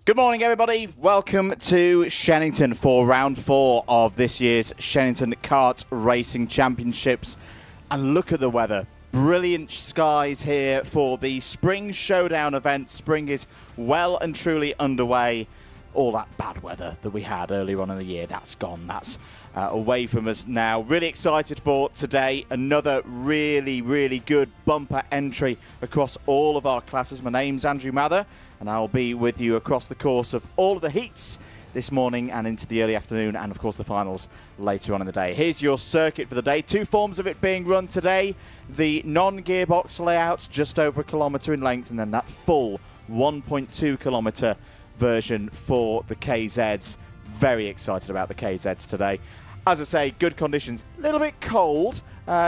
Good morning, everybody. Welcome to Shenington for round 4 of this year's Shenington Kart Racing Championships. And look at the weather. Brilliant skies here for the Spring Showdown event. Spring is well and truly underway. All that bad weather that we had earlier on in the year, that's gone. That's away from us now. Really excited for today. Another really, really good bumper entry across all of our classes. My name's Andrew Mather, and I'll be with you across the course of all of the heats this morning and into the early afternoon, and of course the finals later on in the day. Here's your circuit for the day. 2 forms of it being run today. The non-gearbox layout, just over 1 kilometre in length, and then that full 1.2 kilometre version for the KZs. Very excited about the KZs today. As I say, good conditions. A little bit cold,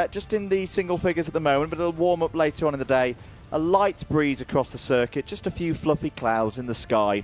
just in the single figures at the moment, but it'll warm up later on in the day. A light breeze across the circuit, just a few fluffy clouds in the sky.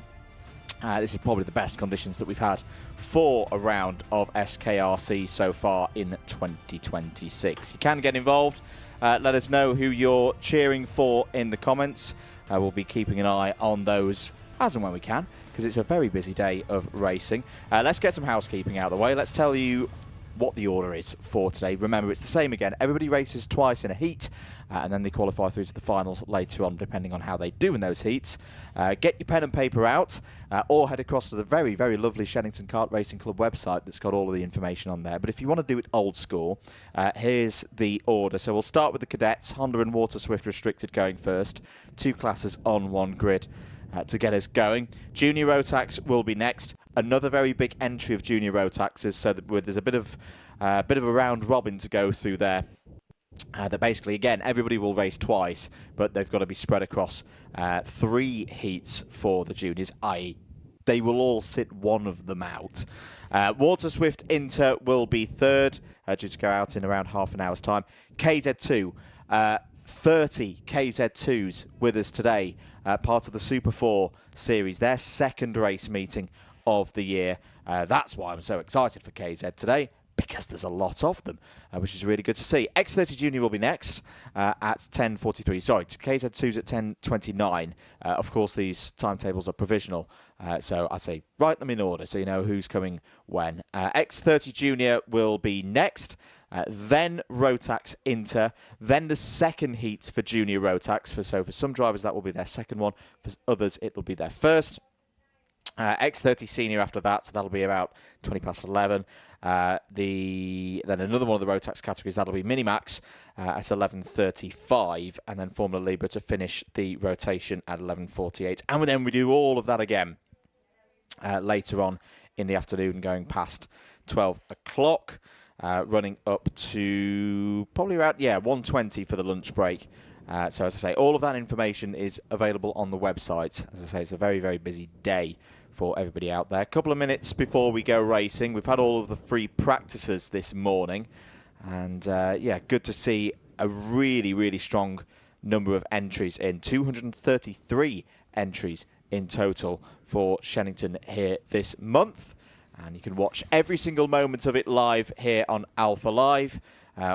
This is probably the best conditions that we've had for a round of SKRC so far in 2026. You can get involved. Let us know who you're cheering for in the comments. We'll be keeping an eye on those as and when we can, because it's a very busy day of racing. Let's get some housekeeping out of the way. Let's tell you what the order is for today. Remember, it's the same again. Everybody races twice in a heat, and then they qualify through to the finals later on, depending on how they do in those heats. Get your pen and paper out, or head across to the very, very lovely Shenington Kart Racing Club website that's got all of the information on there. But if you want to do it old school, here's the order. So we'll start with the cadets, Honda and Water Swift Restricted going first. 2 classes on 1 grid to get us going. Junior Rotax will be next. Another very big entry of Junior Rotaxes, so that there's a bit of a round robin to go through there. That basically, again, everybody will race twice, but they've got to be spread across 3 heats for the juniors, i.e. they will all sit one of them out. Water Swift Inter will be third, due to go out in around half an hour's time. KZ2, 30 KZ2s with us today, part of the Super 4 series, their second race meeting of the year. That's why I'm so excited for KZ today, because there's a lot of them, which is really good to see. X30 Junior will be next at 10:43. Sorry, KZ2's at 10:29. Of course, these timetables are provisional, so I say write them in order so you know who's coming when. X30 Junior will be next. Then Rotax Inter, then the second heat for Junior Rotax. So for some drivers that will be their second one, for others it will be their first. X30 Senior after that, so that'll be about 20 past 11. Then another one of the Rotax categories, that'll be Minimax at 11:35, and then Formula Libra to finish the rotation at 11:48. And then we do all of that again later on in the afternoon, going past 12 o'clock. Running up to probably around 1:20 for the lunch break. So as I say, all of that information is available on the website. As I say, it's a very, very busy day for everybody out there. A couple of minutes before we go racing, we've had all of the free practices this morning, and good to see a really, really strong number of entries in. 233 entries in total for Shenington here this month. And you can watch every single moment of it live here on Alpha Live,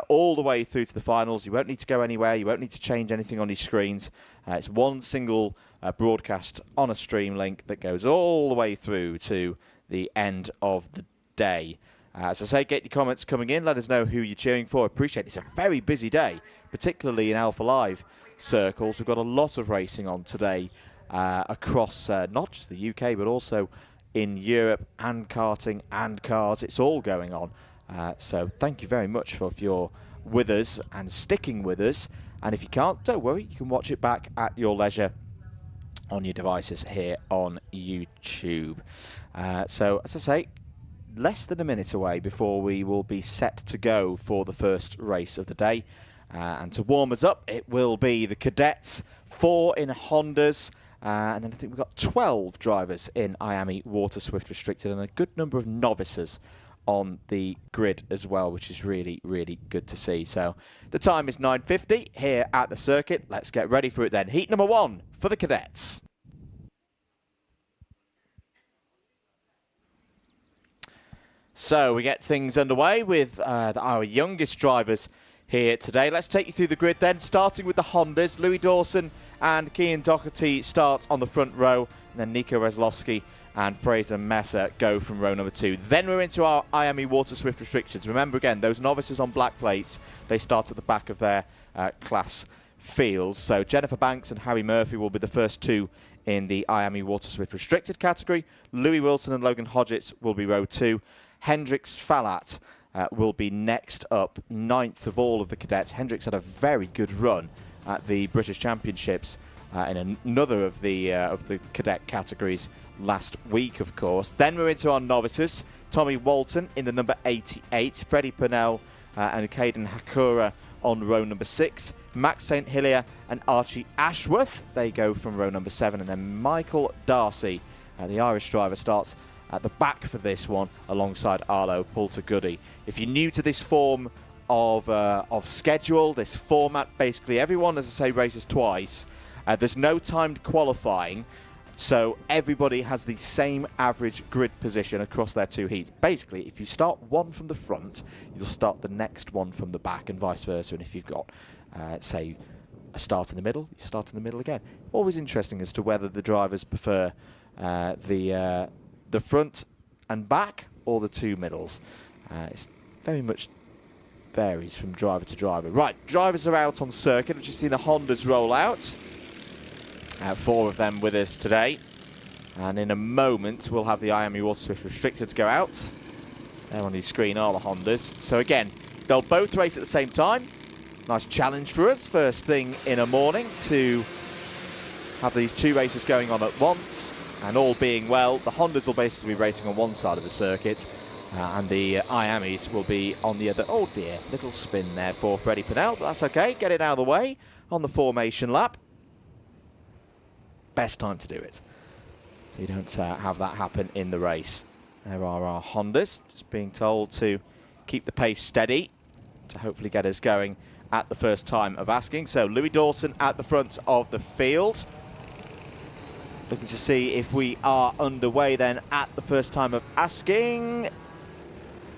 all the way through to the finals. You won't need to go anywhere. You won't need to change anything on your screens. It's one single broadcast on a stream link that goes all the way through to the end of the day. As I say, get your comments coming in. Let us know who you're cheering for. Appreciate it. It's a very busy day, particularly in Alpha Live circles. We've got a lot of racing on today across not just the UK, but also in Europe, and karting and cars. It's all going on. So thank you very much for if you're with us and sticking with us. And if you can't, don't worry. You can watch it back at your leisure on your devices here on YouTube. So as I say, less than a minute away before we will be set to go for the first race of the day. And to warm us up, it will be the cadets, 4 in Hondas, and then I think we've got 12 drivers in IAME Water Swift Restricted, and a good number of novices on the grid as well, which is really, really good to see. So the time is 9:50 here at the circuit. Let's get ready for it then. Heat number 1 for the cadets. So we get things underway with our youngest drivers here today. Let's take you through the grid then, starting with the Hondas. Louis Dawson and Cian Doherty start on the front row, and then Nico Reslovsky and Fraser Messer go from row number 2. Then we're into our IAME Water Swift restrictions. Remember again, those novices on black plates, they start at the back of their class fields. So Jennifer Banks and Harry Murphy will be the first 2 in the IAME Water Swift restricted category. Louis Wilson and Logan Hodgetts will be row 2. Hendrix Falat will be next up, 9th of all of the cadets. Hendrix had a very good run at the British Championships in another of the cadet categories last week, of course. Then we're into our novices. Tommy Walton in the number 88, Freddie Purnell and Caden Hakura on row number 6. Max St. Hilaire and Archie Ashworth, they go from row number 7. And then Michael Darcy, the Irish driver, starts at the back for this one alongside Arlo Poulter-Goody. If you're new to this form of schedule, this format, basically everyone, as I say, races twice. There's no timed qualifying, so everybody has the same average grid position across their 2 heats. Basically, if you start one from the front, you'll start the next one from the back, and vice versa. And if you've got, say, a start in the middle, you start in the middle again. Always interesting as to whether the drivers prefer the front and back or the 2 middles. It's very much varies from driver to driver. Right, drivers are out on circuit. We've just seen the Hondas roll out. 4 of them with us today. And in a moment, we'll have the IAME Water Swift Restricted to go out. There on the screen are the Hondas. So again, they'll both race at the same time. Nice challenge for us, first thing in a morning, to have these 2 races going on at once. And all being well, the Hondas will basically be racing on one side of the circuit, and the IAMEs will be on the other. Oh dear, little spin there for Freddie Purnell, but that's okay. Get it out of the way on the formation lap. Best time to do it, so you don't have that happen in the race. There are our Hondas, just being told to keep the pace steady to hopefully get us going at the first time of asking. So Louis Dawson at the front of the field. Looking to see if we are underway then at the first time of asking.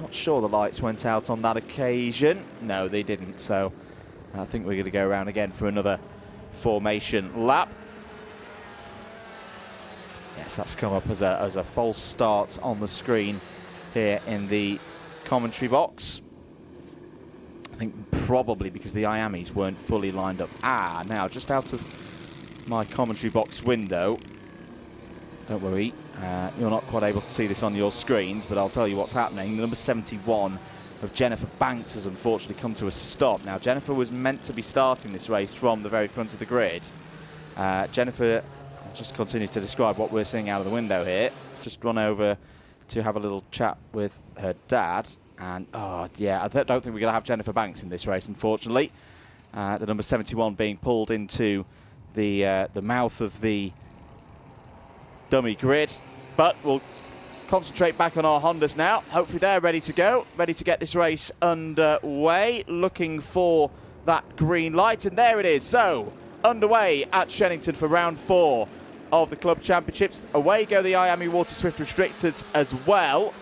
Not sure the lights went out on that occasion. No, they didn't. So I think we're going to go around again for another formation lap. Yes, that's come up as a false start on the screen here in the commentary box. I think probably because the IAMEs weren't fully lined up. Now just out of my commentary box window. Don't worry, you're not quite able to see this on your screens, but I'll tell you what's happening. The number 71 of Jennifer Banks has unfortunately come to a stop. Now, Jennifer was meant to be starting this race from the very front of the grid. Jennifer, I'll just continue to describe what we're seeing out of the window here. Just run over to have a little chat with her dad. And, oh, yeah, I don't think we're going to have Jennifer Banks in this race, unfortunately. The number 71 being pulled into the mouth of the dummy grid, but we'll concentrate back on our Hondas now. Hopefully they're ready to go, ready to get this race underway, looking for that green light, and there it is. So underway at Shenington for round 4 of the club championships. Away go the IAME Water Swift Restricteds as well.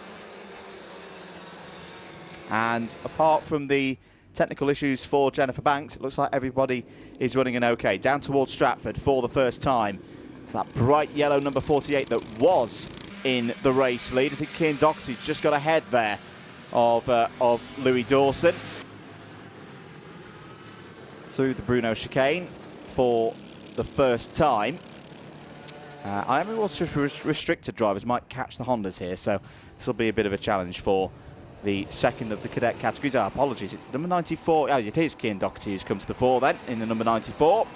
And apart from the technical issues for Jennifer Banks, it looks like everybody is running an okay. Down towards Stratford for the first time. It's that bright yellow number 48 that was in the race lead. I think Cian Doherty's just got ahead there of Louis Dawson. Through the Bruno chicane for the first time. IAME Water Swift restricted drivers might catch the Hondas here, so this will be a bit of a challenge for the second of the cadet categories. Apologies, it's the number 94. Oh, it is Cian Doherty who's come to the fore then in the number 94.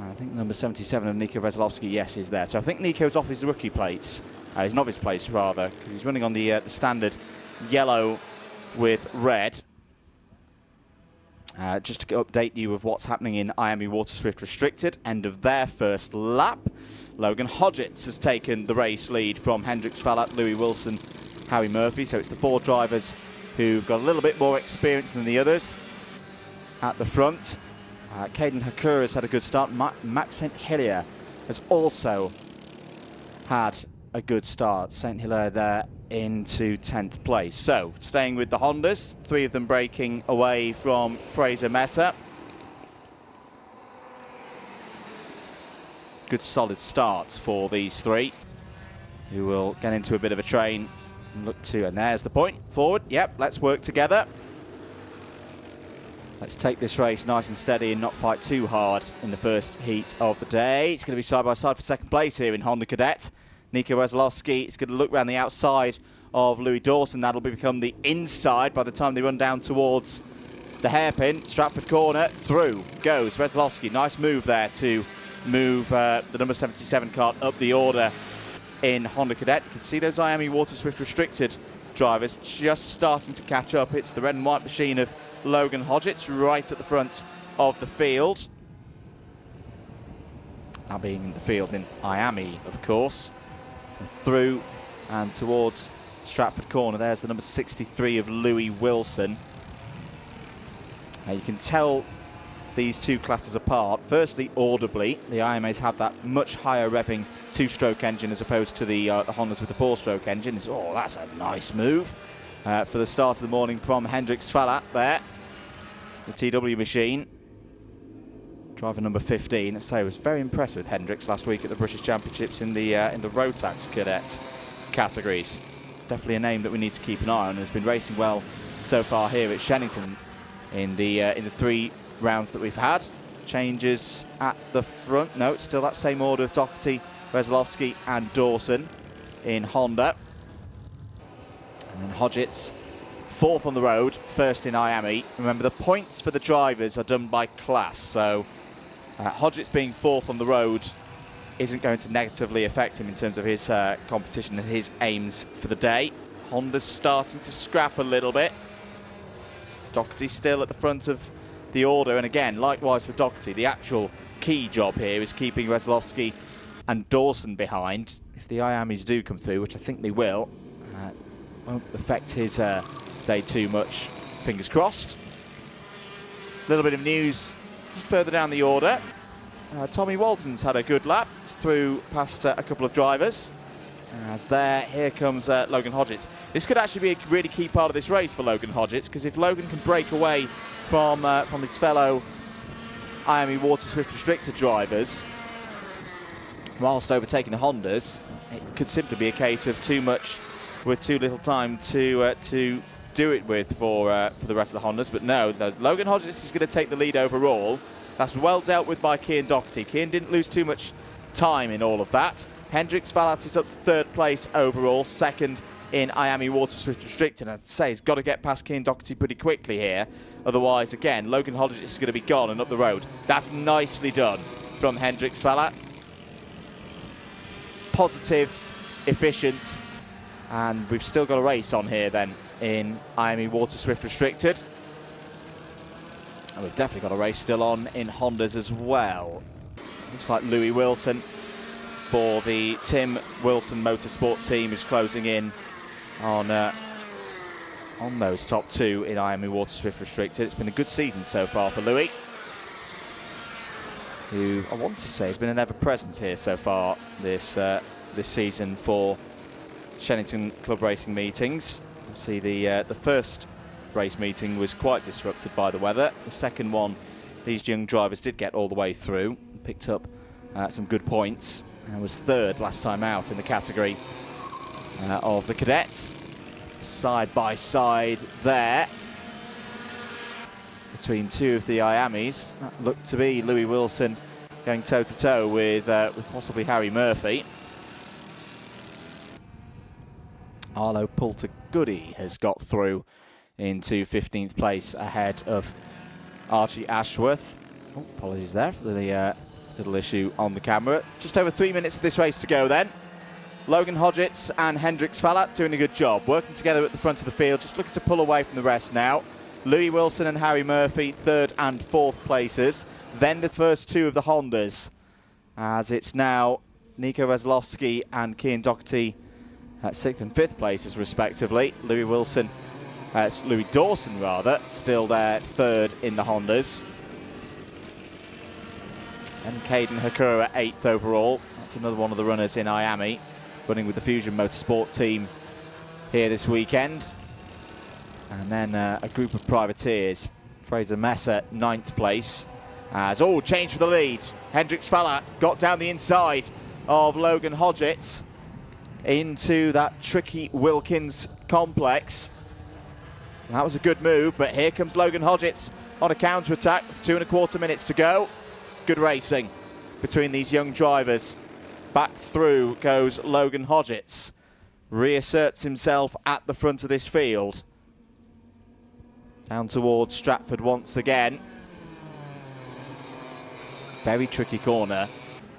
I think number 77 of Nico Veslovsky, yes, is there. So I think Nico's off his rookie plates, his novice plates rather, because he's running on the standard yellow with red. Just to update you of what's happening in IAME Water Swift Restricted, end of their first lap. Logan Hodgetts has taken the race lead from Hendrix Falat, Louis Wilson, Harry Murphy. So it's the 4 drivers who've got a little bit more experience than the others at the front. Caden Hakura has had a good start. Max St. Hilaire has also had a good start. St. Hilaire there into 10th place. So, staying with the Hondas, 3 of them breaking away from Fraser Messer. Good solid start for these 3, who will get into a bit of a train and look to, and there's the point, forward, yep, let's work together. Let's take this race nice and steady and not fight too hard in the first heat of the day. It's going to be side by side for second place here in Honda Cadet. Nico Wesolowski is going to look around the outside of Louis Dawson. That'll become the inside by the time they run down towards the hairpin. Stratford corner, through goes Wesolowski. Nice move there to move the number 77 kart up the order in Honda Cadet. You can see those IAME Water Swift restricted drivers just starting to catch up. It's the red and white machine of Logan Hodgetts right at the front of the field. Now being in the field in IAME, of course. So through and towards Stratford corner. There's the number 63 of Louis Wilson. Now you can tell these 2 classes apart. Firstly, audibly, the IAMEs have that much higher revving 2-stroke engine as opposed to the Hondas with the 4-stroke engine. Oh, that's a nice move for the start of the morning from Hendrix Falat there. The TW machine. Driver number 15. I say I was very impressed with Hendrix last week at the British Championships in the Rotax Cadet categories. It's definitely a name that we need to keep an eye on, and has been racing well so far here at Shenington in the 3 rounds that we've had. Changes at the front. No, it's still that same order of Doherty, Wesolowski and Dawson in Honda. And then Hodgetts 4th on the road, 1st in IAME. Remember, the points for the drivers are done by class, so Hodgetts being 4th on the road isn't going to negatively affect him in terms of his competition and his aims for the day. Honda's starting to scrap a little bit. Doherty still at the front of the order, and again, likewise for Doherty, the actual key job here is keeping Wesolowski and Dawson behind. If the IAMEs do come through, which I think they will, won't affect his day too much, fingers crossed. A little bit of news just further down the order. Tommy Walton's had a good lap through past a couple of drivers. As here comes Logan Hodgetts. This could actually be a really key part of this race for Logan Hodgetts, because if Logan can break away from his fellow IAME Water Swift restricted drivers whilst overtaking the Hondas, it could simply be a case of too much with too little time to do it with for the rest of the Hondas. But no, Logan Hodgetts is going to take the lead overall. That's well dealt with by Cian Doherty. Cian didn't lose too much time in all of that. Hendrix Falat is up to 3rd place overall, 2nd in IAME Water Swift restricted. I'd say he's got to get past Cian Doherty pretty quickly here. Otherwise, again, Logan Hodgetts is going to be gone and up the road. That's nicely done from Hendrix Falat. Positive, efficient, and we've still got a race on here then in IAME Water Swift restricted. And we've definitely got a race still on in Hondas as well. Looks like Louis Wilson for the Tim Wilson Motorsport team is closing in on those top 2 in IAME Water Swift restricted. It's been a good season so far for Louis, who I want to say has been an ever-present here so far this season for Shenington Club Racing meetings. See, the first race meeting was quite disrupted by the weather. The second one, these young drivers did get all the way through, picked up some good points, and was 3rd last time out in the category of the cadets. Side by side there between 2 of the IAMEs. That looked to be Louis Wilson going toe-to-toe with possibly Harry Murphy. Arlo Pulter-Goody has got through into 15th place ahead of Archie Ashworth. Oh, apologies there for the little issue on the camera. Just over 3 minutes of this race to go then. Logan Hodgetts and Hendrix Falat doing a good job, working together at the front of the field, just looking to pull away from the rest now. Louis Wilson and Harry Murphy, 3rd and 4th places. Then the first 2 of the Hondas, as it's now Nico Wesolowski and Cian Doherty at 6th and 5th places respectively. Louis Dawson rather, still there 3rd in the Hondas. And Caden Hakura 8th overall. That's another one of the runners in IAME, running with the Fusion Motorsport team here this weekend. And then a group of privateers. Fraser Messer, 9th place. As all changed for the lead. Hendrix Falla got down the inside of Logan Hodgetts into that tricky Wilkins complex. That was a good move, but here comes Logan Hodgetts on a counter-attack. 2.25 minutes to go. Good racing between these young drivers. Back through goes Logan Hodgetts. Reasserts himself at the front of this field. Down towards Stratford once again. Very tricky corner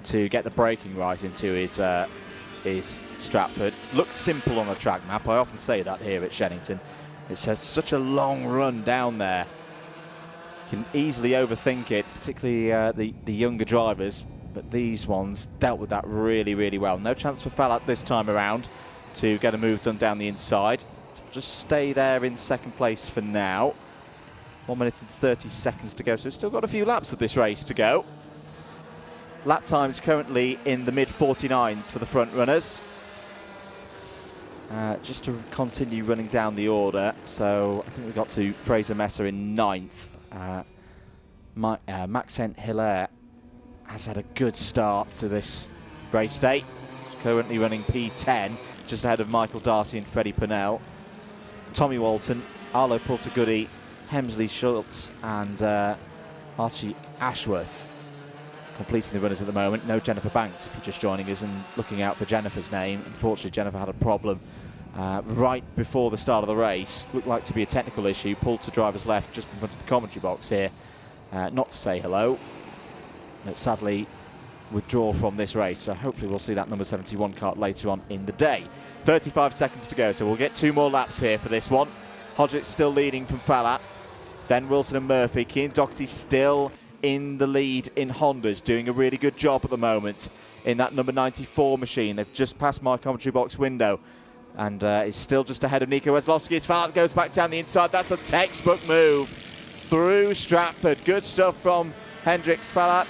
to get the braking right into is Stratford. Looks simple on a track map. I often say that here at Shenington. It's such a long run down there. You can easily overthink it, particularly the younger drivers. But these ones dealt with that really, really well. No chance for Fallat this time around to get a move done down the inside. So just stay there in second place for now. 1 minute and 30 seconds to go. So we've still got a few laps of this race to go. Lap times currently in the mid-49s for the front runners. Just to continue running down the order. So I think we got to Fraser Messer in 9th. Maxent Hilaire has had a good start to this race day. He's currently running P10, just ahead of Michael Darcy and Freddie Purnell. Tommy Walton, Arlo Pultagoody, Hemsley Schultz and Archie Ashworth completing the runners at the moment. No Jennifer Banks if you're just joining us and looking out for Jennifer's name. Unfortunately, Jennifer had a problem right before the start of the race. Looked like to be a technical issue. Pulled to driver's left just in front of the commentary box here. Not to say hello. But sadly, withdraw from this race. So hopefully we'll see that number 71 kart later on in the day. 35 seconds to go. So we'll get 2 more laps here for this one. Hodgetts still leading from Fallat. Then Wilson and Murphy. Keane Doherty still in the lead in Hondas, doing a really good job at the moment in that number 94 machine. They've just passed my commentary box window and is still just ahead of Nico Weslowski as Fallat goes back down the inside. That's a textbook move through Stratford. Good stuff from Hendrix Fallat.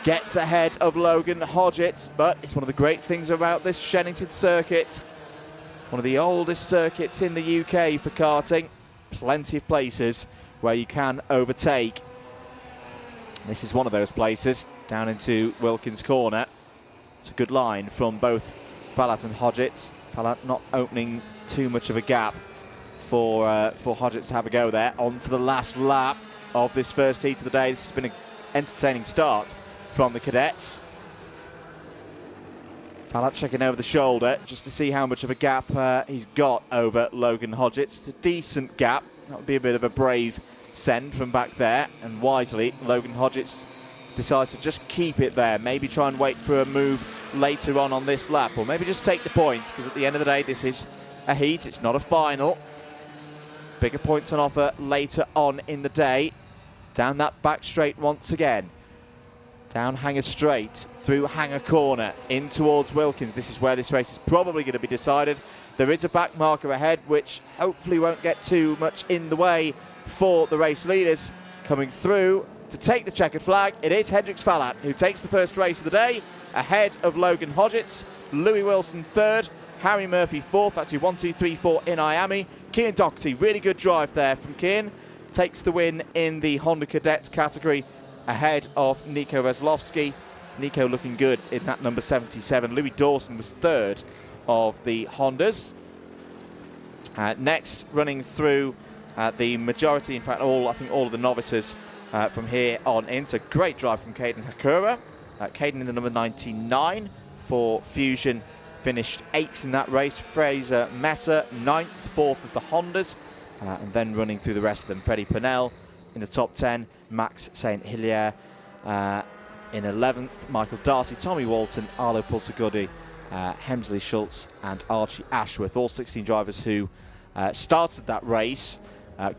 Gets ahead of Logan Hodgetts, but it's one of the great things about this Shenington circuit. One of the oldest circuits in the UK for karting. Plenty of places where you can overtake. This is one of those places, down into Wilkins Corner. It's a good line from both Fallat and Hodgetts. Fallat not opening too much of a gap for Hodgetts to have a go there. On to the last lap of this first heat of the day. This has been an entertaining start from the cadets. Fallat checking over the shoulder just to see how much of a gap he's got over Logan Hodgetts. It's a decent gap. That would be a bit of a brave send from back there, and wisely Logan Hodgetts decides to just keep it there. Maybe try and wait for a move later on this lap, or maybe just take the points, because at the end of the day this is a heat, it's not a final. Bigger points on offer later on in the day. Down that back straight once again. Down Hanger Straight, through Hanger Corner, in towards Wilkins. This is where this race is probably going to be decided. There is a back marker ahead, which hopefully won't get too much in the way for the race leaders. Coming through to take the checkered flag, it is Hendrix Fallat who takes the first race of the day, ahead of Logan Hodgetts. Louis Wilson 3rd, Harry Murphy 4th. That's your 1, 2, 3, 4 in IAME. Keane Doherty, really good drive there from Keane. Takes the win in the Honda Cadet category, ahead of Nico Weslowski. Nico looking good in that number 77. Louis Dawson was 3rd of the Hondas. Next, running through the majority, in fact, I think all of the novices from here on in. So great drive from Caden Hakura. Caden in the number 99 for Fusion finished 8th in that race. Fraser Messer 9th, 4th of the Hondas. And then running through the rest of them, Freddie Purnell in the top 10, Max St. Hilaire in 11th, Michael Darcy, Tommy Walton, Arlo Pultagoody, Hemsley Schultz and Archie Ashworth, all 16 drivers who started that race,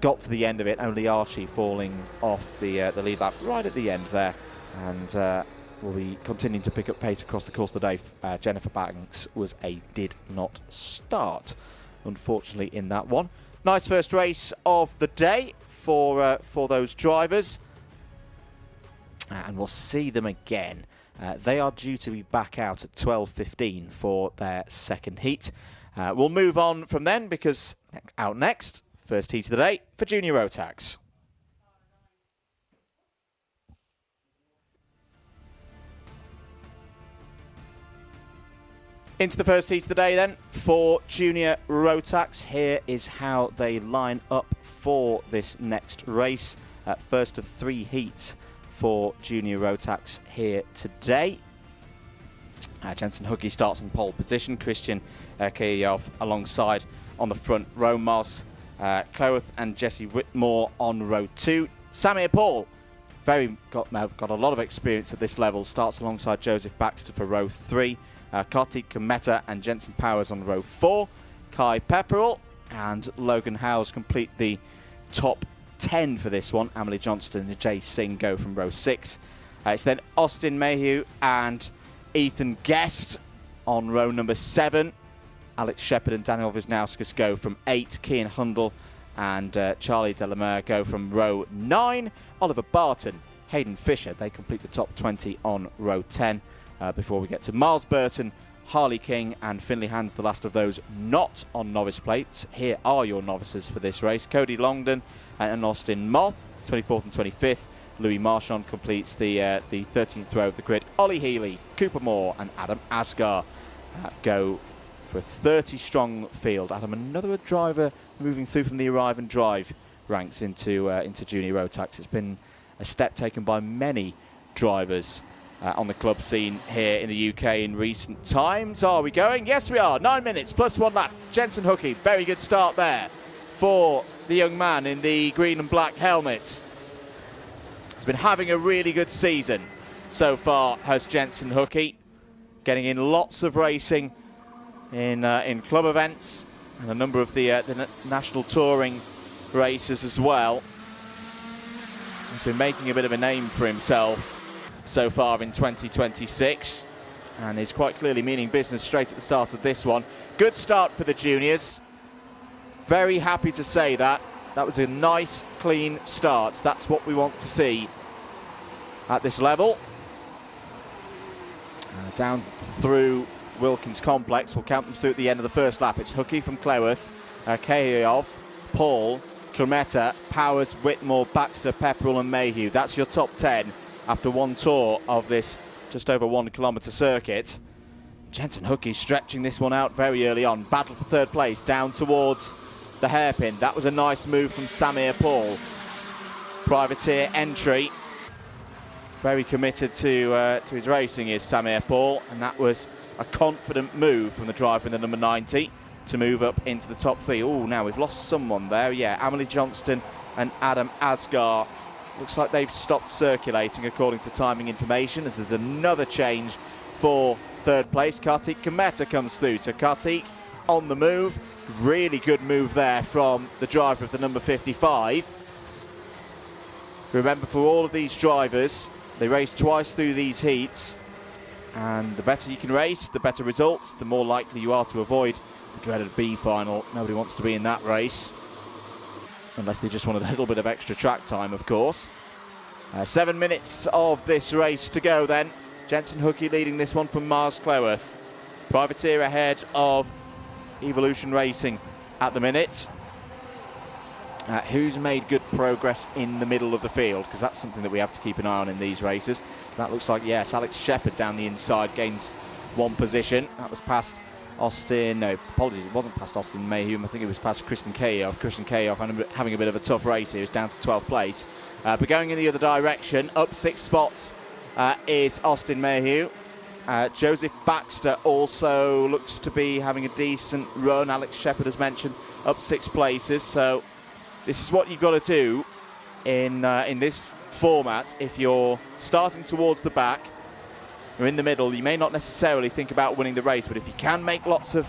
got to the end of it, only Archie falling off the lead lap right at the end there, and will be continuing to pick up pace across the course of the day. Jennifer Banks did not start, unfortunately, in that one. Nice first race of the day for those drivers, and we'll see them again. They are due to be back out at 12:15 for their second heat. We'll move on from then because out next, first heat of the day for Junior Rotax. Into the first heat of the day then for Junior Rotax. Here is how they line up for this next race. First of 3 heats for Junior Rotax here today. Jensen Hookie starts in pole position. Christian Kayov alongside on the front row. Miles Cleworth and Jesse Whitmore on row 2. Samir Paul, got a lot of experience at this level. Starts alongside Joseph Baxter for row 3. Kartik Kameta and Jensen Powers on row 4. Kai Pepperell and Logan Howes complete the top 10 for this one. Emily Johnston and Jay Singh go from row 6. It's then Austin Mayhew and Ethan Guest on row number 7. Alex Shepard and Daniel Wisnauskas go from 8. Kian Hundle and Charlie Delamere go from row 9. Oliver Barton, Hayden Fisher, they complete the top 20 on row 10. Before we get to Miles Burton, Harley King and Finley Hands, the last of those not on novice plates. Here are your novices for this race. Cody Longdon and Austin Moth, 24th and 25th. Louis Marchand completes the 13th row of the grid. Ollie Healy, Cooper Moore and Adam Asgar go for a 30-strong field. Adam, another driver moving through from the arrive and drive ranks into Junior Rotax. It's been a step taken by many drivers on the club scene here in the UK in recent times. Are we going? Yes, we are. 9 minutes plus 1 lap. Jensen Hookie, very good start there for the young man in the green and black helmet. He's been having a really good season so far, has Jensen Hookie, getting in lots of racing in club events and a number of the national touring races as well. He's been making a bit of a name for himself so far in 2026 and is quite clearly meaning business straight at the start of this one. Good start for the juniors. Very happy to say that. That was a nice, clean start. That's what we want to see at this level. Down through Wilkins Complex. We'll count them through at the end of the first lap. It's Hookie from Cleworth, Kayov, Paul, Clemetta, Powers, Whitmore, Baxter, Pepperell and Mayhew. That's your top 10 after one tour of this just over 1 kilometre circuit. Jensen Hookie stretching this one out very early on. Battle for third place down towards the hairpin. That was a nice move from Samir Paul. Privateer entry. Very committed to his racing is Samir Paul, and that was a confident move from the driver in the number 90 to move up into the top 3. Oh, now we've lost someone there. Yeah, Emily Johnston and Adam Asgar. Looks like they've stopped circulating according to timing information, as there's another change for third place. Kartik Kameta comes through. So Kartik on the move. Really good move there from the driver of the number 55. Remember, for all of these drivers, they race twice through these heats, and the better you can race, the better results, the more likely you are to avoid the dreaded B final. Nobody wants to be in that race, unless they just want a little bit of extra track time, of course. 7 minutes of this race to go then. Jensen Hookie leading this one from Miles Cleworth. Privateer ahead of Evolution Racing at the minute. Who's made good progress in the middle of the field, because that's something that we have to keep an eye on in these races. So that looks like, yes, Alex Shepard down the inside gains 1 position. That was past Austin, no, apologies, it wasn't past Austin Mayhew. I think it was past Christian Kayov. Christian Kayov having a bit of a tough race here. He's down to 12th place. But going in the other direction, up 6 spots is Austin Mayhew. Joseph Baxter also looks to be having a decent run. Alex Shepard, as mentioned, up 6 places. So this is what you've got to do in this format. If you're starting towards the back or in the middle, you may not necessarily think about winning the race, but if you can make lots of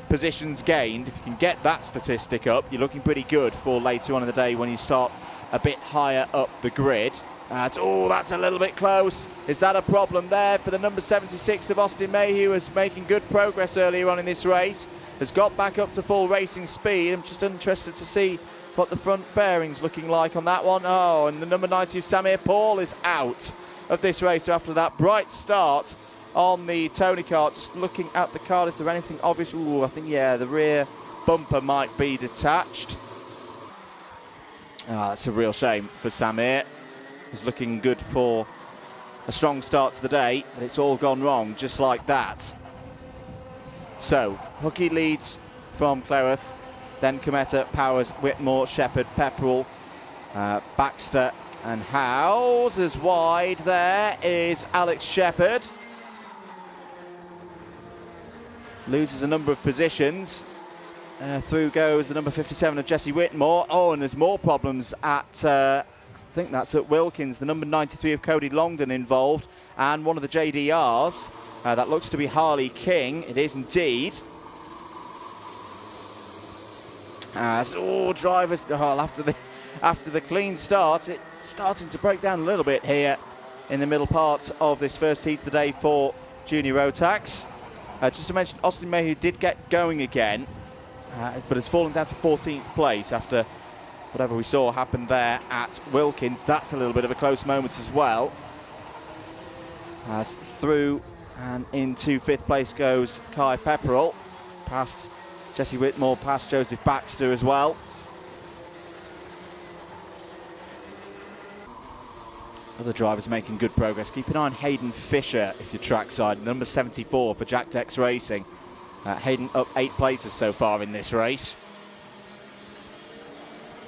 positions gained, if you can get that statistic up, you're looking pretty good for later on in the day when you start a bit higher up the grid. That's a little bit close. Is that a problem there for the number 76 of Austin Mayhew, who's making good progress earlier on in this race, has got back up to full racing speed. I'm just interested to see what the front fairing's looking like on that one. Oh, and the number 90 of Samir Paul is out of this race. So after that bright start on the Tony kart. Just looking at the card, is there anything obvious? Ooh, I think, yeah, the rear bumper might be detached. That's a real shame for Samir. He's looking good for a strong start to the day, but it's all gone wrong just like that. So, Hookie leads from Cleworth, then Cometa, Powers, Whitmore, Shepherd, Pepperell, Baxter and Howes. As wide there is Alex Shepherd. Loses a number of positions. Through goes the number 57 of Jesse Whitmore. Oh, and there's more problems at, I think that's at Wilkins. The number 93 of Cody Longdon involved. And one of the JDRs. That looks to be Harley King. It is indeed. Drivers, after the clean start, it's starting to break down a little bit here in the middle part of this first heat of the day for Junior Rotax. Just to mention, Austin Mayhew did get going again, but has fallen down to 14th place after whatever we saw happen there at Wilkins. That's a little bit of a close moment as well. As through and into 5th place goes Kai Pepperell, past Jesse Whitmore, past Joseph Baxter as well. Other drivers making good progress. Keep an eye on Hayden Fisher if you're trackside, number 74 for Jack Dex Racing. Hayden up 8 places so far in this race.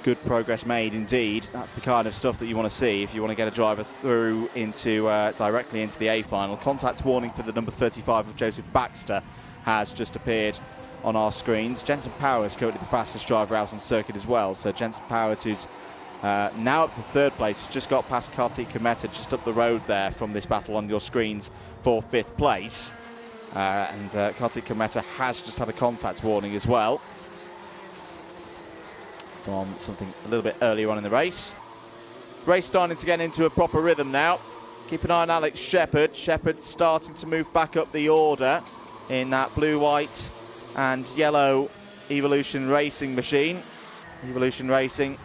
Good progress made indeed. That's the kind of stuff that you want to see if you want to get a driver through into directly into the A final. Contact warning for the number 35 of Joseph Baxter has just appeared on our screens. Jensen Powers currently the fastest driver out on circuit as well. So Jensen Powers, who's now up to 3rd place, has just got past Kartik Kometa just up the road there from this battle on your screens for 5th place. And Kartik Kometa has just had a contact warning as well from something a little bit earlier on in the race. Race starting to get into a proper rhythm now. Keep an eye on Alex Shepherd. Shepherd starting to move back up the order in that blue, white and yellow Evolution Racing machine. Evolution Racing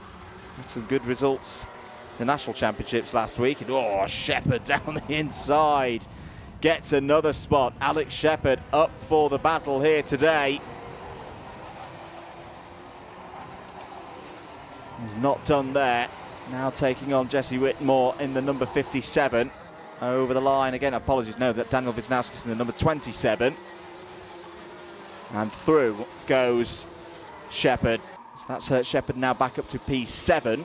had some good results in the National Championships last week. And, Shepherd down the inside gets another spot. Alex Shepherd up for the battle here today. He's not done there. Now taking on Jesse Whitmore in the number 57. Over the line again, apologies, no, that Daniel Wisnowski's in the number 27. And through goes Shepherd. So that's Shepherd now back up to P7.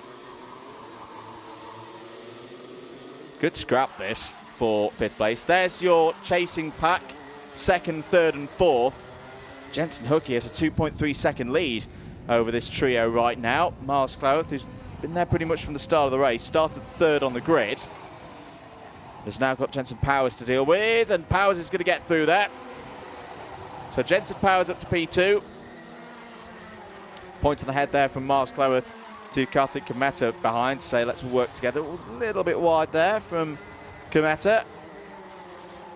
Good scrap this for 5th place. There's your chasing pack, 2nd, 3rd and 4th. Jensen Hookie has a 2.3 second lead over this trio right now. Miles Cloworth, who's been there pretty much from the start of the race, started 3rd on the grid. Has now got Jensen Powers to deal with, and Powers is going to get through there. So Jensen Powers up to P2. Point to the head there from Miles Cloworth to Kartik Kometa behind to say let's work together. A little bit wide there from Kometa,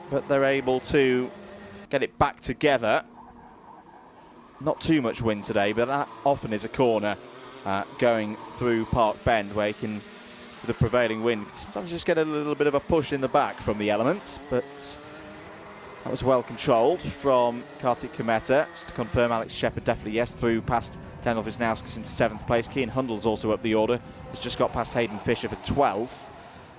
but they're able to get it back together. Not too much wind today, but that often is a corner going through Park Bend where you can, with the prevailing wind, sometimes just get a little bit of a push in the back from the elements, but that was well controlled from Kartik Kometa. Just to confirm, Alex Shepherd definitely yes, through past Daniel Wisnowskis into 7th place. Cian Hundel's also up the order. Has just got past Hayden Fisher for 12th.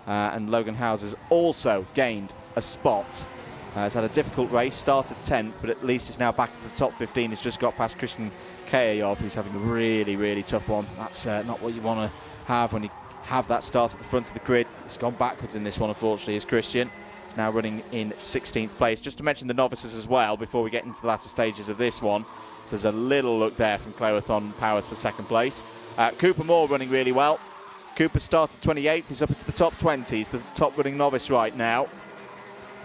And Logan Howes has also gained a spot. He's had a difficult race, started 10th, but at least is now back into the top 15. He's just got past Christian Kayayov, who's having a really, really tough one. That's not what you want to have when you have that start at the front of the grid. It's gone backwards in this one, unfortunately, as Christian. Now running in 16th place. Just to mention the novices as well, before we get into the latter stages of this one. So there's a little look there from Cleworth on Powers for 2nd place. Cooper Moore running really well. Cooper started 28th. He's up into the top 20. He's the top running novice right now.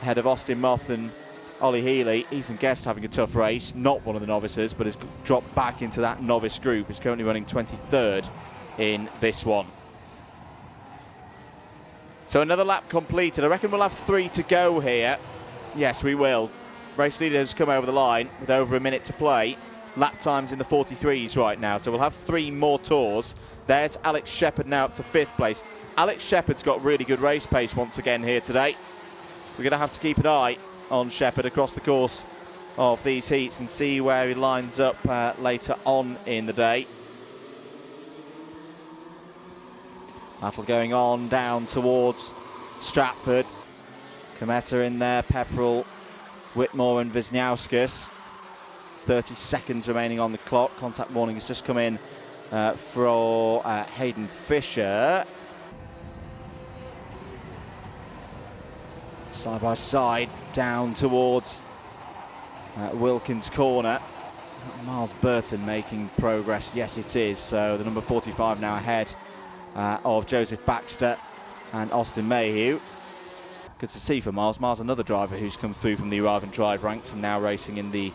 Ahead of Austin Moth and Ollie Healy. Ethan Guest having a tough race. Not one of the novices, but has dropped back into that novice group. He's currently running 23rd in this one. So another lap completed. I reckon we'll have 3 to go here. Yes, we will. Race leader has come over the line with over a minute to play. Lap times in the 43s right now. So we'll have 3 more tours. There's Alex Shepherd now up to 5th place. Alex Shepherd's got really good race pace once again here today. We're going to have to keep an eye on Shepherd across the course of these heats and see where he lines up later on in the day. Battle going on down towards Stratford. Kometa in there, Pepperell, Whitmore and Wisniauskas. 30 seconds remaining on the clock. Contact warning has just come in for Hayden Fisher. Side by side down towards Wilkins Corner. Miles Burton making progress. Yes, it is. So the number 45 now ahead of Joseph Baxter and Austin Mayhew. Good to see for Miles. Miles, another driver who's come through from the arrive and drive ranks and now racing in the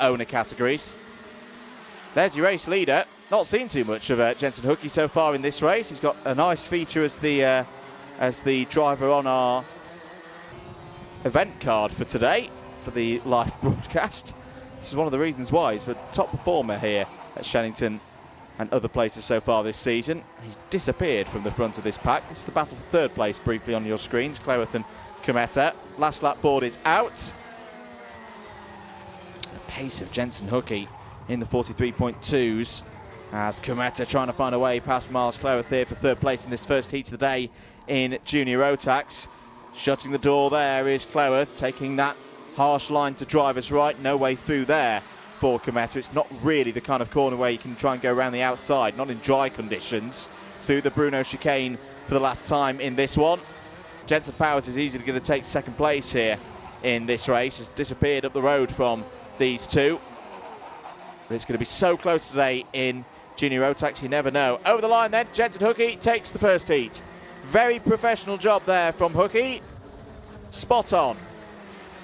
owner categories. There's your race leader. Not seen too much of Jensen Hookey so far in this race. He's got a nice feature as the driver on our event card for today for the live broadcast. This is one of the reasons why he's the top performer here at Shenington and other places so far this season. He's disappeared from the front of this pack. This is the battle for third place briefly on your screens. Cleworth and Kometa. Last lap board is out. The pace of Jensen Hookey in the 43.2s as Kometa trying to find a way past Miles Cleworth here for third place in this first heat of the day in Junior Rotax. Shutting the door there is Cleworth, taking that harsh line to driver's right. No way through there for Kometa. It's not really the kind of corner where you can try and go around the outside, not in dry conditions. Through the Bruno chicane for the last time in this one. Jensen Powers is easily going to take second place here in this race. Has disappeared up the road from these two. But it's going to be so close today in Junior Rotax, you never know. Over the line then, Jensen Hookey takes the first heat. Very professional job there from Hookey. Spot on.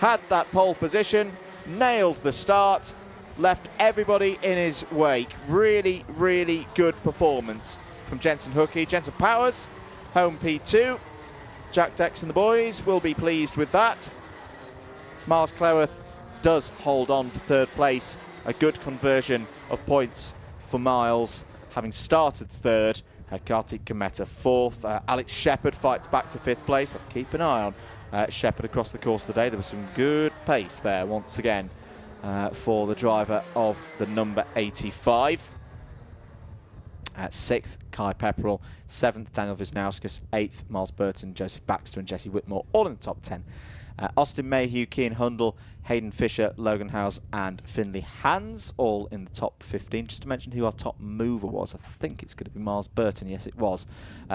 Had that pole position, nailed the start, left everybody in his wake. Really, really good performance from Jensen Hookey. Jensen Powers, home P2. Jack Dex and the boys will be pleased with that. Miles Cleworth does hold on for third place. A good conversion of points for Miles, having started third. Kartik Kometa fourth. Alex Shepherd fights back to fifth place, but keep an eye on Shepherd across the course of the day. There was some good pace there once again for the driver of the number 85. At 6th, Kai Pepperell. 7th, Daniel Wisniauskas. 8th, Miles Burton, Joseph Baxter and Jesse Whitmore, all in the top 10. Austin Mayhew, Cian Hundle, Hayden Fisher, Logan Howes and Finley Hans, all in the top 15. Just to mention who our top mover was, I think it's going to be Miles Burton. Yes, it was.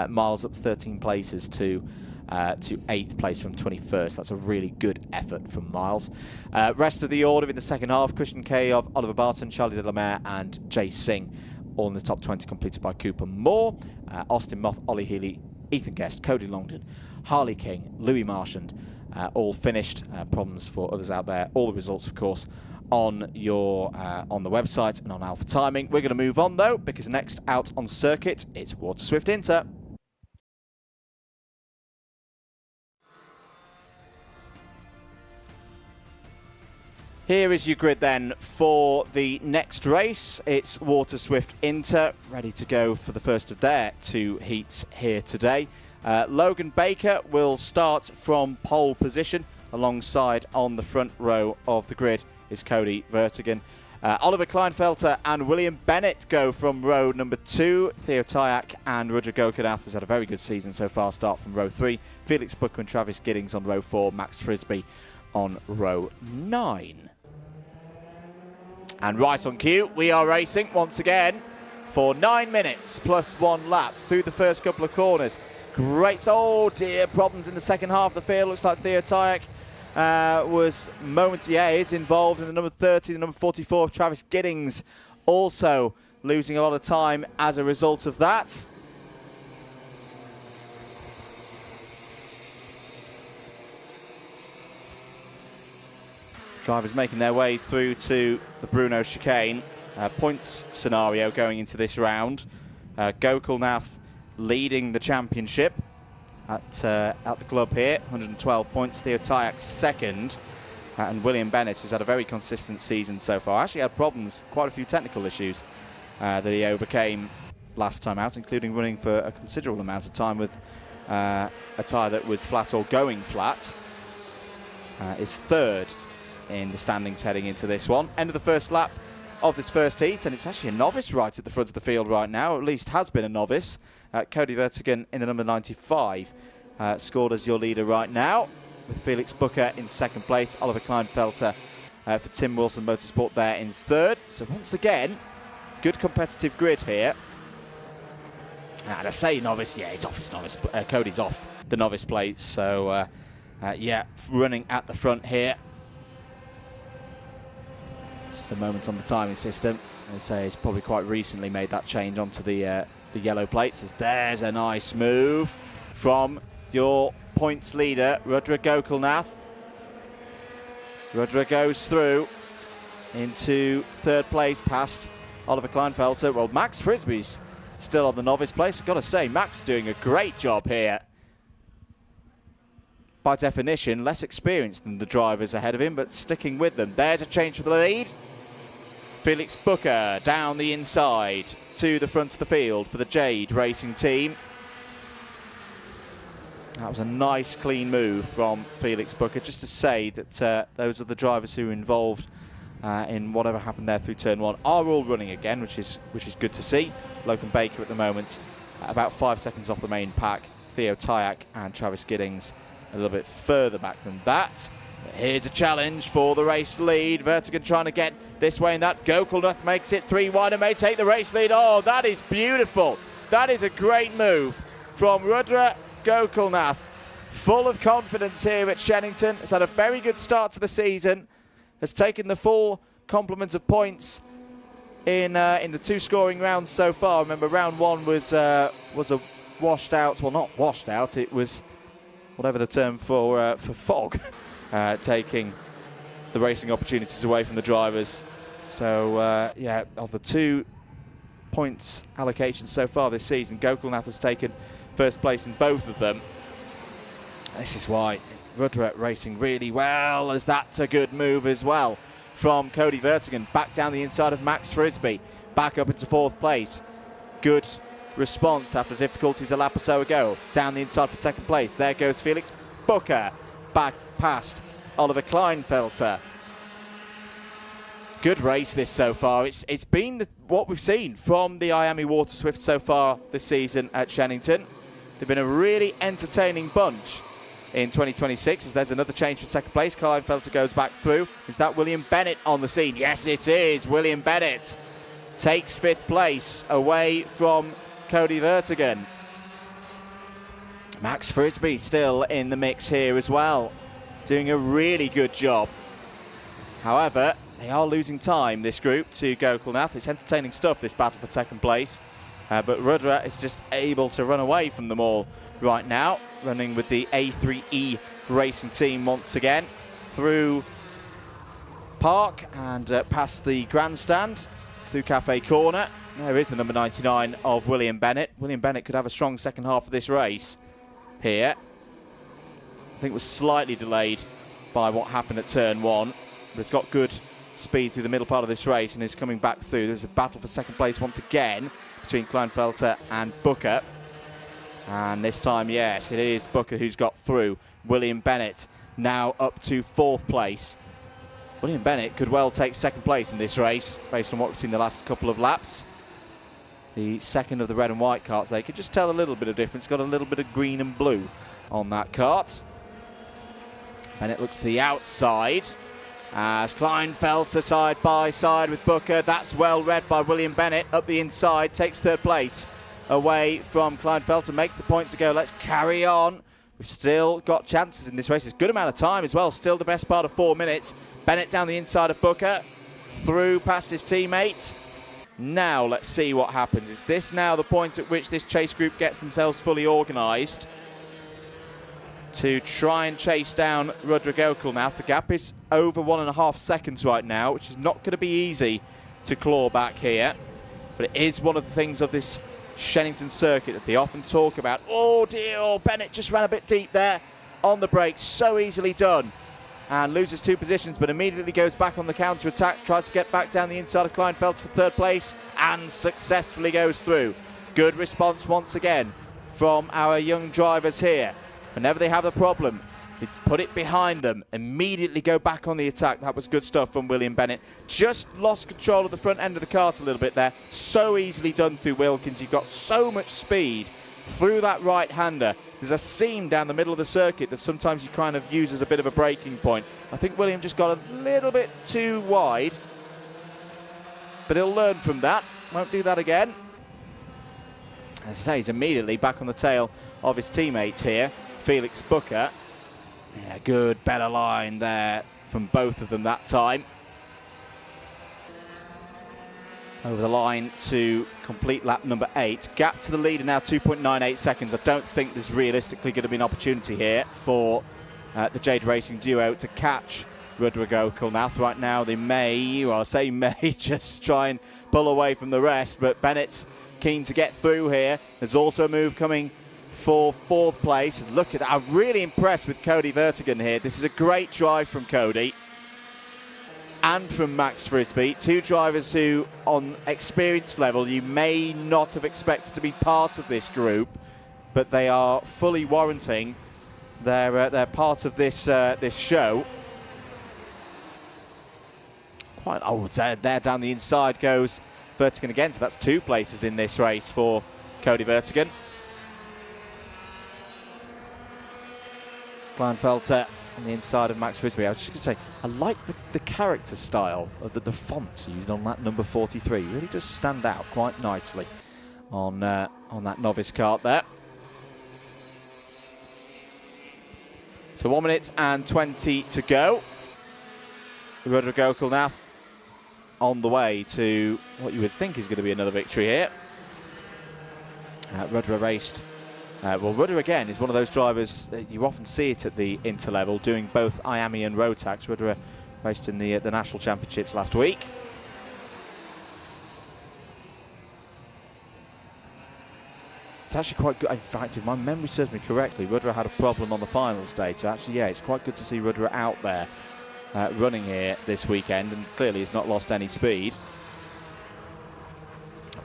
Miles up 13 places to 8th place from 21st. That's a really good effort from Miles. Rest of the order in the second half, Christian K of Oliver Barton, Charlie de la Mare and Jay Singh, all in the top 20, completed by Cooper Moore. Austin Moth, Ollie Healy, Ethan Guest, Cody Longdon, Harley King, Louis Marchand, all finished. Problems for others out there. All the results, of course, on your on the website and on Alpha Timing. We're going to move on, though, because next out on circuit, it's Water Swift Inter. Here is your grid then for the next race. It's Water Swift Inter, ready to go for the first of their two heats here today. Logan Baker will start from pole position. Alongside on the front row of the grid is Cody Vertigan. Oliver Kleinfelter and William Bennett go from row number 2. Theo Tyack and Roger Gokanath has had a very good season so far. Start from row 3. Felix Booker and Travis Giddings on row 4. Max Frisbee on row 9. And right on cue, we are racing once again for 9 minutes plus 1 lap through the first couple of corners. Great, oh dear, problems in the second half of the field. Looks like Theo Tyack is involved in the number 30, the number 44 of Travis Giddings, also losing a lot of time as a result of that. Drivers making their way through to the Bruno chicane. Points scenario going into this round. Gokulnath leading the championship at the club here, 112 points. Theo Tyack second, and William Bennett, who's had a very consistent season so far. Actually had problems, quite a few technical issues that he overcame last time out, including running for a considerable amount of time with a tyre that was flat or going flat. is third in the standings heading into this one. End of the first lap of this first heat, and it's actually a novice right at the front of the field right now, or at least has been a novice. Cody Vertigan in the number 95 scored as your leader right now, with Felix Booker in second place, Oliver Kleinfelter for Tim Wilson Motorsport there in third. So once again, good competitive grid here. And I say novice, yeah, he's off his novice. Cody's off the novice plate, so yeah, running at the front here. Just a moment on the timing system. I'd say he's probably quite recently made that change onto the yellow plates. As there's a nice move from your points leader, Rudra Gokulnath. Rudra goes through into third place past Oliver Kleinfelter. Well, Max Frisbee's still on the novice place. I've got to say, Max doing a great job here. By definition, less experienced than the drivers ahead of him, but sticking with them. There's a change for the lead. Felix Booker down the inside to the front of the field for the Jade Racing team. That was a nice, clean move from Felix Booker, just to say that those are the drivers who were involved in whatever happened there through turn one are all running again, which is good to see. Logan Baker at the moment, about 5 seconds off the main pack. Theo Tyak and Travis Giddings a little bit further back than that. But here's a challenge for the race lead. Vertigan trying to get this way and that. Gokulnath makes it 3 wide and may take the race lead. Oh, that is beautiful. That is a great move from Rudra Gokulnath. Full of confidence here at Shenington. Has had a very good start to the season. Has taken the full complement of points in the 2 scoring rounds so far. Remember, round 1 was a washed out. Well, not washed out. It was whatever the term for fog, taking the racing opportunities away from the drivers. So yeah, of the 2 points allocations so far this season, Gokulnath has taken first place in both of them. This is why Rudra racing really well, as that's a good move as well from Cody Vertigan. Back down the inside of Max Frisbee, back up into 4th place. Good response after difficulties a lap or so ago. Down the inside for 2nd place. There goes Felix Booker, back past Oliver Kleinfelter. Good race this so far. It's been what we've seen from the IAME Water Swift so far this season at Shenington. They've been a really entertaining bunch in 2026, as there's another change for 2nd place. Kleinfelter goes back through. Is that William Bennett on the scene? Yes, it is. William Bennett takes 5th place away from Cody Vertigan. Max Frisbee still in the mix here as well, doing a really good job. However, they are losing time, this group, to Gokulnath. It's entertaining stuff, this battle for 2nd place. But Rudra is just able to run away from them all right now, running with the A3E racing team once again through Park and past the grandstand through Cafe Corner. There is the number 99 of William Bennett. William Bennett could have a strong second half of this race here. I think it was slightly delayed by what happened at turn 1, but it's got good speed through the middle part of this race and is coming back through. There's a battle for 2nd place once again between Kleinfelter and Booker. And this time, yes, it is Booker who's got through. William Bennett now up to 4th place. William Bennett could well take 2nd place in this race, based on what we've seen the last couple of laps. The 2nd of the red and white karts, they could just tell a little bit of difference. Got a little bit of green and blue on that kart. Bennett looks to the outside as Kleinfelter side by side with Booker. That's well read by William Bennett. Up the inside, takes 3rd place away from Kleinfelter, makes the point to go. Let's carry on. We've still got chances in this race. It's a good amount of time as well. Still the best part of 4 minutes. Bennett down the inside of Booker, through past his teammate. Now let's see what happens. Is this now the point at which this chase group gets themselves fully organised to try and chase down Rudra Gokulnath? The gap is over 1.5 seconds right now, which is not going to be easy to claw back here. But it is one of the things of this Shenington circuit that they often talk about. Oh dear, oh, Bennett just ran a bit deep there on the brakes. So easily done. And loses 2 positions, but immediately goes back on the counter-attack. Tries to get back down the inside of Kleinfelter for 3rd place and successfully goes through. Good response once again from our young drivers here. Whenever they have a problem, They put it behind them, immediately go back on the attack. That was good stuff from William Bennett. Just lost control of the front end of the kart a little bit there. So easily done through Wilkins. You've got so much speed through that right-hander. There's a seam down the middle of the circuit that sometimes you kind of use as a bit of a braking point. I think William just got a little bit too wide, but he'll learn from that. Won't do that again. As I say, he's immediately back on the tail of his teammates here. Felix Booker. Yeah, good, better line there from both of them that time. Over the line to complete lap number 8. Gap to the leader now 2.98 seconds. I don't think there's realistically going to be an opportunity here for the Jade Racing duo to catch Rudra Gokul. Right now they may, well I say may, just try and pull away from the rest, but Bennett's keen to get through here. There's also a move coming for 4th place. Look at that. I'm really impressed with Cody Vertigan here. This is a great drive from Cody and from Max Frisbee. Two drivers who, on experience level, you may not have expected to be part of this group, but they are fully warranting they're part of this this show. Quite, oh, there down the inside goes Vertigan again, so that's 2 places in this race for Cody Vertigan. Kleinfelter on the inside of Max Frisbee. I was just going to say, I like the character style of the font used on that number 43. It really does stand out quite nicely on that novice kart there. So 1 minute and 20 to go. Rudra Gokul on the way to what you would think is going to be another victory here. Rudra raced. Well, Rudra again is one of those drivers that you often see it at the Inter level, doing both IAME and Rotax. Rudra raced in the National Championships last week. It's actually quite good. In fact, if my memory serves me correctly, Rudra had a problem on the finals day. So actually, yeah, it's quite good to see Rudra out there running here this weekend, and clearly he's not lost any speed.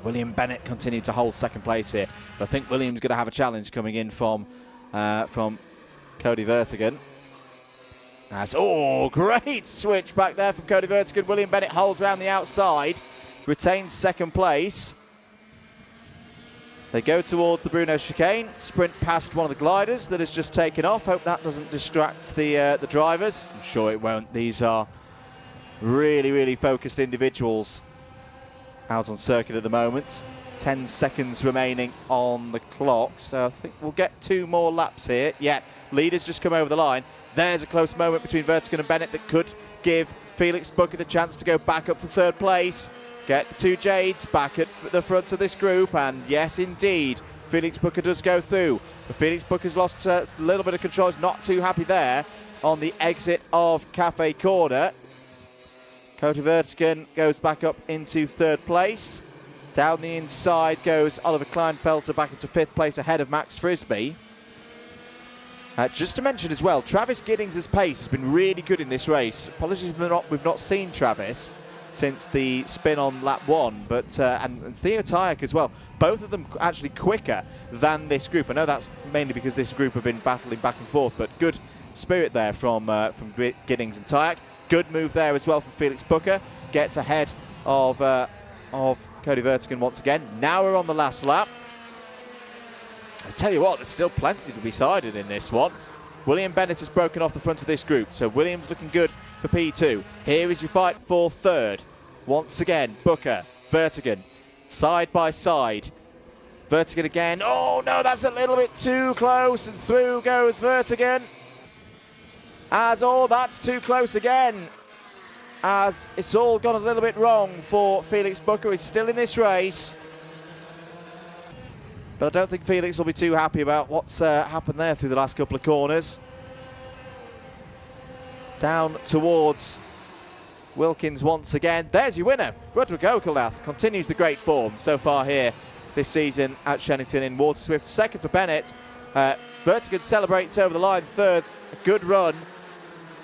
William Bennett continued to hold 2nd place here, but I think William's going to have a challenge coming in from Cody Vertigan. Oh, great switch back there from Cody Vertigan. William Bennett holds around the outside, retains 2nd place. They go towards the Bruno chicane, sprint past one of the gliders that has just taken off. Hope that doesn't distract the drivers. I'm sure it won't. These are really, really focused individuals out on circuit at the moment. 10 seconds remaining on the clock, so I think we'll get 2 more laps here. Yeah, leaders just come over the line. There's a close moment between Vertigan and Bennett that could give Felix Booker the chance to go back up to 3rd place. Get the 2 Jades back at the front of this group, and yes indeed, Felix Booker does go through. But Felix Booker's lost a little bit of control. He's not too happy there on the exit of Cafe Corner. Cody Vertigan goes back up into 3rd place. Down the inside goes Oliver Kleinfelter back into 5th place ahead of Max Frisbee. Just to mention as well, Travis Giddings' pace has been really good in this race. Apologies we've not seen Travis since the spin on lap 1, but and Theo Tyack as well. Both of them actually quicker than this group. I know that's mainly because this group have been battling back and forth, but good spirit there from Giddings and Tyack. Good move there as well from Felix Booker. Gets ahead of Cody Vertigan once again. Now we're on the last lap. I tell you what, there's still plenty to be decided in this one. William Bennett has broken off the front of this group, so Williams looking good for P2. Here is your fight for 3rd. Once again, Booker, Vertigan, side by side. Vertigan again. Oh no, that's a little bit too close, and through goes Vertigan. That's too close again, as it's all gone a little bit wrong for Felix Booker. He's still in this race, but I don't think Felix will be too happy about what's happened there through the last couple of corners. Down towards Wilkins once again. There's your winner. Rudra Gokul continues the great form so far here this season at Shenington in Water Swift. 2nd for Bennett. Vertigan celebrates over the line. 3rd, a good run,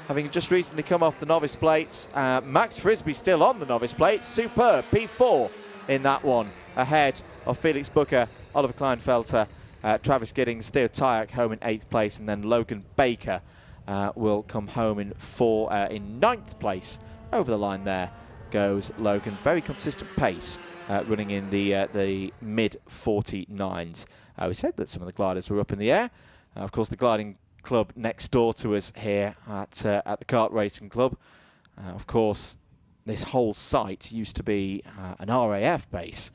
having just recently come off the novice plates. Max Frisbee still on the novice plates. Superb. P4 in that one, ahead of Felix Booker, Oliver Kleinfelter, Travis Giddings, Theo Tyack home in 8th place, and then Logan Baker will come home in ninth place. Over the line there goes Logan. Very consistent pace, running in the mid 49s. We said that some of the gliders were up in the air. Of course, the gliding club next door to us here at the Kart Racing Club. Of course, this whole site used to be an RAF base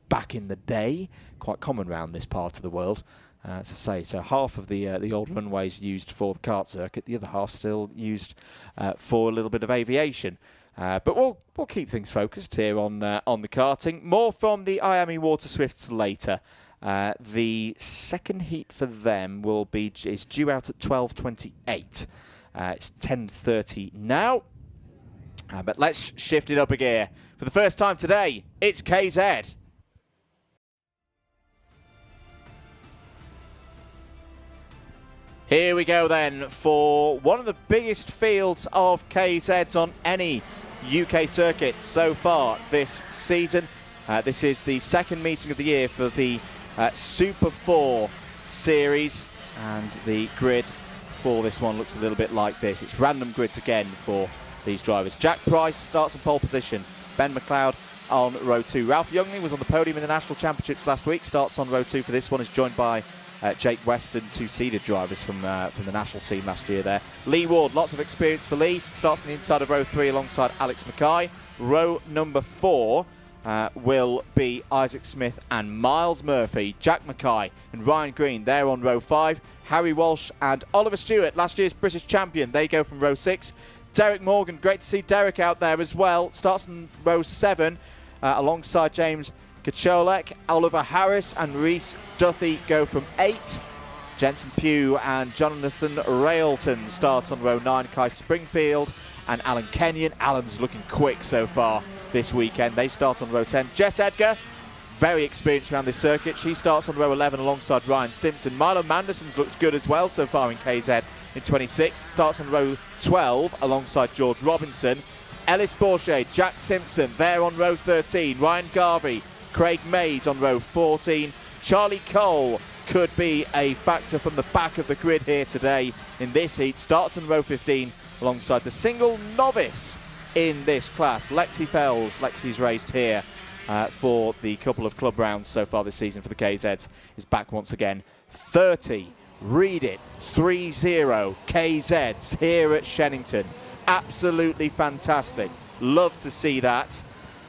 back in the day, quite common around this part of the world. As I say, so half of the old runways used for the kart circuit, the other half still used for a little bit of aviation. But we'll keep things focused here on the karting. More from the IAME Water Swifts later. The second heat for them is due out at 12:28. It's 10:30 now. But let's shift it up a gear. For the first time today, it's KZ. Here we go then for one of the biggest fields of KZs on any UK circuit so far this season. This is the second meeting of the year for the Super 4 series, and the grid for this one looks a little bit like this. It's random grids again for these drivers. Jack Price starts on pole position. Ben McLeod on row 2. Ralph Youngling was on the podium in the National Championships last week. Starts on row 2 for this one. Is joined by Jake Weston, two seeded drivers from the national scene last year there. Lee Ward, lots of experience for Lee. Starts on the inside of row 3 alongside Alex Mackay. Row number 4 will be Isaac Smith and Miles Murphy. Jack Mackay and Ryan Green, they're on row 5. Harry Walsh and Oliver Stewart, last year's British champion, they go from row 6. Derek Morgan, great to see Derek out there as well. Starts on row 7 alongside James Kacholek. Oliver Harris and Reese Duthie go from 8. Jensen Pugh and Jonathan Railton start on row 9. Kai Springfield and Alan Kenyon. Alan's looking quick so far this weekend. They start on row 10. Jess Edgar, very experienced around this circuit. She starts on row 11 alongside Ryan Simpson. Milo Manderson's looked good as well so far in KZ in 26. Starts on row 12 alongside George Robinson. Ellis Bourget, Jack Simpson, they're on row 13. Ryan Garvey, Craig Mays on row 14. Charlie Cole could be a factor from the back of the grid here today in this heat. Starts on row 15 alongside the single novice in this class, Lexi Fells. Lexi's raced here for the couple of club rounds so far this season for the KZs. Is back once again. 30, read it, 3-0 KZs here at Shenington. Absolutely fantastic. Love to see that.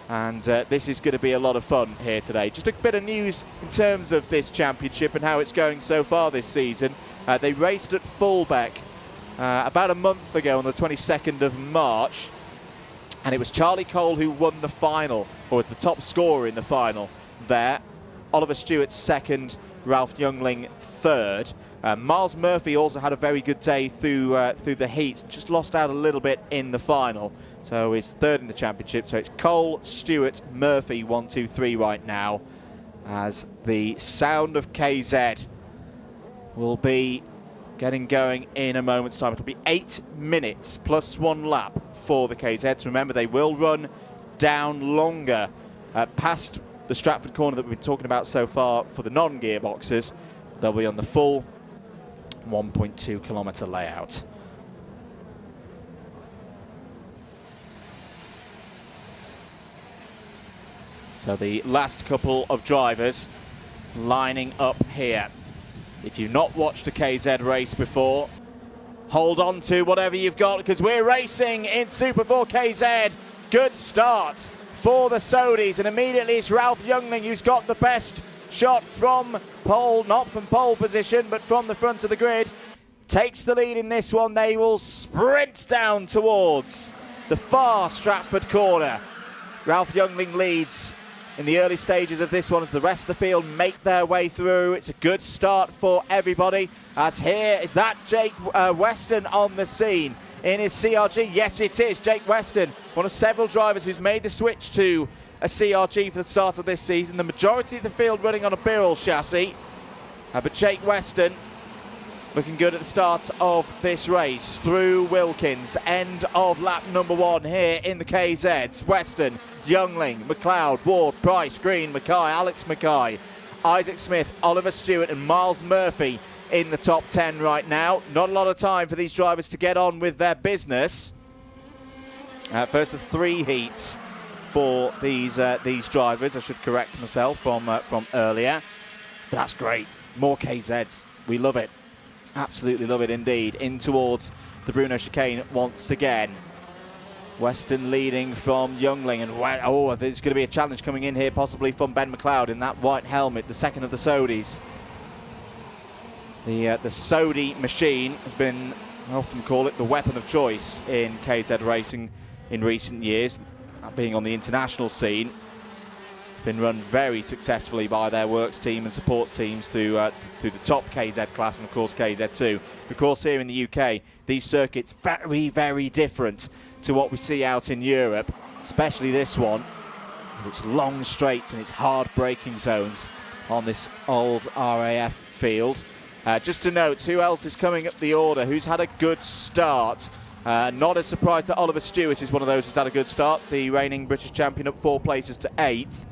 And this is going to be a lot of fun here today. Just a bit of news in terms of this championship and how it's going so far this season. They raced at Fullbeck about a month ago on the 22nd of March. And it was Charlie Cole who won the final, or was the top scorer in the final there. Oliver Stewart second, Ralph Youngling third. Miles Murphy also had a very good day through the heat, just lost out a little bit in the final. So he's third in the championship. So it's Cole, Stewart, Murphy, 1, 2, 3 right now, as the sound of KZ will be getting going in a moment's time. It'll be 8 minutes plus 1 lap for the KZs. Remember, they will run down longer past the Stratford corner that we've been talking about so far for the non-gearboxes. They'll be on the full 1.2 kilometre layout. So the last couple of drivers lining up here. If you've not watched a KZ race before, hold on to whatever you've got, because we're racing in Super 4 KZ. Good start for the Sodies, and immediately it's Ralph Youngling who's got the best shot from pole, not from pole position, but from the front of the grid. Takes the lead in this one. They will sprint down towards the far Stratford corner. Ralph Youngling leads in the early stages of this one as the rest of the field make their way through. It's a good start for everybody, as here is that Jake Weston on the scene in his CRG. Yes, it is Jake Weston, one of several drivers who's made the switch to a CRG for the start of this season. The majority of the field running on a Birrell chassis, but Jake Weston looking good at the start of this race through Wilkins. End of lap number 1 here in the KZs. Weston, Youngling, McLeod, Ward, Price, Green, Mackay, Alex Mackay, Isaac Smith, Oliver Stewart and Miles Murphy in the top 10 right now. Not a lot of time for these drivers to get on with their business. First of 3 heats for these drivers. I should correct myself from earlier. But that's great. More KZs. We love it. Absolutely love it indeed. In towards the Bruno chicane once again. Weston leading from Youngling, and oh, there's going to be a challenge coming in here, possibly from Ben McLeod in that white helmet, the second of the Sodis. The Sodi machine has been, I often call it, the weapon of choice in KZ racing in recent years, that being on the international scene. It's been run very successfully by their works team and supports teams through the top KZ class and of course KZ2. Of course, here in the UK, these circuits very, very different to what we see out in Europe, especially this one with its long straights and its hard braking zones on this old RAF field. Just to note, who else is coming up the order, who's had a good start? Not a surprise that Oliver Stewart is one of those who's had a good start, the reigning British champion, up 4 places to 8th.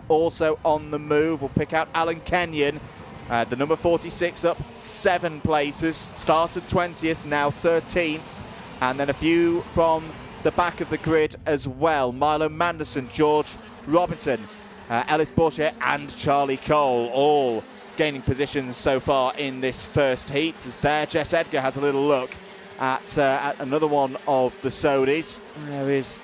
Also on the move, we'll pick out Alan Kenyon, the number 46, up 7 places, started 20th, now 13th. And then a few from the back of the grid as well. Milo Manderson, George Robinson, Ellis Borchet and Charlie Cole, all gaining positions so far in this first heat. As there, Jess Edgar has a little look at another one of the Sodis. There is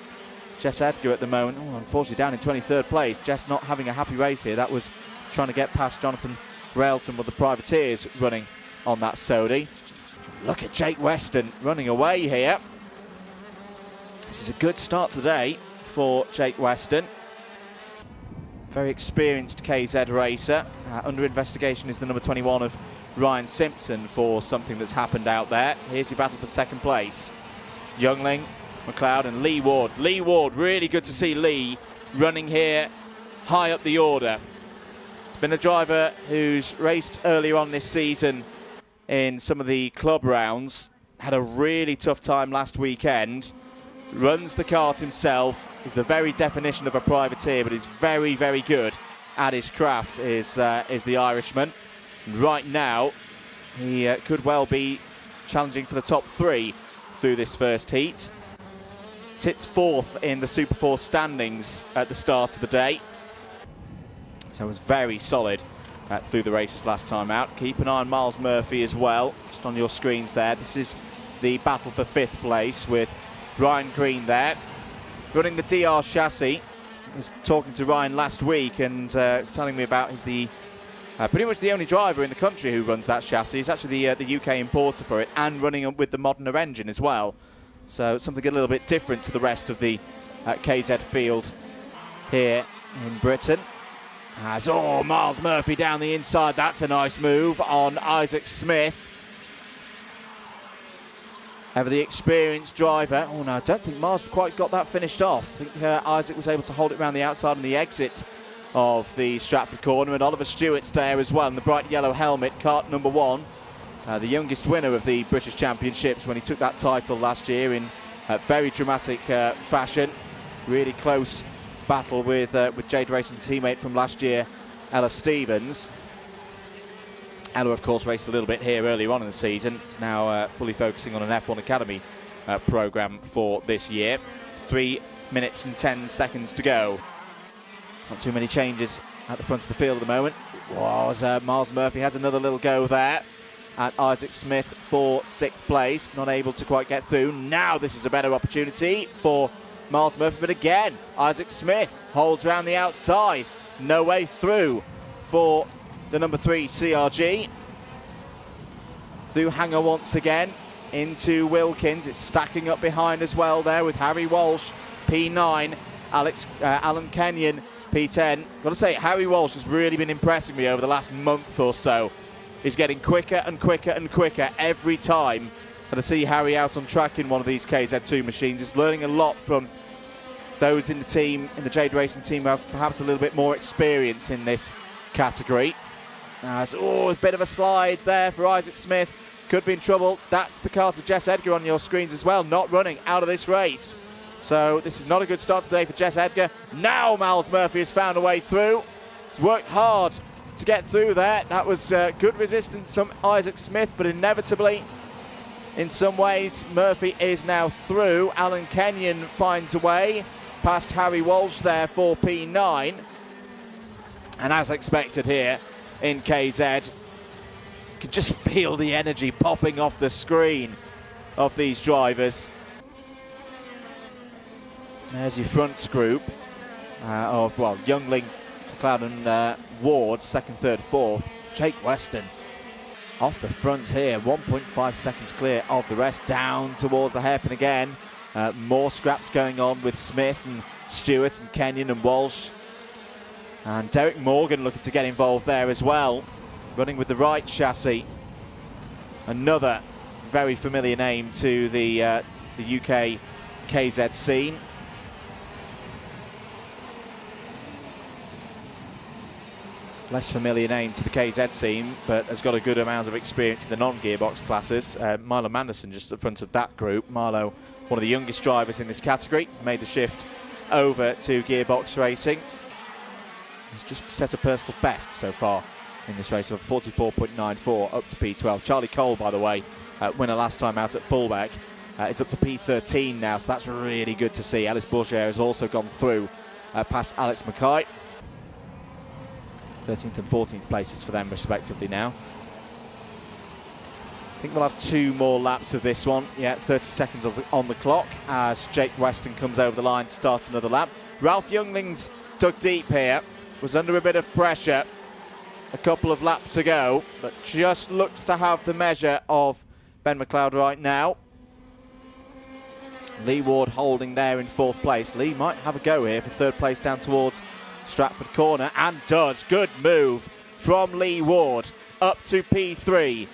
Jess Edgar at the moment. Oh, unfortunately down in 23rd place. Jess not having a happy race here. That was trying to get past Jonathan Railton with the Privateers running on that Sodi. Look at Jake Weston running away here. This is a good start today for Jake Weston. Very experienced KZ racer. Under investigation is the number 21 of Ryan Simpson for something that's happened out there. Here's your battle for second place. Youngling, McLeod and Lee Ward. Lee Ward, really good to see Lee running here high up the order. It's been a driver who's raced earlier on this season in some of the club rounds, had a really tough time last weekend, runs the kart himself, is the very definition of a privateer, but is very, very good at his craft, is the Irishman. And right now, he could well be challenging for the top 3 through this first heat. Sits 4th in the Super 4 standings at the start of the day. So it was very solid through the races last time out. Keep an eye on Miles Murphy as well, just on your screens there. This is the battle for 5th place with Ryan Green there, running the DR chassis. I was talking to Ryan last week and was telling me about he's the pretty much the only driver in the country who runs that chassis. He's actually the UK importer for it and running with the Modena engine as well. So something a little bit different to the rest of the KZ field here in Britain. As, oh, Miles Murphy down the inside. That's a nice move on Isaac Smith. Ever the experienced driver. Oh, no, I don't think Miles quite got that finished off. I think Isaac was able to hold it around the outside on the exit of the Stratford corner. And Oliver Stewart's there as well in the bright yellow helmet, kart number 1. The youngest winner of the British Championships when he took that title last year in very dramatic fashion. Really close battle with Jade Racing teammate from last year, Ella Stevens. Ella, of course, raced a little bit here earlier on in the season. It's now fully focusing on an F1 Academy programme for this year. 3 minutes and 10 seconds to go. Not too many changes at the front of the field at the moment. Miles Murphy has another little go there at Isaac Smith for 6th place. Not able to quite get through. Now this is a better opportunity for Miles Murphy, but again, Isaac Smith holds around the outside. No way through for the number 3 CRG. Through Hanger once again into Wilkins. It's stacking up behind as well there with Harry Walsh, P9, Alan Kenyon, P10. Got to say, Harry Walsh has really been impressing me over the last month or so. He's getting quicker and quicker and quicker every time. And to see Harry out on track in one of these KZ2 machines is learning a lot from those in the team, in the Jade Racing team, who have perhaps a little bit more experience in this category. A bit of a slide there for Isaac Smith. Could be in trouble. That's the kart of Jess Edgar on your screens as well, not running out of this race. So this is not a good start today for Jess Edgar. Now Miles Murphy has found a way through. He's worked hard to get through there. That was good resistance from Isaac Smith, but inevitably, in some ways, Murphy is now through. Alan Kenyon finds a way past Harry Walsh there for P9. And as expected here in KZ, you can just feel the energy popping off the screen of these drivers. There's your front group of, well, Youngling, McLeod and Ward, second, third, fourth. Jake Weston off the front here, 1.5 seconds clear of the rest, down towards the hairpin again. More scraps going on with Smith and Stewart and Kenyon and Walsh. And Derek Morgan looking to get involved there as well, running with the right chassis. Another very familiar name to the UK KZ scene. Less familiar name to the KZ scene, but has got a good amount of experience in the non-gearbox classes. Milo Manderson just at the front of that group. Milo, one of the youngest drivers in this category, has made the shift over to gearbox racing. He's just set a personal best so far in this race of 44.94 up to P12. Charlie Cole, by the way, winner last time out at fullback, is up to P13 now, so that's really good to see. Alice Bourgier has also gone through past Alex Mackay. 13th and 14th places for them respectively now. I think we'll have 2 more laps of this one. Yeah, 30 seconds on the clock as Jake Weston comes over the line to start another lap. Ralph Youngling's dug deep here, was under a bit of pressure a couple of laps ago, but just looks to have the measure of Ben McLeod right now. Lee Ward holding there in 4th place. Lee might have a go here for 3rd place down towards Stratford Corner, and does. Good move from Lee Ward up to P3.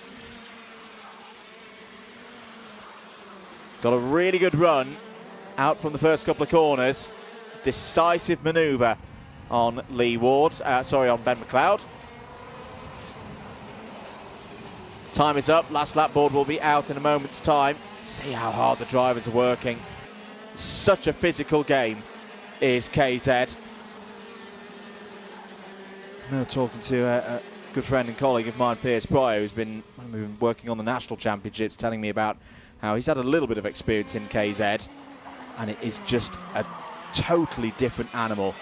Got a really good run out from the first couple of corners. Decisive manoeuvre on Lee Ward, on Ben McLeod. Time is up. Last lap board will be out in a moment's time. See how hard the drivers are working. Such a physical game is KZ. I'm talking to a good friend and colleague of mine, Piers Pryor, who's been working on the national championships, telling me about how he's had a little bit of experience in KZ, and it is just a totally different animal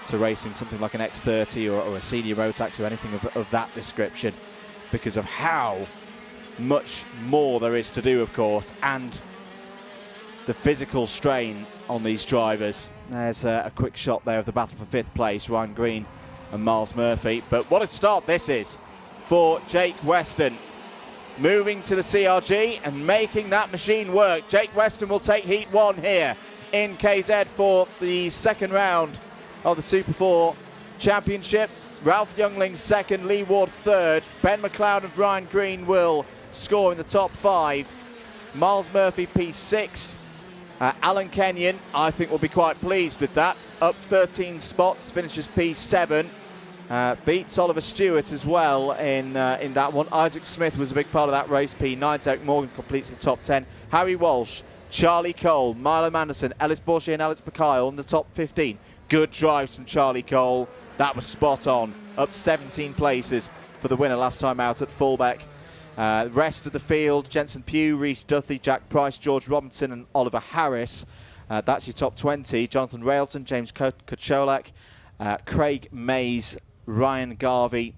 to racing something like an X30 or a senior Rotax or anything of that description, because of how much more there is to do, of course, and the physical strain on these drivers. There's a quick shot there of the battle for 5th place, Ryan Green and Miles Murphy. But what a start this is for Jake Weston. Moving to the CRG and making that machine work. Jake Weston will take heat 1 here in KZ for the 2nd round of the Super 4 Championship. Ralph Youngling 2nd, Lee Ward 3rd. Ben McLeod and Ryan Green will score in the top 5. Miles Murphy P6. Alan Kenyon, I think, will be quite pleased with that. Up 13 spots, finishes P7. Beats Oliver Stewart as well in that one. Isaac Smith was a big part of that race, P9. Derek Morgan completes the top 10. Harry Walsh, Charlie Cole, Milo Manderson, Ellis Bourchier and Alex Mikhail in the top 15. Good drives from Charlie Cole. That was spot on. Up 17 places for the winner last time out at fullback. Rest of the field, Jensen Pugh, Reese Duthie, Jack Price, George Robinson and Oliver Harris. That's your top 20. Jonathan Railton, James Kocholak, Craig Mays, Ryan Garvey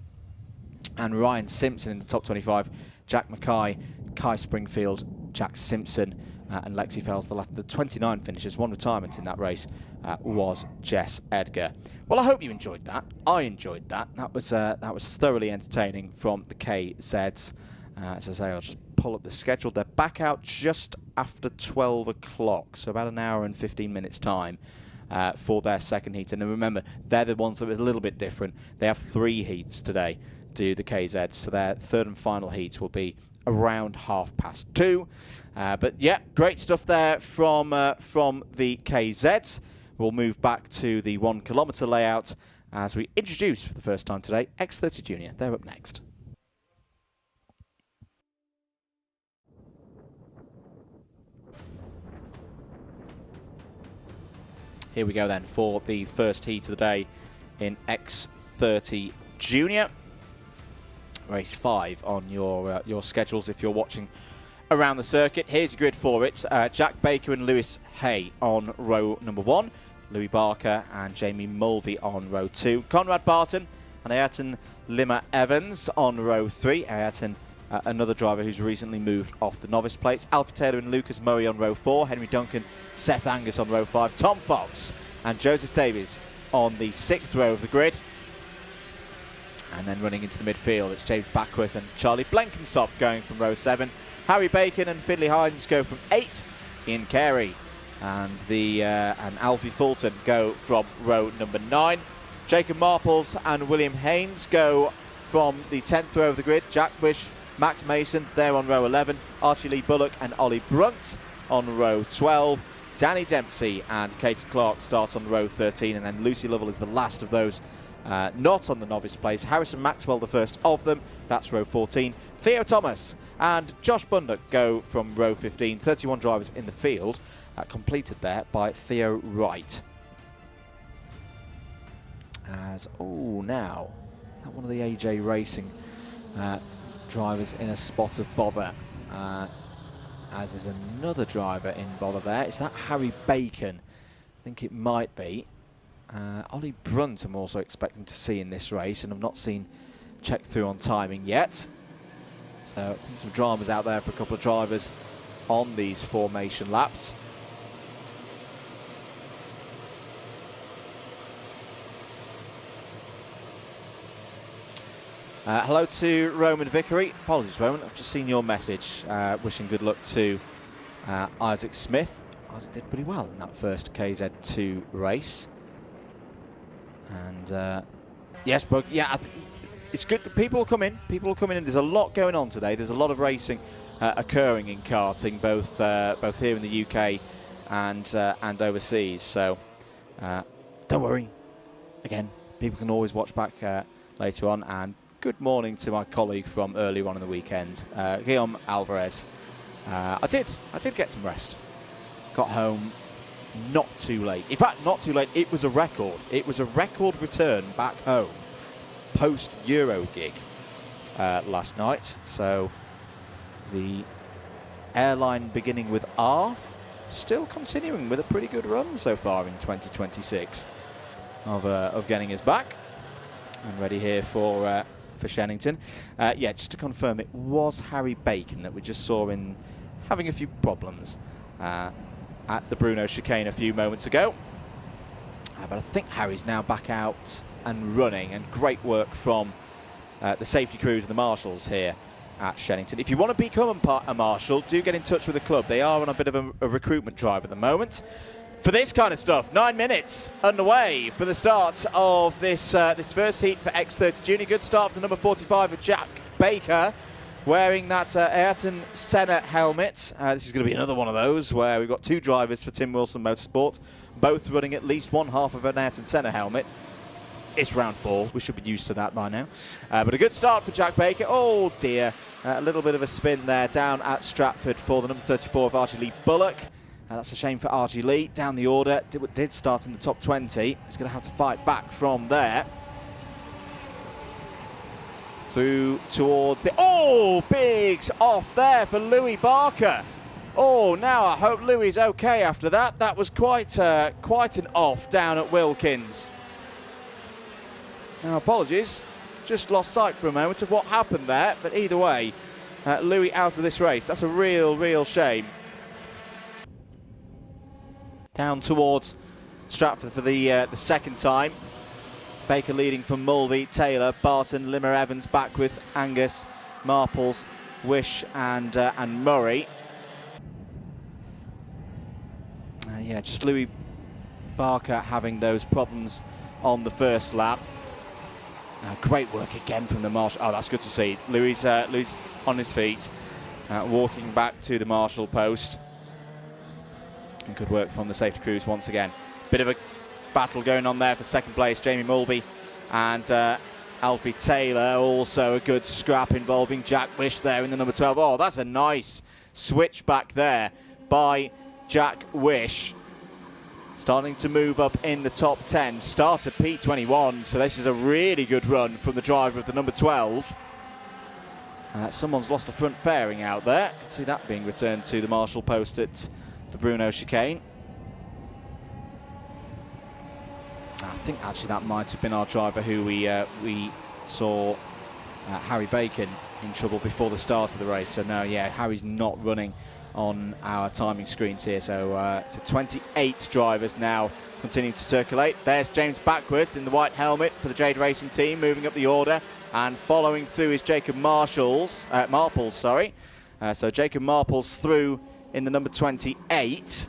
and Ryan Simpson in the top 25. Jack Mackay, Kai Springfield, Jack Simpson and Lexi Fells. The 29 finishers, 1 retirement in that race was Jess Edgar. Well, I hope you enjoyed that. I enjoyed that. That was thoroughly entertaining from the KZs. As I say, I'll just pull up the schedule. They're back out just after 12 o'clock, so about an hour and 15 minutes time for their 2nd heat. And remember, they're the ones that are a little bit different. They have 3 heats today, do the KZs, so their 3rd and final heats will be around 2:30. But yeah, great stuff there from the KZs. We'll move back to the 1 kilometre layout as we introduce for the first time today X30 Junior. They're up next. Here we go then for the first heat of the day in X30 Junior. race 5 on your schedules if you're watching around the circuit. Here's your grid for it. Jack Baker and Lewis Hay on row number 1. Louis Barker and Jamie Mulvey on row 2. Conrad Barton and Ayrton Lima Evans on row 3. Ayrton, another driver who's recently moved off the novice plates. Alfie Taylor and Lucas Murray on row 4. Henry Duncan, Seth Angus on row 5. Tom Fox and Joseph Davies on the 6th row of the grid. And then running into the midfield, it's James Backworth and Charlie Blenkinsop going from row 7. Harry Bacon and Finley Hines go from 8. Ian Carey and Alfie Fulton go from row number 9. Jacob Marples and William Haynes go from the 10th row of the grid. Jack Wish, Max Mason, they're on row 11. Archie Lee Bullock and Ollie Brunt on row 12. Danny Dempsey and Katie Clark start on row 13, and then Lucy Lovell is the last of those not on the novice place. Harrison Maxwell, the first of them, that's row 14. Theo Thomas and Josh Bundock go from row 15. 31 drivers in the field, completed there by Theo Wright. Now, is that one of the AJ Racing drivers in a spot of bother? As there's another driver in bother there. Is that Harry Bacon? I think it might be. Ollie Brunt I'm also expecting to see in this race, and I've not seen check through on timing yet. So I think some dramas out there for a couple of drivers on these formation laps. Hello to Roman Vickery. Apologies, Roman. I've just seen your message. Wishing good luck to Isaac Smith. Isaac did pretty well in that first KZ2 race. And yes, but yeah, it's good that people will come in. People will come in, and there's a lot going on today. There's a lot of racing occurring in karting, both here in the UK and overseas. So don't worry. Again, people can always watch back later on. And good morning to my colleague from earlier on in the weekend, Guillaume Alvarez. I did get some rest. Got home not too late. In fact, not too late. It was a record. It was a record return back home post-Euro gig last night. So the airline beginning with R still continuing with a pretty good run so far in 2026 of getting us back and ready here for Shenington. Yeah, just to confirm, it was Harry Bacon that we just saw in having a few problems at the Bruno chicane a few moments ago. But I think Harry's now back out and running, and great work from the safety crews and the marshals here at Shenington. If you want to become a marshal, do get in touch with the club. They are on a bit of a recruitment drive at the moment for this kind of stuff. 9 minutes underway for the start of this first heat for X30 Junior. Good start for the number 45 of Jack Baker, wearing that Ayrton Senna helmet. This is going to be another one of those where we've got two drivers for Tim Wilson Motorsport, both running at least one half of an Ayrton Senna helmet. It's round 4. We should be used to that by now. But a good start for Jack Baker. Oh dear. A little bit of a spin there down at Stratford for the number 34 of Archie Lee Bullock. That's a shame for Archie Lee. Down the order. Did start in the top 20. He's going to have to fight back from there. Through towards the... Oh, bigs off there for Louis Barker. Oh, now I hope Louis okay after that. That was quite an off down at Wilkins. Now, apologies. Just lost sight for a moment of what happened there. But either way, Louis out of this race. That's a real shame. Down towards Stratford for the second time. Baker leading from Mulvey, Taylor, Barton, Limmer, Evans, back with Angus, Marples, Wish and Murray. Yeah, just Louis Barker having those problems on the first lap. Great work again from the marshal. Oh, that's good to see. Louis on his feet, walking back to the marshal post. And good work from the safety crews once again. Bit of a battle going on there for second place. Jamie Mulvey and Alfie Taylor. Also a good scrap involving Jack Wish there in the number 12. Oh, that's a nice switch back there by Jack Wish. Starting to move up in the top 10. Started P21, so this is a really good run from the driver of the number 12. Someone's lost a front fairing out there. See that being returned to the marshal post at the Bruno chicane. I think actually that might have been our driver who we saw, Harry Bacon, in trouble before the start of the race. So no, yeah, Harry's not running on our timing screens here. So 28 drivers now continuing to circulate. There's James Backworth in the white helmet for the Jade Racing team, moving up the order, and following through is Jacob Marples. So Jacob Marples through in the number 28.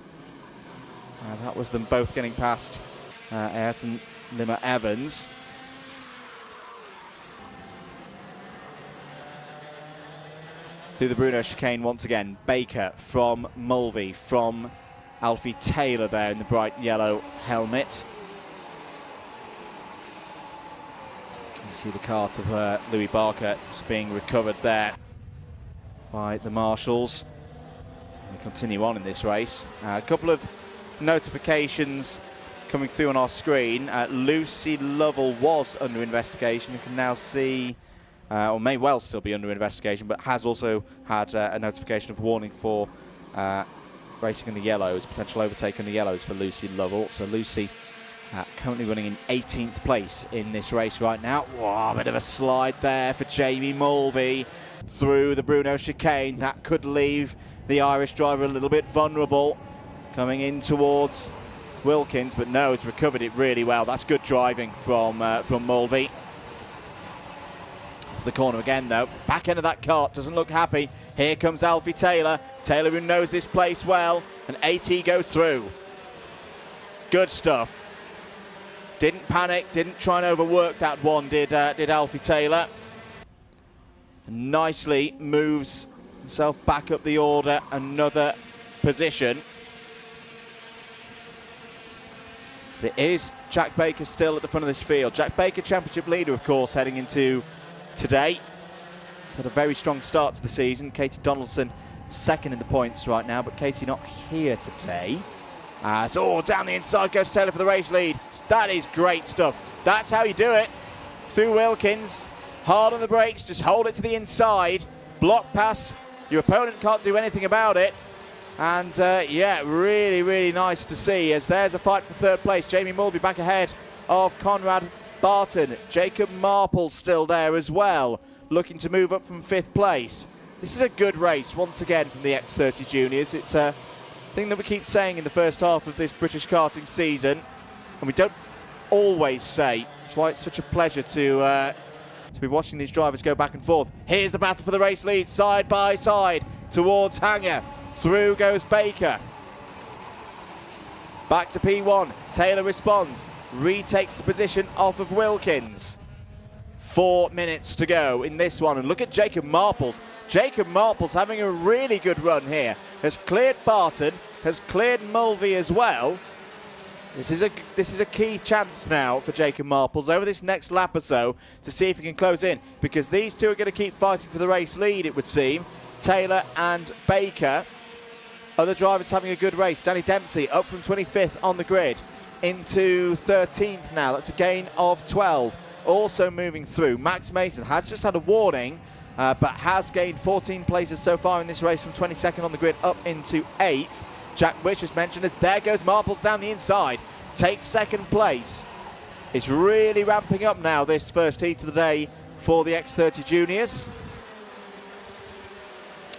That was them both getting past Ayrton Lima Evans. Through the Bruno chicane once again, Baker from Mulvey, from Alfie Taylor there in the bright yellow helmet. You see the kart of Louis Barker just being recovered there by the marshals. We continue on in this race. A couple of notifications coming through on our screen. Lucy Lovell was under investigation. You can now see, or may well still be under investigation, but has also had a notification of warning for racing in the yellows, potential overtake in the yellows for Lucy Lovell. So Lucy currently running in 18th place in this race right now. Whoa, a bit of a slide there for Jamie Mulvey through the Bruno chicane. That could leave the Irish driver a little bit vulnerable coming in towards Wilkins, but no, he's recovered it really well. That's good driving from Mulvey. Off the corner again though, back end of that kart doesn't look happy. Here comes Alfie Taylor. Taylor who knows this place well, and AT goes through. Good stuff. Didn't panic, didn't try and overwork that one, did Alfie Taylor. Nicely moves himself back up the order, another position. But it is Jack Baker still at the front of this field. Jack Baker, championship leader, of course, heading into today. He's had a very strong start to the season. Katie Donaldson second in the points right now, but Katie not here today. So down the inside goes Taylor for the race lead. That is great stuff. That's how you do it. Through Wilkins, hard on the brakes, just hold it to the inside. Block pass, your opponent can't do anything about it. And yeah, really, really nice to see as there's a fight for third place. Jamie Mulvey back ahead of Conrad Barton. Jacob Marples still there as well, looking to move up from 5th place. This is a good race once again from the X30 Juniors. It's a thing that we keep saying in the first half of this British karting season, and we don't always say. That's why it's such a pleasure to be watching these drivers go back and forth. Here's the battle for the race lead, side by side towards Hanger. Through goes Baker. Back to P1. Taylor responds. Retakes the position off of Wilkins. 4 minutes to go in this one. And look at Jacob Marples. Jacob Marples having a really good run here. Has cleared Barton. Has cleared Mulvey as well. This is a key chance now for Jacob Marples over this next lap or so to see if he can close in. Because these two are going to keep fighting for the race lead, it would seem. Taylor and Baker. Other drivers having a good race. Danny Dempsey up from 25th on the grid into 13th now. That's a gain of 12. Also moving through, Max Mason has just had a warning, but has gained 14 places so far in this race from 22nd on the grid up into 8th. Jack Wish has mentioned as there goes Marples down the inside. Takes 2nd place. It's really ramping up now, this first heat of the day for the X30 Juniors.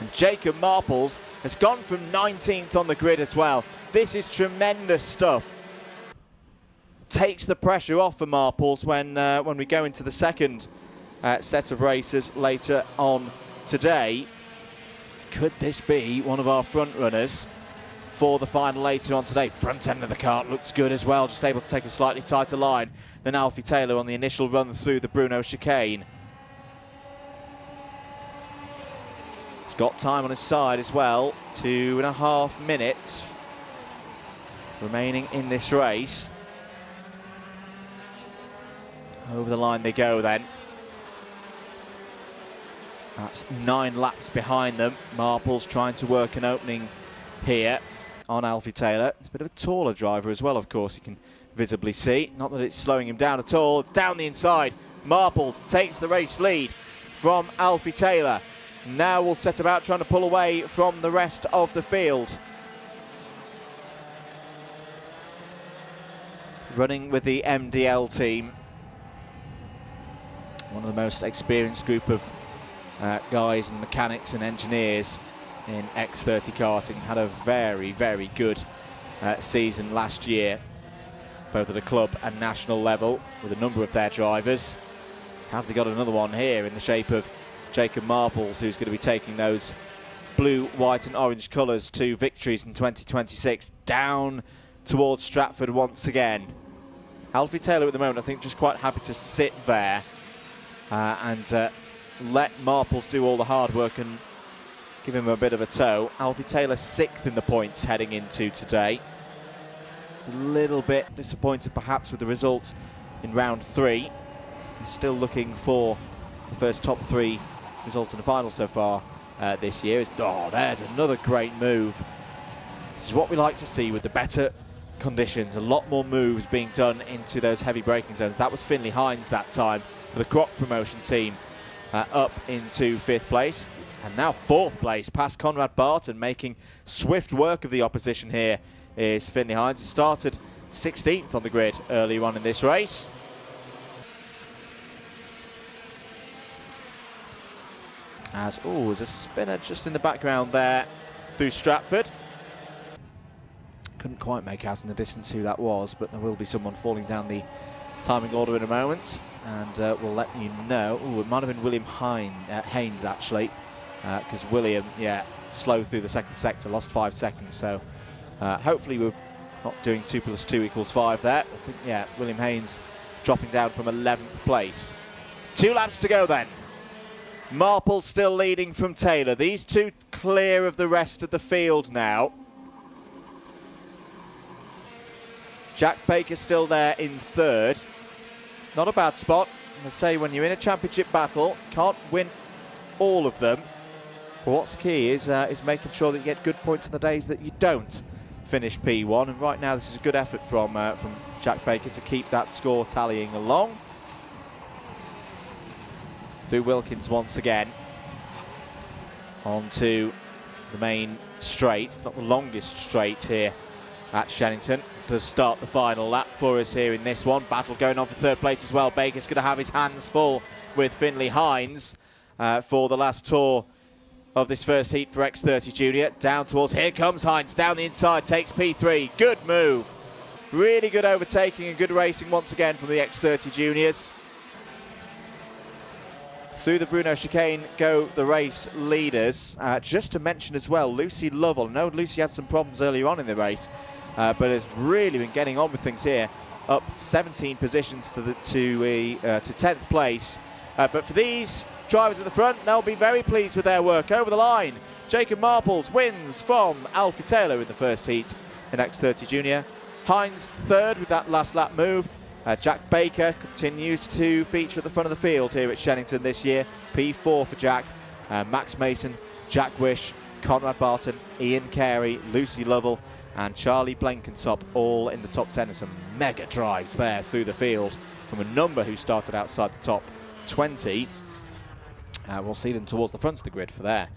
And Jacob Marples has gone from 19th on the grid as well. This is tremendous stuff. Takes the pressure off for Marples when we go into the second set of races later on today. Could this be one of our front runners for the final later on today? Front end of the kart looks good as well, just able to take a slightly tighter line than Alfie Taylor on the initial run through the Bruno chicane. He's got time on his side as well. 2.5 minutes remaining in this race. Over the line they go then. That's 9 laps behind them. Marples trying to work an opening here on Alfie Taylor. It's a bit of a taller driver as well, of course, you can visibly see. Not that it's slowing him down at all. It's down the inside. Marples takes the race lead from Alfie Taylor. now will set about trying to pull away from the rest of the field. Running with the MDL team. One of the most experienced group of guys and mechanics and engineers in X30 karting. Had a very, very good season last year, both at a club and national level, with a number of their drivers. Have they got another one here in the shape of Jacob Marples, who's going to be taking those blue, white and orange colours to victories in 2026, down towards Stratford once again. Alfie Taylor at the moment, I think, just quite happy to sit there and let Marples do all the hard work and give him a bit of a tow. Alfie Taylor 6th in the points heading into today. He's a little bit disappointed perhaps with the result in round 3. He's still looking for the first top 3 results in the final so far this year. Oh, there's another great move. This is what we like to see with the better conditions. A lot more moves being done into those heavy braking zones. That was Finley Hines that time for the Croc promotion team, up into 5th place. And now 4th place, past Conrad Barton, making swift work of the opposition here is Finley Hines. He started 16th on the grid earlier on in this race. There's a spinner just in the background there through Stratford. Couldn't quite make out in the distance who that was, but there will be someone falling down the timing order in a moment, and we'll let you know. It might have been William Haynes actually, because William, slow through the second sector, lost 5 seconds. So hopefully we're not doing 2 + 2 = 5 there. I think, William Haynes dropping down from 11th place. 2 laps to go then. Marple still leading from Taylor. These two clear of the rest of the field now. Jack Baker still there in 3rd. Not a bad spot. I say, when you're in a championship battle, can't win all of them. But what's key is making sure that you get good points on the days that you don't finish P1. And right now, this is a good effort from Jack Baker to keep that score tallying along. Through Wilkins once again. Onto the main straight, not the longest straight here at Shenington. Does start the final lap for us here in this one. Battle going on for 3rd place as well. Baker's going to have his hands full with Finley Hines for the last tour of this first heat for X30 Junior. Down towards, here comes Hines, down the inside, takes P3. Good move. Really good overtaking and good racing once again from the X30 Juniors. Through the Bruno chicane go the race leaders. Just to mention as well, Lucy Lovell. I know Lucy had some problems earlier on in the race, but has really been getting on with things here. Up 17 positions to 10th place. But for these drivers at the front, they'll be very pleased with their work. Over the line, Jacob Marples wins from Alfie Taylor in the first heat in X30 Junior. Hines 3rd with that last lap move. Jack Baker continues to feature at the front of the field here at Shenington this year. P4 for Jack. Max Mason, Jack Wish, Conrad Barton, Ian Carey, Lucy Lovell and Charlie Blenkinsop all in the top 10. And some mega drives there through the field from a number who started outside the top 20. We'll see them towards the front of the grid for their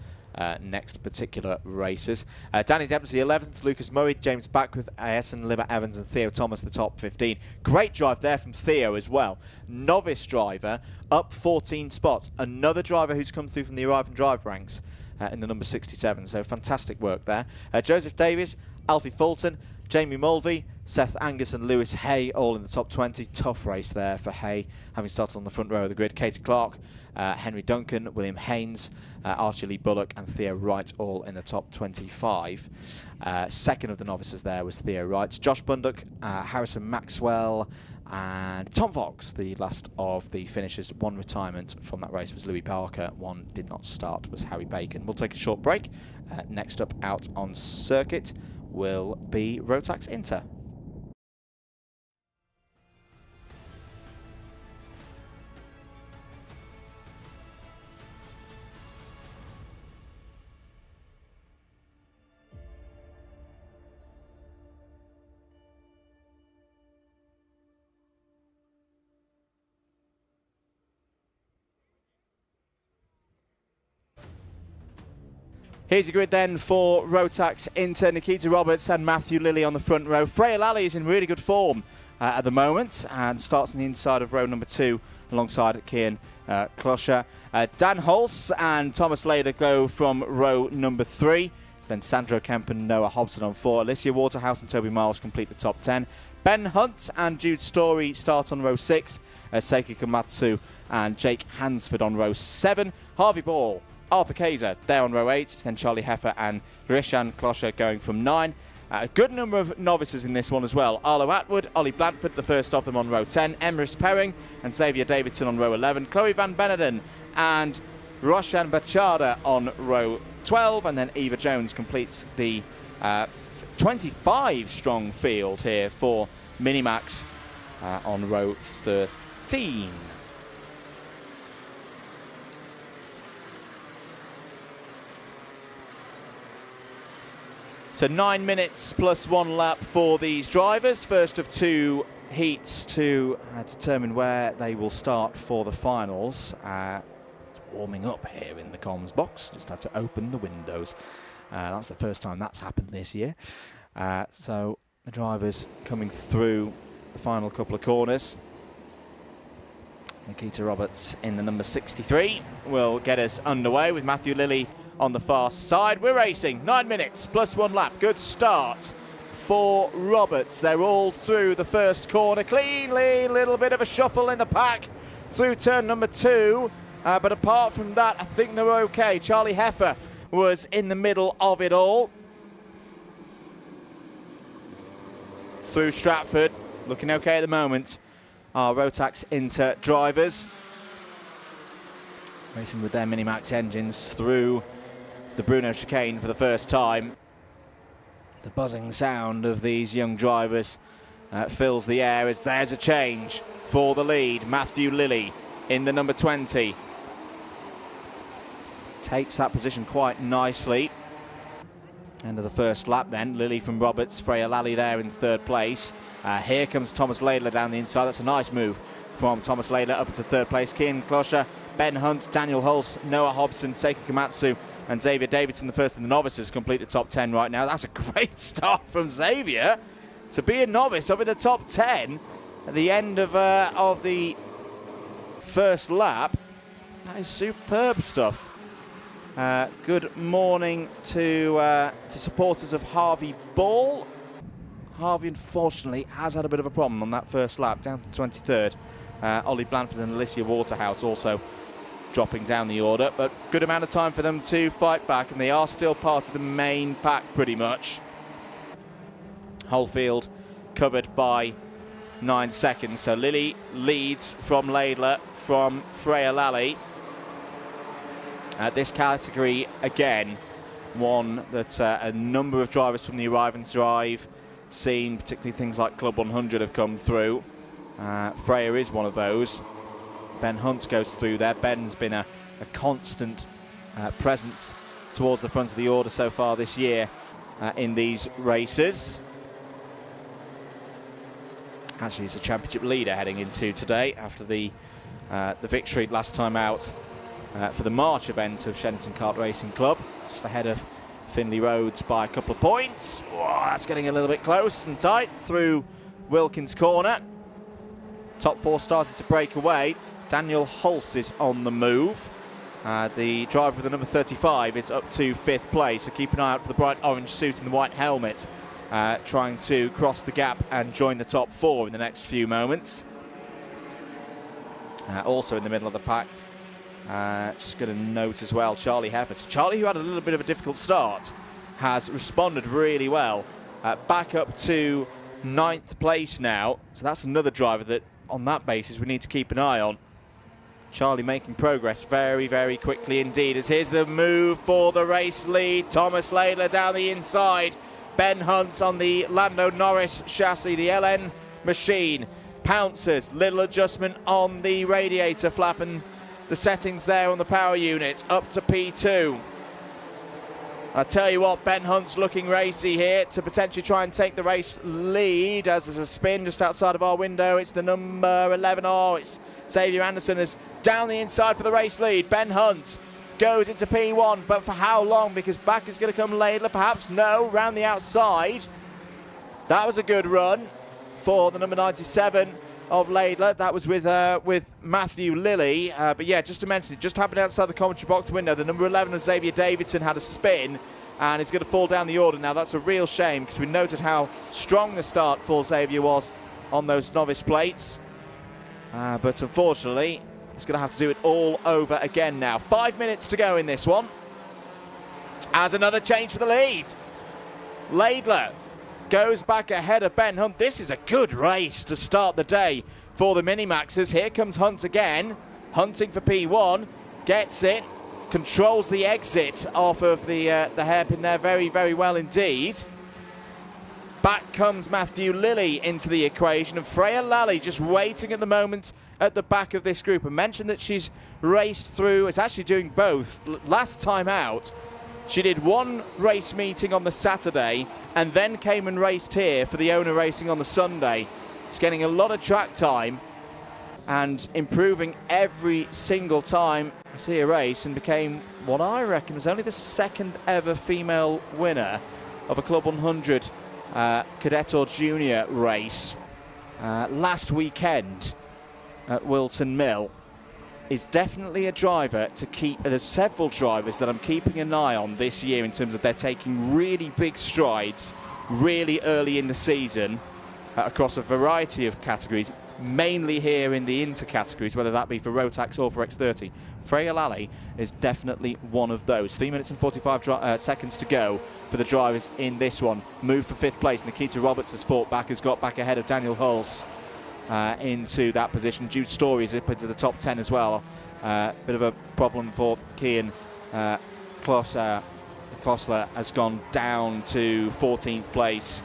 next particular races. Danny Dempsey 11th, Lucas Murray, James Beckwith, Essen, Libba Evans and Theo Thomas the top 15. Great drive there from Theo as well. Novice driver up 14 spots. Another driver who's come through from the Arrive and Drive ranks in the number 67. So fantastic work there. Joseph Davies, Alfie Fulton, Jamie Mulvey, Seth Angus and Lewis Hay all in the top 20. Tough race there for Hay, having started on the front row of the grid. Katie Clark, Henry Duncan, William Haynes, Archie Lee Bullock and Theo Wright all in the top 25. Second of the novices there was Theo Wright. Josh Bundock, Harrison Maxwell and Tom Fox, the last of the finishers. One retirement from that race was Louis Parker. One did not start was Harry Bacon. We'll take a short break. Next up out on circuit will be Rotax Inter. Here's your grid then for Rotax Inter, Nikita Roberts and Matthew Lilly on the front row. Freya Lally is in really good form at the moment and starts on the inside of row number 2 alongside Kian Kloscher. Dan Hulse and Thomas Lader go from row number 3. So then Sandro Kemp and Noah Hobson on 4. Alicia Waterhouse and Toby Miles complete the top 10. Ben Hunt and Jude Story start on row 6. Seiki Komatsu and Jake Hansford on row 7. Harvey Ball, Arthur Kaiser, they're on row 8. Then Charlie Heffer and Rishan Kloscher going from 9. A good number of novices in this one as well. Arlo Atwood, Ollie Blanford, the first of them on row 10. Emrys Perring and Xavier Davidson on row 11. Chloe Van Beneden and Roshan Bachada on row 12. And then Eva Jones completes the 25-strong field here for Minimax on row 13. So 9 minutes plus 1 lap for these drivers. First of 2 heats to determine where they will start for the finals. Warming up here in the comms box. Just had to open the windows. That's the first time that's happened this year. So the drivers coming through the final couple of corners. Nikita Roberts in the number 63 will get us underway with Matthew Lilly on the far side. We're racing 9 minutes plus 1 lap. Good start for Roberts. They're all through the first corner cleanly. Little bit of a shuffle in the pack through turn number 2. But apart from that, I think they were okay. Charlie Heffer was in the middle of it all. Through Stratford, looking okay at the moment. Our Rotax Inter drivers racing with their Minimax engines through the Bruno chicane for the first time. The buzzing sound of these young drivers fills the air as there's a change for the lead. Matthew Lilly in the number 20 takes that position quite nicely. End of the first lap then. Lilly from Roberts, Freya Lally there in 3rd place. Here comes Thomas Laidler down the inside. That's a nice move from Thomas Laidler up into 3rd place. Kian Kloscher, Ben Hunt, Daniel Hulse, Noah Hobson, Seiki Komatsu and Xavier Davidson, the first in the novices, complete the top 10 right now. That's a great start from Xavier to be a novice up in the top 10 at the end of the first lap. That is superb stuff. Good morning to supporters of Harvey Ball. Harvey, unfortunately, has had a bit of a problem on that first lap, down to 23rd. Ollie Blanford and Alicia Waterhouse also dropping down the order, but good amount of time for them to fight back, and they are still part of the main pack pretty much. Whole field covered by 9 seconds, so Lilly leads from Laidler, from Freya Lally. This category, again, one that a number of drivers from the Arrive and Drive scene, particularly things like Club 100, have come through. Freya is one of those. Ben Hunt goes through there. Ben's been a constant presence towards the front of the order so far this year in these races. Actually, he's a championship leader heading into today after the victory last time out for the March event of Shenington Kart Racing Club, just ahead of Finley Rhodes by a couple of points. Whoa, that's getting a little bit close and tight through Wilkins Corner. Top 4 starting to break away. Daniel Hulse is on the move. The driver with the number 35 is up to 5th place, so keep an eye out for the bright orange suit and the white helmet, trying to cross the gap and join the top 4 in the next few moments. Also in the middle of the pack, just going to note as well, Charlie Heffer. So Charlie, who had a little bit of a difficult start, has responded really well. Back up to 9th place now, so that's another driver that on that basis we need to keep an eye on. Charlie making progress very, very quickly indeed. As here's the move for the race lead. Thomas Laidler down the inside. Ben Hunt on the Lando Norris chassis, the LN machine. Pounces, little adjustment on the radiator flap and the settings there on the power unit. Up to P2. I tell you what, Ben Hunt's looking racy here to potentially try and take the race lead as there's a spin just outside of our window. It's the number 11. Oh, it's Xavier Anderson is down the inside for the race lead. Ben Hunt goes into P1, but for how long? Because back is going to come Laidler, perhaps? No, round the outside. That was a good run for the number 97 of Laidler. That was with Matthew Lilly. But yeah, just to mention, it just happened outside the commentary box window. The number 11 of Xavier Davidson had a spin, and is going to fall down the order now. That's a real shame, because we noted how strong the start for Xavier was on those novice plates. But unfortunately, he's going to have to do it all over again now. 5 minutes to go in this one. As another change for the lead. Laidler goes back ahead of Ben Hunt. This is a good race to start the day for the Minimaxers. Here comes Hunt again. Hunting for P1. Gets it. Controls the exit off of the hairpin there very, very well indeed. Back comes Matthew Lilly into the equation, and Freya Lally just waiting at the moment at the back of this group. I mentioned that she's raced through, it's actually doing both. Last time out, she did one race meeting on the Saturday and then came and raced here for the owner racing on the Sunday. It's getting a lot of track time and improving every single time I see a race, and became what I reckon was only the second ever female winner of a Club 100 Cadet or Junior race last weekend at Wilton Mill. Is definitely a driver to keep. There's several drivers that I'm keeping an eye on this year in terms of they're taking really big strides really early in the season across a variety of categories, mainly here in the Inter categories, whether that be for Rotax or for X30. Freya Lally is definitely one of those. 3 minutes and 45 seconds to go for the drivers in this one. Move for 5th place. Nikita Roberts has fought back, has got back ahead of Daniel Hulse into that position. Jude Story is up into the top 10 as well. Bit of a problem for Kian Klossler has gone down to 14th place.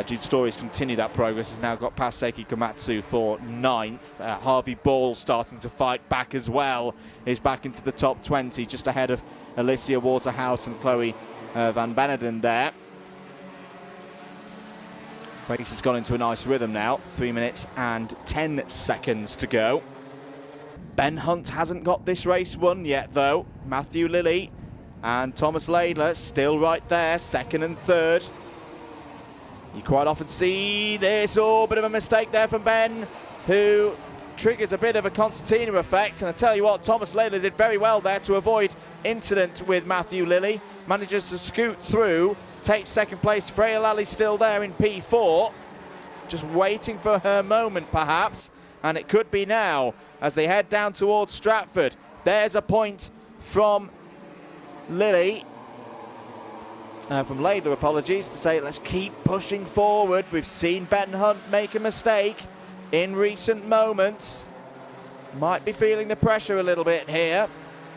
Jude Story's continued that progress, has now got past Seiki Komatsu for 9th. Harvey Ball starting to fight back as well, is back into the top 20, just ahead of Alicia Waterhouse and Chloe Van Beneden there. Race has gone into a nice rhythm now. 3 minutes and 10 seconds to go. Ben Hunt hasn't got this race won yet, though. Matthew Lilly and Thomas Laidler still right there, 2nd and 3rd. You quite often see this, bit of a mistake there from Ben, who triggers a bit of a concertina effect. And I tell you what, Thomas Laidler did very well there to avoid incident with Matthew Lilly. Manages to scoot through, takes 2nd place. Freya Lally still there in P4, just waiting for her moment perhaps, and it could be now as they head down towards Stratford. There's a point from Lilly. From Laidler, apologies, to say let's keep pushing forward. We've seen Ben Hunt make a mistake in recent moments. Might be feeling the pressure a little bit here.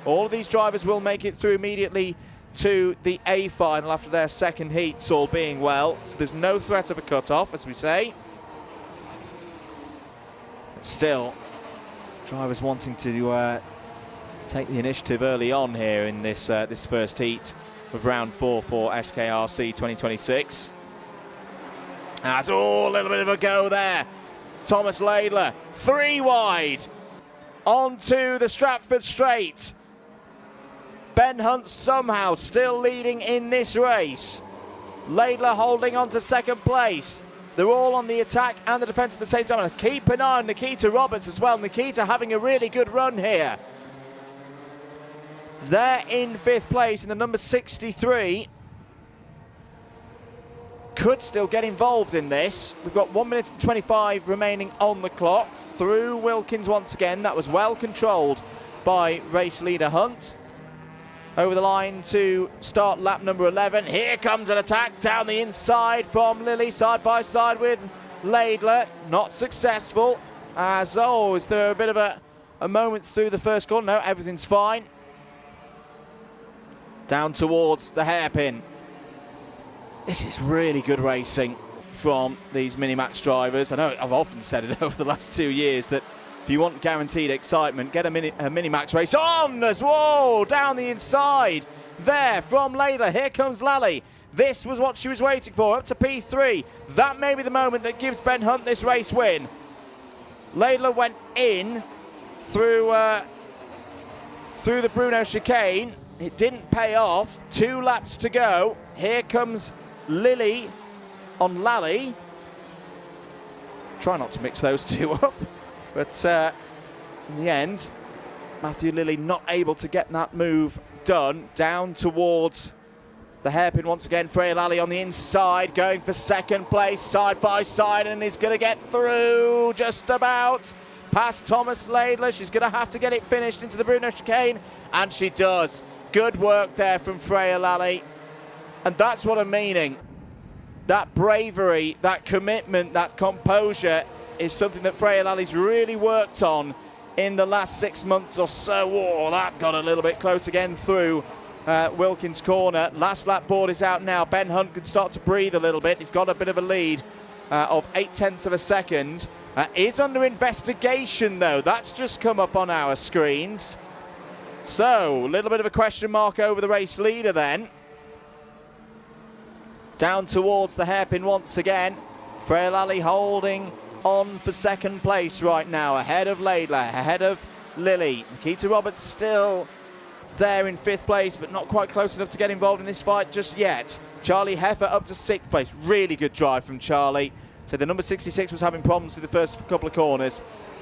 All of these drivers will make it through immediately to the A final after their 2nd heats, all being well. So there's no threat of a cut-off, as we say. But still, drivers wanting to take the initiative early on here in this this first heat of round 4 for SKRC 2026. That's a little bit of a go there. Thomas Laidler, 3 wide onto the Stratford Straight. Ben Hunt somehow still leading in this race. Laidler holding on to 2nd place. They're all on the attack and the defence at the same time. And keep an eye on Nikita Roberts as well. Nikita having a really good run here. They're in 5th place in the number 63. Could still get involved in this. We've got 1 minute and 25 remaining on the clock. Through Wilkins once again. That was well controlled by race leader Hunt. Over the line to start lap number 11. Here comes an attack down the inside from Lilly, side by side with Laidler. Not successful. As is there a bit of a moment through the first corner? No, everything's fine. Down towards the hairpin. This is really good racing from these Minimax drivers. I know I've often said it over the last 2 years that if you want guaranteed excitement, get a Minimax race on as down the inside there from Laidler. Here comes Lally. This was what she was waiting for, up to P3. That may be the moment that gives Ben Hunt this race win. Laidler went in through through the Bruno chicane. It didn't pay off. 2 laps to go. Here comes Lily on Lally. Try not to mix those two up. But in the end, Matthew Lilly not able to get that move done. Down towards the hairpin once again. Freya Lally on the inside, going for second place, side by side, and is going to get through just about past Thomas Laidler. She's going to have to get it finished into the Bruno chicane, and she does. Good work there from Freya Lally. And that's what I'm meaning. That bravery, that commitment, that composure is something that Freya Lally's really worked on in the last 6 months or so. Oh, that got a little bit close again through Wilkins corner. Last lap board is out now. Ben Hunt can start to breathe a little bit. He's got a bit of a lead of 0.8 of a second. Is under investigation though. That's just come up on our screens. So, a little bit of a question mark over the race leader then. Down towards the hairpin once again. Freya Lally holding on for second place right now, ahead of Laidler, ahead of Lily. Nikita Roberts still there in 5th place, but not quite close enough to get involved in this fight just yet. Charlie Heffer up to 6th place. Really good drive from Charlie. So the number 66 was having problems with the first couple of corners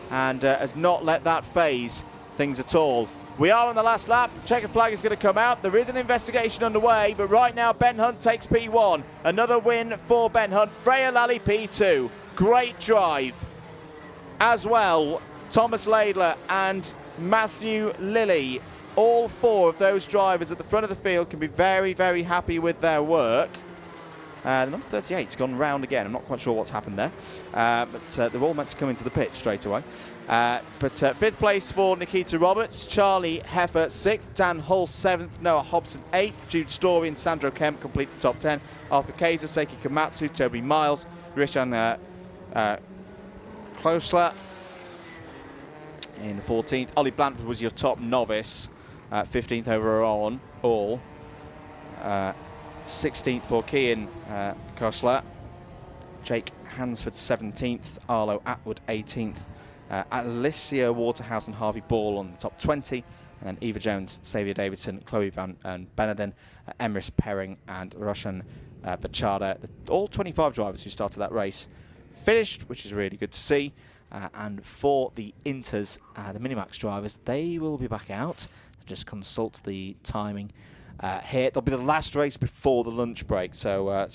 and has not let that phase things at all. We are on the last lap. Checker flag is going to come out. There is an investigation underway, but right now Ben Hunt takes P1. Another win for Ben Hunt. Freya Lally P2. Great drive. As well, Thomas Laidler and Matthew Lilly. All 4 of those drivers at the front of the field can be very, very happy with their work. The number 38's gone round again. I'm not quite sure what's happened there. But they're all meant to come into the pit straight away. But 5th place for Nikita Roberts, Charlie Heffer 6th, Dan Hull 7th, Noah Hobson 8th, Jude Story and Sandro Kemp complete the top 10, Arthur Kaiser, Seiki Komatsu, Toby Miles, Rishan Klosler in 14th. Ollie Blanford was your top novice, 15th overall, 16th for Kian Kosler, Jake Hansford 17th, Arlo Atwood 18th, Alicia Waterhouse and Harvey Ball on the top 20, and then Eva Jones, Xavier Davidson, Chloe Van Beneden, Emrys Perring and Roshan Bachada. All 25 drivers who started that race finished, which is really good to see. And for the Inters, the Minimax drivers, they will be back out. Just consult the timing here. It'll be the last race before the lunch break, so at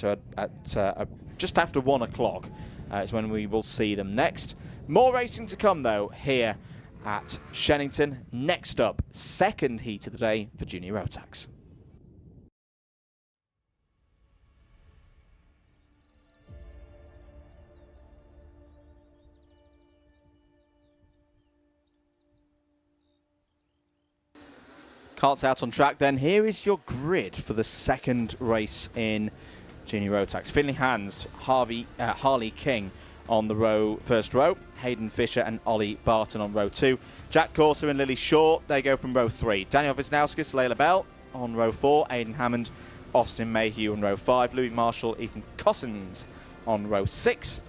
just after 1 o'clock is when we will see them next. More racing to come though here at Shenington. Next up, second heat of the day for Junior Rotax. Karts out on track then. Here is your grid for the second race in Junior Rotax. Finley Hans, Harley King on the first row. Hayden Fisher and Ollie Barton on row 2. Jack Corser and Lily Shaw, they go from row 3. Daniel Wisnowskis, Layla Bell on row 4. Aidan Hammond, Austin Mayhew on row 5. Louis Marshall, Ethan Cossins on row 6.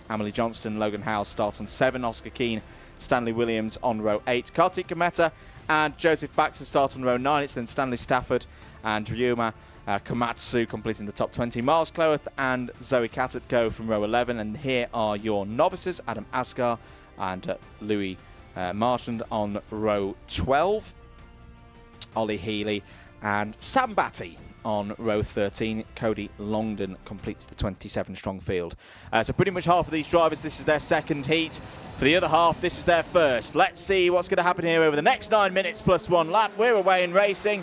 Emily Johnston, Logan Howell start on 7. Oscar Keane, Stanley Williams on row 8. Kartik Gameta and Joseph Baxter start on row 9. It's then Stanley Stafford and Ryuma Komatsu completing the top 20. Miles Cloworth and Zoe Cattett go from row 11. And here are your novices, Adam Asgar and Louis Marchand on row 12. Ollie Healy and Sam Batty on row 13. Cody Longdon completes the 27-strong field. So pretty much half of these drivers, this is their second heat. For the other half, this is their first. Let's see what's going to happen here over the next 9 minutes plus 1 lap. We're away in racing.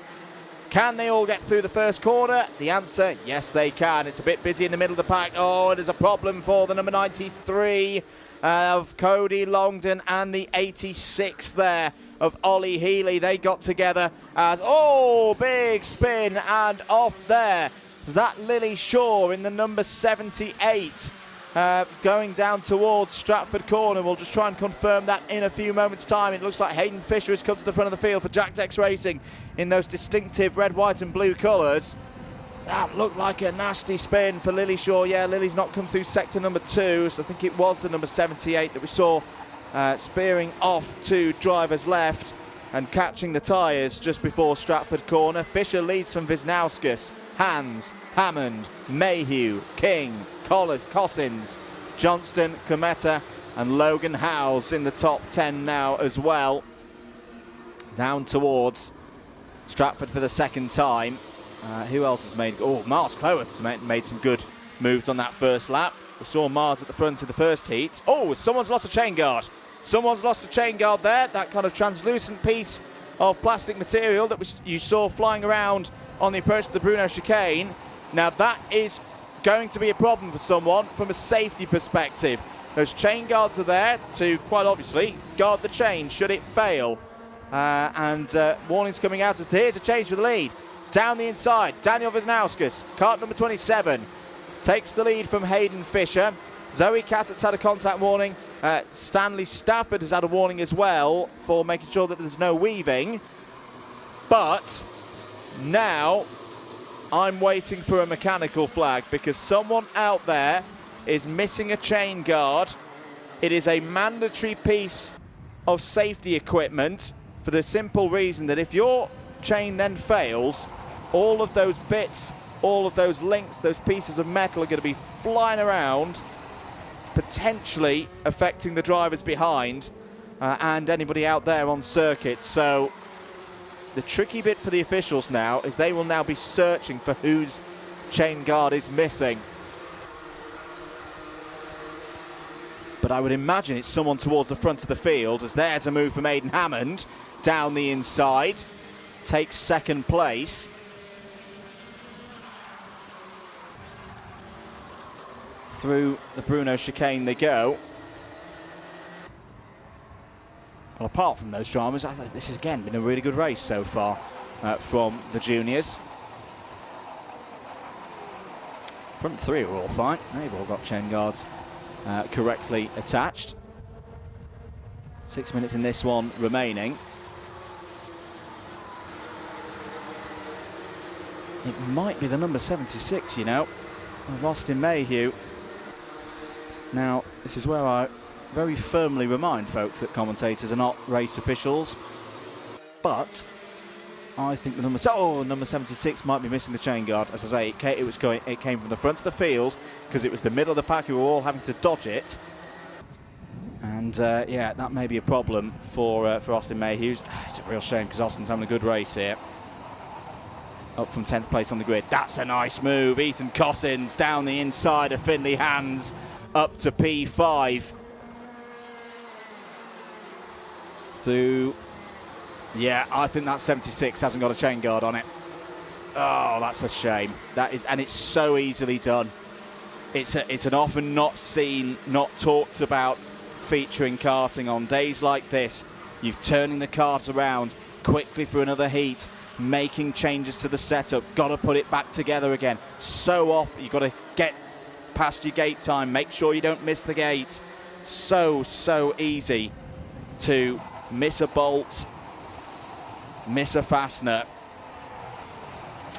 Can they all get through the first corner? The answer, yes, they can. It's a bit busy in the middle of the pack. Oh, it is a problem for the number 93 of Cody Longdon and the 86 there of Ollie Healy. They got together as, oh, big spin and off there. Is that Lily Shaw in the number 78 going down towards Stratford Corner? We'll just try and confirm that in a few moments' time. It looks like Hayden Fisher has come to the front of the field for Jack Dex Racing in those distinctive red, white and blue colours. That looked like a nasty spin for Lily Shaw. Yeah, Lily's not come through sector number 2, so I think it was the number 78 that we saw spearing off to drivers left. and catching the tyres just before Stratford corner. Fisher leads from Wisnauskas, Hans, Hammond, Mayhew, King, Cossins, Johnston, Kometa and Logan Howes in the top 10 now as well. Down towards Stratford for the second time. Who else has made... Oh, Mars Cloweth has made some good moves on that first lap. We saw Mars at the front of the first heat. Oh, someone's lost a chain guard. Someone's lost a chain guard there. That kind of translucent piece of plastic material that you saw flying around on the approach to the Bruno chicane. Now that is going to be a problem for someone from a safety perspective. Those chain guards are there to, quite obviously, guard the chain should it fail. Warnings coming out as to here's a change for the lead. Down the inside, Daniel Wisnauskas, kart number 27, takes the lead from Hayden Fisher. Zoe Cattett's had a contact warning. Stanley Stafford has had a warning as well for making sure that there's no weaving. But now I'm waiting for a mechanical flag because someone out there is missing a chain guard. It is a mandatory piece of safety equipment for the simple reason that if your chain then fails, all of those bits, all of those links, those pieces of metal are going to be flying around, potentially affecting the drivers behind and anybody out there on circuit. So the tricky bit for the officials now is they will now be searching for whose chain guard is missing. But I would imagine it's someone towards the front of the field, as there's a move from Aidan Hammond down the inside, takes second place. Through the Bruno chicane they go. Well, apart from those dramas, I think this has again been a really good race so far from the juniors. Front three are all fine. They've all got chain guards correctly attached. 6 minutes in this one remaining. It might be the number 76, you know. I've lost in Mayhew. Now, this is where I very firmly remind folks that commentators are not race officials, but I think the number 76 might be missing the chain guard. As I say, it came from the front of the field because it was the middle of the pack who were all having to dodge it. And yeah, that may be a problem for Austin Mayhew. It's a real shame because Austin's having a good race here. Up from 10th place on the grid. That's a nice move. Ethan Cossins down the inside of Finley Hands up to P5. Through, yeah, I think that 76 hasn't got a chain guard on it. Oh, that's a shame. That is, and it's so easily done. It's an often not seen, not talked about feature in karting. On days like this, you're turning the cart around quickly for another heat, making changes to the setup, got to put it back together again. So often you've got to get past your gate time, make sure you don't miss the gate. So easy to miss a bolt, miss a fastener,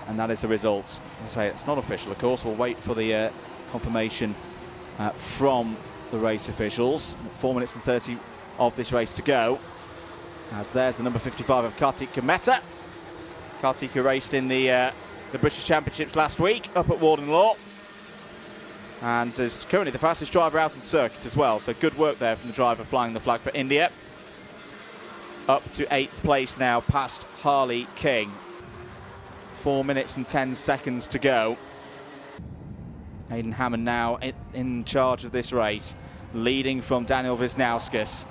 and that is the result. As I say, it's not official, of course. We'll wait for the confirmation from the race officials. 4 minutes and 30 of this race to go. As there's the number 55 of Kartik Kometa. Kartika raced in the British Championships last week up at Warden Law and is currently the fastest driver out on circuit as well. So good work there from the driver flying the flag for India. Up to 8th place now, past Harley King. 4 minutes and 10 seconds to go. Aidan Hammond now in charge of this race, leading from Daniel Wisnauskas.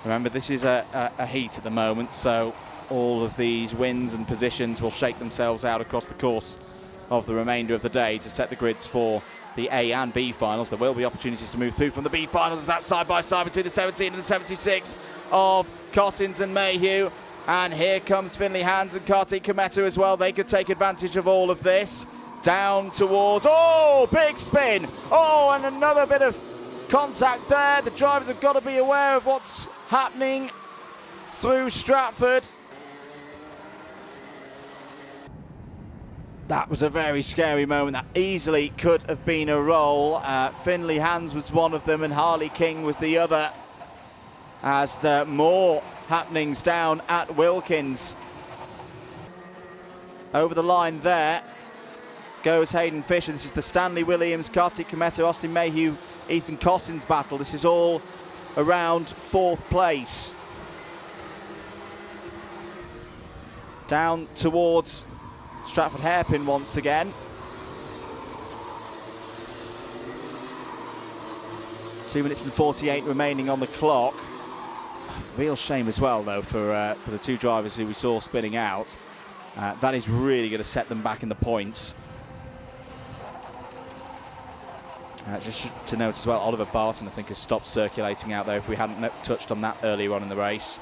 Remember, this is a heat at the moment, so all of these wins and positions will shake themselves out across the course of the remainder of the day to set the grids for the A and B finals. There will be opportunities to move through from the B finals. That's side by side between the 17 and the 76 of Cossins and Mayhew. And here comes Finley Hands and Kartik Kometa as well. They could take advantage of all of this. Down towards, oh, big spin. Oh, and another bit of contact there. The drivers have got to be aware of what's happening through Stratford. That was a very scary moment. That easily could have been a roll. Finley Hands was one of them and Harley King was the other. as more happenings down at Wilkins. Over the line there goes Hayden Fisher. This is the Stanley Williams, Kartik Kometa, Austin Mayhew, Ethan Cossins battle. This is all around 4th place. Down towards Stratford Hairpin once again. 2 minutes and 48 remaining on the clock. Real shame as well, though, for the 2 drivers who we saw spinning out. That is really going to set them back in the points. Just to note as well, Oliver Barton, I think, has stopped circulating out there if we hadn't touched on that earlier on in the race.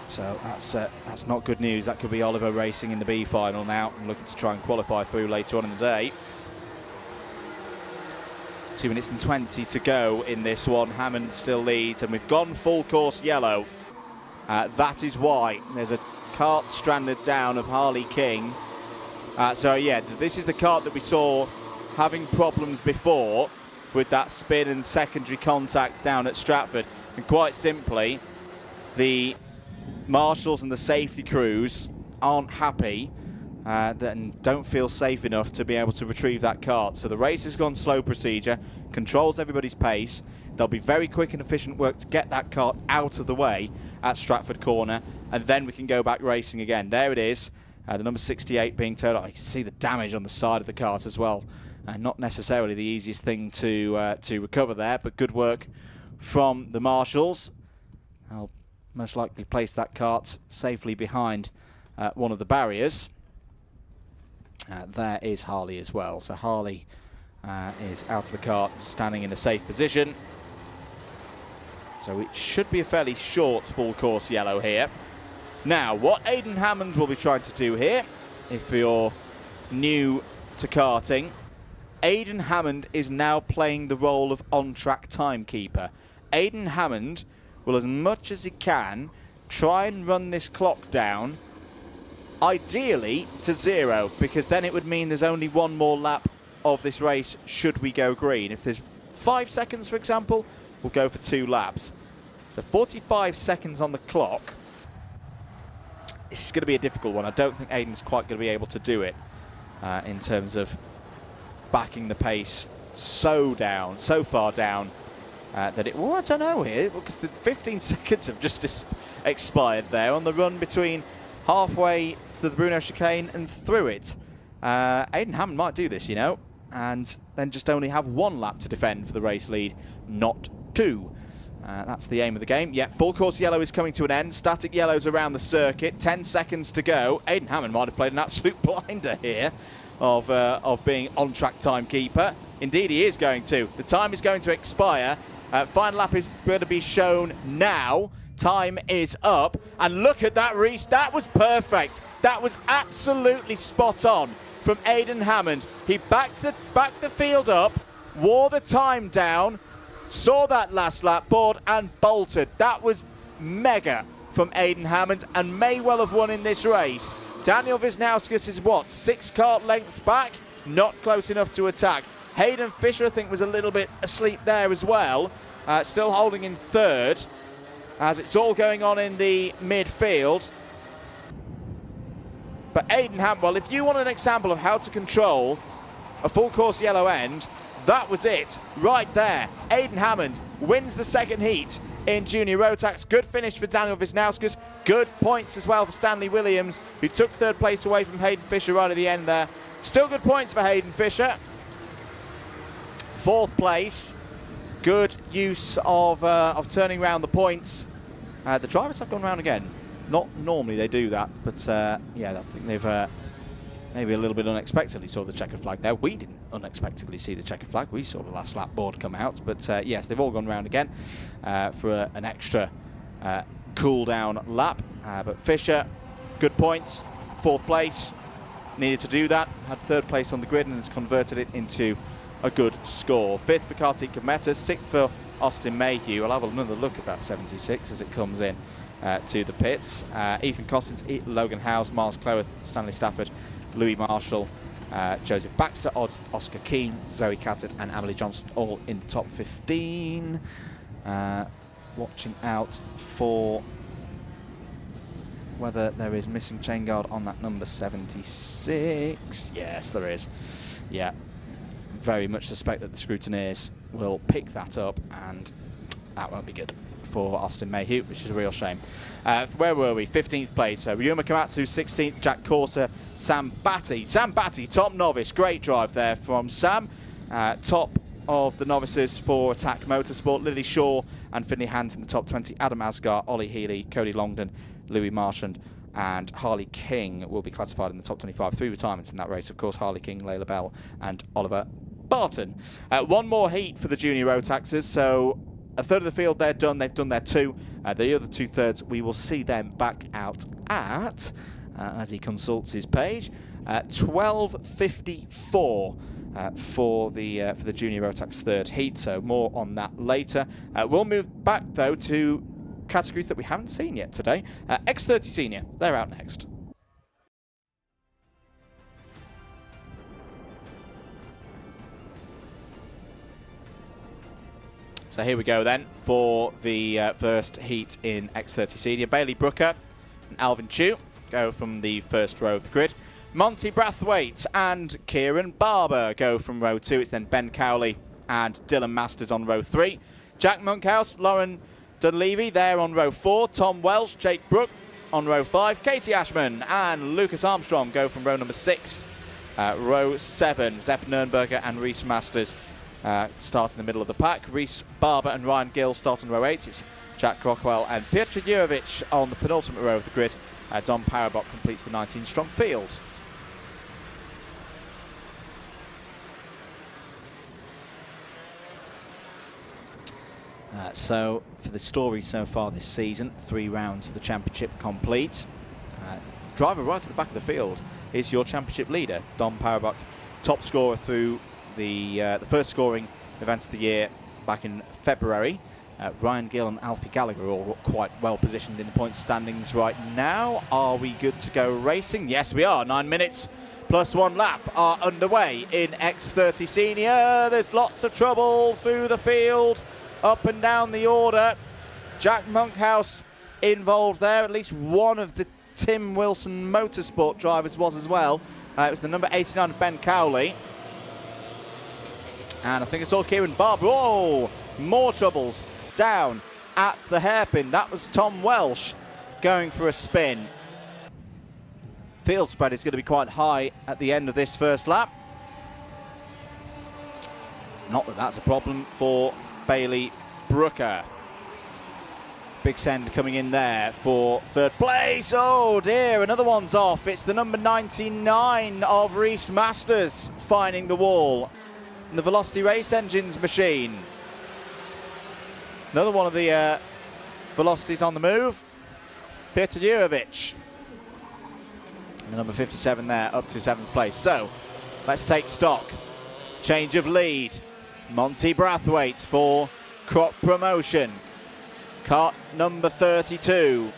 So that's not good news. That could be Oliver racing in the B final now and looking to try and qualify through later on in the day. 2 minutes and 20 to go in this one. Hammond still leads, and we've gone full course yellow. That is why there's a kart stranded down of Harley King. So yeah, this is the kart that we saw having problems before with that spin and secondary contact down at Stratford. And quite simply, the marshals and the safety crews aren't happy and don't feel safe enough to be able to retrieve that kart. So the race has gone slow procedure, controls everybody's pace. There'll be very quick and efficient work to get that kart out of the way at Stratford Corner, and then we can go back racing again. There it is, the number 68 being towed out. You can see the damage on the side of the kart as well. Not necessarily the easiest thing to recover there, but good work from the marshals. I'll most likely place that kart safely behind one of the barriers. There is Harley as well. So Harley is out of the kart, standing in a safe position. So it should be a fairly short full course yellow here. Now, what Aidan Hammond will be trying to do here, if you're new to karting, Aidan Hammond is now playing the role of on-track timekeeper. Aidan Hammond will, as much as he can, try and run this clock down, ideally to 0, because then it would mean there's only one more lap of this race should we go green. If there's 5 seconds, for example, we'll go for 2 laps. So 45 seconds on the clock. This is going to be a difficult one. I don't think Aidan's quite going to be able to do it in terms of backing the pace so far down that it... Well, I don't know here, because the 15 seconds have just expired there on the run between halfway to the Bruno chicane and through it. Aidan Hammond might do this, you know, and then just only have 1 lap to defend for the race lead, not 2. That's the aim of the game. Yeah, full course yellow is coming to an end. Static yellows around the circuit. 10 seconds to go. Aidan Hammond might have played an absolute blinder here of being on-track timekeeper. Indeed, he is going to. The time is going to expire. Final lap is going to be shown now. Time is up. And look at that, Reese. That was perfect. That was absolutely spot on from Aidan Hammond. He backed the field up, wore the time down, saw that last lap board and bolted. That was mega from Aidan Hammond and may well have won in this race. Daniel Wisniewski is what, 6 kart lengths back? Not close enough to attack. Hayden Fisher, I think, was a little bit asleep there as well. Still holding in 3rd as it's all going on in the midfield. But Aidan Hammond, well, if you want an example of how to control a full course yellow end, that was it right there. Aidan Hammond wins the 2nd heat in Junior Rotax. Good finish for Daniel Wisniewski. Good points as well for Stanley Williams, who took 3rd place away from Hayden Fisher right at the end there. Still good points for Hayden Fisher. 4th place. Good use of turning around the points. The drivers have gone round again. Not normally they do that, but yeah, I think they've maybe a little bit unexpectedly saw the checkered flag there. We didn't unexpectedly see the checkered flag. We saw the last lap board come out. But yes, they've all gone round again for an extra cool down lap. But Fisher, good points, 4th place. Needed to do that. Had 3rd place on the grid and has converted it into a good score. 5th for Kartik Kometa, 6th for Austin Mayhew. I'll have another look at that 76 as it comes in to the pits. Ethan Cossins, Logan Howes, Miles Cloweth, Stanley Stafford, Louis Marshall, Joseph Baxter, Oscar Keane, Zoe Cattett and Emily Johnson all in the top 15. Watching out for whether there is missing chain guard on that number 76. Yes, there is. Yeah, very much suspect that the scrutineers will pick that up, and that won't be good for Austin Mayhew, which is a real shame. Where were we? 15th place. So Ryuma Komatsu, 16th. Jack Corser, Sam Batty. Sam Batty, top novice. Great drive there from Sam. Top of the novices for Attack Motorsport. Lily Shaw and Finley Hans in the top 20. Adam Asgar, Ollie Healy, Cody Longdon, Louis Marchand, and Harley King will be classified in the top 25. 3 retirements in that race, of course. Harley King, Layla Bell, and Oliver Barton. One more heat for the junior Rotaxers. So a third of the field, they're done. They've done their 2. The other 2/3, we will see them back out at, as he consults his page, 12:54 for the junior Rotax third heat. So more on that later. We'll move back though to categories that we haven't seen yet today. X30 Senior, they're out next. So here we go then for the first heat in X30 Senior. Bailey Brooker and Alvin Chu go from the first row of the grid. Monty Brathwaite and Kieran Barber go from row 2. It's then Ben Cowley and Dylan Masters on row 3. Jack Monkhouse, Lauren Dunleavy there on row 4. Tom Welsh, Jake Brook on row 5. Katie Ashman and Lucas Armstrong go from row number 6. Row 7, Zeph Nurnberger and Reese Masters start in the middle of the pack. Reese Barber and Ryan Gill start on row 8. It's Jack Crockwell and Piotr Jurovic on the penultimate row of the grid. Don Parabot completes the 19-strong field. So for the story so far this season, 3 rounds of the championship complete. Driver right at the back of the field is your championship leader, Don Parabot, top scorer through the first scoring event of the year back in February. Ryan Gill and Alfie Gallagher are all quite well positioned in the points standings right now. Are we good to go racing? Yes, we are. 9 minutes plus 1 lap are underway in X30 Senior. There's lots of trouble through the field, up and down the order. Jack Monkhouse involved there. At least one of the Tim Wilson Motorsport drivers was as well. It was the number 89, Ben Cowley. And I think I saw Kieran Barber. Oh, more troubles down at the hairpin. That was Tom Welsh going for a spin. Field spread is going to be quite high at the end of this first lap. Not that that's a problem for Bailey Brooker. Big send coming in there for third place. Oh dear, another one's off. It's the number 99 of Reese Masters finding the wall. And the Velocity Race Engines machine. Another one of the Velocities on the move. Piotr Jurovic. The number 57 there, up to 7th place. So, let's take stock. Change of lead. Monty Brathwaite for Crop Promotion. Kart number 32.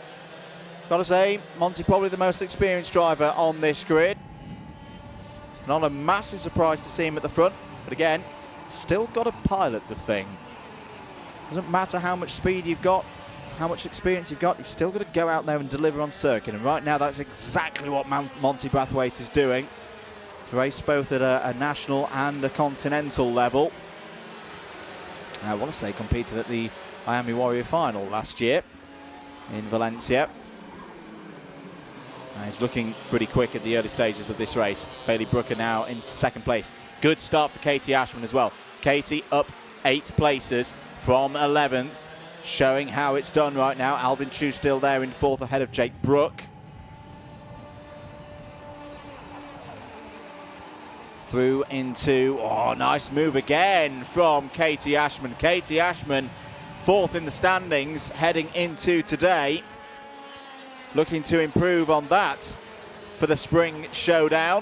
Gotta say, Monty probably the most experienced driver on this grid. It's not a massive surprise to see him at the front, but again, still got to pilot the thing. Doesn't matter how much speed you've got, how much experience you've got, you've still got to go out there and deliver on circuit. And right now, that's exactly what Monty Brathwaite is doing. He's raced both at a national and a continental level. I want to say competed at the IAME Warrior Final last year in Valencia. He's looking pretty quick at the early stages of this race. Bailey Brooker now in 2nd place. Good start for Katie Ashman as well. Katie up 8 places from 11th, showing how it's done right now. Alvin Chu still there in 4th ahead of Jake Brook. Through into, oh, nice move again from Katie Ashman. Katie Ashman, 4th in the standings, heading into today. Looking to improve on that for the spring showdown.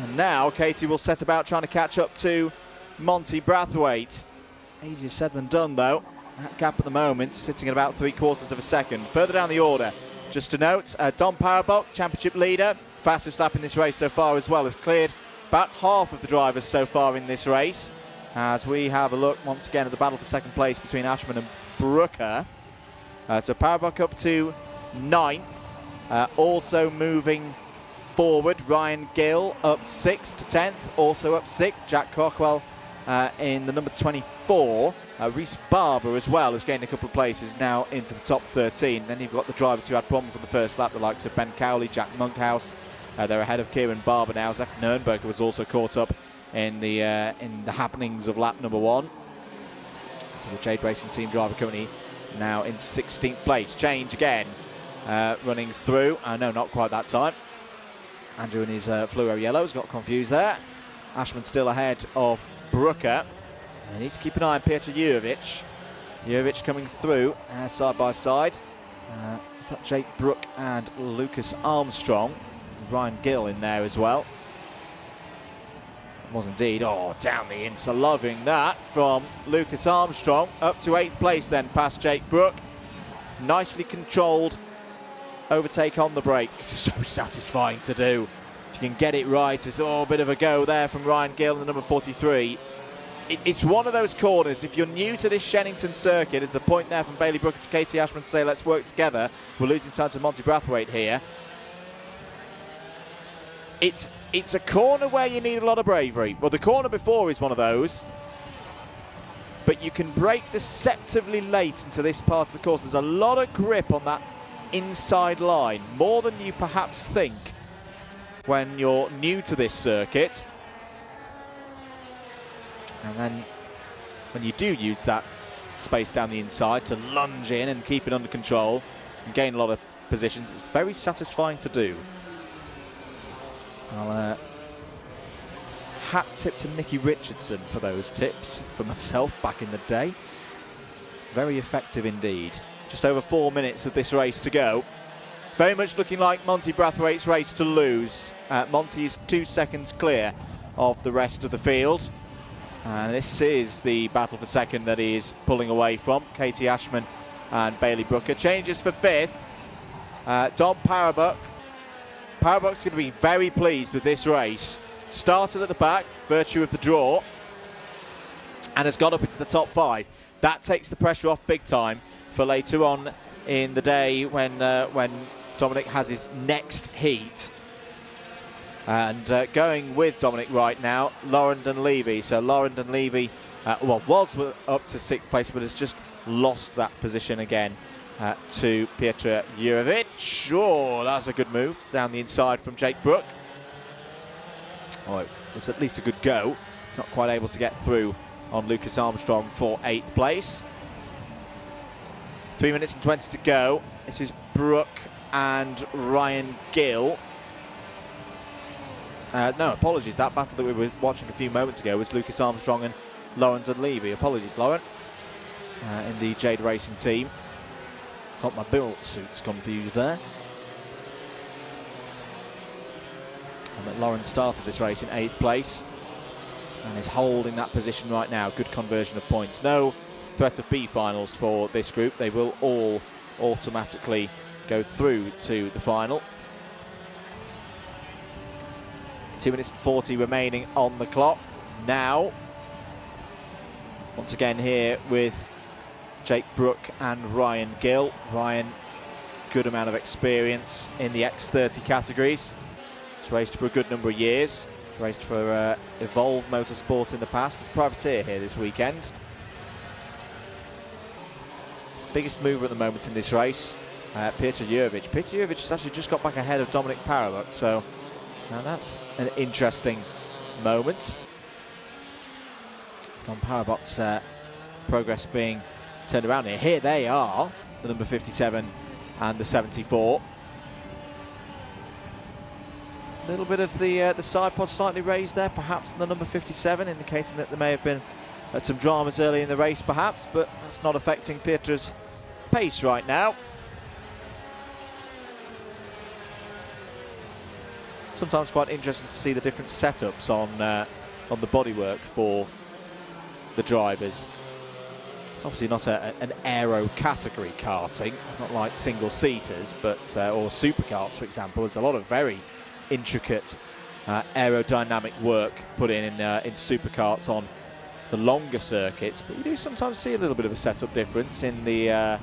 And now Katie will set about trying to catch up to Monty Brathwaite. Easier said than done though. That gap at the moment sitting at about 3/4 of a second. Further down the order, just to note, Don Parabot, championship leader, fastest lap in this race so far as well, has cleared about half of the drivers so far in this race. as we have a look once again at the battle for second place between Ashman and Brooker. So Parabok up to 9th, also moving forward. Ryan Gill up 6th to 10th, also up 6th. Jack Crockwell in the number 24. Reese Barber as well has gained a couple of places now into the top 13. Then you've got the drivers who had problems on the first lap, the likes of Ben Cowley, Jack Monkhouse. They're ahead of Kieran Barber now. Zef Nurnberger was also caught up in the happenings of lap number 1. So the Jade Racing team driver currently now in 16th place. Change again, running through. No, not quite that time. Andrew in his fluoro yellows got confused there. Ashman still ahead of Brooker. They need to keep an eye on Peter Jurovic. Jurovic coming through side by side. Is that Jake Brook and Lucas Armstrong? Ryan Gill in there as well. It was indeed. Oh, down the inside. Loving that from Lucas Armstrong. Up to 8th place then past Jake Brook. Nicely controlled overtake on the brake. It's so satisfying to do. If you can get it right, it's a bit of a go there from Ryan Gill in the number 43. It's one of those corners. If you're new to this Shenington circuit, there's a point there from Bailey Brooker to Katie Ashman to say, let's work together. We're losing time to Monty Brathwaite here. It's a corner where you need a lot of bravery. Well, the corner before is one of those. But you can brake deceptively late into this part of the course. There's a lot of grip on that inside line, more than you perhaps think when you're new to this circuit. And then when you do use that space down the inside to lunge in and keep it under control and gain a lot of positions, it's very satisfying to do. I'll hat tip to Nicky Richardson for those tips for myself back in the day. Very effective indeed. Just over 4 minutes of this race to go. Very much looking like Monty Brathwaite's race to lose. Monty is 2 seconds clear of the rest of the field. And this is the battle for second that he is pulling away from. Katie Ashman and Bailey Brooker. Changes for 5th. Dom Parabok. Parabok's going to be very pleased with this race. Started at the back, virtue of the draw, and has got up into the top 5. That takes the pressure off big time for later on in the day when Dominic has his next heat. And going with Dominic right now, Lauren Dunleavy. So Lauren Dunleavy, was up to 6th place, but has just lost that position again to Piotr Jurovic. Oh, that's a good move down the inside from Jake Brook. Oh, it's at least a good go. Not quite able to get through on Lucas Armstrong for 8th place. 3 minutes and 20 to go. This is Brook and Ryan Gill. No, apologies. That battle that we were watching a few moments ago was Lucas Armstrong and Lauren Dunleavy. Apologies, Lauren. In the Jade Racing team. Got my build suits confused there. And Lauren started this race in 8th place and is holding that position right now. Good conversion of points. No threat of B finals for this group. They will all automatically go through to the final. 2 minutes and 40 remaining on the clock. Now, once again here with Jake Brook and Ryan Gill. Ryan, good amount of experience in the X30 categories. He's raced for a good number of years. He's raced for Evolve Motorsport in the past. He's privateer here this weekend. Biggest mover at the moment in this race, Peter Jurovic. Peter Jurovic has actually just got back ahead of Dominic Parabok, so now that's an interesting moment. Dom Parabok's progress being turned around here. Here they are, the number 57 and the 74. A little bit of the side pod slightly raised there, perhaps in the number 57, indicating that there may have been some dramas early in the race, perhaps, but that's not affecting Pieter's pace right now. Sometimes quite interesting to see the different setups on the bodywork for the drivers. It's obviously not an aero category karting, not like single seaters, but or supercarts, for example. There's a lot of very intricate aerodynamic work put in supercarts on longer circuits, but you do sometimes see a little bit of a setup difference in the on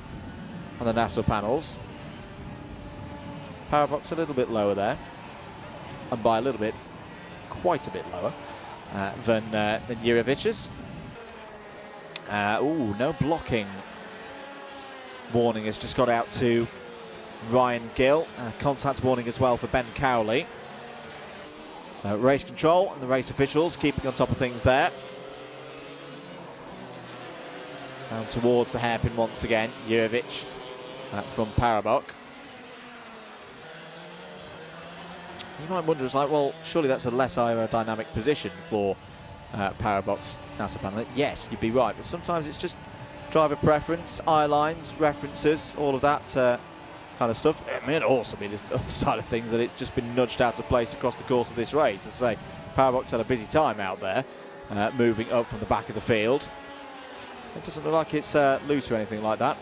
the NASA panels. Power box a little bit lower there, and by a little bit, quite a bit lower than Jurovic's. Ooh, no blocking warning has just got out to Ryan Gill. Contact warning as well for Ben Cowley. So race control and the race officials keeping on top of things there. Down towards the hairpin once again, Jurovic from Parabok. You might wonder, it's like, well, surely that's a less aerodynamic position for Parabok's NASA panel. Yes, you'd be right, but sometimes it's just driver preference, eye lines, references, all of that kind of stuff. It may also be this other side of things that it's just been nudged out of place across the course of this race. As I say, Parabok's had a busy time out there, moving up from the back of the field. It doesn't look like it's loose or anything like that.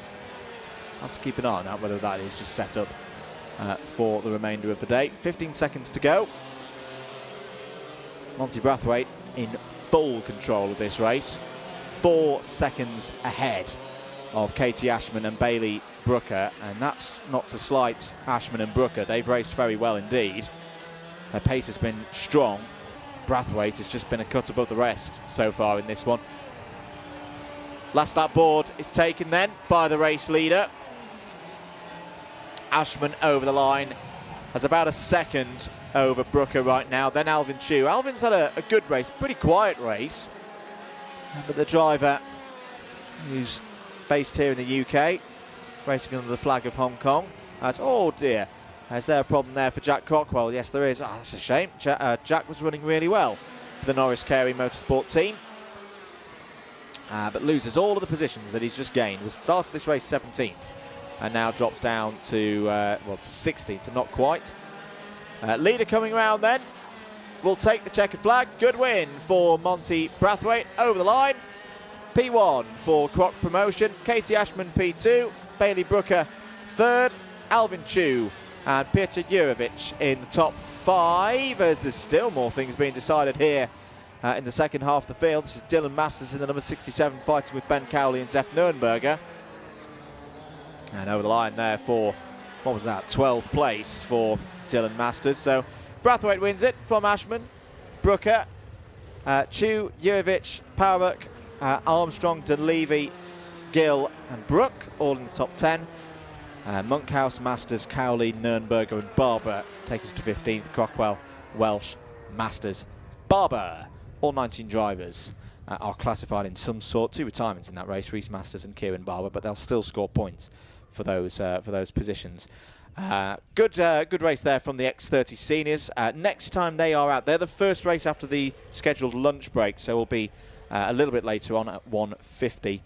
I'll have to keep an eye on that, whether that is just set up for the remainder of the day. 15 seconds to go. Monty Brathwaite in full control of this race. 4 seconds ahead of Katie Ashman and Bailey Brooker, and that's not to slight Ashman and Brooker. They've raced very well indeed. Their pace has been strong. Brathwaite has just been a cut above the rest so far in this one. Last lap board is taken then by the race leader. Ashman over the line, has about a second over Brooker right now. Then Alvin Chu. Alvin's had a good race, pretty quiet race. But the driver, who's based here in the UK, racing under the flag of Hong Kong, has, oh dear, is there a problem there for Jack Crockwell? Yes, there is. Oh, that's a shame. Jack was running really well for the Norris Carey Motorsport team. But loses all of the positions that he's just gained. Was started this race 17th and now drops down to, well, to 16th, so not quite. Leader coming around then. Will take the checkered flag. Good win for Monty Brathwaite over the line. P1 for Croc Promotion. Katie Ashman P2. Bailey Brooker third. Alvin Chu and Piotr Jurovic in the top 5, as there's still more things being decided here in the second half of the field. This is Dylan Masters in the number 67 fighting with Ben Cowley and Zef Nurnberger. And over the line there for, what was that, 12th place for Dylan Masters. So Brathwaite wins it from Ashman, Brooker, Chu, Jurovic, Parabok, Armstrong, Dunleavy, Gill and Brook, all in the top 10. Monkhouse, Masters, Cowley, Nurnberger and Barber take us to 15th. Crockwell, Welsh, Masters, Barber. All 19 drivers are classified in some sort. 2 retirements in that race, Reese Masters and Kieran Barber, but they'll still score points for those positions. Good race there from the X30 seniors. Next time they are out, they're the first race after the scheduled lunch break, so we'll be a little bit later on at 1:50.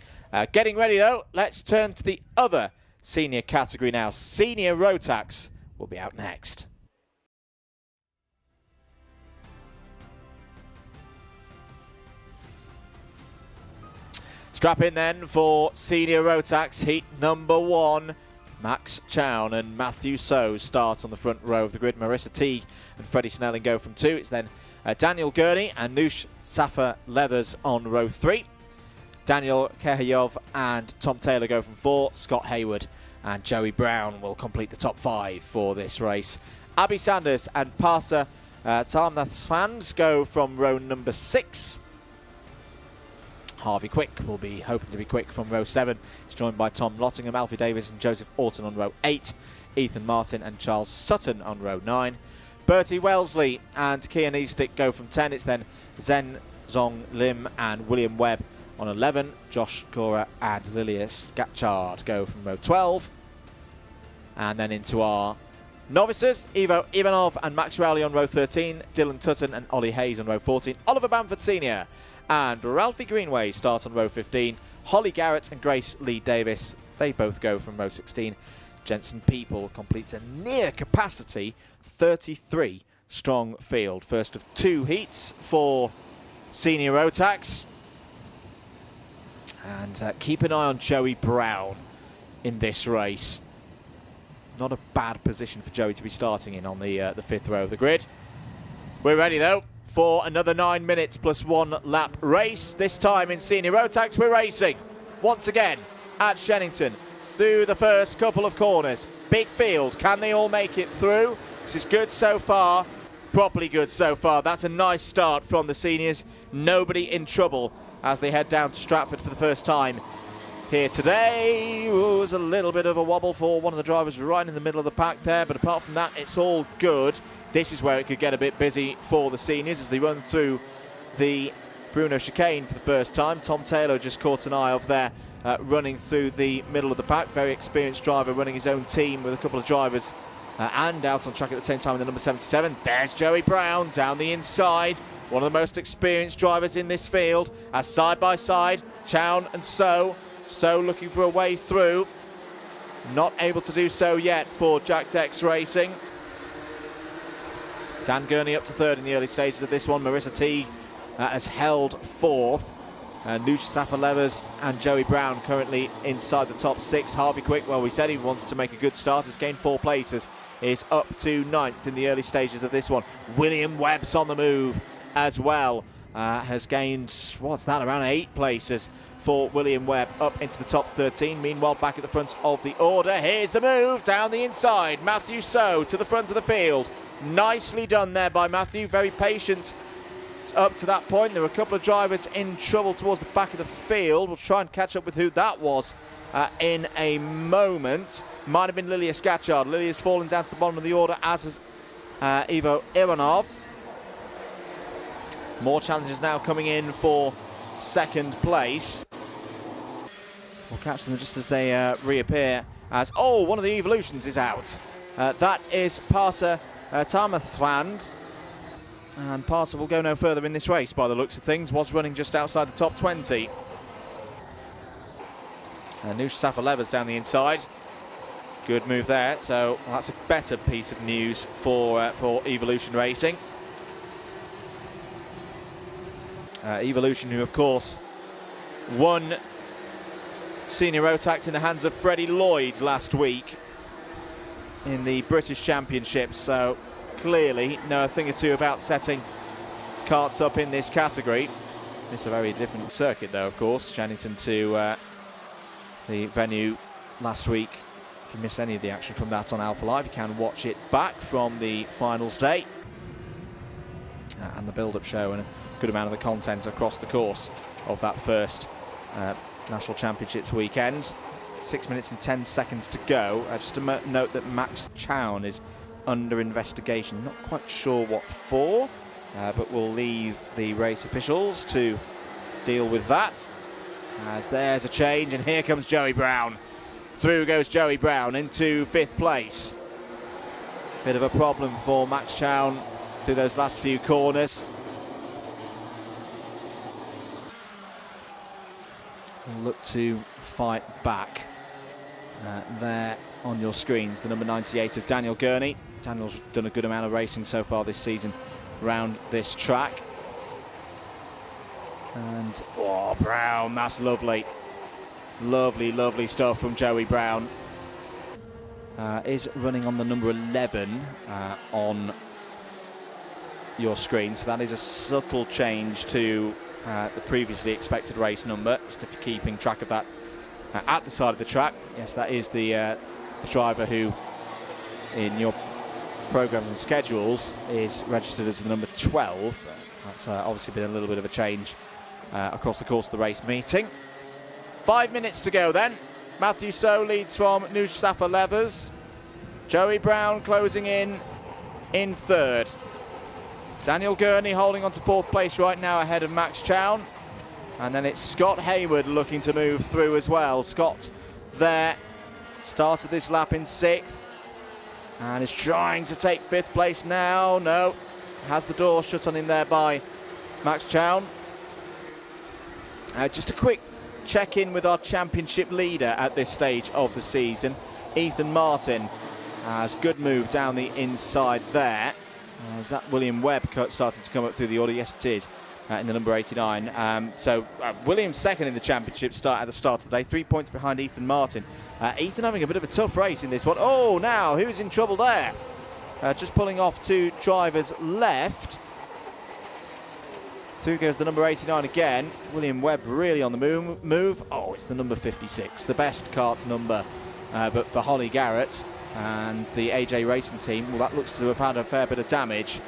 Getting ready though, let's turn to the other senior category now. Senior Rotax will be out next. Strap in then for Senior Rotax heat number 1. Max Chown and Matthew So start on the front row of the grid. Marissa Teague and Freddie Snelling go from 2. It's then Daniel Gurney and Noosh Safa Leathers on row 3. Daniel Kehayov and Tom Taylor go from 4. Scott Hayward and Joey Brown will complete the top 5 for this race. Abby Sanders and Parsa Tarnath's fans go from row number 6. Harvey Quick will be hoping to be quick from row 7. He's joined by Tom Lottingham, Alfie Davis and Joseph Orton on row 8. Ethan Martin and Charles Sutton on row 9. Bertie Wellesley and Kian Eastick go from 10. It's then Zen Zong Lim and William Webb on 11. Josh Cora and Lilius Gatchard go from row 12. And then into our novices, Ivo Ivanov and Max Rowley on row 13. Dylan Tutton and Ollie Hayes on row 14. Oliver Bamford Sr. and Ralphie Greenway start on row 15. Holly Garrett and Grace Lee Davis, they both go from row 16. Jensen People completes a near capacity 33 strong field. First of 2 heats for Senior Rotax. And keep an eye on Joey Brown in this race. Not a bad position for Joey to be starting in on the 5th row of the grid. We're ready though for another 9 minutes plus 1 lap race. This time in Senior Rotax, we're racing once again at Shenington through the first couple of corners. Big field, can they all make it through? This is good so far, properly good so far. That's a nice start from the seniors. Nobody in trouble as they head down to Stratford for the first time here today. It was a little bit of a wobble for one of the drivers right in the middle of the pack there, but apart from that, it's all good. This is where it could get a bit busy for the seniors as they run through the Bruno chicane for the first time. Tom Taylor just caught an eye of there, running through the middle of the pack. Very experienced driver running his own team with a couple of drivers and out on track at the same time in the number 77. There's Joey Brown down the inside. One of the most experienced drivers in this field as side by side, Chown and So looking for a way through. Not able to do so yet for Jack Dex Racing. Dan Gurney up to third in the early stages of this one. Marissa Teague has held fourth. Lucia Safa-Levers and Joey Brown currently inside the top six. Harvey Quick, well, we said he wanted to make a good start, has gained 4 places, is up to 9th in the early stages of this one. William Webb's on the move as well. Has gained, what's that, around 8 places for William Webb, up into the top 13. Meanwhile, back at the front of the order, here's the move down the inside. Matthew So to the front of the field. Nicely done there by Matthew, very patient up to that point. There were a couple of drivers in trouble towards the back of the field. We'll try and catch up with who that was in a moment. Might have been Lilia Scatchard. Lilia's fallen down to the bottom of the order, as has Ivo Ivanov. More challenges now coming in for second place. We'll catch them just as they reappear as, oh, one of the Evolutions is out. That is Parsa Tamathrand. And Parsa will go no further in this race by the looks of things. Was running just outside the top 20. Nusha Safa-Levers down the inside. Good move there. So that's a better piece of news for Evolution Racing. Evolution, who of course won Senior Rotax in the hands of Freddie Lloyd last week in the British Championship, so clearly know a thing or two about setting karts up in this category. It's a very different circuit though, of course. Shenington to the venue last week. If you missed any of the action from that on Alpha Live, you can watch it back from the finals day and the build-up show, and a good amount of the content across the course of that first National Championships weekend. 6 minutes and 10 seconds to go. Just to note that Max Chown is under investigation. Not quite sure what for, but we'll leave the race officials to deal with that. As there's a change, and here comes Joey Brown. Through goes Joey Brown into 5th place. Bit of a problem for Max Chown through those last few corners. We'll look to fight back. There on your screens, the number 98 of Daniel Gurney. Daniel's done a good amount of racing so far this season around this track. And, oh, Brown, that's lovely. Lovely, lovely stuff from Joey Brown. Is running on the number 11 on your screen, so that is a subtle change to the previously expected race number, just if you're keeping track of that at the side of the track. Yes, that is the driver who in your programs and schedules is registered as the number 12. That's obviously been a little bit of a change across the course of the race meeting. 5 minutes to go then. Matthew So leads from Nuj Safa-Levers. Joey Brown closing in 3rd. Daniel Gurney holding on to 4th place right now ahead of Max Chown. And then it's Scott Hayward looking to move through as well. Scott there started this lap in 6th and is trying to take 5th place now. No, has the door shut on him there by Max Chown. Just a quick check-in with our championship leader at this stage of the season. Ethan Martin has good move down the inside there. Is that William Webb starting to come up through the order? Yes, it is, in the number 89. William second in the championship at the start of the day, 3 points behind Ethan Martin. Ethan having a bit of a tough race in this one. Oh, now, who's in trouble there? Just pulling off 2 drivers left. Through goes the number 89 again. William Webb really on the move. Oh, it's the number 56, the best kart number. But for Holly Garrett and the AJ Racing team, well, that looks to have had a fair bit of damage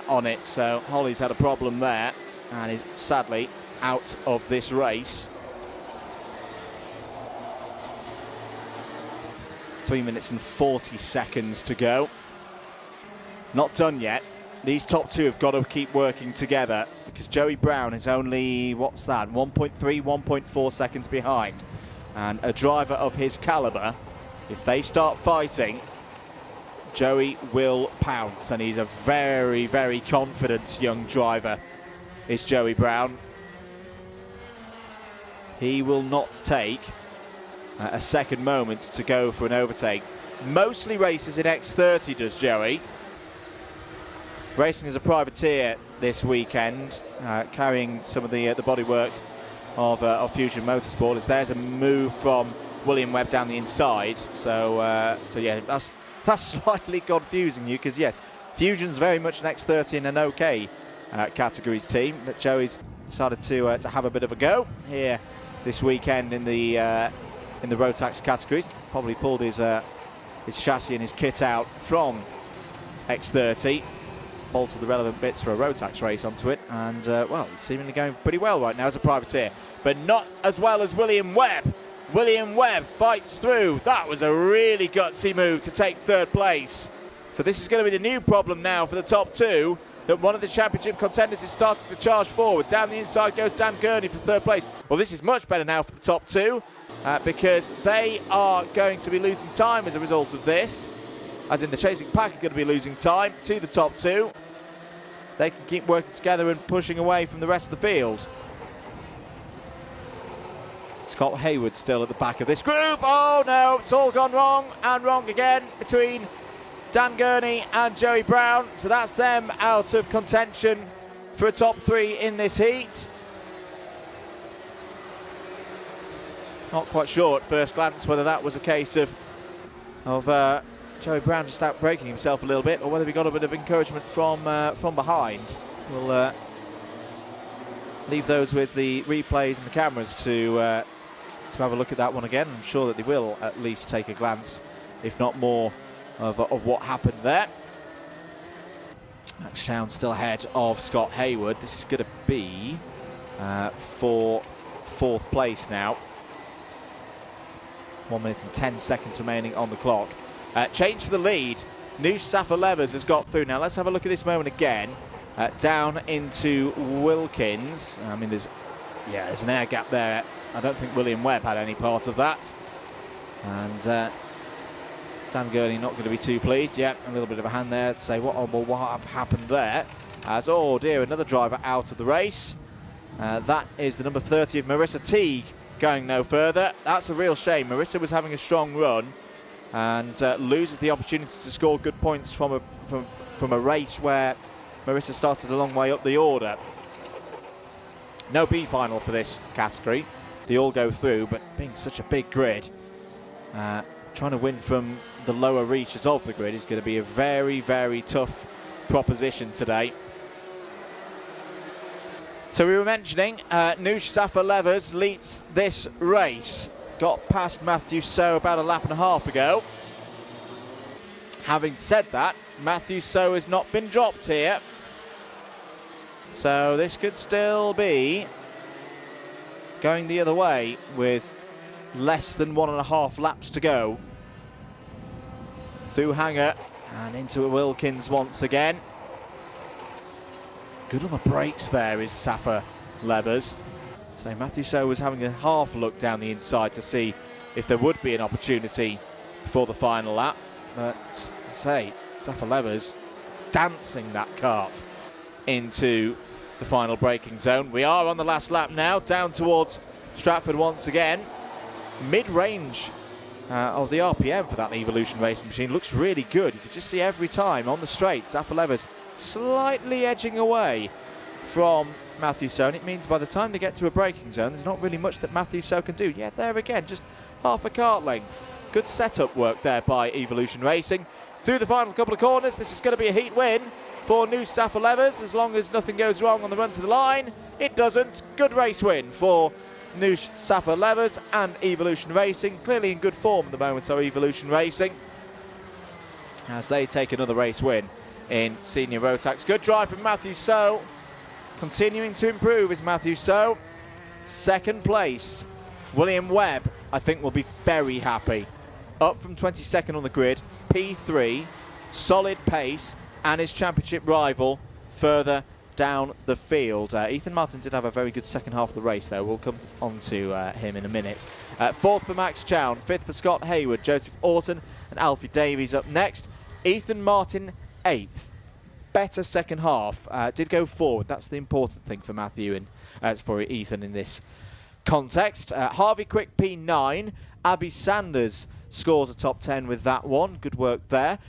on it. So Holly's had a problem there and is sadly out of this race. 3 minutes and 40 seconds to go. Not done yet. These top two have got to keep working together because Joey Brown is only, what's that, 1.3, 1.4 seconds behind. And a driver of his caliber, if they start fighting, Joey will pounce. And he's a very, very confident young driver, is Joey Brown. He will not take a second moment to go for an overtake. Mostly races in X30 does Joey. Racing as a privateer this weekend, carrying some of the bodywork of Fusion Motorsport. As there's a move from William Webb down the inside. So yeah, that's slightly confusing you because yes, Fusion's very much an X30 and an OK categories team, but Joey's decided to have a bit of a go here this weekend in the Rotax categories. Probably pulled his chassis and his kit out from X30. Bolted the relevant bits for a Rotax race onto it, and well, it's seemingly going pretty well right now as a privateer, but not as well as William Webb. William Webb fights through. That was a really gutsy move to take third place. So this is going to be the new problem now for the top two, that one of the championship contenders is starting to charge forward. Down the inside goes Dan Gurney for third place. Well, this is much better now for the top two because they are going to be losing time as a result of this. As in the chasing pack are going to be losing time to the top two. They can keep working together and pushing away from the rest of the field. Scott Hayward still at the back of this group. Oh no, it's all gone wrong and wrong again between Dan Gurney and Joey Brown. So that's them out of contention for a top three in this heat. Not quite sure at first glance whether that was a case of Joey Brown just out braking himself a little bit, or whether we got a bit of encouragement from behind. We'll leave those with the replays and the cameras to have a look at that one again. I'm sure that they will at least take a glance, if not more, of what happened there. Max Chown still ahead of Scott Hayward. This is going to be for fourth place now. 1 minute and 10 seconds remaining on the clock. Change for the lead. Noosh Safa-Levers has got through. Now let's have a look at this moment again. Down into Wilkins. I mean, there's an air gap there. I don't think William Webb had any part of that. And Dan Gurney not going to be too pleased. Yeah, a little bit of a hand there to say what happened there. As, oh dear, another driver out of the race. That is the number 30 of Marissa Teague going no further. That's a real shame. Marissa was having a strong run and loses the opportunity to score good points from a race where Marissa started a long way up the order. No B final for this category. They all go through, but being such a big grid, trying to win from the lower reaches of the grid is going to be a very, very tough proposition today. So we were mentioning Noosh Safa-Levers leads this race. Got past Matthew So about a lap and a half ago. Having said that, Matthew So has not been dropped here. So this could still be going the other way with less than 1.5 laps to go. Through Hanger and into Wilkins once again. Good on the brakes there is Safa-Levers. So Matthew So was having a half look down the inside to see if there would be an opportunity for the final lap. But say, Safa-Levers dancing that kart into the final braking zone. We are on the last lap now, down towards Stratford once again. Mid-range of the RPM for that Evolution racing machine looks really good. You can just see every time on the straight, Safa-Levers slightly edging away from Matthew So, and it means by the time they get to a braking zone, there's not really much that Matthew So can do. Yeah, there again, just half a kart length. Good setup work there by Evolution Racing. Through the final couple of corners, this is going to be a heat win for New Stafford Levers, as long as nothing goes wrong on the run to the line. It doesn't. Good race win for New Stafford Levers and Evolution Racing. Clearly in good form at the moment are Evolution Racing, as they take another race win in Senior Rotax. Good drive from Matthew So. Continuing to improve is Matthew So. Second place, William Webb, I think will be very happy. Up from 22nd on the grid, P3, solid pace, and his championship rival further down the field. Ethan Martin did have a very good second half of the race, though. We'll come on to him in a minute. Fourth for Max Chown, fifth for Scott Hayward, Joseph Orton, and Alfie Davies up next. Ethan Martin, eighth. Better second half. Did go forward. That's the important thing for Matthew and for Ethan in this context. Harvey Quick, P9. Abby Sanders scores a top 10 with that one. Good work there.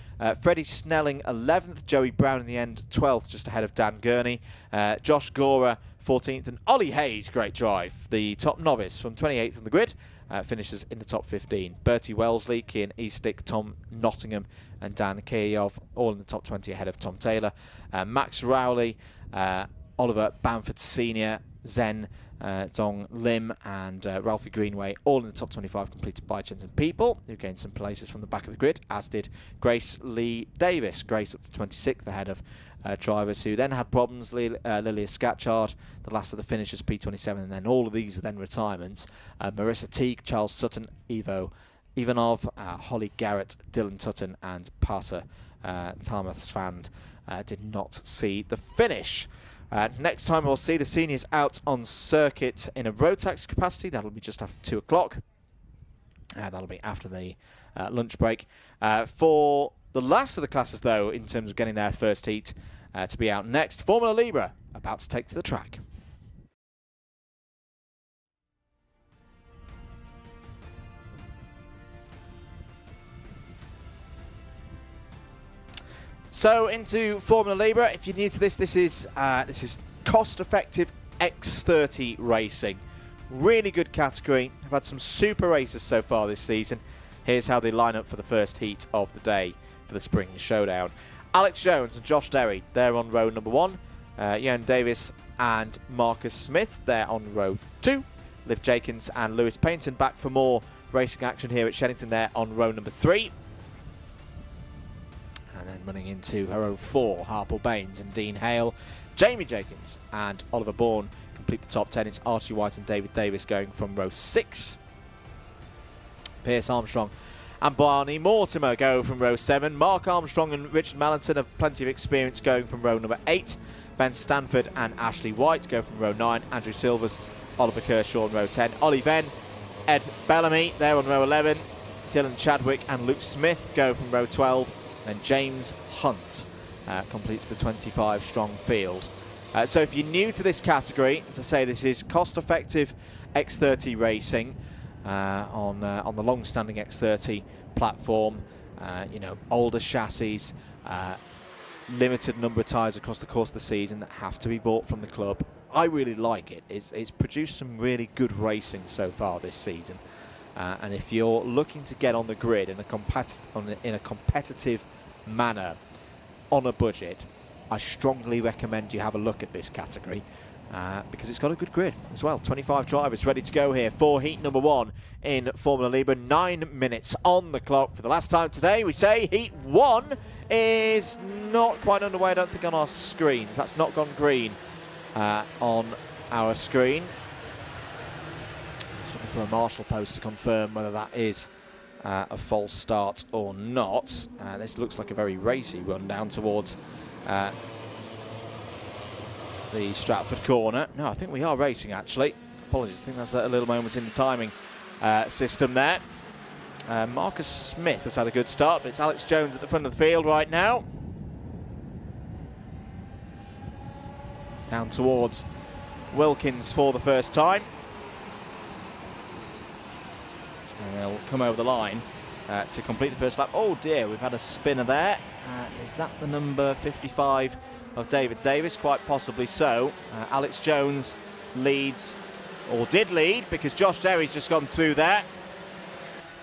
Freddie Snelling, 11th. Joey Brown in the end, 12th, just ahead of Dan Gurney. Josh Gora, 14th. And Ollie Hayes, great drive. The top novice from 28th on the grid. Finishes in the top 15. Bertie Wellesley, Kian Eastick, Tom Nottingham, and Dan Kiyov, all in the top 20 ahead of Tom Taylor. Max Rowley, Oliver Bamford Senior, Zen Dong Lim, and Ralphie Greenway, all in the top 25, completed by Jensen People, who gained some places from the back of the grid, as did Grace Lee Davis. Grace up to 26th ahead of drivers who then had problems. Lilia Scatchard, the last of the finishers, P27, and then all of these were then retirements. Marissa Teague, Charles Sutton, Ivanov, Holly Garrett, Dylan Tutton, and Pata Tarmathsvand did not see the finish. Next time we'll see the seniors out on circuit in a Rotax capacity. That'll be just after 2 o'clock. That'll be after the lunch break. For the last of the classes, though, in terms of getting their first heat to be out next, Formula Libra about to take to the track. So into Formula Libra. If you're new to this, this is cost-effective X30 racing. Really good category. I've had some super races so far this season. Here's how they line up for the first heat of the day for the Spring Showdown. Alex Jones and Josh Derry, they're on row number 1. Ian Davis and Marcus Smith, they're on row 2. Liv Jenkins and Lewis Payton back for more racing action here at Shenington. They're on row number 3. And then running into row 4, Harple Baines and Dean Hale. Jamie Jenkins and Oliver Bourne complete the top 10. It's Archie White and David Davis going from row 6. Pierce Armstrong and Barney Mortimer go from row 7. Mark Armstrong and Richard Mallinson have plenty of experience going from row number 8. Ben Stanford and Ashley White go from row 9. Andrew Silvers, Oliver Kershaw on row 10. Ollie Venn, Ed Bellamy, they're on row 11. Dylan Chadwick and Luke Smith go from row 12. And James Hunt completes the 25-strong field. So if you're new to this category, as I say, this is cost-effective X30 racing on the long-standing X30 platform. You know, older chassis, limited number of tyres across the course of the season that have to be bought from the club. I really like it. It's produced some really good racing so far this season. And if you're looking to get on the grid in a competitive manner on a budget, I strongly recommend you have a look at this category because it's got a good grid as well. 25 drivers ready to go here for heat number 1 in Formula Libra. 9 minutes on the clock for the last time today. We say heat 1 is not quite underway, I don't think, on our screens. That's not gone green on our screen. For a marshal post to confirm whether that is a false start or not. This looks like a very racy run down towards the Stratford corner. No, I think we are racing, actually. Apologies, I think that's a little moment in the timing system there. Marcus Smith has had a good start, but it's Alex Jones at the front of the field right now. Down towards Wilkins for the first time. And they'll come over the line to complete the first lap. Oh dear, we've had a spinner there. Is that the number 55 of David Davis? Quite possibly so. Alex Jones leads, or did lead, because Josh Derry's just gone through there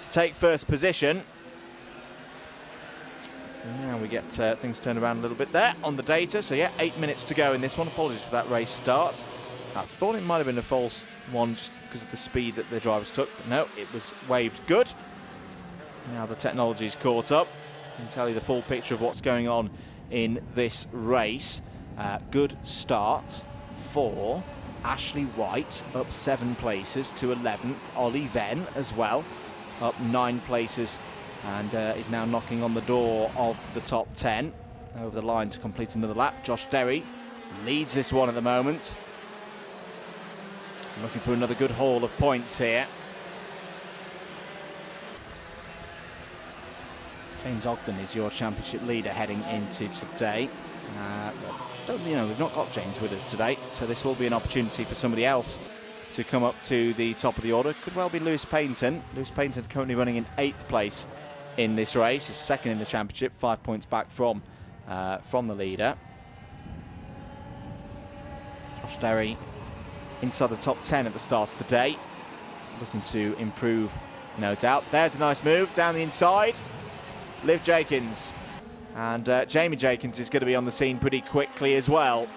to take first position. Now we get things turned around a little bit there on the data. So yeah, 8 minutes to go in this one. Apologies for that race start. I thought it might have been a false one just because of the speed that the drivers took, but no, it was waved good. Now the technology's caught up. I can tell you the full picture of what's going on in this race. Good start for Ashley White, up 7 places to 11th. Ollie Venn as well, up 9 places, and is now knocking on the door of the top 10. Over the line to complete another lap. Josh Derry leads this one at the moment. Looking for another good haul of points here. James Ogden is your championship leader heading into today. We've not got James with us today, so this will be an opportunity for somebody else to come up to the top of the order. Could well be Lewis Payton. Lewis Payton currently running in 8th place in this race. He's second in the championship, 5 points back from the leader. Josh Derry inside the top 10 at the start of the day. Looking to improve, no doubt. There's a nice move down the inside. Liv Jenkins. And Jamie Jenkins is going to be on the scene pretty quickly as well.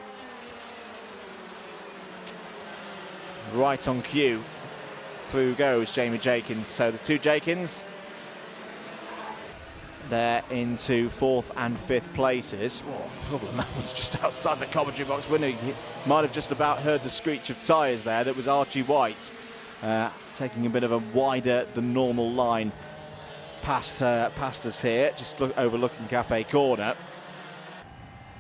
Right on cue. Through goes Jamie Jenkins. So the two Jenkins, they're into 4th and 5th places. That was just outside the commentary box window. You might have just about heard the screech of tyres there. That was Archie White taking a bit of a wider than normal line past us here, just overlooking Cafe Corner.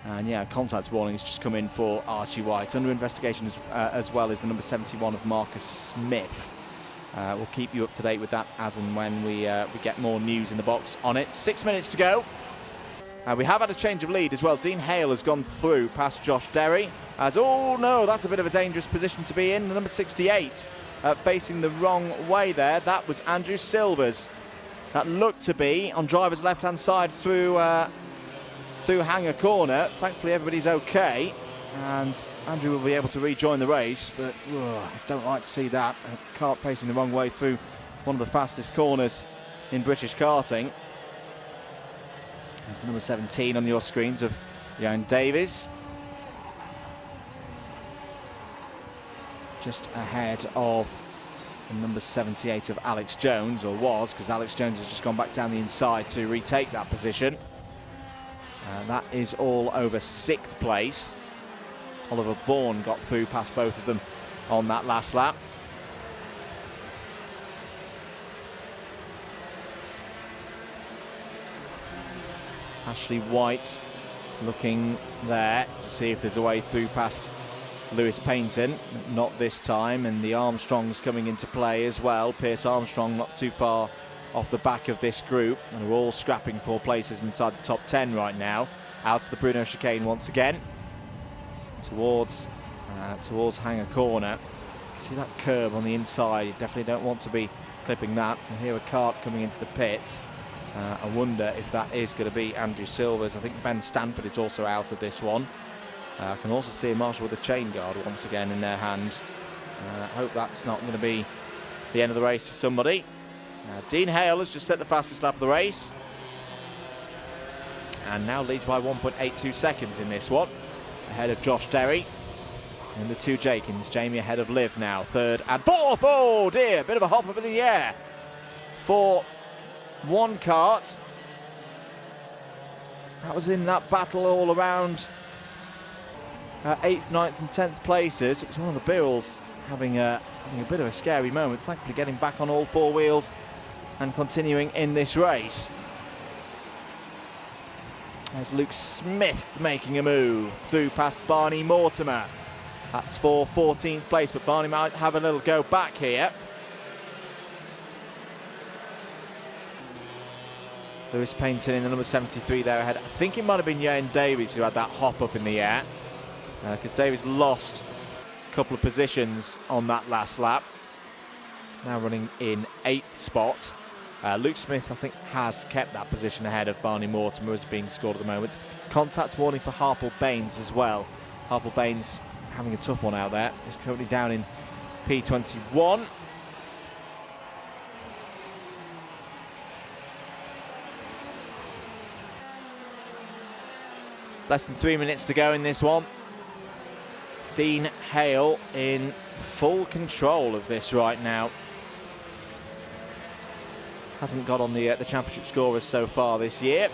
And yeah, contact warning has just come in for Archie White. Under investigation as well is the number 71 of Marcus Smith. We'll keep you up to date with that as and when we get more news in the box on it. 6 minutes to go. We have had a change of lead as well. Dean Hale has gone through past Josh Derry. Oh no, that's a bit of a dangerous position to be in. The number 68 facing the wrong way there. That was Andrew Silvers. That looked to be on driver's left-hand side through Hanger Corner. Thankfully, everybody's okay, and Andrew will be able to rejoin the race, but I don't like to see that. A kart facing the wrong way through one of the fastest corners in British karting. There's the number 17 on your screens of Jan Davies. Just ahead of the number 78 of Alex Jones, or was, because Alex Jones has just gone back down the inside to retake that position. That is all over 6th place. Oliver Bourne got through past both of them on that last lap. Ashley White looking there to see if there's a way through past Lewis Payton. Not this time, and the Armstrongs coming into play as well. Pierce Armstrong not too far off the back of this group, and we're all scrapping for places inside the top 10 right now. Out to the Bruno chicane once again, towards Hanger Corner. See that curb on the inside, you definitely don't want to be clipping that. I hear a kart coming into the pits. I wonder if that is going to be Andrew Silvers. I think Ben Stanford is also out of this one. I can also see a marshal with a chain guard once again in their hand. I hope that's not going to be the end of the race for somebody. Dean Hale has just set the fastest lap of the race, and now leads by 1.82 seconds in this one, ahead of Josh Derry and the two Jenkins. Jamie ahead of Liv now, 3rd and 4th. Oh dear, bit of a hop up in the air for one kart. That was in that battle all around 8th, 9th and 10th places. It was one of the Bills having a bit of a scary moment, thankfully getting back on all 4 wheels and continuing in this race. There's Luke Smith making a move through past Barney Mortimer. That's for 14th place, but Barney might have a little go back here. Lewis Payton in the number 73 there ahead. I think it might have been Ian Davies who had that hop up in the air, because Davies lost a couple of positions on that last lap. Now running in 8th spot. Luke Smith, I think, has kept that position ahead of Barney Mortimer, as being scored at the moment. Contact warning for Harple Baines as well. Harple Baines having a tough one out there. He's currently down in P21. Less than 3 minutes to go in this one. Dean Hale in full control of this right now. Hasn't got on the championship scorers so far this year.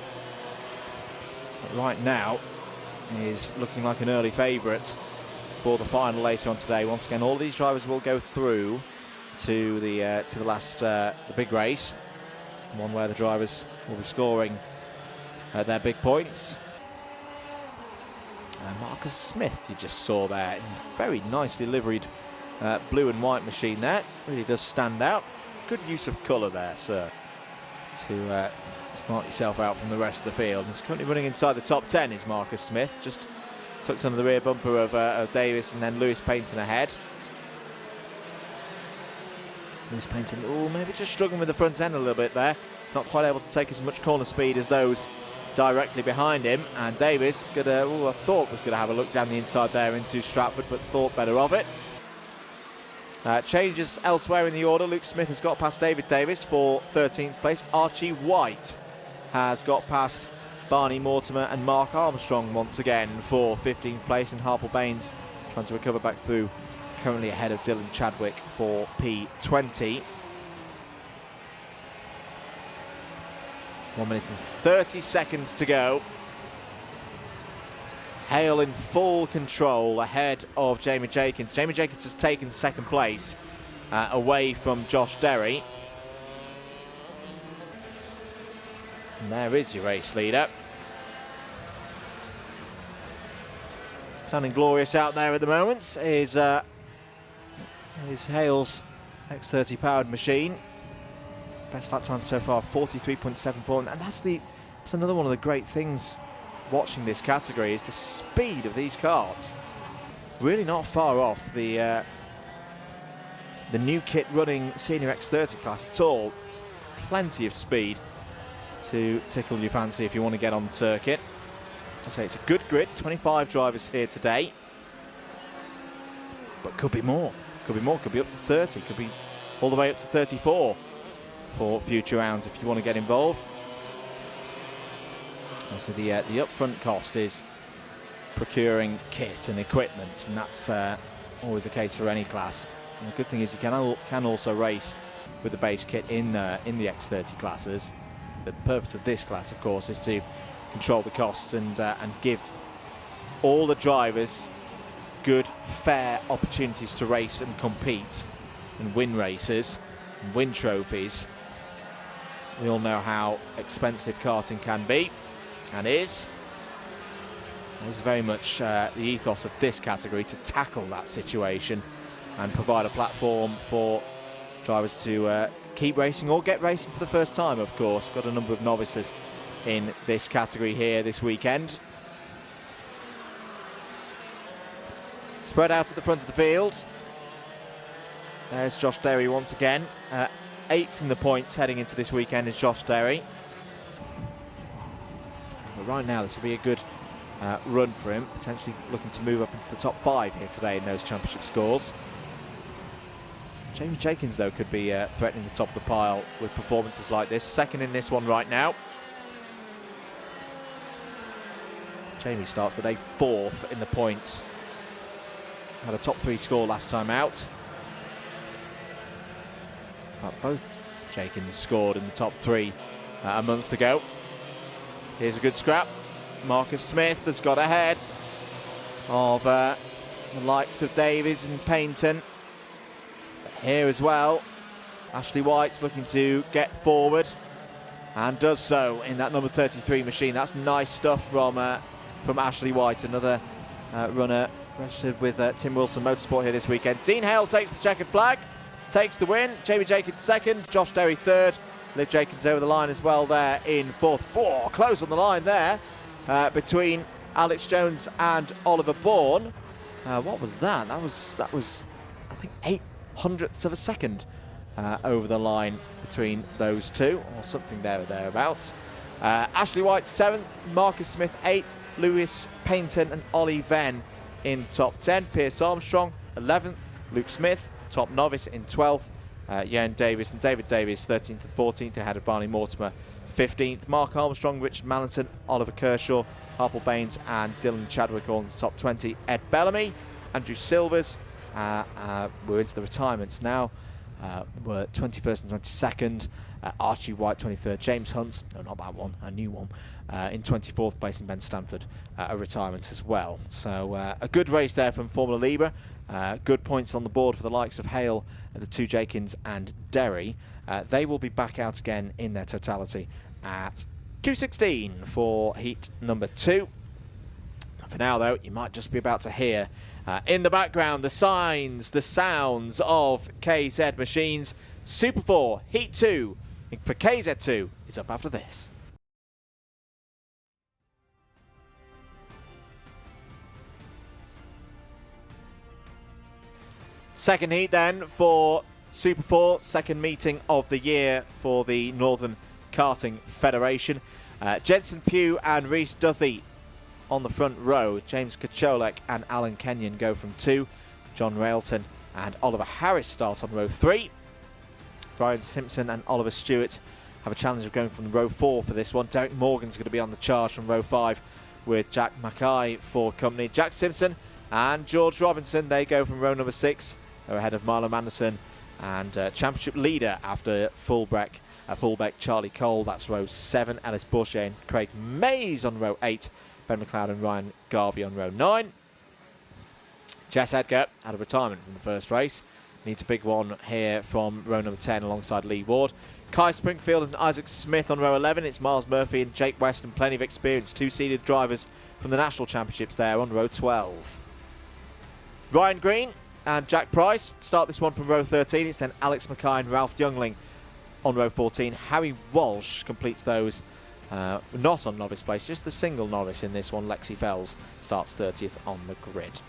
But right now is looking like an early favourite for the final later on today. Once again, all these drivers will go through to the last the big race, one where the drivers will be scoring their big points. Marcus Smith, you just saw there, very nicely liveried blue and white machine there. Really does stand out. Good use of colour there, sir, to mark yourself out from the rest of the field. He's currently running inside the top 10 is Marcus Smith, just tucked under the rear bumper of Davis, and then Lewis Payton ahead. Lewis Payton, oh, maybe just struggling with the front end a little bit there. Not quite able to take as much corner speed as those directly behind him. And Davis, I thought was going to have a look down the inside there into Stratford, but thought better of it. Changes elsewhere in the order. Luke Smith has got past David Davis for 13th place. Archie White has got past Barney Mortimer and Mark Armstrong once again for 15th place. And Harple Baines trying to recover back through, currently ahead of Dylan Chadwick for P20. 1 minute and 30 seconds to go. Hale in full control ahead of Jamie Jenkins. Jamie Jenkins has taken second place away from Josh Derry. And there is your race leader. Sounding glorious out there at the moment is Hale's X30 powered machine. Best lap time so far, 43.74, and that's another one of the great things watching this category is the speed of these karts. Really not far off the new kit running senior X30 class at all. Plenty of speed to tickle your fancy if you want to get on the circuit. I say it's a good grid, 25 drivers here today, but could be more. Could be more, could be up to 30, could be all the way up to 34 for future rounds if you want to get involved. Also, the upfront cost is procuring kit and equipment, and that's always the case for any class. And the good thing is you can also race with the base kit in the X30 classes. The purpose of this class, of course, is to control the costs and give all the drivers good, fair opportunities to race and compete and win races and win trophies. We all know how expensive karting can be, and is very much the ethos of this category to tackle that situation and provide a platform for drivers to keep racing or get racing for the first time, of course. Got a number of novices in this category here this weekend. Spread out at the front of the field. There's Josh Derry once again. 8th in the points heading into this weekend is Josh Derry. But right now this will be a good run for him, potentially looking to move up into the top 5 here today in those championship scores. Jamie Jenkins, though, could be threatening the top of the pile with performances like this. Second in this one right now. Jamie starts the day 4th in the points. Had a top 3 score last time out. But both Jenkins scored in the top 3 a month ago. Here's a good scrap. Marcus Smith has got ahead of the likes of Davies and Payton. But here as well, Ashley White's looking to get forward and does so in that number 33 machine. That's nice stuff from Ashley White, another runner registered with Tim Wilson Motorsport here this weekend. Dean Hale takes the checkered flag, takes the win. Jamie Jenkins second, Josh Derry third. Liv Jenkins over the line as well there in 4th. Close on the line there between Alex Jones and Oliver Bourne. What was that? That was I think 0.08 of a second over the line between those two, or something there or thereabouts. Ashley White 7th, Marcus Smith 8th, Lewis Payton and Ollie Venn in the top 10. Pierce Armstrong 11th, Luke Smith top novice in 12th. Jan Davis and David Davis 13th and 14th ahead of Barney Mortimer 15th. Mark Armstrong, Richard Mallington, Oliver Kershaw, Harple Baines and Dylan Chadwick all in the top 20. Ed Bellamy, Andrew Silvers, we're into the retirements now. We're 21st and 22nd. Archie White 23rd. James Hunt, no, not that one, a new one, in 24th place, and Ben Stanford a retirement as well. So a good race there from Formula Libra. Good points on the board for the likes of Hale, the two Jenkins and Derry. They will be back out again in their totality at 2:16 for heat number 2. For now, though, you might just be about to hear in the background the signs, the sounds of KZ machines. Super 4 Heat 2 for KZ2 is up after this. Second heat then for Super 4, second meeting of the year for the Northern Karting Federation. Jensen Pugh and Rhys Duthie on the front row. James Kacholek and Alan Kenyon go from 2. John Railton and Oliver Harris start on row 3. Brian Simpson and Oliver Stewart have a challenge of going from row 4 for this one. Derek Morgan's going to be on the charge from row 5 with Jack Mackay for company. Jack Simpson and George Robinson, they go from row number 6. They're ahead of Marlon Anderson and championship leader after Fullbeck, Charlie Cole. That's row 7. Ellis Bourchier and Craig Mays on row 8. Ben McLeod and Ryan Garvey on row 9. Jess Edgar out of retirement from the first race. Needs a big one here from row number 10 alongside Lee Ward. Kai Springfield and Isaac Smith on row 11. It's Miles Murphy and Jake Weston, plenty of experience. Two-seeded drivers from the National Championships there on row 12. Ryan Green and Jack Price start this one from row 13. It's then Alex Mackay and Ralph Youngling on row 14. Harry Walsh completes those not on novice place, just the single novice in this one. Lexi Fells starts 30th on the grid.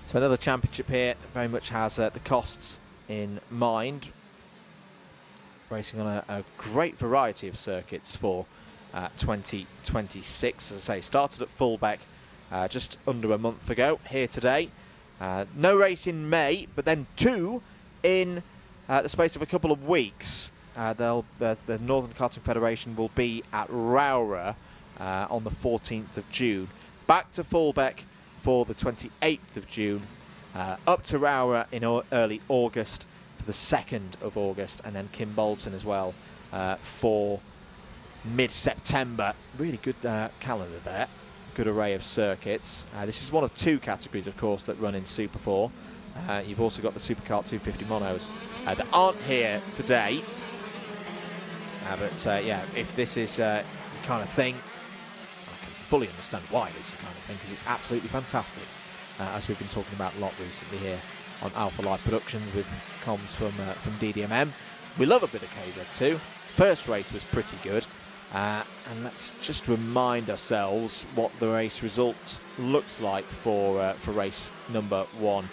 So another championship here, very much has the costs in mind. Racing on a great variety of circuits for 2026. As I say, started at Fullbeck just under a month ago, here today. No race in May, but then 2 in the space of a couple of weeks. The Northern Karting Federation will be at Rowrah on the 14th of June. Back to Fullbeck for the 28th of June, up to Rowrah in early August for the 2nd of August, and then Kimbolton as well for mid-September. Really good calendar there, good array of circuits. This is one of 2 categories, of course, that run in Super 4. You've also got the Supercar 250 monos that aren't here today. But yeah, if this is the kind of thing, I can fully understand why it's the kind of thing, because it's absolutely fantastic. As we've been talking about a lot recently here on Alpha Live Productions with comms from DDMM. We love a bit of KZ2. First race was pretty good. And let's just remind ourselves what the race result looks like for race number 1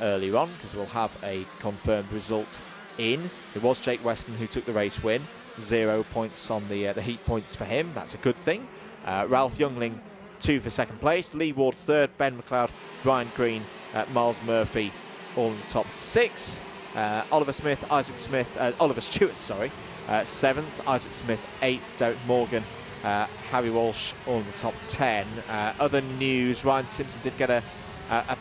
earlier on, because we'll have a confirmed result in. It was Jake Weston who took the race win. 0 points on the heat points for him. That's a good thing. Ralph Youngling 2 for 2nd place. Lee Ward 3rd. Ben McLeod, Brian Green, Miles Murphy all in the top 6. Oliver Stewart, 7th. Isaac Smith 8th. Derek Morgan, Harry Walsh all in the top 10. Other news, Ryan Simpson did get a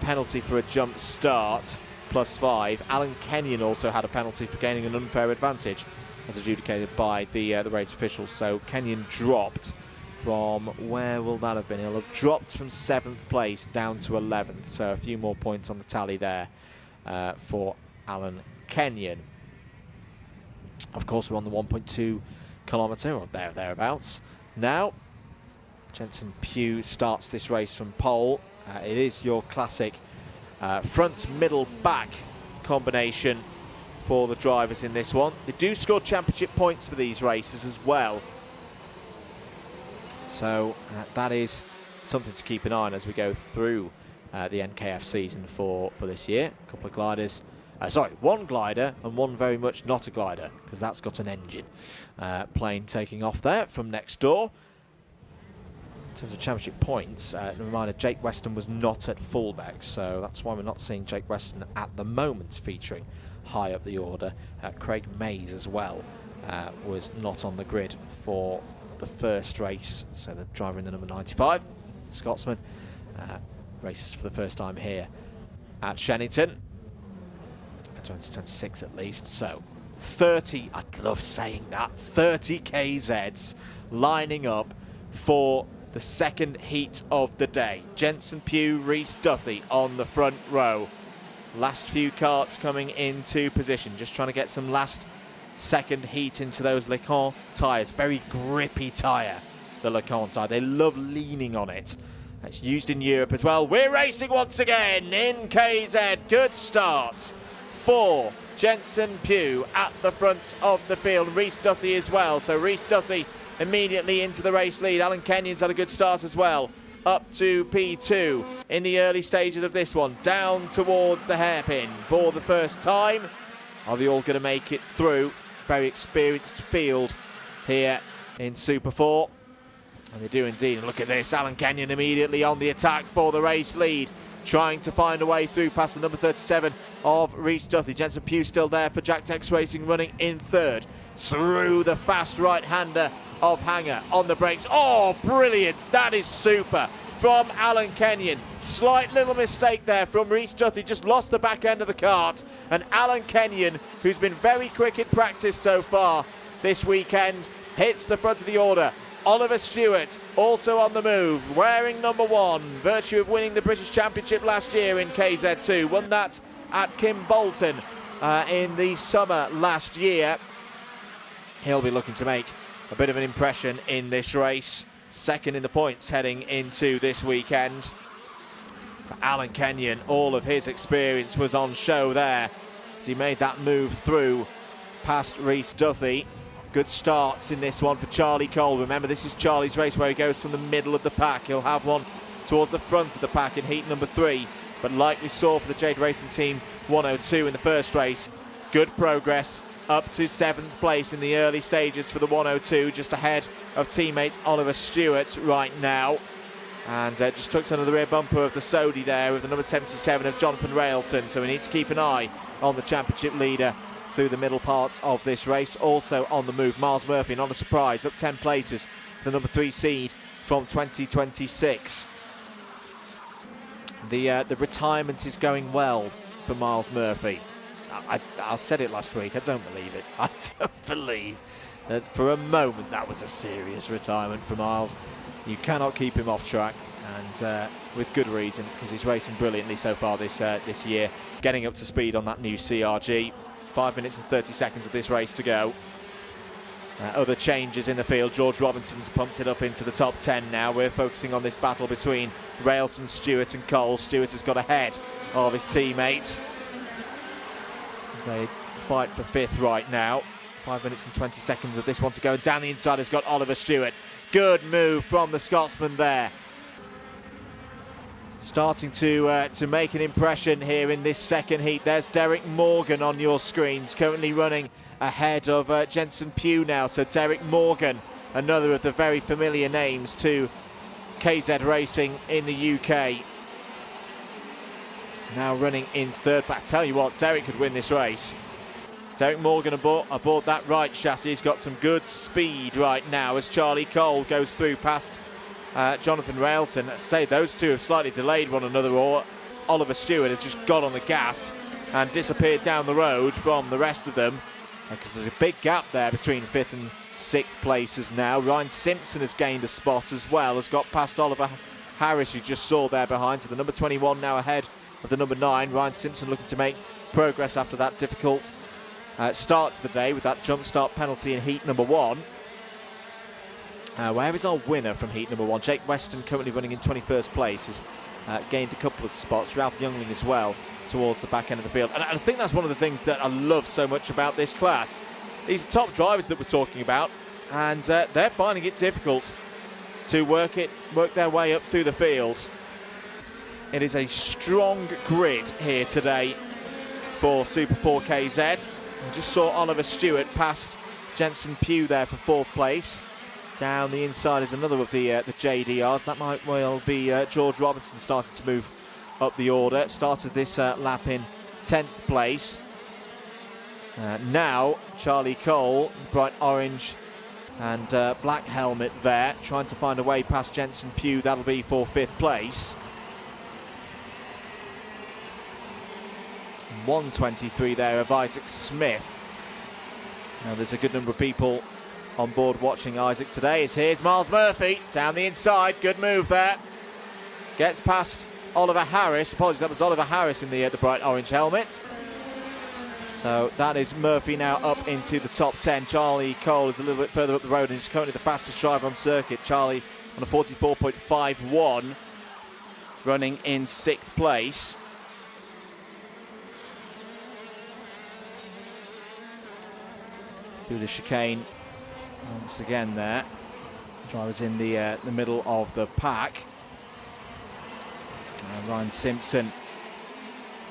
penalty for a jump start, +5. Alan Kenyon also had a penalty for gaining an unfair advantage, as adjudicated by the race officials. So Kenyon dropped from, where will that have been? He'll have dropped from 7th place down to 11th. So a few more points on the tally there for Alan Kenyon. Of course, we're on the 1.2 kilometre, or thereabouts. Now, Jensen Pugh starts this race from pole. It is your classic front, middle, back combination for the drivers in this one. They do score championship points for these races as well. So that is something to keep an eye on as we go through the NKF season for this year. A couple of gliders. One glider and one very much not a glider, because that's got an engine. Plane taking off there from next door. In terms of championship points, a reminder, Jake Weston was not at Fullbeck, so that's why we're not seeing Jake Weston at the moment featuring high up the order. Craig Mays as well was not on the grid for the first race. So the driver in the number 95, Scotsman, races for the first time here at Shenington for 2026 at least. So 30, I love saying that, 30 KZs lining up for the second heat of the day. Jensen Pugh, Rhys Duthie on the front row. Last few karts coming into position, just trying to get some last second heat into those Lecan tyres. Very grippy tyre, the Lecan tyre. They love leaning on it. It's used in Europe as well. We're racing once again in KZ. Good start for Jensen Pugh at the front of the field. Rhys Duthie as well. So Rhys Duthie immediately into the race lead. Alan Kenyon's had a good start as well. Up to P2 in the early stages of this one. Down towards the hairpin for the first time. Are they all going to make it through? Very experienced field here in Super 4. And they do indeed. And look at this. Alan Kenyon immediately on the attack for the race lead. Trying to find a way through past the number 37 of Rhys Duthie. Jensen Pugh still there for Jack Tex Racing, running in third. Through the fast right-hander of Hanger on the brakes. Oh, brilliant. That is super from Alan Kenyon. Slight little mistake there from Rhys Duthie. Just lost the back end of the kart. And Alan Kenyon, who's been very quick in practice so far this weekend, hits the front of the order. Oliver Stewart also on the move, wearing number 1. Virtue of winning the British Championship last year in KZ2. Won that at Kimbolton in the summer last year. He'll be looking to make a bit of an impression in this race. Second in the points heading into this weekend. But Alan Kenyon, all of his experience was on show there as he made that move through past Rhys Duthie. Good starts in this one for Charlie Cole. Remember, this is Charlie's race where he goes from the middle of the pack. He'll have one towards the front of the pack in heat number 3. But like we saw for the Jade Racing Team 102 in the first race, good progress up to 7th place in the early stages for the 102, just ahead of teammate Oliver Stewart right now. And just tucked under the rear bumper of the Sodi there with the number 77 of Jonathan Railton. So we need to keep an eye on the championship leader through the middle part of this race. Also on the move, Miles Murphy, not a surprise, up 10 places, the number 3 seed from 2026. The retirement is going well for Miles Murphy. I said it last week, I don't believe it. I don't believe that for a moment that was a serious retirement for Miles. You cannot keep him off track, and with good reason, because he's racing brilliantly so far this year, getting up to speed on that new CRG. 5 minutes and 30 seconds of this race to go. Other changes in the field. George Robinson's pumped it up into the top 10 now. We're focusing on this battle between Railton, Stewart and Cole. Stewart has got ahead of his teammate as they fight for 5th right now. 5 minutes and 20 seconds of this one to go. And down the inside has got Oliver Stewart. Good move from the Scotsman there. Starting to make an impression here in this second heat. There's Derek Morgan on your screens, currently running ahead of Jensen Pugh now. So Derek Morgan, another of the very familiar names to KZ Racing in the UK. Now running in 3rd, but I tell you what, Derek could win this race. Derek Morgan aboard that right chassis. He's got some good speed right now as Charlie Cole goes through past Jonathan Railton. Let's say those two have slightly delayed one another, or Oliver Stewart has just got on the gas and disappeared down the road from the rest of them, because there's a big gap there between 5th and 6th places now. Ryan Simpson has gained a spot as well, has got past Oliver Harris, you just saw there behind. So the number 21 now ahead of the number 9. Ryan Simpson looking to make progress after that difficult start to the day with that jump start penalty in heat number 1. Where is our winner from heat number 1? Jake Weston, currently running in 21st place, has gained a couple of spots. Ralph Youngling as well towards the back end of the field. And I think that's one of the things that I love so much about this class. These are top drivers that we're talking about, and they're finding it difficult to work their way up through the field. It is a strong grid here today for Super 4 KZ. We just saw Oliver Stewart past Jensen Pugh there for 4th place. Down the inside is another of the JDRs. That might well be George Robinson starting to move up the order. Started this lap in 10th place. Now, Charlie Cole, bright orange and black helmet there, trying to find a way past Jensen Pugh. That'll be for 5th place. 1:23 there of Isaac Smith. Now there's a good number of people on board watching Isaac today. Here's Miles Murphy down the inside. Good move there. Gets past Oliver Harris. Apologies, that was Oliver Harris in the bright orange helmet. So that is Murphy now up into the top 10. Charlie Cole is a little bit further up the road and is currently the fastest driver on circuit. Charlie on a 44.51, running in 6th place. Through the chicane once again there. Drivers in the middle of the pack. Ryan Simpson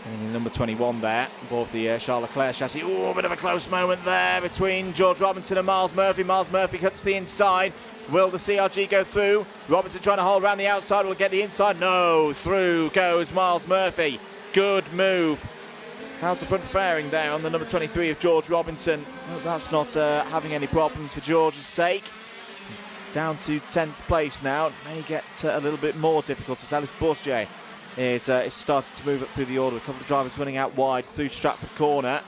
in number 21 there, above the Charles Leclerc chassis. Ooh, a bit of a close moment there between George Robinson and Miles Murphy. Miles Murphy cuts the inside. Will the CRG go through? Robinson trying to hold around the outside. Will get the inside? No, through goes Miles Murphy. Good move. How's the front fairing there on the number 23 of George Robinson? Well, that's not having any problems for George's sake. He's down to 10th place now. It may get a little bit more difficult as Alice Bourget is starting to move up through the order. A couple of drivers running out wide through Stratford Corner.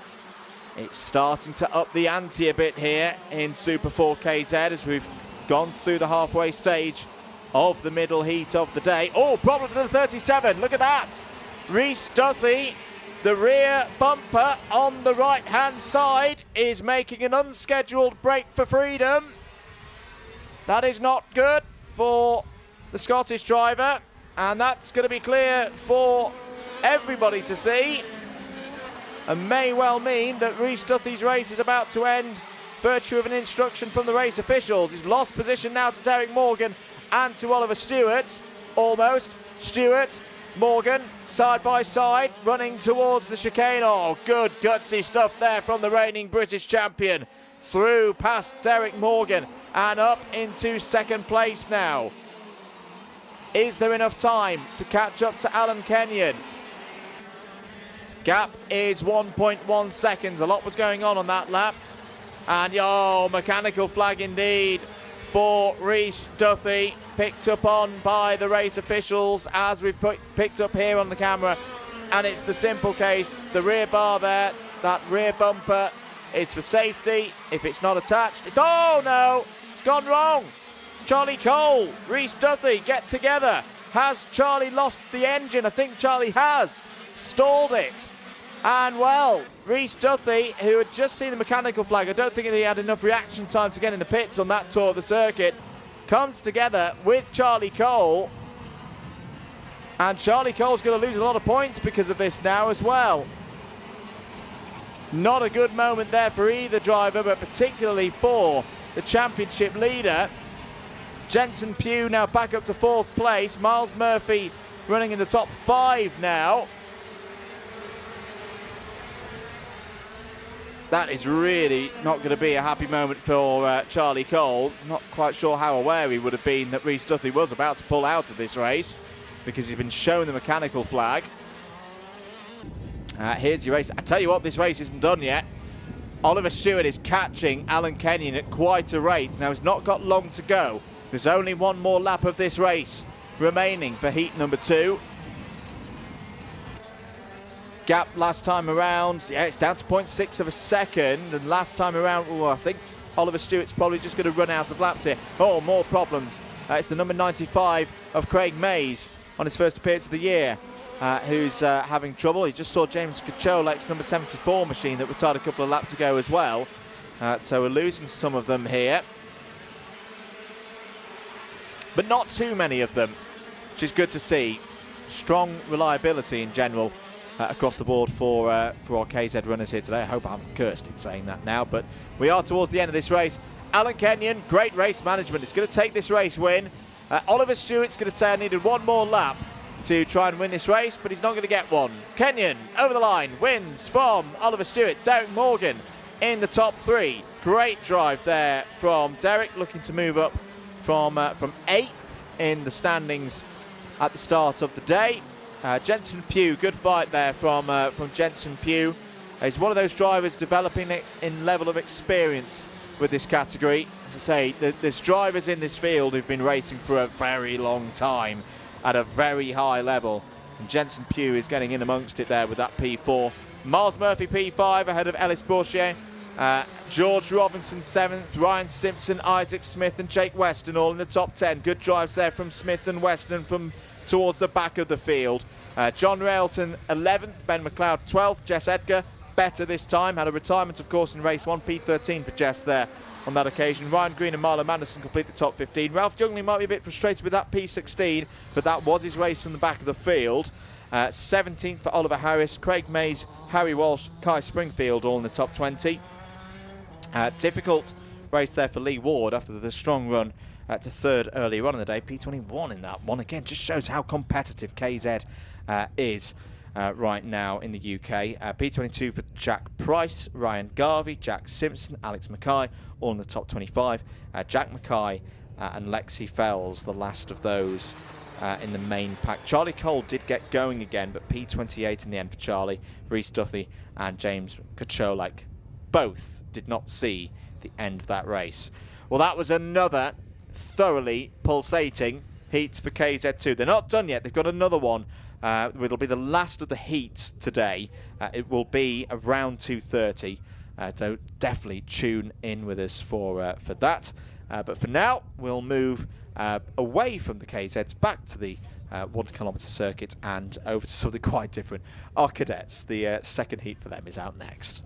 It's starting to up the ante a bit here in Super 4 KZ as we've gone through the halfway stage of the middle heat of the day. Oh, problem for the 37. Look at that. Rhys Duthie, the rear bumper on the right-hand side, is making an unscheduled break for freedom. That is not good for the Scottish driver, and that's going to be clear for everybody to see, and may well mean that Rhys Duthie's race is about to end virtue of an instruction from the race officials. He's lost position now to Derek Morgan and to Oliver Stewart. Almost. Stewart, Morgan, side by side, running towards the chicane. Oh, good gutsy stuff there from the reigning British champion. Through past Derek Morgan and up into 2nd place now. Is there enough time to catch up to Alan Kenyon? Gap is 1.1 seconds. A lot was going on that lap. And, oh, mechanical flag indeed for Rhys Duthie. Picked up on by the race officials as we've picked up here on the camera. And it's the simple case. The rear bar there, that rear bumper is for safety. If it's not attached, oh no, it's gone wrong. Charlie Cole, Rhys Duthie get together. Has Charlie lost the engine? I think Charlie has. Stalled it. And well, Rhys Duthie, who had just seen the mechanical flag, I don't think he had enough reaction time to get in the pits on that tour of the circuit, comes together with Charlie Cole. And Charlie Cole's going to lose a lot of points because of this now as well. Not a good moment there for either driver, but particularly for the championship leader. Jensen Pugh now back up to 4th place. Miles Murphy running in the top 5 now. That is really not going to be a happy moment for Charlie Cole. Not quite sure how aware he would have been that Rhys Duthie was about to pull out of this race because he's been shown the mechanical flag. Here's your race. I tell you what, this race isn't done yet. Oliver Stewart is catching Alan Kenyon at quite a rate. Now, he's not got long to go. There's only one more lap of this race remaining for heat number 2. Gap last time around, yeah, it's down to 0.6 of a second. And last time around, I think Oliver Stewart's probably just going to run out of laps here. Oh, more problems. It's the number 95 of Craig Mays on his first appearance of the year, who's having trouble. He just saw James Kacholek's number 74 machine that retired a couple of laps ago as well. So we're losing some of them here. But not too many of them, which is good to see. Strong reliability in general across the board for our KZ runners here today. I hope I haven't cursed in saying that now, but we are towards the end of this race. Alan Kenyon, great race management. It's going to take this race win. Oliver Stewart's going to say I needed one more lap to try and win this race, but he's not going to get one. Kenyon over the line, wins from Oliver Stewart. Derek Morgan in the top 3. Great drive there from Derek, looking to move up from 8th in the standings at the start of the day. Jensen Pugh, good fight there from Jensen Pugh. He's one of those drivers developing in level of experience with this category. As I say, there's drivers in this field who've been racing for a very long time at a very high level. And Jensen Pugh is getting in amongst it there with that P4. Miles Murphy P5 ahead of Ellis Bourchier. George Robinson 7th, Ryan Simpson, Isaac Smith and Jake Weston all in the top 10. Good drives there from Smith and Weston from towards the back of the field. John Railton 11th, Ben McLeod 12th, Jess Edgar better this time. Had a retirement, of course, in race 1, P13 for Jess there on that occasion. Ryan Green and Marlon Manderson complete the top 15. Ralph Youngling might be a bit frustrated with that P16, but that was his race from the back of the field. 17th for Oliver Harris, Craig Mays, Harry Walsh, Kai Springfield all in the top 20. Difficult race there for Lee Ward after the strong run to third earlier on in the day. P21 in that one. Again, just shows how competitive KZ is right now in the UK. P22 for Jack Price, Ryan Garvey, Jack Simpson, Alex Mackay, all in the top 25. Jack Mackay and Lexi Fells, the last of those in the main pack. Charlie Cole did get going again, but P28 in the end for Charlie. Reece Duthie and James Kacholak both did not see the end of that race. Well, that was another thoroughly pulsating heat for KZ2. They're not done yet. They've got another one. It'll be the last of the heats today. It will be around 2:30. So definitely tune in with us for that. But for now, we'll move away from the KZs back to the 1 kilometre circuit and over to something quite different. Our cadets, the second heat for them is out next.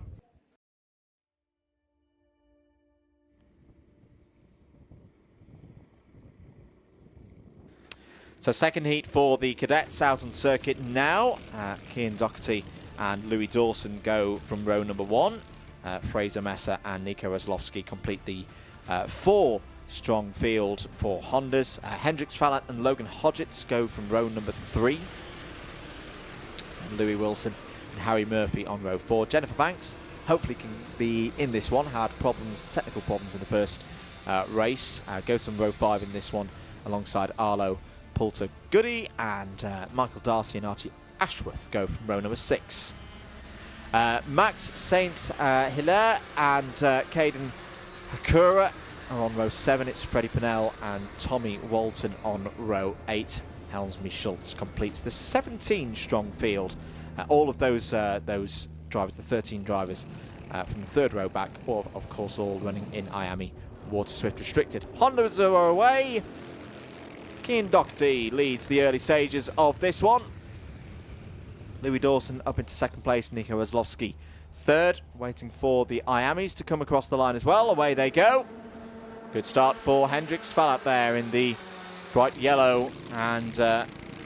So second heat for the cadets out on circuit now. Cian Doherty and Louis Dawson go from row number 1. Fraser Messer and Nico Roslovsky complete the 4-strong field for Hondas. Hendrix Fallat and Logan Hodgetts go from row number 3. So Louis Wilson and Harry Murphy on row 4. Jennifer Banks hopefully can be in this one. Had problems, technical problems in the first race. Goes from row 5 in this one alongside Arlo Poulter Goody, and Michael Darcy and Archie Ashworth go from row number 6. Max Saint-Hilaire and Caden Hakura are on row 7. It's Freddie Pennell and Tommy Walton on row 8. Helmsby Schultz completes the 17-strong field. All of those drivers, the 13 drivers from the third row back, of course all running in IAME Water Swift Restricted. Hondas are away. Cian Doherty leads the early stages of this one. Louis Dawson up into second place, Nico Roslovsky third, waiting for the IAMEs to come across the line as well. Away they go. Good start for Hendrix Fallat there in the bright yellow and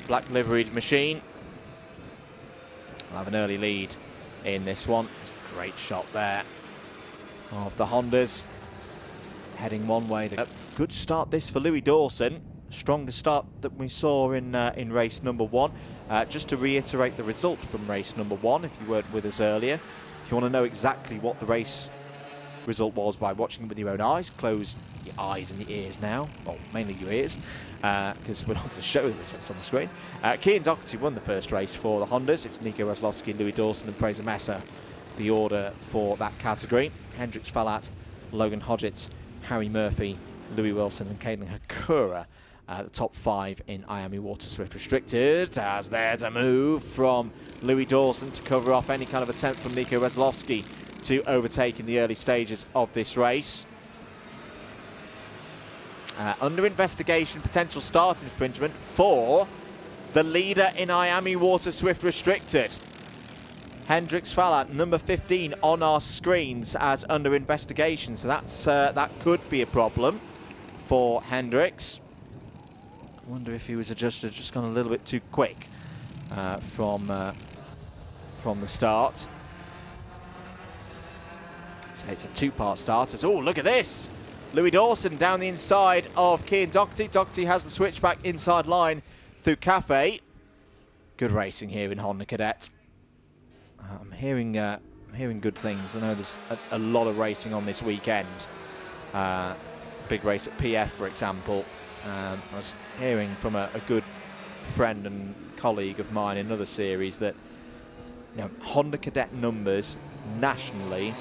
black liveried machine. I'll have an early lead in this one. It's a great shot there of the Hondas. Heading one way. Good start this for Louis Dawson. Stronger start that we saw in race number 1. Just to reiterate the result from race number 1, if you weren't with us earlier. If you want to know exactly what the race result was by watching it with your own eyes, close your eyes and your ears now. Well, mainly your ears, because we're not going to show the results on the screen. Cian Doherty won the first race for the Hondas. It was Nico Roslovsky, Louis Dawson and Fraser Messer, the order for that category. Hendrix Fallat, Logan Hodgetts, Harry Murphy, Louis Wilson and Caden Hakura. The top 5 in IAME Water Swift Restricted, as there's a move from Louis Dawson to cover off any kind of attempt from Nico Roslovsky to overtake in the early stages of this race. Under investigation, potential start infringement for the leader in IAME Water Swift Restricted. Hendrix Fallat, number 15 on our screens as under investigation, so that could be a problem for Hendrix. I wonder if he was adjusted, just gone a little bit too quick from the start. So it's a 2-part start. Oh, look at this! Louis Dawson down the inside of Cian Doherty. Doherty has the switchback inside line through Cafe. Good racing here in Honda Cadet. I'm hearing good things. I know there's a lot of racing on this weekend. Big race at PF, for example. I was hearing from a good friend and colleague of mine in another series that Honda Cadet numbers nationally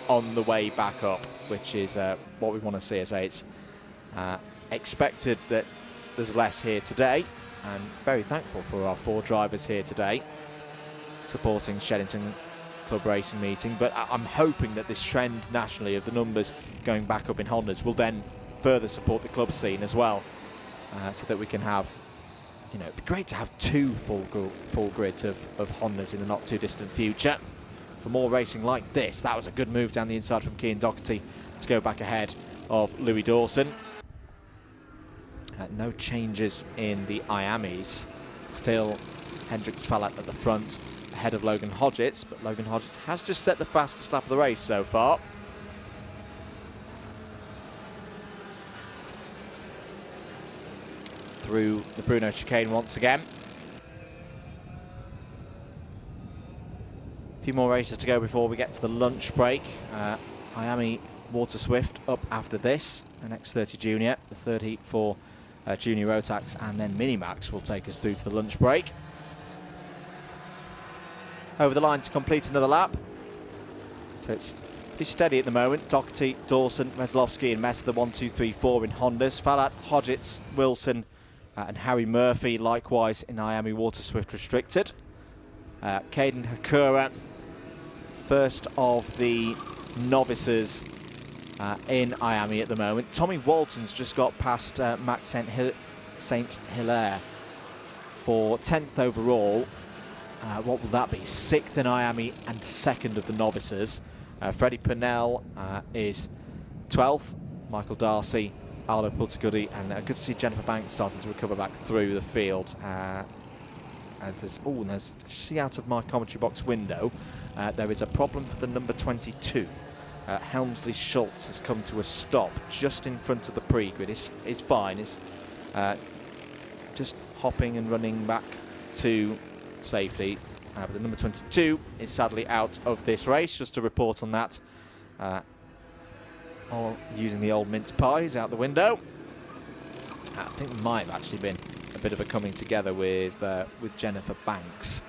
on the way back up, which is what we want to see. I say it's expected that there's less here today, and very thankful for our 4 drivers here today supporting Shenington Club Racing meeting. But I'm hoping that this trend nationally of the numbers going back up in Hondas will then further support the club scene as well, so that we can have, it'd be great to have 2 full grids of Hondas in the not too distant future. For more racing like this, that was a good move down the inside from Cian Doherty to go back ahead of Louis Dawson. No changes in the IAMEs. Still Hendrix Fallat at the front ahead of Logan Hodgetts, but Logan Hodgetts has just set the fastest lap of the race so far. Through the Bruno chicane once again. A few more races to go before we get to the lunch break. IAME Water Swift up after this. The X30 Junior, the 30 for Junior Rotax, and then Minimax will take us through to the lunch break. Over the line to complete another lap. So it's pretty steady at the moment. Doherty, Dawson, Meslovsky and Messer, the 1, 2, 3, 4 in Hondas. Fallat, Hodgetts, Wilson and Harry Murphy likewise in IAME Water Swift Restricted. Caden Hakura, first of the novices in IAME at the moment. Tommy Walton's just got past Max St. Hilaire for 10th overall. What will that be? 6th in IAME and 2nd of the novices. Freddie Purnell is 12th. Michael Darcy, Aldo Pultigudi, and good to see Jennifer Banks starting to recover back through the field. And there's see out of my commentary box window, there is a problem for the number 22. Helmsley Schultz has come to a stop just in front of the pre-grid. It's fine. It's just hopping and running back to safety. But the number 22 is sadly out of this race. Just to report on that. Or using the old mince pies out the window. I think there might have actually been a bit of a coming together with Jennifer Banks.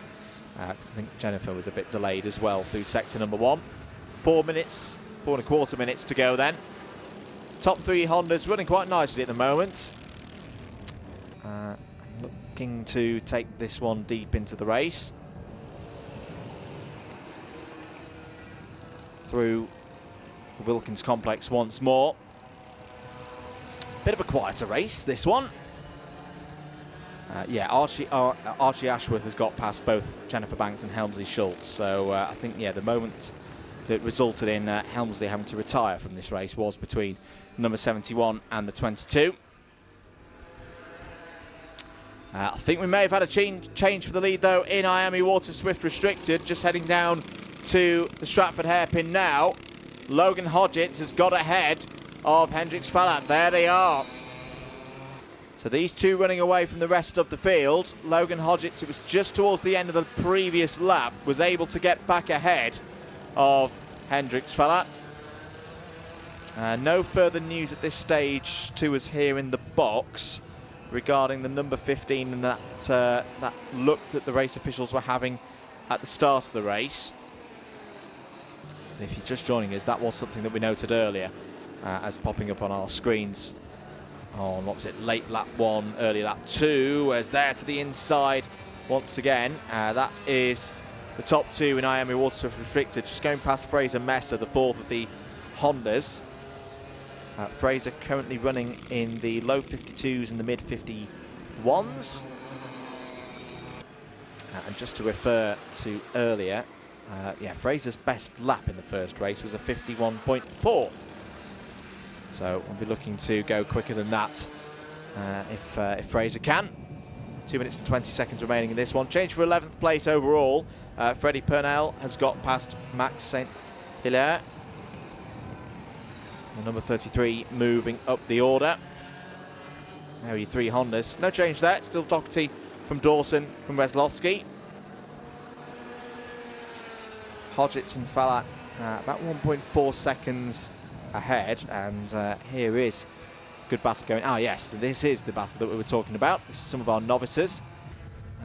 I think Jennifer was a bit delayed as well through sector number 1. 4 minutes, 4.25 minutes to go then. Top 3 Hondas running quite nicely at the moment. Looking to take this one deep into the race. Through the Wilkins complex once more. Bit of a quieter race, this one. Yeah, Archie Ashworth has got past both Jennifer Banks and Helmsley Schultz. So I think, yeah, the moment that resulted in Helmsley having to retire from this race was between number 71 and the 22. I think we may have had a change for the lead, though, in IAME Water Swift Restricted. Just heading down to the Stratford hairpin now. Logan Hodgetts has got ahead of Hendrix Fallat. There they are. So these two running away from the rest of the field. Logan Hodgetts, it was just towards the end of the previous lap, was able to get back ahead of Hendrix Fallat. No further news at this stage to us here in the box regarding the number 15 and that look that the race officials were having at the start of the race. If you're just joining us, that was something that we noted earlier as popping up on our screens on, what was it, late lap 1, early lap 2, as there to the inside once again. That is the top 2 in IAME Water Swift Restricted, just going past Fraser Messer, the 4th of the Hondas. Fraser currently running in the low 52s and the mid 51s. And just to refer to earlier, yeah, Fraser's best lap in the first race was a 51.4. So we'll be looking to go quicker than that if Fraser can. 2 minutes and 20 seconds remaining in this one. Change for 11th place overall. Freddie Purnell has got past Max St. Hilaire. The number 33 moving up the order. Now your 3 Hondas. No change there. Still Doherty from Dawson from Weslovsky. Hodgetts and Fallat about 1.4 seconds ahead. And here is good battle going. Ah, yes, this is the battle that we were talking about. This is some of our novices.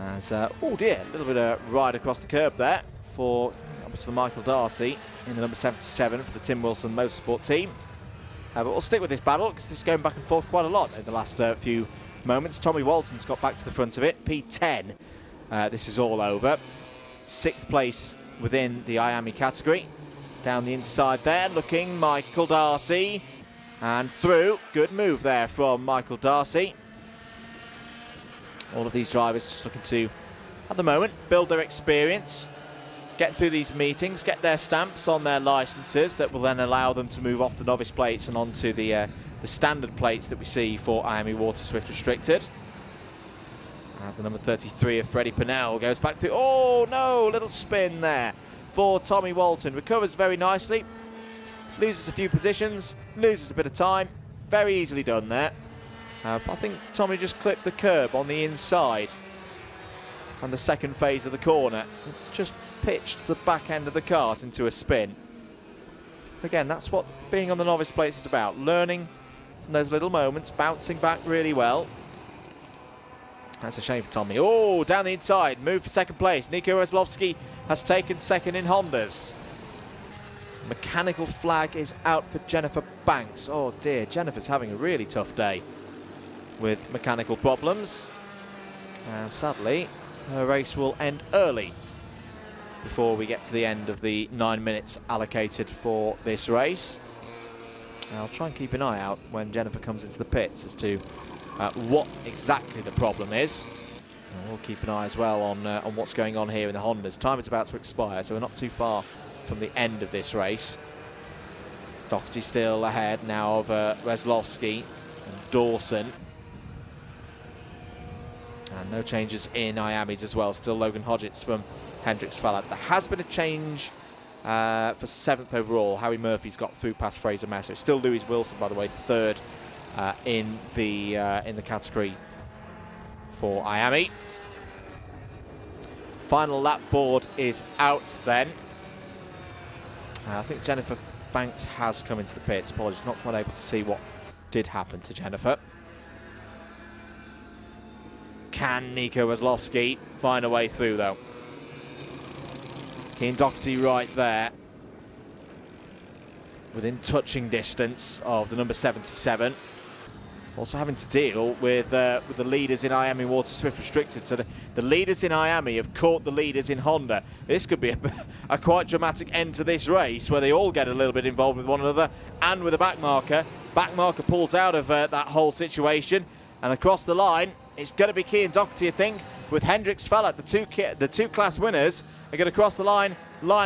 As, oh dear, a little bit of ride across the curb there for Michael Darcy in the number 77 for the Tim Wilson Motorsport team. But we'll stick with this battle because this is going back and forth quite a lot in the last few moments. Tommy Walton's got back to the front of it. P10. This is all over. 6th place within the IAME category. Down the inside there, looking Michael Darcy. And through. Good move there from Michael Darcy. All of these drivers just looking to, at the moment, build their experience, get through these meetings, get their stamps on their licenses that will then allow them to move off the novice plates and onto the standard plates that we see for IAME Water Swift Restricted. As the number 33 of Freddie Purnell goes back through. Oh no, little spin there for Tommy Walton. Recovers very nicely, loses a few positions, loses a bit of time. Very easily done there. I think Tommy just clipped the curb on the inside and the second phase of the corner. Just pitched the back end of the kart into a spin. Again, that's what being on the novice plates is about. Learning from those little moments, bouncing back really well. That's a shame for Tommy. Oh, down the inside, move for second place. Nico Weslovski has taken second in Hondas. Mechanical flag is out for Jennifer Banks. Oh dear, Jennifer's having a really tough day with mechanical problems. And sadly, her race will end early before we get to the end of the 9 minutes allocated for this race. I'll try and keep an eye out when Jennifer comes into the pits as to what exactly the problem is. And we'll keep an eye as well on what's going on here in the Hondas. Time is about to expire, so we're not too far from the end of this race. Doherty still ahead now of Weslovski and Dawson. And no changes in IAME's as well. Still Logan Hodgetts from Hendricks Fallard. There has been a change for 7th overall. Harry Murphy's got through past Fraser Messer. It's still Louis Wilson, by the way, 3rd in the category for IAME. Final lap board is out then. I think Jennifer Banks has come into the pits. Apologies, not quite able to see what did happen to Jennifer. Can Nico Weslovski find a way through, though? Keane Doherty right there, within touching distance of the number 77. Also having to deal with the leaders in IAME Water Swift Restricted. So the leaders in IAME have caught the leaders in Honda. This could be a quite dramatic end to this race, where they all get a little bit involved with one another and with a backmarker. Backmarker pulls out of that whole situation, and across the line, it's going to be Keane Doherty, I think, with Hendricks Fallard. The two class winners are going to cross the line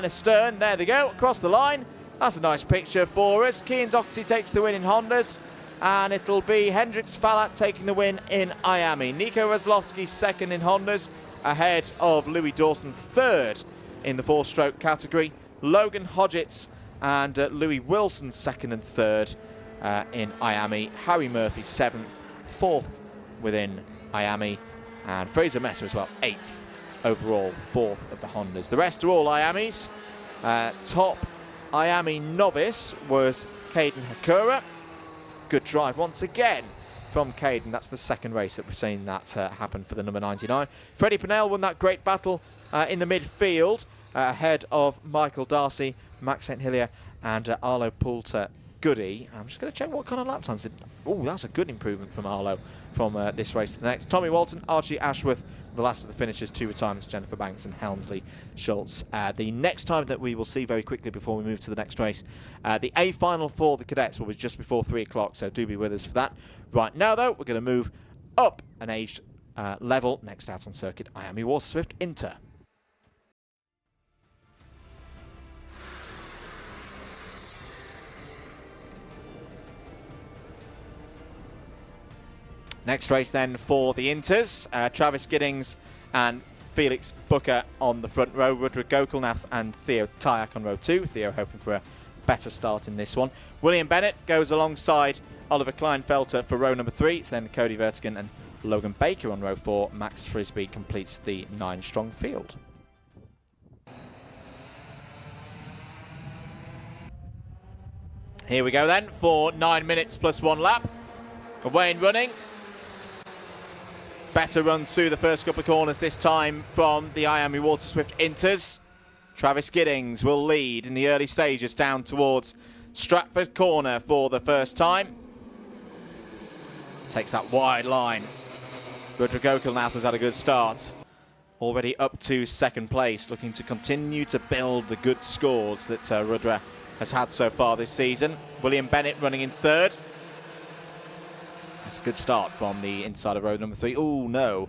astern. There they go, across the line. That's a nice picture for us. Keane Doherty takes the win in Hondas, and it'll be Hendricks Fallard taking the win in IAME. Nico Weslovski 2nd in Hondas, ahead of Louis Dawson 3rd in the 4-stroke category. Logan Hodgetts and Louis Wilson 2nd and 3rd in IAME. Harry Murphy 7th, 4th within IAME, and Fraser Messer as well, 8th overall, 4th of the Hondas. The rest are all IAMEs. Top IAME novice was Caden Hakura. Good drive once again from Caden. That's the 2nd race that we've seen that happen for the number 99. Freddie Purnell won that great battle in the midfield, ahead of Michael Darcy, Max St. Hilaire, and Arlo Poulter Goody. I'm just going to check what kind of lap times. Oh, that's a good improvement from Arlo from this race to the next. Tommy Walton, Archie Ashworth, the last of the finishers, 2 retirements, Jennifer Banks and Helmsley Schultz. The next time that we will see very quickly before we move to the next race, the A final for the cadets will be just before 3 o'clock, so do be with us for that. Right now, though, we're going to move up an age level. Next out on circuit, IAME Water Swift Inter. Next race then for the Inters, Travis Giddings and Felix Booker on the front row, Rudra Gokulnath and Theo Tyak on row 2. Theo hoping for a better start in this one. William Bennett goes alongside Oliver Kleinfelter for row number 3. It's then Cody Vertigan and Logan Baker on row 4. Max Frisbee completes the 9-strong field. Here we go then for 9 minutes plus 1 lap. Away and running. Better run through the first couple of corners this time from the IAME Water Swift Inters. Travis Giddings will lead in the early stages down towards Stratford Corner for the first time. Takes that wide line. Rudra Gokilnath has had a good start. Already up to second place, looking to continue to build the good scores that Rudra has had so far this season. William Bennett running in third. That's a good start from the inside of road number 3. Oh no,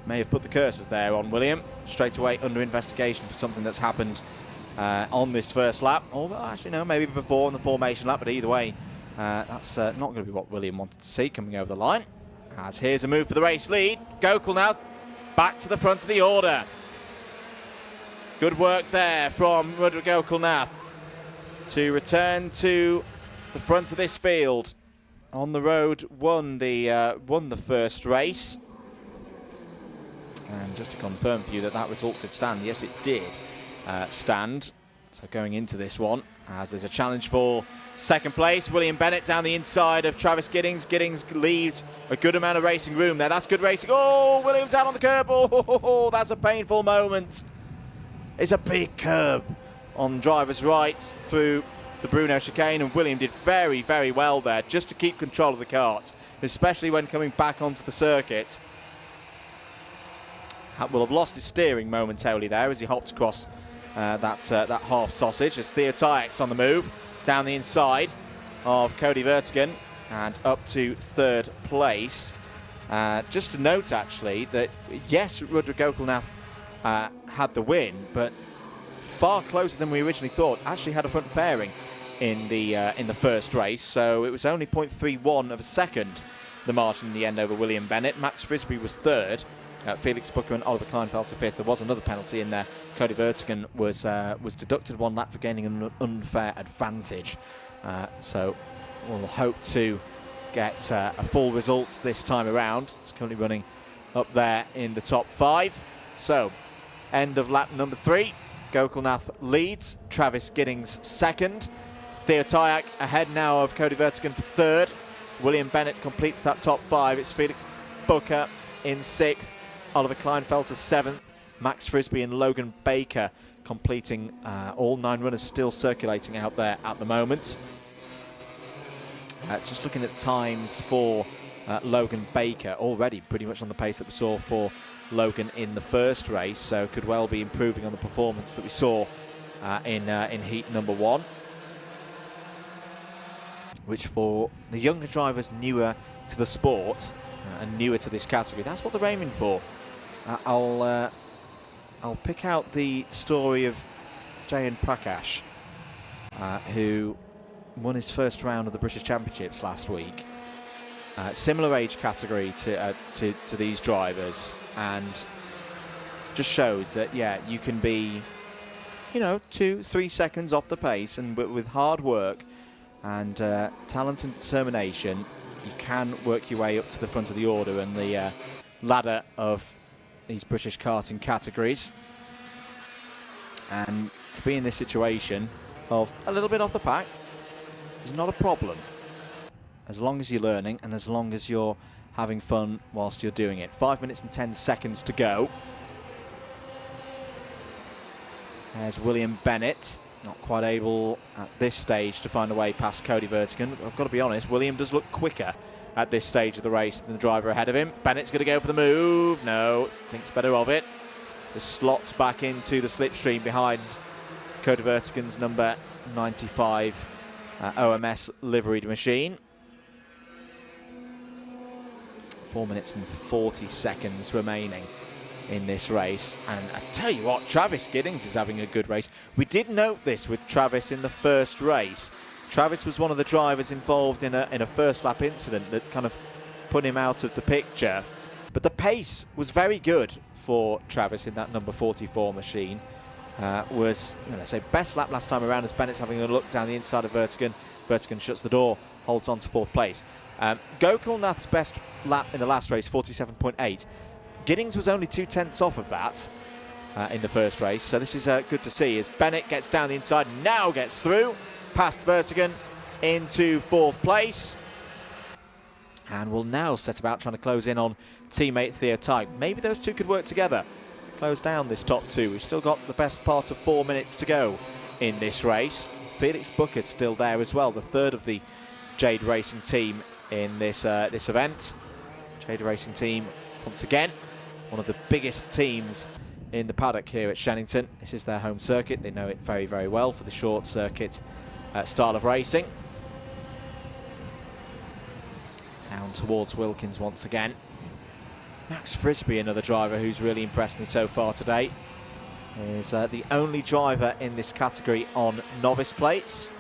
may have put the curses there on William. Straight away under investigation for something that's happened on this first lap. Or actually no, maybe before on the formation lap, but either way, that's not going to be what William wanted to see coming over the line. As here's a move for the race lead. Gokilnath back to the front of the order. Good work there from Rudra Gokilnath to return to the front of this field. On the road, won the first race. And just to confirm for you that result did stand, yes it did stand. So going into this one, as there's a challenge for second place, William Bennett down the inside of Travis Giddings. Giddings leaves a good amount of racing room there. That's good racing. Oh, William's out on the curb. Oh, that's a painful moment. It's a big curb on driver's right through the Bruno chicane, and William did very, very well there just to keep control of the kart, especially when coming back onto the circuit. Will have lost his steering momentarily there as he hopped across that half sausage, as Theo Tyek's on the move down the inside of Cody Vertigan and up to third place. Just to note actually that yes, Rudra Gokilnath had the win, but far closer than we originally thought. Actually had a front fairing in the first race, so it was only 0.31 of a second the margin in the end over William Bennett. Max Frisbee was third. Felix Booker and Oliver Kleinfeldt fifth. There was another penalty in there. Cody Vertigan was deducted one lap for gaining an unfair advantage. So we'll hope to get a full result this time around. It's currently running up there in the top 5. So end of lap number 3. Gokilnath leads. Travis Giddings second. Theo Tyek ahead now of Cody Vertigan for third. William Bennett completes that top 5. It's Felix Booker in 6th. Oliver Kleinfeldt is 7th. Max Frisbee and Logan Baker completing all 9 runners still circulating out there at the moment. Just looking at times for Logan Baker, already pretty much on the pace that we saw for Logan in the first race, so could well be improving on the performance that we saw in heat number 1. Which for the younger drivers newer to the sport and newer to this category, that's what they're aiming for. I'll pick out the story of Jayan Prakash, who won his first round of the British Championships last week. Similar age category to these drivers, and just shows that yeah, you can be, 2-3 seconds off the pace, and with hard work and talent and determination, you can work your way up to the front of the order and the ladder of these British karting categories. And to be in this situation of a little bit off the pack is not a problem, as long as you're learning and as long as you're having fun whilst you're doing it. 5 minutes and 10 seconds to go. There's William Bennett, not quite able at this stage to find a way past Cody Vertigan. I've got to be honest, William does look quicker at this stage of the race than the driver ahead of him. Bennett's going to go for the move. No, thinks better of it. Just slots back into the slipstream behind Cody Vertigan's number 95 OMS liveried machine. 4 minutes and 40 seconds remaining in this race, and I tell you what, Travis Giddings is having a good race. We did note this with Travis in the first race. Travis was one of the drivers involved in a first lap incident that kind of put him out of the picture, but the pace was very good for Travis in that number 44 machine. Was, say, best lap last time around as Bennett's having a look down the inside of Vertigan. Vertigan shuts the door, holds on to 4th place. Gokilnath's best lap in the last race, 47.8. Giddings was only 0.2 off of that in the first race, so this is good to see as Bennett gets down the inside, now gets through, past Vertigan into 4th place, and will now set about trying to close in on teammate Theo Tyke. Maybe those two could work together close down this top two. We've still got the best part of 4 minutes to go in this race. Felix Booker's still there as well, the third of the Jade Racing team in this this event. Jade Racing team, once again, one of the biggest teams in the paddock here at Shenington. This is their home circuit. They know it very, very well for the short circuit style of racing. Down towards Wilkins once again. Max Frisbee, another driver who's really impressed me so far today, is the only driver in this category on novice plates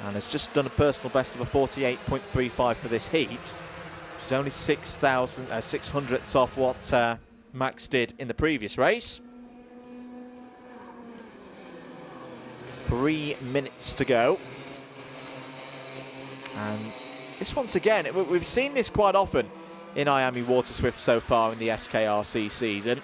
and has just done a personal best of a 48.35 for this heat, which is only 600ths off what Max did in the previous race. 3 minutes to go. And this, once again, we've seen this quite often in IAME Water Swift so far in the SKRC season.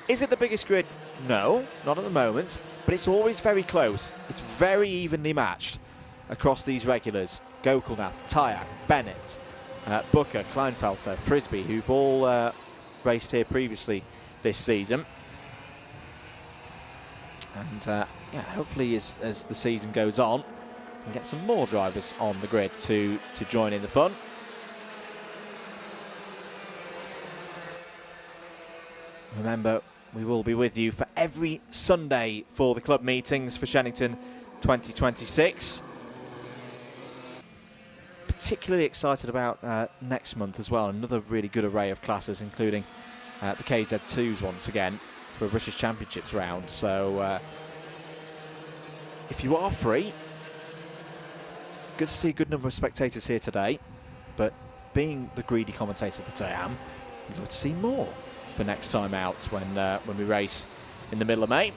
Is it the biggest grid? No, not at the moment, but it's always very close. It's very evenly matched across these regulars. Gokulnath, Tyak, Bennett, Booker, Kleinfelser, Frisbee, who've all raced here previously this season. And yeah, hopefully as the season goes on, we can get some more drivers on the grid to join in the fun. Remember, we will be with you for every Sunday for the club meetings for Shenington 2026. Particularly excited about next month as well. Another really good array of classes, including the KZ2s once again for a British Championships round. So if you are free, good to see a good number of spectators here today. But being the greedy commentator that I am, we'd love to see more for next time out when we race in the middle of May.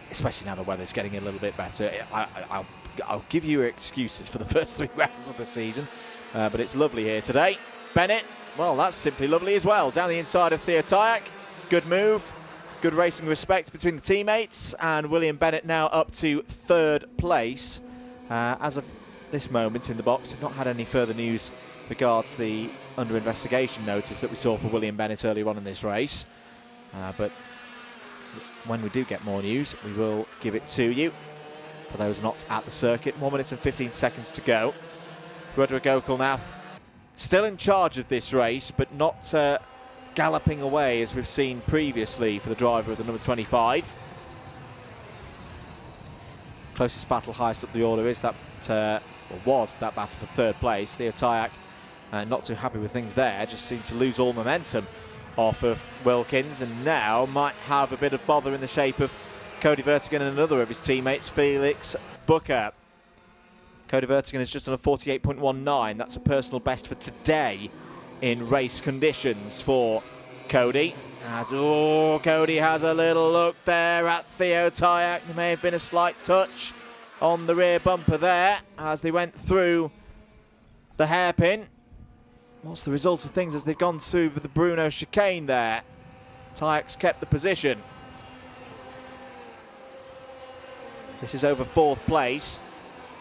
Especially now the weather's getting a little bit better. I'll give you excuses for the first 3 rounds of the season, but it's lovely here today. Bennett, well, that's simply lovely as well. Down the inside of Theo Tyak, good move, good racing respect between the teammates, and William Bennett now up to 3rd place. As of this moment in the box, we've not had any further news regards the under investigation notice that we saw for William Bennett earlier on in this race. But when we do get more news, we will give it to you. For those not at the circuit, 1 minute and 15 seconds to go. Rudra Gokulnath still in charge of this race, but not galloping away as we've seen previously for the driver of the number 25. Closest battle highest up the order is that, was that battle for 3rd place. Theo Tyak not too happy with things there, just seemed to lose all momentum off of Wilkins, and now might have a bit of bother in the shape of Cody Vertigan and another of his teammates, Felix Booker. Cody Vertigan has just done a 48.19. That's a personal best for today in race conditions for Cody. Cody has a little look there at Theo Tyak. There may have been a slight touch on the rear bumper there as they went through the hairpin. What's the result of things as they've gone through with the Bruno chicane there? Tyak's kept the position. This is over 4th place.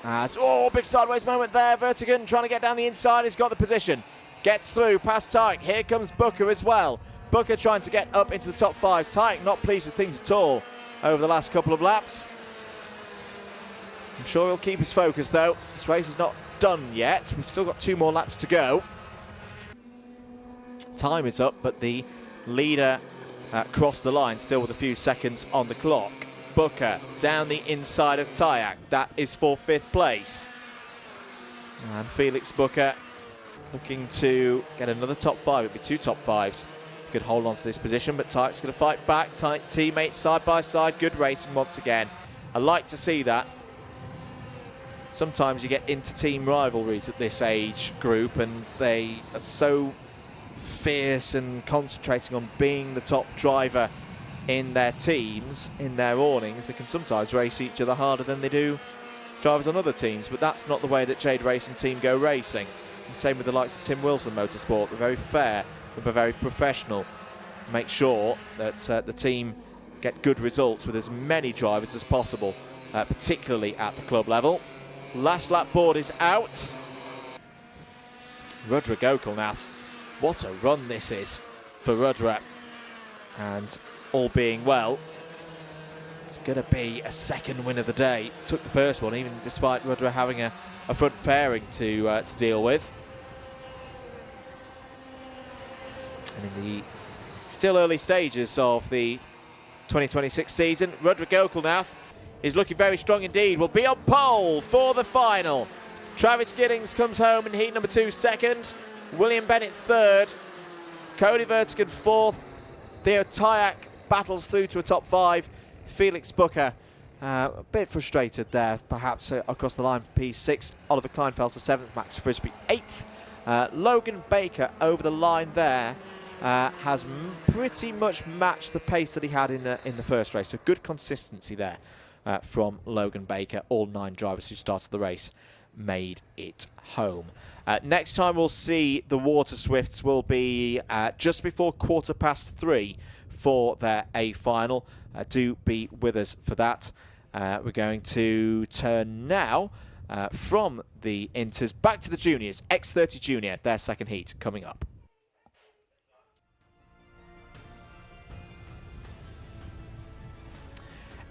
Big sideways moment there. Vertigan trying to get down the inside. He's got the position. Gets through past Tyak. Here comes Booker as well. Booker trying to get up into the top 5. Tyak not pleased with things at all over the last couple of laps. I'm sure he'll keep his focus though. This race is not done yet. We've still got 2 more laps to go. Time is up, but the leader crossed the line still with a few seconds on the clock. Booker down the inside of Tyak. That is for 5th place. And Felix Booker looking to get another top 5. It'd be 2 top 5s. Could hold on to this position, but Tyak's going to fight back. Teammates side by side. Good racing once again. I like to see that. Sometimes you get inter-team rivalries at this age group, and they are so fierce and concentrating on being the top driver in their teams, in their awnings. They can sometimes race each other harder than they do drivers on other teams, but that's not the way that Jade Racing team go racing. And same with the likes of Tim Wilson Motorsport. They're very fair, but very professional. Make sure that the team get good results with as many drivers as possible, particularly at the club level. Last lap board is out. Rudra Gokulnath, what a run this is. for Rudra. And all being well, it's going to be a second win of the day. Took the first one, even despite Rudra having a front fairing to deal with. And in the still early stages of the 2026 season, Rudra Gokulnath is looking very strong indeed. Will be on pole for the final. Travis Giddings comes home in heat number 2 second. William Bennett third. Cody Vertigan fourth. Theo Tyak battles through to a top 5. Felix Booker a bit frustrated there, perhaps across the line. P6. Oliver Kleinfelter 7th. Max Frisbee 8th. Logan Baker over the line there. Has pretty much matched the pace that he had in the first race. So good consistency there from Logan Baker. All 9 drivers who started the race made it home. Next time we'll see the Water Swifts will be just before 3:15 for their A final. Do be with us for that. We're going to turn now from the Inters back to the juniors. X30 Junior, their second heat coming up.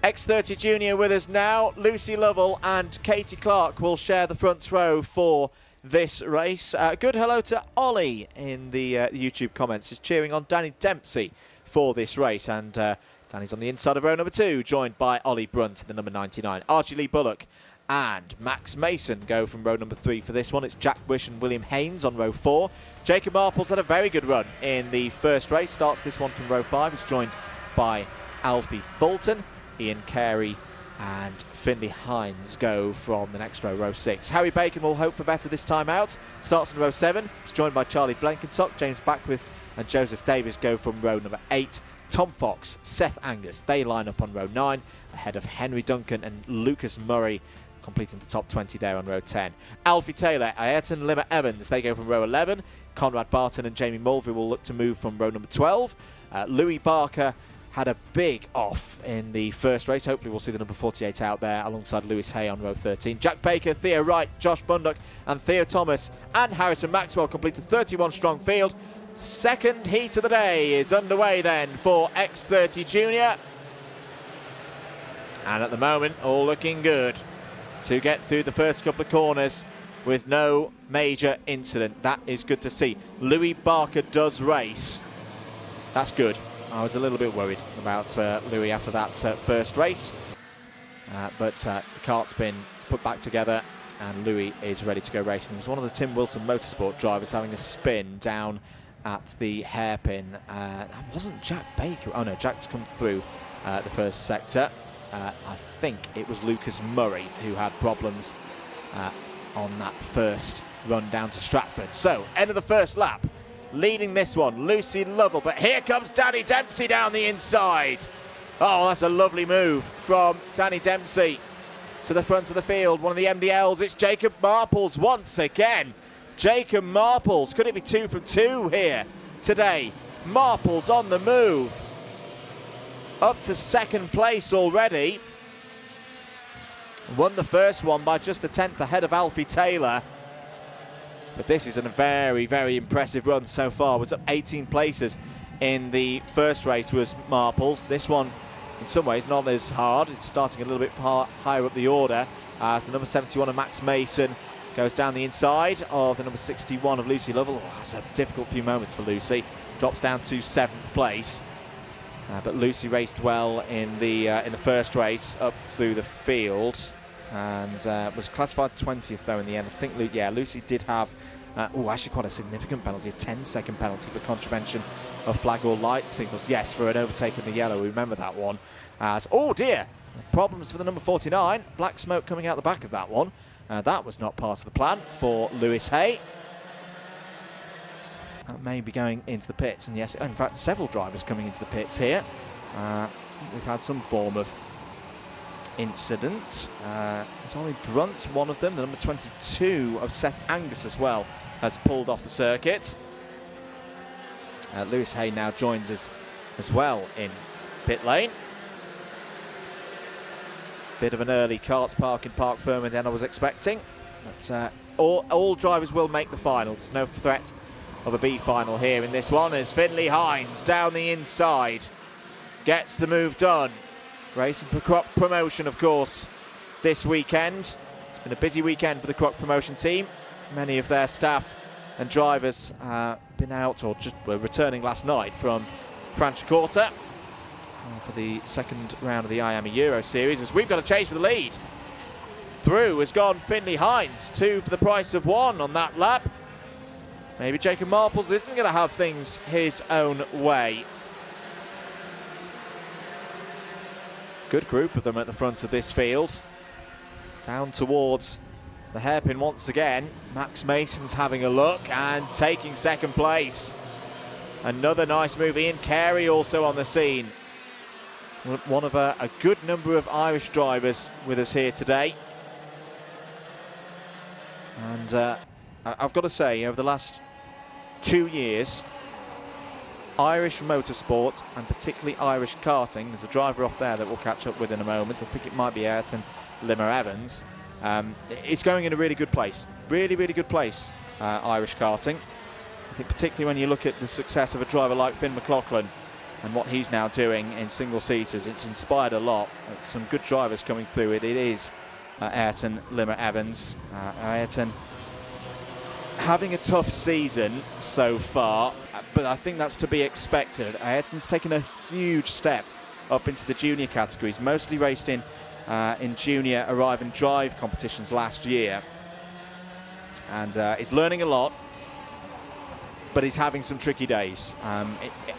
X30 Junior with us now. Lucy Lovell and Katie Clark will share the front row for this race. Good hello to Ollie in the YouTube comments. Is cheering on Danny Dempsey for this race. And Danny's on the inside of row number 2, joined by Ollie Brunt, the number 99. Archie Lee Bullock and Max Mason go from row number 3 for this one. It's Jack Wish and William Haynes on row 4. Jacob Marples had a very good run in the first race. Starts this one from row 5. He's joined by Alfie Fulton. Ian Carey and Finley Hines go from the next row, row 6. Harry Bacon will hope for better this time out. Starts in row 7. He's joined by Charlie Blenkinsop. James Backwith and Joseph Davies go from row number 8. Tom Fox, Seth Angus, they line up on row 9, ahead of Henry Duncan and Lucas Murray, completing the top 20 there on row 10. Alfie Taylor, Ayrton Limmer Evans, they go from row 11. Conrad Barton and Jamie Mulvey will look to move from row number 12. Louis Barker had a big off in the first race. Hopefully we'll see the number 48 out there alongside Lewis Hay on row 13. Jack Baker, Theo Wright, Josh Bundock and Theo Thomas and Harrison Maxwell complete a 31 strong field. Second heat of the day is underway then for X30 Junior. And at the moment, all looking good to get through the first couple of corners with no major incident. That is good to see. Louis Barker does race. That's good. I was a little bit worried about Louis after that first race. But the kart's been put back together and Louis is ready to go racing. He was one of the Tim Wilson Motorsport drivers having a spin down at the hairpin. That wasn't Jack Baker. Oh no, Jack's come through the first sector. I think it was Lucas Murray who had problems on that first run down to Stratford. So, end of the first lap. Leading this one, Lucy Lovell, but here comes Danny Dempsey down the inside. Oh, that's a lovely move from Danny Dempsey to the front of the field. One of the MDLs, it's Jacob Marples once again. Jacob Marples, could it be 2 from 2 here today? Marples on the move. Up to second place already. Won the first one by just a 10th ahead of Alfie Taylor. But this is a very, very impressive run so far. Was up 18 places in the first race was Marples. This one, in some ways, not as hard. It's starting a little bit higher up the order as the number 71 of Max Mason goes down the inside of the number 61 of Lucy Lovell. Oh, that's a difficult few moments for Lucy. Drops down to 7th place. But Lucy raced well in the first race up through the field. And was classified 20th though in the end. I think, Lucy did have, actually quite a significant penalty, a 10-second penalty for contravention of flag or light signals. Yes, for an overtake in the yellow, we remember that one. As, oh dear, problems for the number 49. Black smoke coming out the back of that one. That was not part of the plan for Lewis Hay. That may be going into the pits, and yes, in fact, several drivers coming into the pits here. We've had some form of incident. It's only Brunt, one of them. The number 22 of Seth Angus as well has pulled off the circuit. Lewis Hay now joins us as well in pit lane. Bit of an early kart park in Park Firmin than I was expecting. But all drivers will make the final. There's no threat of a B final here in this one as Finley Hines down the inside gets the move done. Racing for Croc Promotion, of course, this weekend. It's been a busy weekend for the Croc Promotion team. Many of their staff and drivers been out or just were returning last night from Franciacorta for the second round of the IAME Euro Series, as we've got a chase for the lead. Through has gone Finley Hines, 2 for the price of 1 on that lap. Maybe Jacob Marples isn't going to have things his own way. Good group of them at the front of this field. Down towards the hairpin once again. Max Mason's having a look and taking second place. Another nice move. Ian Carey also on the scene. One of a good number of Irish drivers with us here today. And I've got to say, over the last 2 years, Irish motorsport, and particularly Irish karting, there's a driver off there that we'll catch up with in a moment. I think it might be Ayrton Limmer Evans. It's going in a really good place. Really, really good place, Irish karting. I think particularly when you look at the success of a driver like Finn McLaughlin and what he's now doing in single-seaters, it's inspired a lot. Some good drivers coming through it. It is Ayrton Limmer Evans. Ayrton having a tough season so far, but I think that's to be expected. Ayrton's taken a huge step up into the junior categories, mostly raced in junior arrive and drive competitions last year, and he's learning a lot, but he's having some tricky days.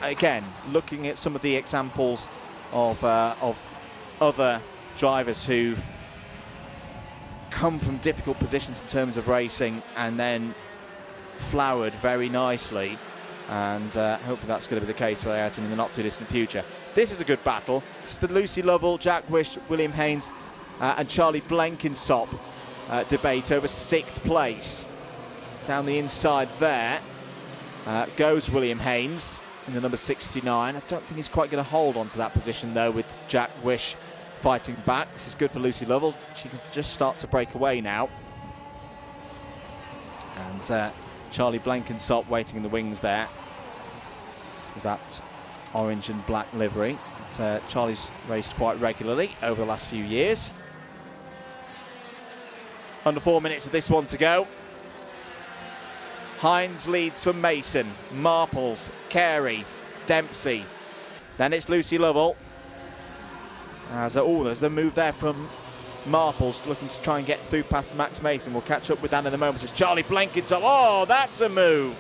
Again, looking at some of the examples of other drivers who've come from difficult positions in terms of racing and then flowered very nicely, and hopefully that's going to be the case for Ayrton in the not too distant future. This is a good battle. It's the Lucy Lovell, Jack Wish, William Haynes and Charlie Blenkinsop debate over 6th place. Down the inside there goes William Haynes in the number 69. I don't think he's quite going to hold on to that position though, with Jack Wish fighting back. This is good for Lucy Lovell. She can just start to break away now. And Charlie Blenkinsop waiting in the wings there with that orange and black livery that Charlie's raced quite regularly over the last few years. Under 4 minutes of this one to go. Hines leads from Mason, Marples, Carey, Dempsey. Then it's Lucy Lovell. There's the move there from Marples, looking to try and get through past Max Mason. We'll catch up with that in a moment as Charlie Blenkinsop. Oh, that's a move.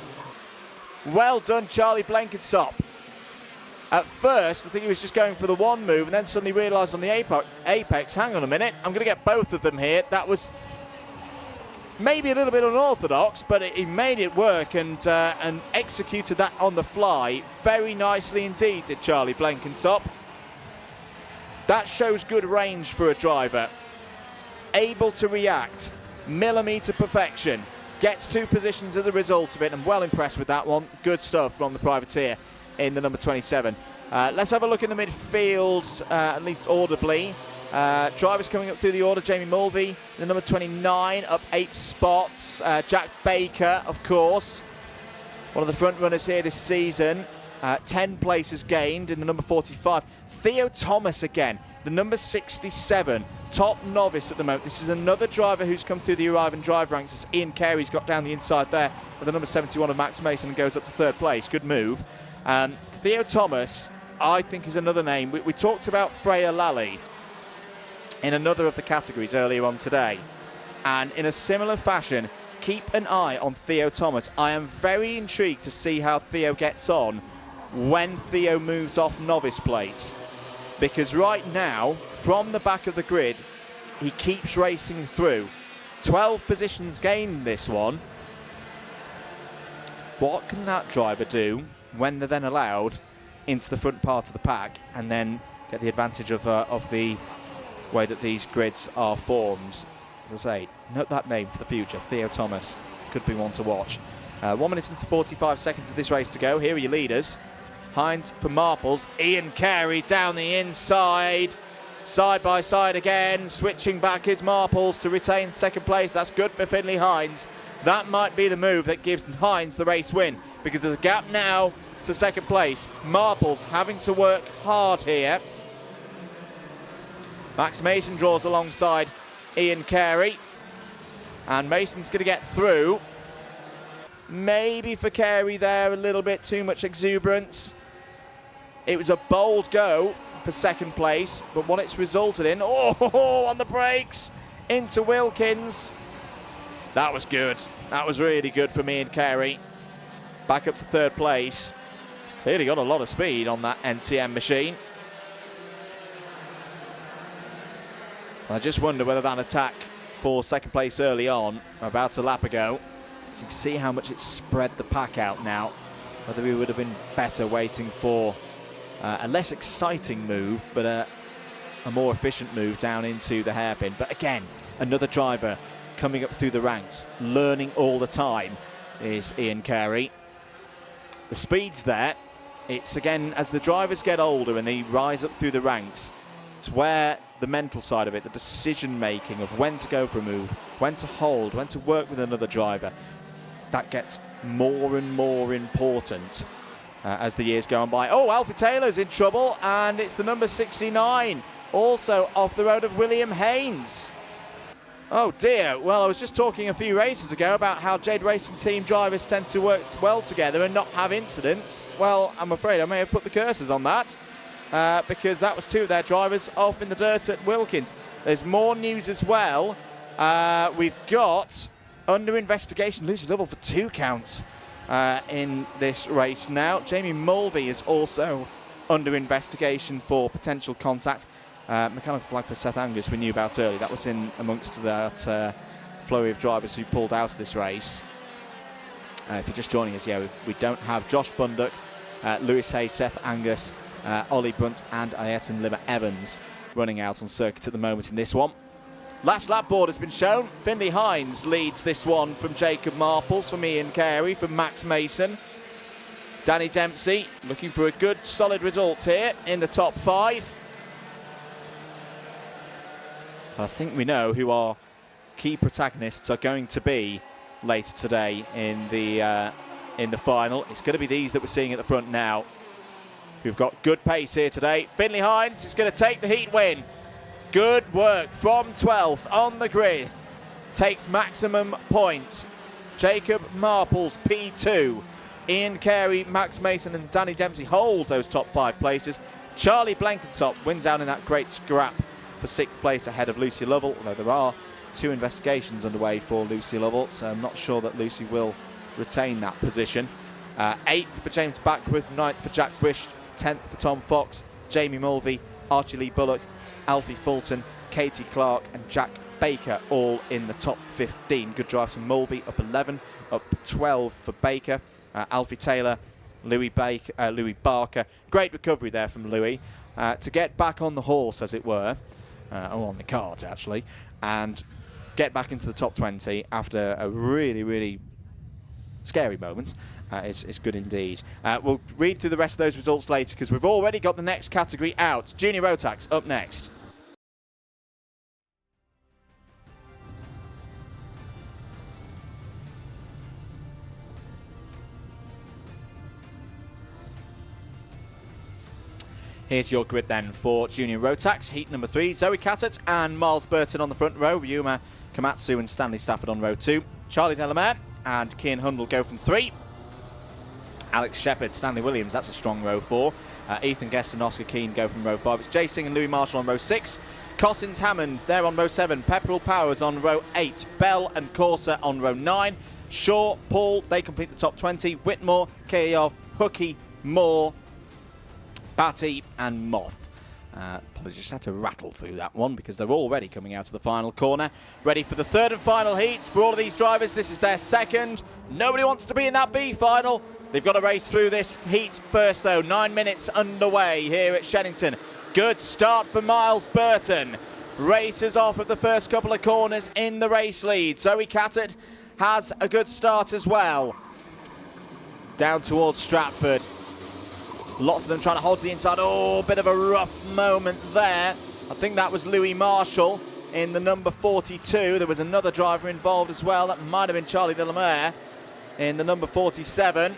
Well done, Charlie Blenkinsop. At first, I think he was just going for the one move and then suddenly realised on the apex, hang on a minute, I'm going to get both of them here. That was maybe a little bit unorthodox, but he made it work and executed that on the fly very nicely indeed, did Charlie Blenkinsop. That shows good range for a driver. Able to react, millimetre perfection. Gets 2 positions as a result of it. I'm well impressed with that one. Good stuff from the privateer in the number 27. Let's have a look in the midfield, at least audibly. Drivers coming up through the order. Jamie Mulvey, the number 29, up 8 spots. Jack Baker, of course, one of the front runners here this season. 10 places gained in the number 45. Theo Thomas again, the number 67, top novice at the moment. This is another driver who's come through the arrive and drive ranks as Ian Carey's got down the inside there with the number 71 of Max Mason and goes up to 3rd place. Good move. Theo Thomas, I think, is another name. We talked about Freya Lally in another of the categories earlier on today, and in a similar fashion, keep an eye on Theo Thomas. I am very intrigued to see how Theo gets on when Theo moves off novice plates, because right now from the back of the grid he keeps racing through. 12 positions gained this one. What can that driver do when they're then allowed into the front part of the pack and then get the advantage of the way that these grids are formed? As I say, note that name for the future. Theo Thomas could be one to watch. 1 minute and 45 seconds of this race to go. Here are your leaders. Hines for Marples, Ian Carey down the inside, side by side again, switching back is Marples to retain 2nd place. That's good for Finley Hines. That might be the move that gives Hines the race win. because there's a gap now to second place. Marples having to work hard here. Max Mason draws alongside Ian Carey. And Mason's going to get through. Maybe for Carey there, a little bit too much exuberance. It was a bold go for second place, but what it's resulted in, on the brakes, into Wilkins. That was good. That was really good for Ian Carey. Back up to third place. He's clearly got a lot of speed on that NCM machine. I just wonder whether that attack for second place early on, about a lap ago, so you can see how much it's spread the pack out now, whether we would have been better waiting for a less exciting move, but a more efficient move down into the hairpin. But again, another driver coming up through the ranks, learning all the time, is Ian Carey. The speed's there. It's again, as the drivers get older and they rise up through the ranks, it's where the mental side of it, the decision making of when to go for a move, when to hold, when to work with another driver, that gets more and more important as the years go on by. Oh, Alfie Taylor's in trouble, and it's the number 69, also off the road of William Haynes. Oh dear, well I was just talking a few races ago about how Jade Racing Team drivers tend to work well together and not have incidents. Well, I'm afraid I may have put the curses on that. Because that was two of their drivers off in the dirt at Wilkins. There's more news as well. We've got under investigation Lucy Lovell for 2 counts in this race now. Jamie Mulvey is also under investigation for potential contact. Mechanical flag for Seth Angus we knew about early. That was in amongst that flurry of drivers who pulled out of this race. If you're just joining us, yeah, we don't have Josh Bunduck, Lewis Hay, Seth Angus, Ollie Brunt and Ayrton Limmer Evans running out on circuit at the moment in this one. Last lap board has been shown. Finley Hines leads this one from Jacob Marples, from Ian Carey, from Max Mason. Danny Dempsey looking for a good solid result here in the top 5. I think we know who our key protagonists are going to be later today in the final. It's going to be these that we're seeing at the front now, who've got good pace here today. Finley Hines is going to take the heat win. Good work from 12th on the grid. Takes maximum points. Jacob Marples, P2. Ian Carey, Max Mason and Danny Dempsey hold those top 5 places. Charlie Blenkinsop wins out in that great scrap for 6th place ahead of Lucy Lovell, although there are 2 investigations underway for Lucy Lovell, so I'm not sure that Lucy will retain that position. 8th for James Backworth, 9th for Jack Wish, 10th for Tom Fox, Jamie Mulvey, Archie Lee Bullock, Alfie Fulton, Katie Clark and Jack Baker all in the top 15. Good drives from Mulvey, up 11, up 12 for Baker. Alfie Taylor, Louis Barker. Great recovery there from Louis to get back on the horse, as it were, on the cart actually, and get back into the top 20 after a really, really scary moment. It's good indeed. We'll read through the rest of those results later because we've already got the next category out. Junior Rotax up next. Here's your grid then for Junior Rotax. Heat number 3, Zoe Cattett and Miles Burton on the front row. Ryuma Komatsu and Stanley Stafford on row 2. Charlie Delamere and Kian Hundle go from 3. Alex Shepherd, Stanley Williams, that's a strong row 4. Ethan Guest and Oscar Keane go from row 5. It's Jay Singh and Louis Marshall on row 6. Cossins Hammond, they're on row 7. Pepperell Powers on row 8. Bell and Corsa on row 9. Shaw, Paul, they complete the top 20. Whitmore, Keoff, Hookie, Moore, Batty and Moth. Apologies, just had to rattle through that one because they're already coming out of the final corner. Ready for the 3rd and final heats for all of these drivers. This is their 2nd. Nobody wants to be in that B final. They've got to race through this heat first though. 9 minutes underway here at Shenington. Good start for Miles Burton. Races off of the first couple of corners in the race lead. Zoe Cattett has a good start as well. Down towards Stratford. Lots of them trying to hold to the inside. Oh, bit of a rough moment there. I think that was Louis Marshall in the number 42. There was another driver involved as well. That might have been Charlie Delamere in the number 47.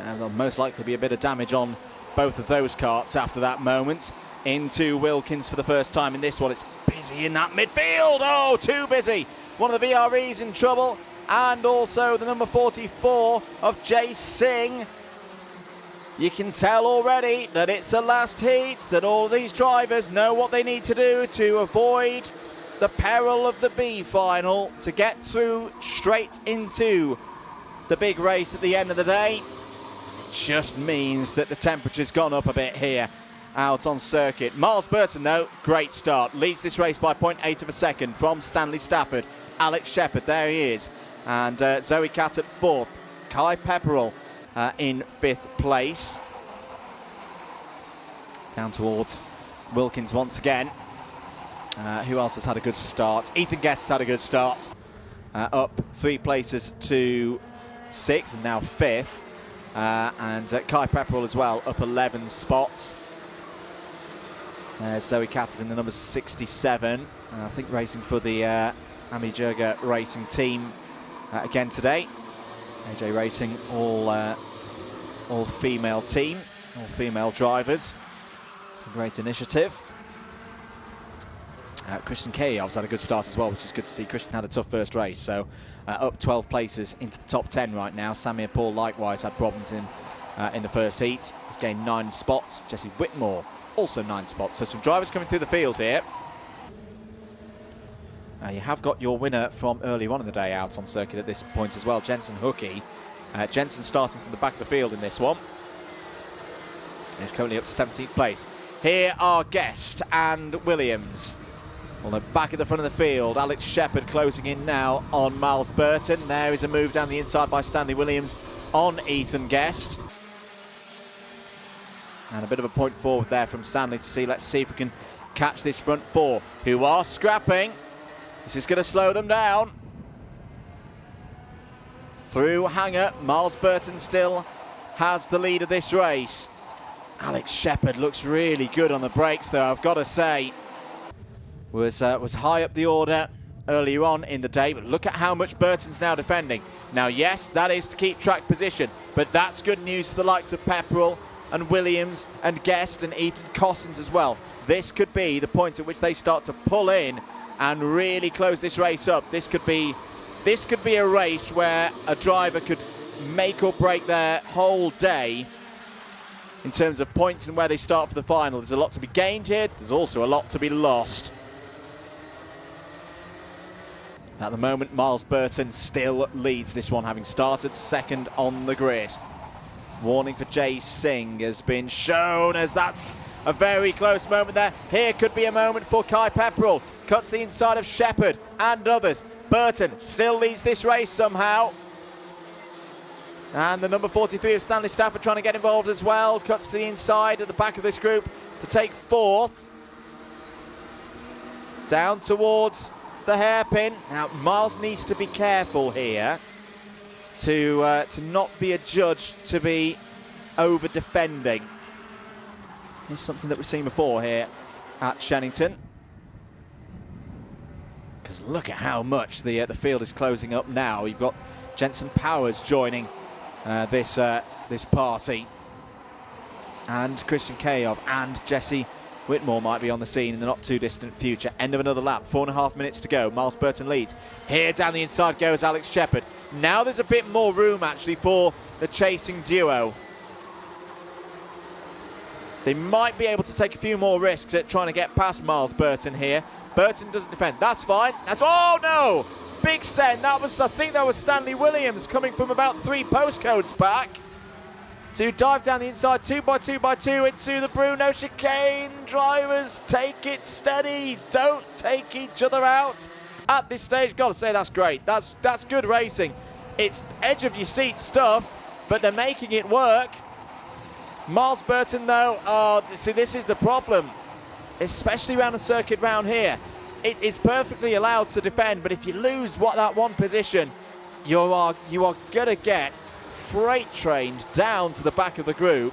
And there'll most likely be a bit of damage on both of those karts after that moment. Into Wilkins for the first time in this one. It's busy in that midfield. Oh, too busy. One of the VREs in trouble. And also the number 44 of Jay Singh. You can tell already that it's the last heat, that all these drivers know what they need to do to avoid the peril of the B final, to get through straight into the big race at the end of the day. It just means that the temperature's gone up a bit here out on circuit. Miles Burton, though, great start. Leads this race by 0.8 of a second from Stanley Stafford. Alex Shepherd, there he is. And Zoe Catt at 4th. Kai Pepperell in 5th place. Down towards Wilkins once again. Who else has had a good start? Ethan Guest's had a good start. Up 3 places to 6th and now 5th. And Kai Pepperell as well, up 11 spots. Zoe Catt in the number 67. I think racing for the Ami Jurga Racing team again today. AJ Racing, all female team, all female drivers. A great initiative. Christian Kayov's had a good start as well, which is good to see. Christian had a tough first race, so up 12 places into the top 10 right now. Samir Paul likewise had problems in the first heat. He's gained 9 spots. Jesse Whitmore also 9 spots. So some drivers coming through the field here. You have got your winner from earlier on in the day out on circuit at this point as well, Jensen Hookey. Jensen starting from the back of the field in this one. He's currently up to 17th place. Here are Guest and Williams. On the back of the front of the field, Alex Shepherd closing in now on Miles Burton. There is a move down the inside by Stanley Williams on Ethan Guest. And a bit of a point forward there from Stanley to see. Let's see if we can catch this front 4, who are scrapping. This is going to slow them down. Through Hanger, Miles Burton still has the lead of this race. Alex Shepherd looks really good on the brakes, though, I've got to say. Was high up the order earlier on in the day, but look at how much Burton's now defending. Now, yes, that is to keep track position, but that's good news for the likes of Pepperell and Williams and Guest and Ethan Cossins as well. This could be the point at which they start to pull in and really close this race up. This could be a race where a driver could make or break their whole day in terms of points and where they start for the final. There's a lot to be gained here. There's also a lot to be lost. At the moment, Miles Burton still leads this one, having started second on the grid. Warning for Jay Singh has been shown, as that's a very close moment there. Here could be a moment for Kai Pepperell. Cuts the inside of Shepherd and others. Burton still leads this race somehow. And the number 43 of Stanley Stafford trying to get involved as well. Cuts to the inside at the back of this group to take 4th. Down towards the hairpin. Now, Miles needs to be careful here to not be adjudged to be over-defending. It's something that we've seen before here at Shenington. Because look at how much the field is closing up now. You've got Jensen Powers joining this party. And Christian Kayov and Jesse Whitmore might be on the scene in the not too distant future. End of another lap, 4.5 minutes to go. Miles Burton leads. Here down the inside goes Alex Shepherd. Now there's a bit more room actually for the chasing duo. They might be able to take a few more risks at trying to get past Miles Burton here. Burton doesn't defend. That's fine. That's, oh no! Big send. That was, I think that was Stanley Williams coming from about 3 postcodes back to dive down the inside 2x2x2 into the Bruno chicane. Drivers, take it steady. Don't take each other out at this stage. Got to say, that's great. That's good racing. It's edge of your seat stuff, but they're making it work. Miles Burton, though, oh, see, this is the problem, especially around a circuit round here. It is perfectly allowed to defend, but if you lose that one position, you are going to get freight trained down to the back of the group,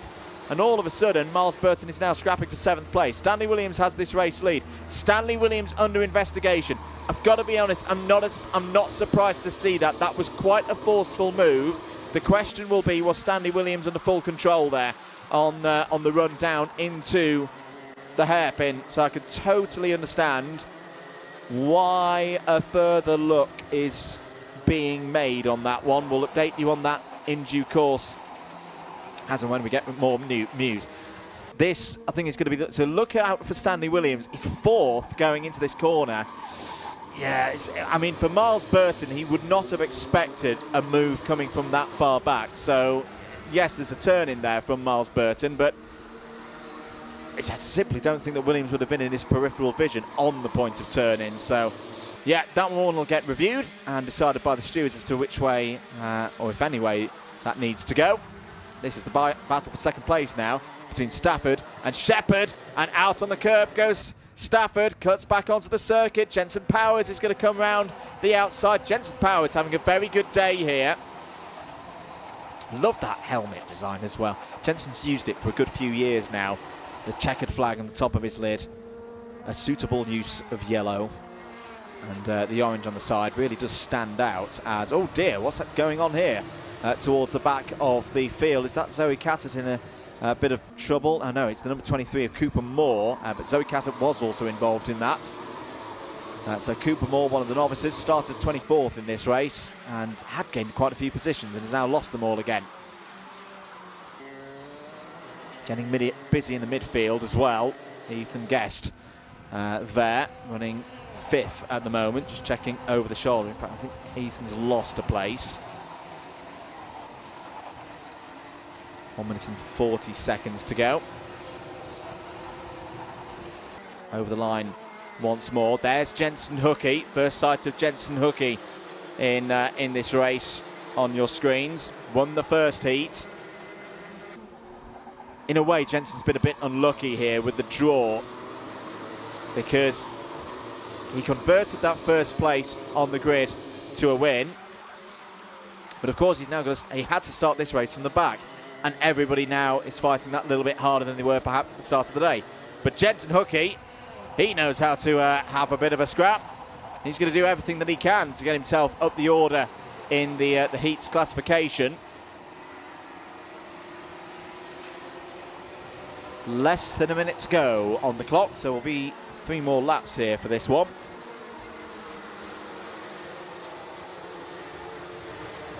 and all of a sudden Miles Burton is now scrapping for 7th place. Stanley Williams has this race lead. Stanley Williams under investigation. I've got to be honest, I'm not surprised to see that. That was quite a forceful move The question will be, was Stanley Williams under full control there on the run down into the hairpin? So I could totally understand why a further look is being made on that one. We'll update you on that in due course as and when we get more news. This, I think, is going to be... So look out for Stanley Williams. He's fourth going into this corner. Yeah, I mean, for Miles Burton, he would not have expected a move coming from that far back. So, yes, there's a turn in there from Miles Burton, but I simply don't think that Williams would have been in his peripheral vision on the point of turn-in. So, yeah, that one will get reviewed and decided by the stewards as to which way, or if any way, that needs to go. This is the battle for second place now between Stafford and Shepherd, and out on the curb goes Stafford, cuts back onto the circuit. Jensen Powers is going to come round the outside. Jensen Powers having a very good day here. Love that helmet design as well. Jensen's used it for a good few years now. The checkered flag on the top of his lid. A suitable use of yellow. And the orange on the side really does stand out as, oh dear, what's that going on here? Towards the back of the field. Is that Zoe Cattett in a bit of trouble? Oh no, it's the number 23 of Cooper Moore, but Zoe Cattett was also involved in that. So Cooper Moore, one of the novices, started 24th in this race and had gained quite a few positions and has now lost them all again. Getting busy in the midfield as well. Ethan Guest there, running 5th at the moment, just checking over the shoulder. In fact, I think Ethan's lost a place. 1 minute and 40 seconds to go. Over the line once more. There's Jensen Hookey. First sight of Jensen Hookey in this race on your screens. Won the first heat. In a way, Jensen's been a bit unlucky here with the draw because he converted that first place on the grid to a win. But of course, he had to start this race from the back. And everybody now is fighting that little bit harder than they were perhaps at the start of the day. But Jensen Hookey, he knows how to have a bit of a scrap. He's going to do everything that he can to get himself up the order in the heats classification. Less than a minute to go on the clock, so we'll be 3 more laps here for this one.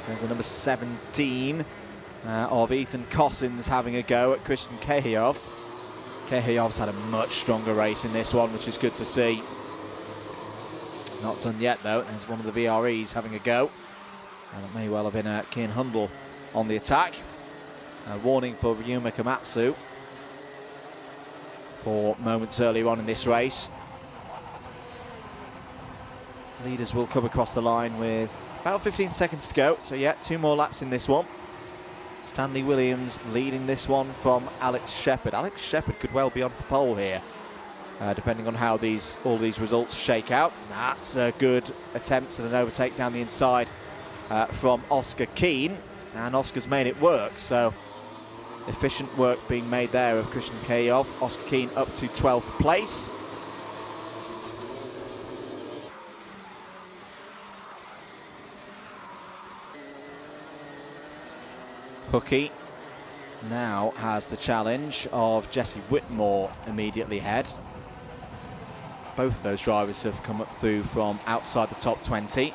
There's the number 17 of Ethan Cossins having a go at Christian Kehiyov. Kehiyov's had a much stronger race in this one, which is good to see. Not done yet, though. There's one of the VREs having a go. And it may well have been Kian Hundle on the attack. A warning for Ryuma Komatsu for moments earlier on in this race. Leaders will come across the line with about 15 seconds to go. So, yeah, 2 more laps in this one. Stanley Williams leading this one from Alex Shepherd. Alex Shepherd could well be on the pole here, depending on how all these results shake out. That's a good attempt at an overtake down the inside from Oscar Keane, and Oscar's made it work. So efficient work being made there of Christian Kehiyov. Oscar Keane up to 12th place. Hookey now has the challenge of Jesse Whitmore immediately ahead. Both of those drivers have come up through from outside the top 20.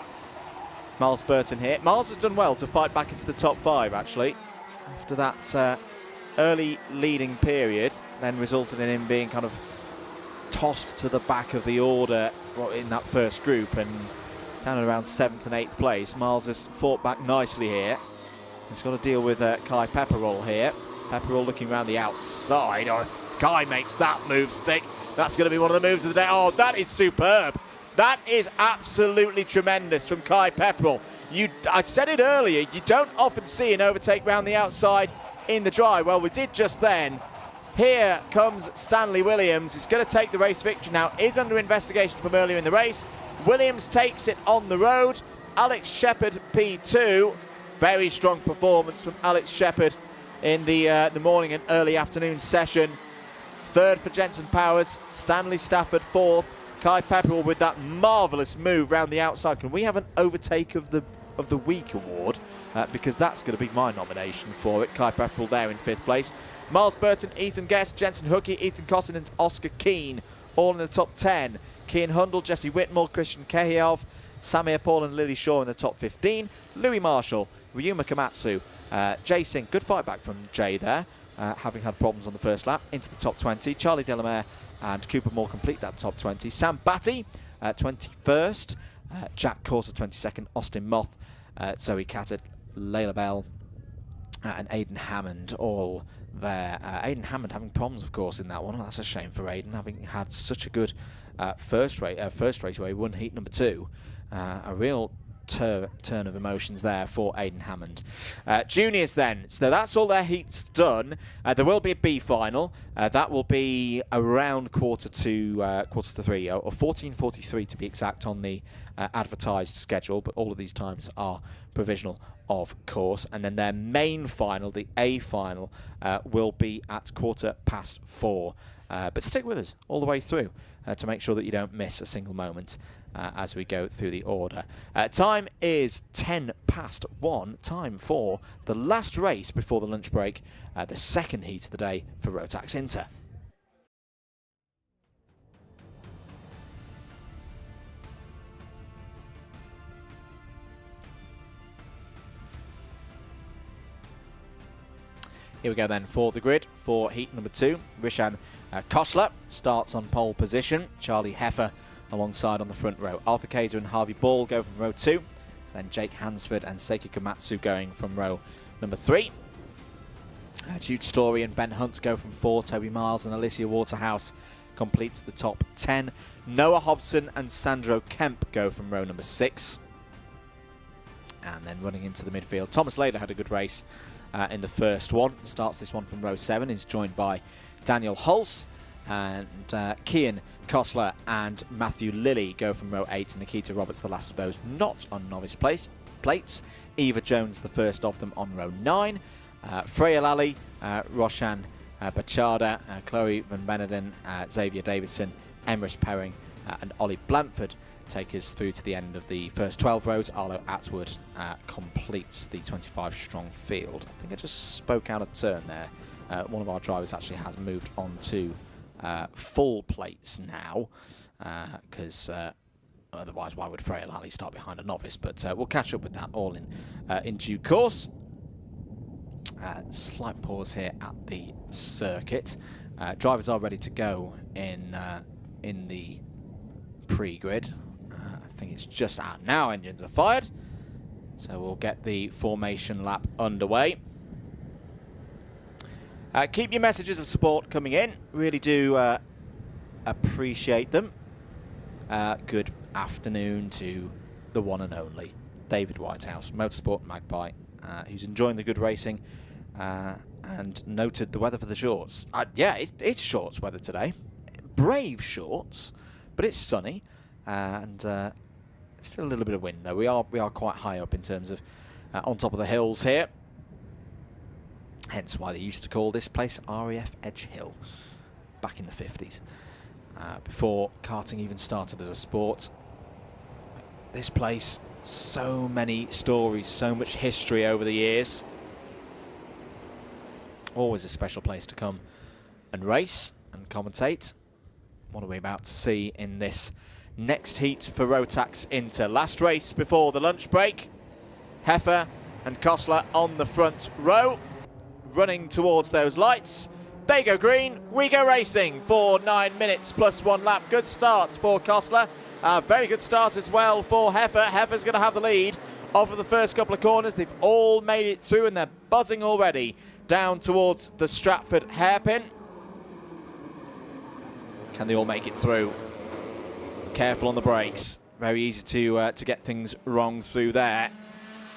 Miles Burton here. Miles has done well to fight back into the top 5, actually, after that early leading period, then resulted in him being kind of tossed to the back of the order in that first group and down around 7th and 8th place. Miles has fought back nicely here. He's got to deal with Kai Pepperell here. Pepperell looking around the outside. Oh, if Kai makes that move stick, that's going to be one of the moves of the day. Oh, that is superb. That is absolutely tremendous from Kai Pepperell. I said it earlier, you don't often see an overtake round the outside in the dry. Well, we did just then. Here comes Stanley Williams. He's going to take the race victory now. Is under investigation from earlier in the race. Williams takes it on the road. Alex Shepherd, P2. Very strong performance from Alex Shepherd in the morning and early afternoon session. 3rd for Jensen Powers, Stanley Stafford 4th, Kai Pepperell with that marvellous move round the outside. Can we have an overtake of the week award because that's going to be my nomination for it. Kai Pepperell there in 5th place. Miles Burton, Ethan Guest, Jensen Hookie, Ethan Costin and Oscar Keane all in the top 10. Kian Hundle, Jesse Whitmore, Christian Kehiyov, Samir Paul and Lily Shaw in the top 15. Louis Marshall, Ryuma Komatsu, Jay Singh, good fight back from Jay there, having had problems on the first lap, into the top 20. Charlie Delamere and Cooper Moore complete that top 20. Sam Batty, 21st. Jack Corser, 22nd. Austin Moth, Zoe Cattett, Layla Bell, and Aidan Hammond all there. Aidan Hammond having problems, of course, in that one. That's a shame for Aidan, having had such a good first race where he won heat number 2. A real turn of emotions there for Aidan Hammond. Juniors then, so that's all their heats done. There will be a B final. That will be around quarter to 3, or 14:43 to be exact on the advertised schedule, but all of these times are provisional, of course. And then their main final, the A final, will be at 4:15. But stick with us all the way through to make sure that you don't miss a single moment as we go through the order. Time is 1:10. Time for the last race before the lunch break, the second heat of the day for Rotax Inter. Here we go then for the grid for heat number 2. Rishan Kosler starts on pole position. Charlie Heffer alongside on the front row. Arthur Kaiser and Harvey Ball go from row 2. So then Jake Hansford and Seiki Komatsu going from row number 3. Jude Story and Ben Hunt go from 4. Toby Miles and Alicia Waterhouse completes the top 10. Noah Hobson and Sandro Kemp go from row number 6. And then running into the midfield, Thomas Lader had a good race in the first one. Starts this one from row 7. He's joined by Daniel Hulse and Kian Kosler and Matthew Lilly go from row 8. And Nikita Roberts, the last of those not on novice plates. Eva Jones, the first of them, on row 9. Freya Lally, Roshan Bachada, Chloe Van Beneden, Xavier Davidson, Emrys Perring and Ollie Blanford take us through to the end of the first 12 rows. Arlo Atwood completes the 25-strong field. I think I just spoke out of turn there. One of our drivers actually has moved on to full plates now, because otherwise why would Freya Lally start behind a novice? But we'll catch up with that all in due course. Slight pause here at the circuit. Drivers are ready to go in the pre-grid. I think it's just out now. Engines are fired, so we'll get the formation lap underway. Keep your messages of support coming in. Really do appreciate them. Good afternoon to the one and only David Whitehouse, Motorsport Magpie, who's enjoying the good racing and noted the weather for the shorts. Yeah, it's shorts weather today. Brave shorts, but it's sunny and still a little bit of wind though. We are quite high up in terms of on top of the hills here. Hence why they used to call this place RAF Edge Hill back in the 50s. Before karting even started as a sport. This place, so many stories, so much history over the years. Always a special place to come and race and commentate. What are we about to see in this next heat for Rotax Inter? Last race before the lunch break. Heffer and Kosler on the front row, running towards those lights. They go green, we go racing for 9 minutes plus 1 lap. Good start for Kosler. Very good start as well for Heffer. Heffer's going to have the lead over the first couple of corners. They've all made it through and they're buzzing already down towards the Stratford hairpin. Can they all make it through? Careful on the brakes. Very easy to get things wrong through there.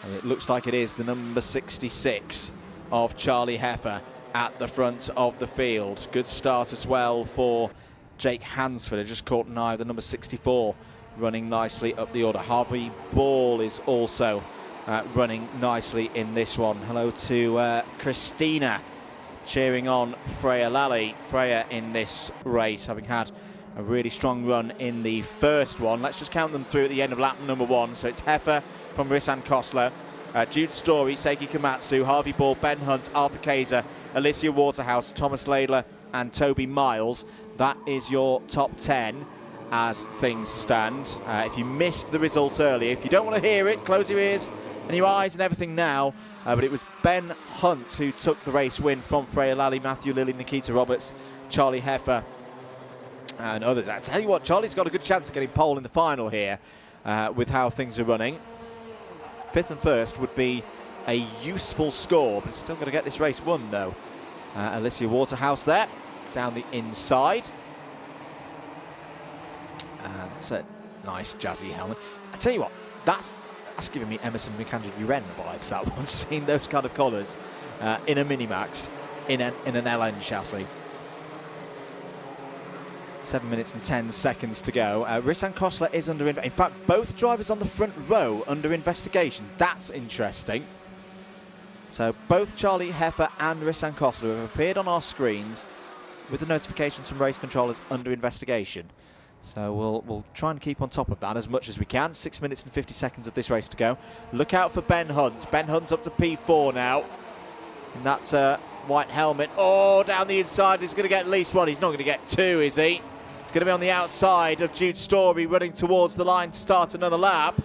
And it looks like it is the number 66 of Charlie Heffer at the front of the field. Good start as well for Jake Hansford. I just caught an eye of the number 64 running nicely up the order. Harvey Ball is also running nicely in this one. Hello to Christina cheering on Freya Lally. Freya in this race, having had a really strong run in the first one. Let's just count them through at the end of lap number 1. So it's Heffer from Rissan Kosler, Jude Story, Seiki Komatsu, Harvey Ball, Ben Hunt, Arthur Kaiser, Alicia Waterhouse, Thomas Laidler and Toby Miles. That is your top 10 as things stand. If you missed the results earlier, if you don't want to hear it, close your ears and your eyes and everything now. But it was Ben Hunt who took the race win from Freya Lally, Matthew Lilly, Nikita Roberts, Charlie Heffer and others. I tell you what, Charlie's got a good chance of getting pole in the final here with how things are running. 5th and 1st would be a useful score, but still got to get this race won though. Alicia Waterhouse there, down the inside. That's a nice jazzy helmet. I tell you what, that's giving me Emerson McAndrew-Uren vibes, that one, seeing those kind of colours in a Minimax, in an LN chassis. 7 minutes and 10 seconds to go. Rissan Kostler is under, in fact, both drivers on the front row under investigation. That's interesting. So both Charlie Heffer and Rissan Kostler have appeared on our screens with the notifications from race controllers under investigation. So we'll try and keep on top of that as much as we can. 6 minutes and 50 seconds of this race to go. Look out for Ben Hunt. Ben Hunt's up to P4 now. And that's white helmet. Oh, down the inside. He's going to get at least one. He's not going to get two, is he? He's going to be on the outside of Jude Story, running towards the line to start another lap.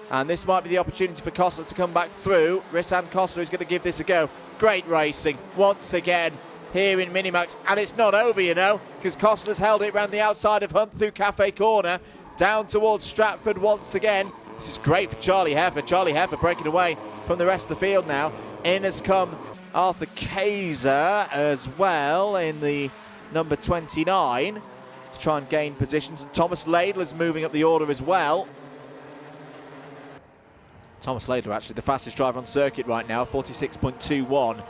And this might be the opportunity for Kostler to come back through. Rissan Kostler is going to give this a go. Great racing once again here in Minimax. And it's not over, you know, because Kostler's held it around the outside of Hunt through Cafe Corner, down towards Stratford once again. This is great for Charlie Heffer. Charlie Heffer breaking away from the rest of the field now. In has come Arthur Kaiser as well in the number 29 to try and gain positions. And Thomas Laidler's moving up the order as well. Thomas Laidler actually the fastest driver on circuit right now, 46.21.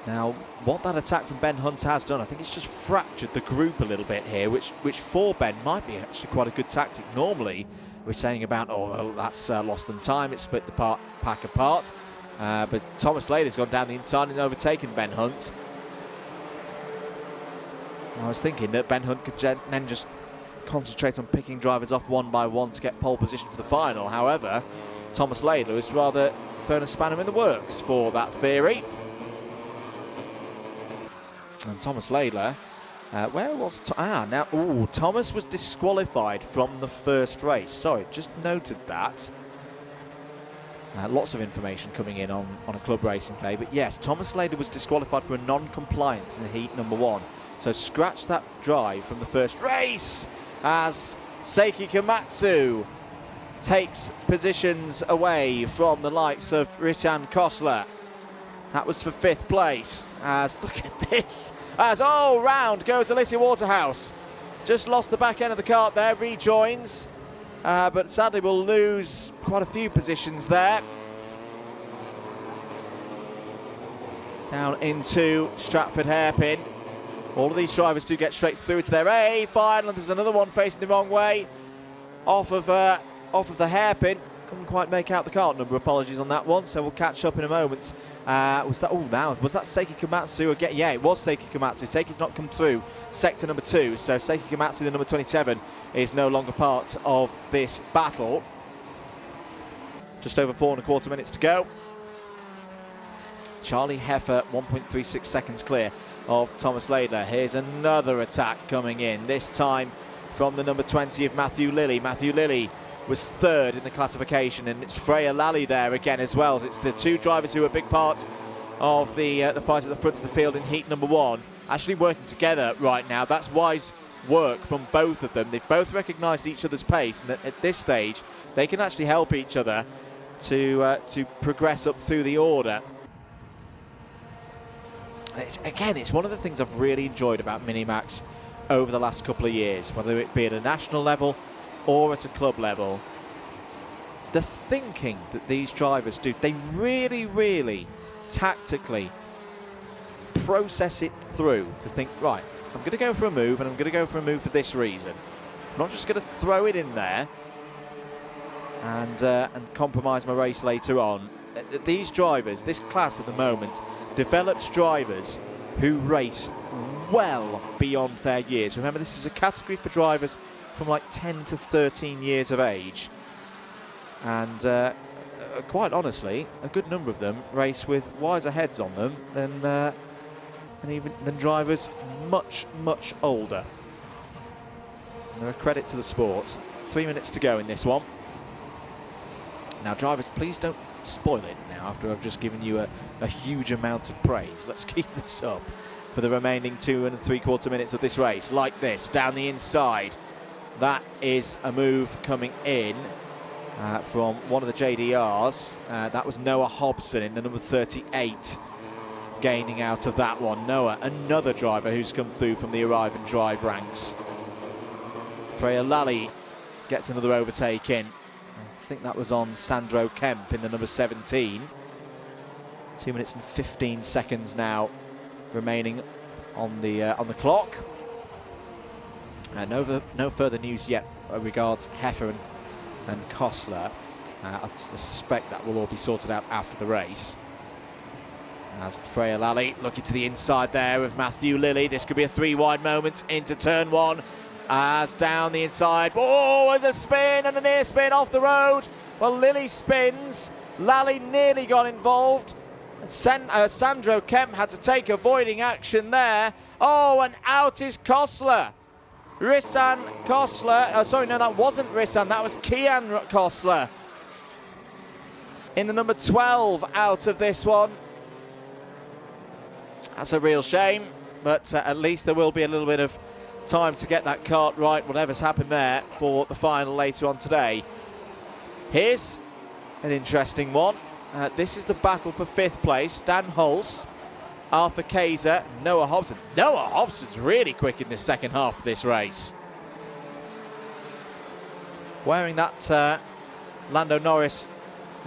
Now, what that attack from Ben Hunt has done, I think it's just fractured the group a little bit here, which for Ben might be actually quite a good tactic. Normally, we're saying about, oh, well, that's lost them time, it's split the pack apart. But Thomas Laidler's gone down the inside and overtaken Ben Hunt. I was thinking that Ben Hunt could then just concentrate on picking drivers off one by one to get pole position for the final. However, Thomas Laidler has rather thrown a spanner in the works for that theory. And Thomas Laidler, where was... Thomas was disqualified from the first race. Sorry, just noted that. Lots of information coming in on a club racing day. But yes, Thomas Laidler was disqualified for a non-compliance in heat number 1. So scratch that drive from the first race as Seiki Komatsu takes positions away from the likes of Rissan Kostler. That was for 5th place. As look at this, as all round goes Alicia Waterhouse. Just lost the back end of the kart there, rejoins, but sadly will lose quite a few positions there. Down into Stratford Hairpin. All of these drivers do get straight through to their A final, and there's another one facing the wrong way off of the hairpin. Couldn't quite make out the kart number. Apologies on that one. So we'll catch up in a moment. Was that Seiki Komatsu again? Yeah, it was Seiki Komatsu. Seiki's not come through sector number 2, so Seiki Komatsu, the number 27, is no longer part of this battle. Just over 4¼ minutes to go. Charlie Heffer, 1.36 seconds clear of Thomas Laidler. Here's another attack coming in, this time from the number 20 of Matthew Lilly. Matthew Lilly was 3rd in the classification, and it's Freya Lally there again as well. So it's the two drivers who are a big part of the fight at the front of the field in heat number 1, actually working together right now. That's wise work from both of them. They've both recognised each other's pace, and at this stage they can actually help each other to progress up through the order. It's one of the things I've really enjoyed about Minimax over the last couple of years, whether it be at a national level or at a club level. The thinking that these drivers do, they really, really tactically process it through to think, right, I'm going to go for a move, and I'm going to go for a move for this reason. I'm not just going to throw it in there and compromise my race later on. These drivers, this class at the moment, develops drivers who race well beyond their years. Remember, this is a category for drivers from like 10 to 13 years of age. And quite honestly, a good number of them race with wiser heads on them than drivers much older. And they're a credit to the sport. 3 minutes to go in this one. Now, drivers, please don't spoil it now after I've just given you a huge amount of praise. Let's keep this up for the remaining 2 3/4 minutes of this race. Like this, down the inside. That is a move coming in from one of the JDRs. That was Noah Hobson in the number 38, gaining out of that one. Noah, another driver who's come through from the arrive and drive ranks. Freya Lally gets another overtake in. I think that was on Sandro Kemp in the number 17. 2 minutes and 15 seconds now remaining on the clock. No further news yet regards Heffer and Kostler. I suspect that will all be sorted out after the race. As Freya Lally looking to the inside there with Matthew Lilly. This could be a 3 wide moment into turn 1. As down the inside, oh, there's a spin and a near spin off the road. Well, Lilly spins, Lally nearly got involved. Sandro Kemp had to take avoiding action there. Oh, and out is Kostler. Rissan Kostler, oh sorry, no, that wasn't Rissan, that was Kian Kostler. In the number 12 out of this one. That's a real shame, but at least there will be a little bit of time to get that kart right, whatever's happened there, for the final later on today. Here's an interesting one. This is the battle for 5th place. Dan Hulse, Arthur Kaiser, Noah Hobson. Noah Hobson's really quick in the second half of this race. Wearing that Lando Norris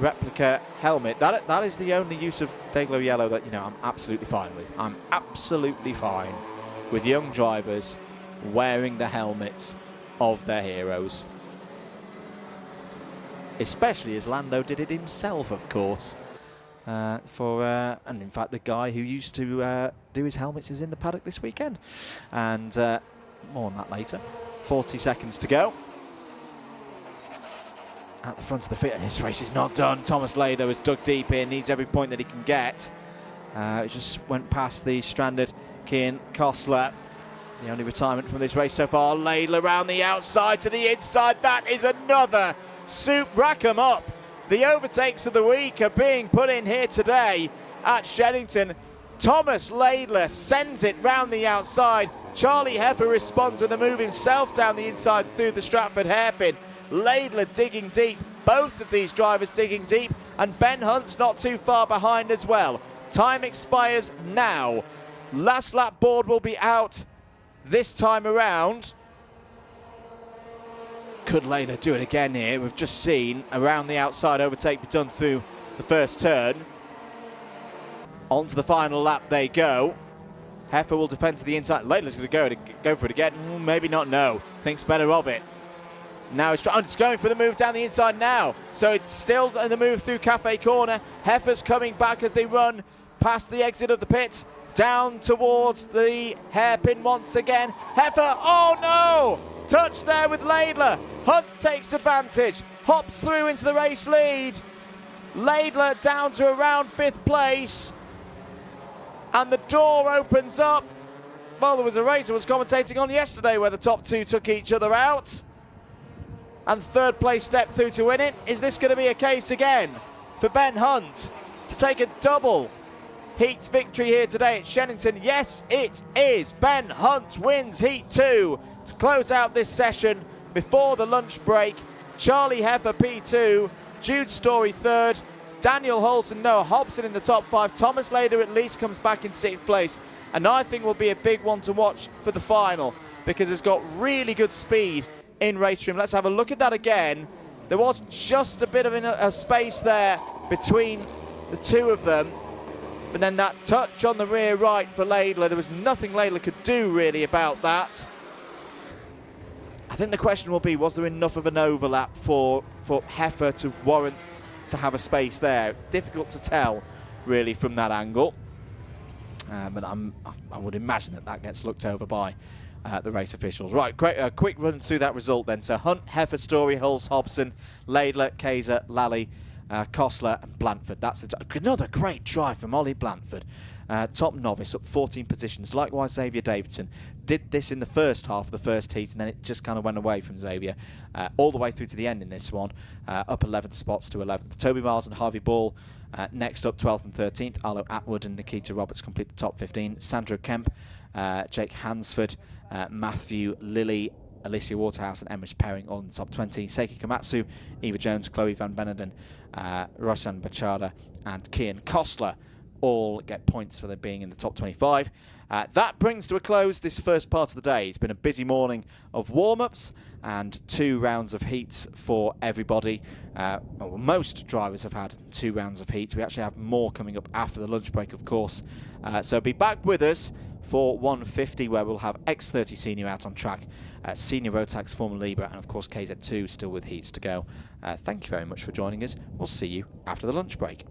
replica helmet. That is the only use of Dayglow Yellow that, you know, I'm absolutely fine with. I'm absolutely fine with young drivers wearing the helmets of their heroes. Especially as Lando did it himself, of course. And in fact, the guy who used to do his helmets is in the paddock this weekend. And more on that later. 40 seconds to go. At the front of the field, this race is not done. Thomas Lader has dug deep in, needs every point that he can get. It just went past the stranded Kian Kostler. The only retirement from this race so far. Laidler around the outside to the inside. That is another rack 'em up. The overtakes of the week are being put in here today at Shenington. Thomas Laidler sends it round the outside. Charlie Heffer responds with a move himself down the inside through the Stratford hairpin. Laidler digging deep. Both of these drivers digging deep. And Ben Hunt's not too far behind as well. Time expires now. Last lap board will be out this time around. Could Laidler do it again here? We've just seen around the outside overtake be done through the first turn. On to the final lap they go. Heffer will defend to the inside. Laidler's going to go for it again. Maybe not, no. Thinks better of it. Now it's going for the move down the inside now. So it's still in the move through Cafe Corner. Heffer's coming back as they run past the exit of the pits. Down towards the hairpin once again. Heffer, oh no! Touch there with Laidler. Hunt takes advantage. Hops through into the race lead. Laidler down to around 5th place. And the door opens up. Well, there was a race I was commentating on yesterday where the top 2 took each other out. And 3rd place stepped through to win it. Is this going to be a case again for Ben Hunt to take a double Heats victory here today at Shenington? Yes, it is. Ben Hunt wins Heat 2 to close out this session before the lunch break. Charlie Heffer P2, Jude Story 3rd, Daniel Hulse and Noah Hobson in the top 5. Thomas Lader at least comes back in 6th place. And I think will be a big one to watch for the final because it's got really good speed in race trim. Let's have a look at that again. There was just a bit of a space there between the two of them. But then that touch on the rear right for Laidler, there was nothing Laidler could do really about that. I think the question will be, was there enough of an overlap for Heffer to warrant to have a space there? Difficult to tell really from that angle. But I would imagine that gets looked over by the race officials. Right, quick run through that result then. So Hunt, Heffer, Story, Hulse, Hobson, Laidler, Kaiser, Lally, Kostler and Blanford. That's another great drive from Ollie Blanford. Top novice, up 14 positions. Likewise, Xavier Davidson did this in the first half of the first heat, and then it just kind of went away from Xavier all the way through to the end in this one, up 11 spots to 11th. Toby Miles and Harvey Ball next up, 12th and 13th. Arlo Atwood and Nikita Roberts complete the top 15. Sandra Kemp, Jake Hansford, Matthew Lilly, Alicia Waterhouse and Emrich Perring all in the top 20. Seiki Komatsu, Eva Jones, Chloe Van Beneden, Roshan Bachada and Kian Kostler all get points for their being in the top 25. That brings to a close this first part of the day. It's been a busy morning of warm-ups and 2 rounds of heats for everybody. Well, most drivers have had 2 rounds of heats. We actually have more coming up after the lunch break, of course. So be back with us for 150, where we'll have X30 Senior out on track, Senior Rotax, former Libra, and of course KZ2 still with heats to go. Thank you very much for joining us. We'll see you after the lunch break.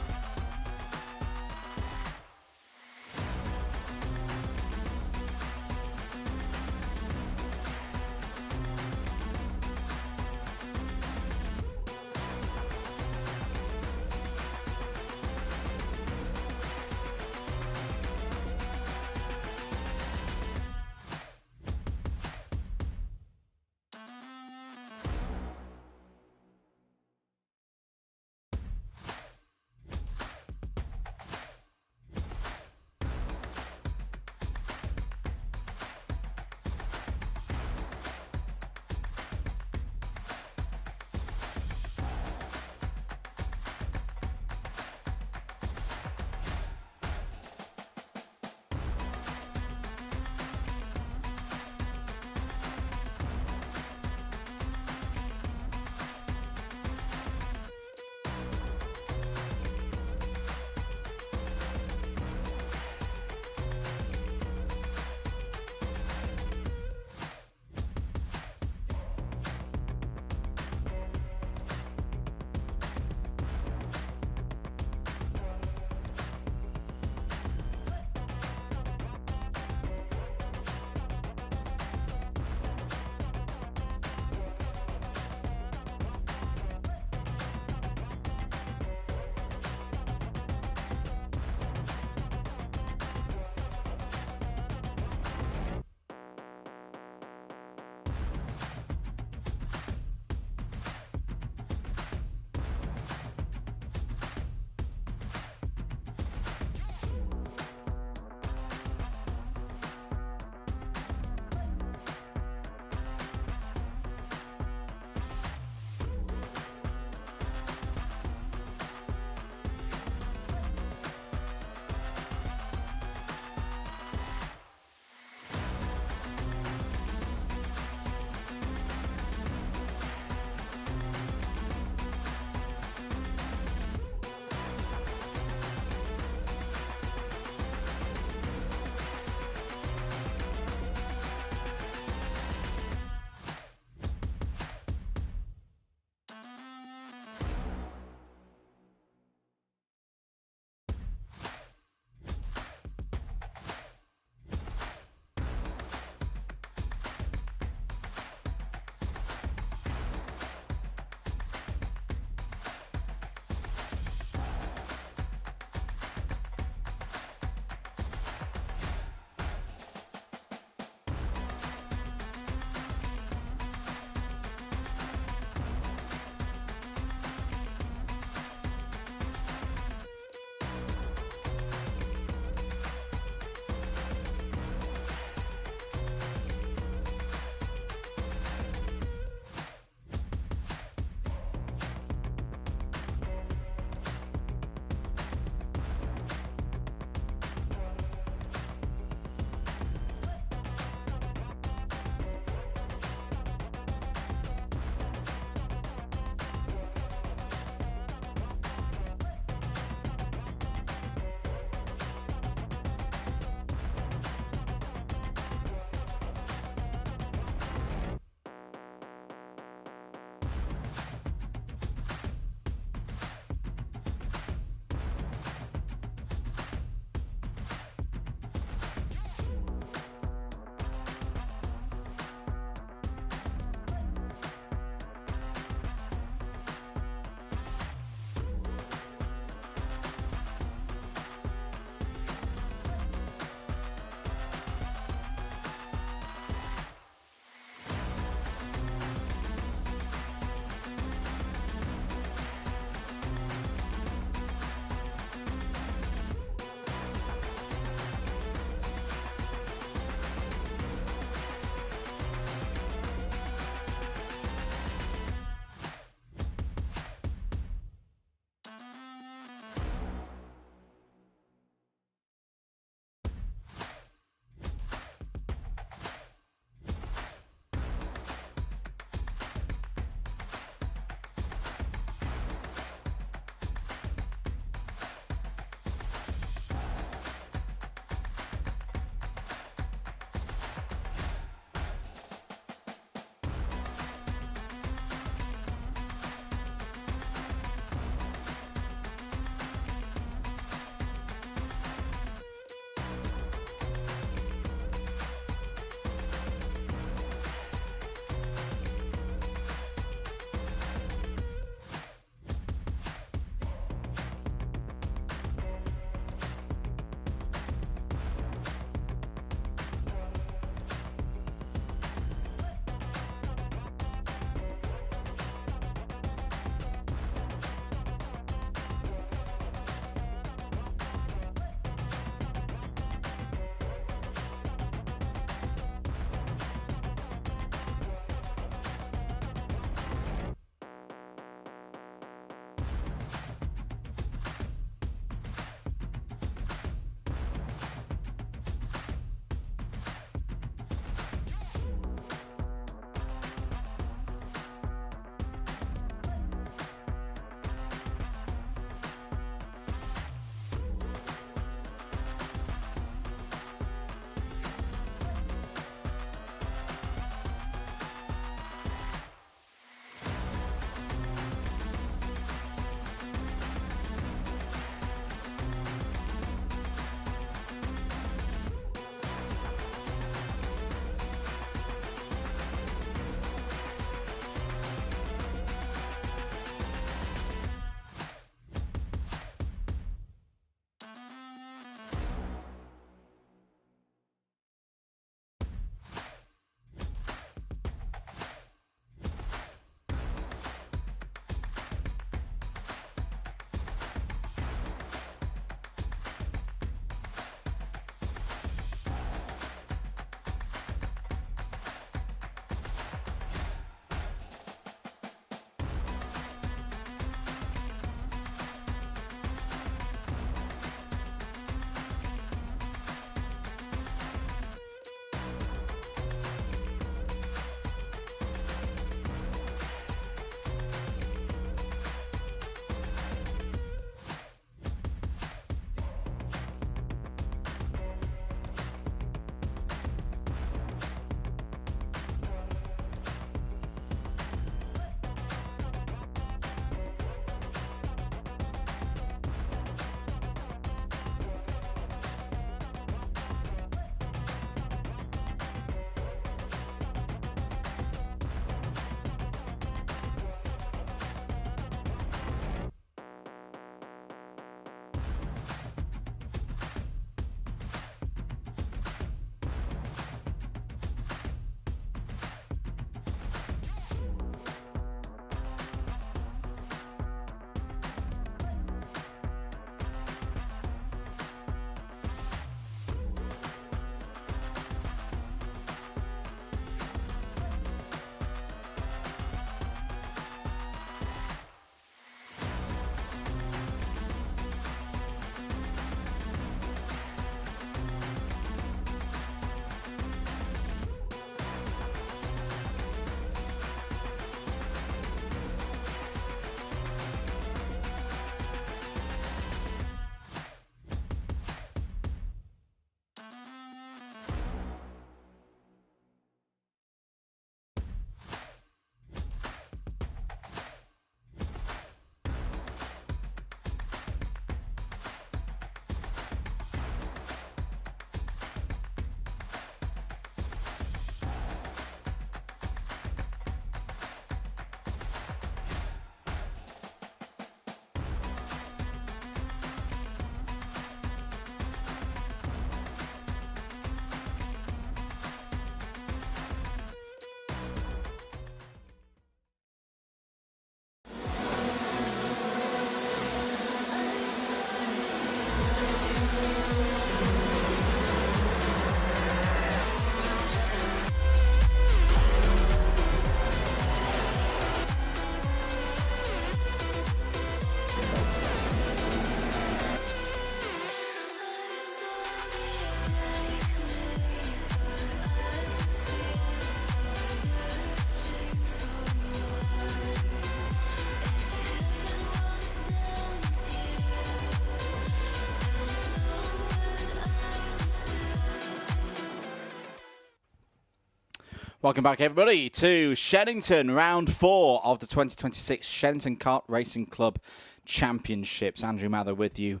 Welcome back, everybody, to Shenington, round 4 of the 2026 Shenington Kart Racing Club Championships. Andrew Mather with you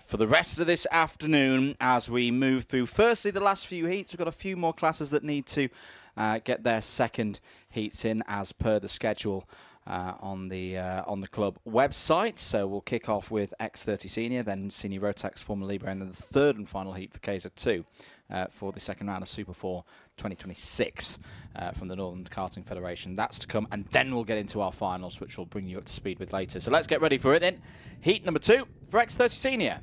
for the rest of this afternoon as we move through, firstly, the last few heats. We've got a few more classes that need to get their second heats in as per the schedule on the club website. So we'll kick off with X30 Senior, then Senior Rotax, Formula Libra, and then the third and final heat for KZ2 for the second round of Super 4 2026 from the Northern Karting Federation. That's to come, and then we'll get into our finals, which we'll bring you up to speed with later. So let's get ready for it then. Heat number 2 for X30 Senior.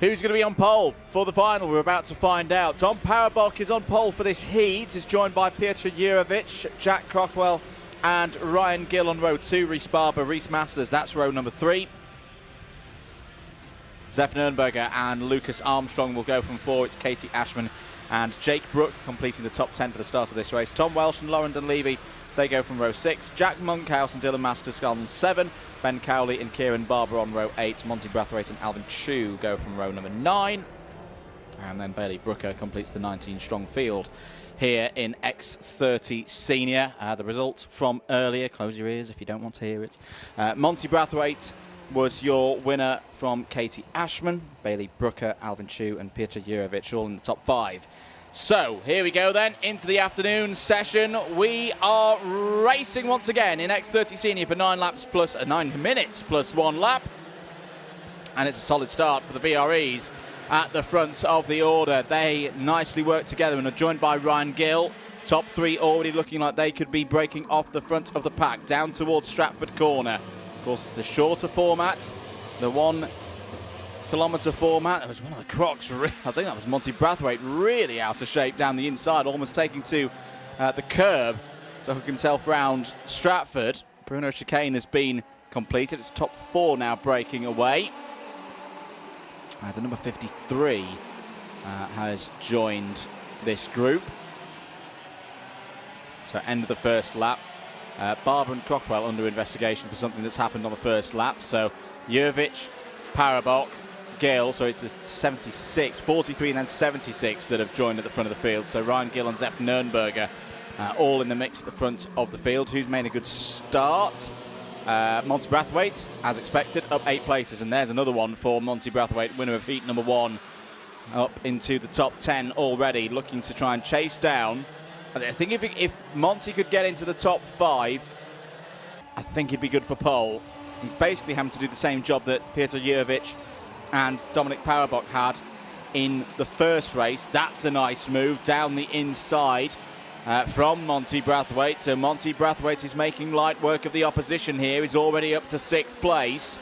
Who's going to be on pole for the final? We're about to find out. Dom Parabok is on pole for this heat. He's joined by Piotr Jurovic, Jack Crockwell, and Ryan Gill on row 2. Reese Barber, Reese Masters, that's row number 3. Zef Nurnberger and Lucas Armstrong will go from 4. It's Katie Ashman and Jake Brook completing the top 10 for the start of this race. Tom Welsh and Lauren Dunleavy, they go from row 6. Jack Monkhouse and Dylan Masters on 7. Ben Cowley and Kieran Barber on row 8. Monty Brathwaite and Alvin Chu go from row number 9. And then Bailey Brooker completes the 19-strong field here in X30 Senior. The result from earlier, close your ears if you don't want to hear it. Monty Brathwaite was your winner from Katie Ashman, Bailey Brooker, Alvin Chu and Piotr Jurovic all in the top 5. So here we go then into the afternoon session. We are racing once again in X30 Senior for 9 minutes plus 1 lap. And it's a solid start for the VREs at the front of the order. They nicely work together and are joined by Ryan Gill. Top 3 already looking like they could be breaking off the front of the pack down towards Stratford Corner. Of course, it's the shorter format, the 1 kilometre format. It was one of the crocs, I think that was Monty Brathwaite, really out of shape down the inside, almost taking to the curb to hook himself round Stratford. Bruno chicane has been completed. It's top 4 now breaking away. The number 53 has joined this group. So end of the first lap. Barber and Crockwell under investigation for something that's happened on the first lap. So Jurovic, Parabok, Gill, so it's the 76, 43 and then 76 that have joined at the front of the field. So Ryan Gill and Zef Nurnberger all in the mix at the front of the field. Who's made a good start? Monty Brathwaite, as expected, up 8 places. And there's another one for Monty Brathwaite, winner of heat number 1, up into the top 10 already, looking to try and chase down. I think if Monty could get into the top 5, I think he'd be good for pole. He's basically having to do the same job that Piotr Jurovic and Dominic Parabok had in the first race. That's a nice move down the inside from Monty Brathwaite. So Monty Brathwaite is making light work of the opposition here. He's already up to 6th place.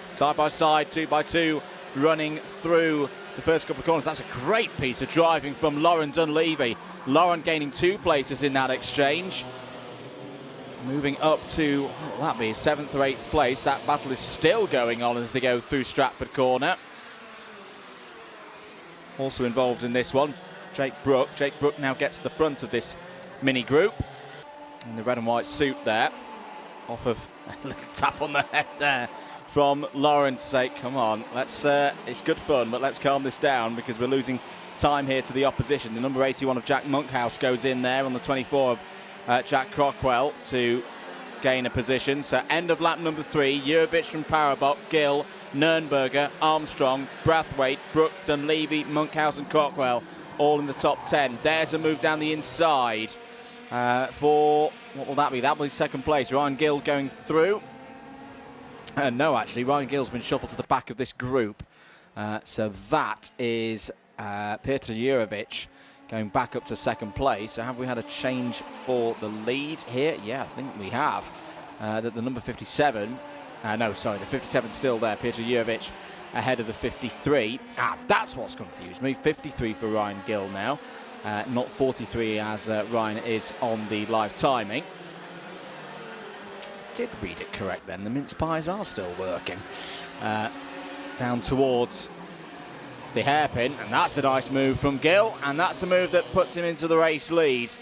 Side by side, 2 by 2, running through the first couple of corners. That's a great piece of driving from Lauren Dunleavy. Lauren gaining 2 places in that exchange. Moving up to, what will that be, 7th or 8th place. That battle is still going on as they go through Stratford Corner. Also involved in this one, Jake Brook. Jake Brook now gets to the front of this mini group in the red and white suit there. Off of a little tap on the head there from Lauren to say, come on, let's it's good fun, but let's calm this down because we're losing time here to the opposition. The number 81 of Jack Monkhouse goes in there on the 24 of Jack Crockwell to gain a position. So end of lap number 3, Jurovic from Parabok, Gill, Nurnberger, Armstrong, Brathwaite, Brook, Dunleavy, Monkhouse and Crockwell all in the top 10. There's a move down the inside for, what will that be? That will be 2nd place. Ryan Gill going through. No, actually, Ryan Gill's been shuffled to the back of this group. So that is Piotr Jurovic going back up to 2nd place. So have we had a change for the lead here? Yeah, I think we have. That the number 57, no, sorry, the 57 still there. Piotr Jurovic ahead of the 53. That's what's confused me. 53 for Ryan Gill now, not 43 as Ryan is on the live timing. Did read it correct then. The mince pies are still working. Down towards the hairpin, and that's a nice move from Gill, and that's a move that puts him into the race lead.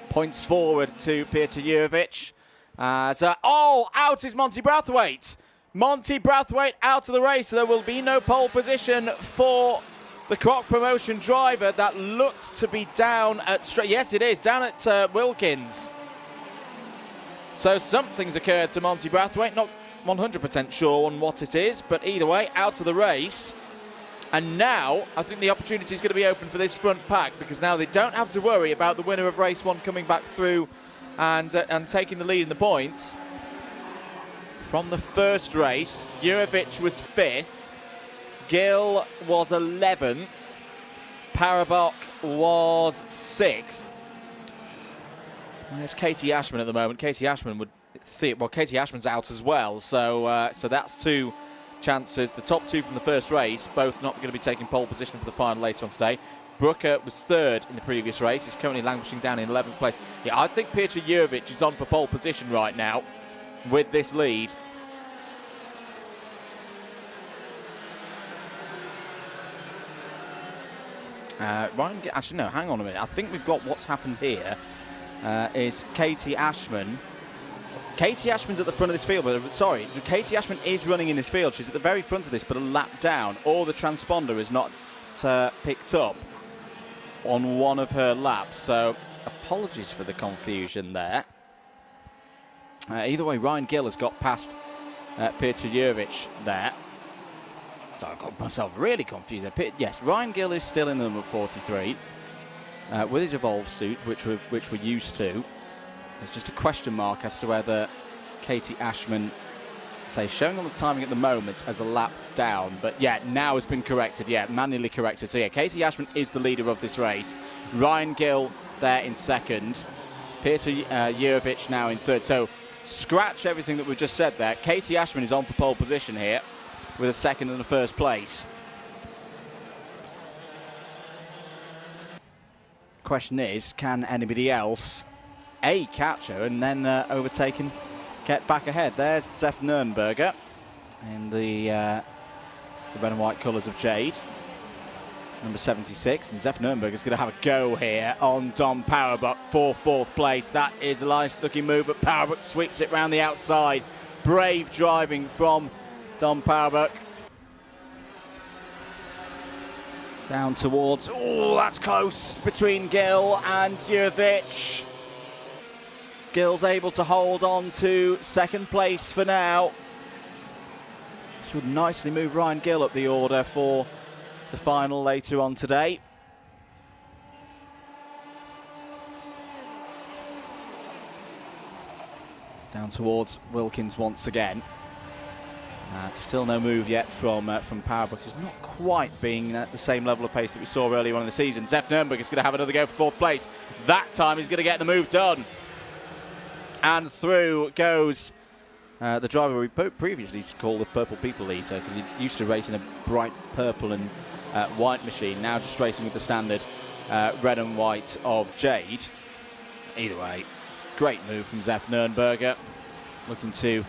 Points forward to Piotr Jurovic. Out is Monty Brathwaite. Monty Brathwaite out of the race, so there will be no pole position for the Croc Promotion driver. That looked to be down at, yes it is, down at Wilkins. So something's occurred to Monty Brathwaite, not 100% sure on what it is, but either way, out of the race. And now, I think the opportunity is going to be open for this front pack, because now they don't have to worry about the winner of race 1 coming back through and taking the lead in the points. From the first race, Jurjevic was 5th, Gill was 11th, Parabok was 6th. There's Katie Ashman at the moment. Katie Ashman would think, well, Katie Ashman's out as well, so that's 2 chances. The top 2 from the first race, both not going to be taking pole position for the final later on today. Brooker was 3rd in the previous race. He's currently languishing down in 11th place. Yeah, I think Peter Jurjevic is on for pole position right now with this lead. Ryan, actually, no, hang on a minute. I think we've got what's happened here is Katie Ashman. Katie Ashman's at the front of this field, but sorry, Katie Ashman is running in this field. She's at the very front of this, but a lap down, or the transponder is not picked up on one of her laps. So apologies for the confusion there. Either way, Ryan Gill has got past Peter Jurjevic there. So I got myself really confused. Yes, Ryan Gill is still in the number 43 with his Evolve suit, which we're used to. There's just a question mark as to whether Katie Ashman, say, showing on the timing at the moment as a lap down. But yeah, now has been corrected. Yeah, manually corrected. So yeah, Katie Ashman is the leader of this race. Ryan Gill there in 2nd. Peter Jurjevic now in 3rd. So scratch everything that we've just said there. Katie Ashman is on for pole position here with a 2nd and a 1st place. Question is, can anybody else catch her and then overtake and get back ahead? There's Zef Nürnberger in the red and white colours of Jade, number 76, and Zef Nürnberger's going to have a go here on Dom Parabok for 4th place. That is a nice looking move, but Parabok sweeps it round the outside. Brave driving from Dom Parabok. Down towards, oh, that's close between Gill and Jurjevic. Gill's able to hold on to 2nd place for now. This would nicely move Ryan Gill up the order for the final later on today. Down towards Wilkins once again. Still no move yet from Parabok. He's not quite being at the same level of pace that we saw earlier on in the season. Zef Nürnberg is going to have another go for 4th place. That time he's going to get the move done. And through goes the driver we previously used to call the Purple People Eater, because he used to race in a bright purple and white machine, now just racing with the standard red and white of Jade. Either way, great move from Zef Nürnberger, looking to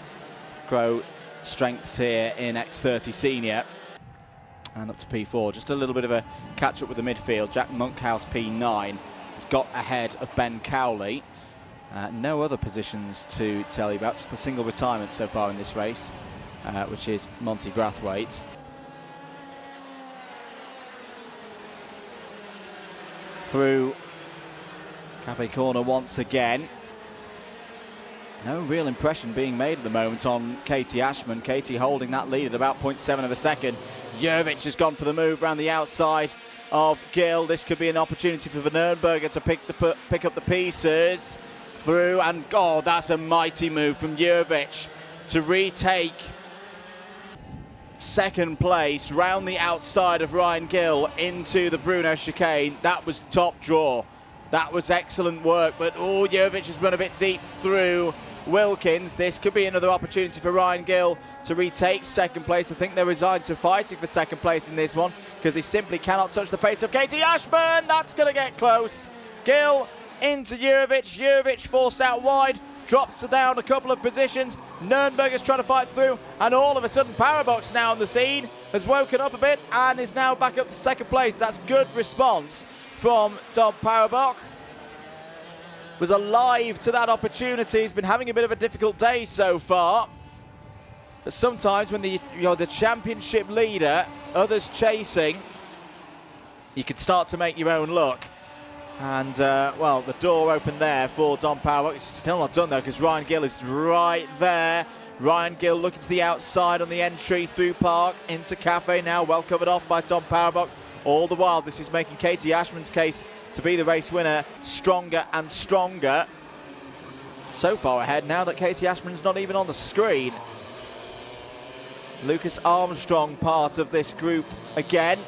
grow strengths here in X30 Senior and up to P4. Just a little bit of a catch-up with the midfield. Jack Monkhouse P9 has got ahead of Ben Cowley. No other positions to tell you about, just the single retirement so far in this race, which is Monty Brathwaite. Through Cafe Corner once again. No real impression being made at the moment on Katie Ashman. Katie holding that lead at about 0.7 of a second. Jurjevic has gone for the move around the outside of Gill. This could be an opportunity for Nürnberger to pick up the pieces. Through, and oh, that's a mighty move from Jurjevic to retake 2nd place round the outside of Ryan Gill into the Bruno chicane. That was top draw. That was excellent work, but oh, Jurjevic has run a bit deep through Wilkins. This could be another opportunity for Ryan Gill to retake 2nd place. I think they're resigned to fighting for 2nd place in this one, because they simply cannot touch the pace of Katie Ashman. That's going to get close. Gill into Jurjevic. Jurjevic forced out wide, drops down a couple of positions. Nürnberger's trying to fight through, and all of a sudden Parabok's now on the scene, has woken up a bit and is now back up to 2nd place. That's good response from Dom Parabok. Was alive to that opportunity. He's been having a bit of a difficult day so far. But sometimes when you're the championship leader, others chasing, you can start to make your own luck. And, well, the door opened there for Dom Powerbox. It's still not done, though, because Ryan Gill is right there. Ryan Gill looking to the outside on the entry through Park into Cafe now, well covered off by Dom Powerbox. All the while, this is making Katie Ashman's case to be the race winner stronger and stronger. So far ahead now that Katie Ashman's not even on the screen. Lucas Armstrong part of this group again.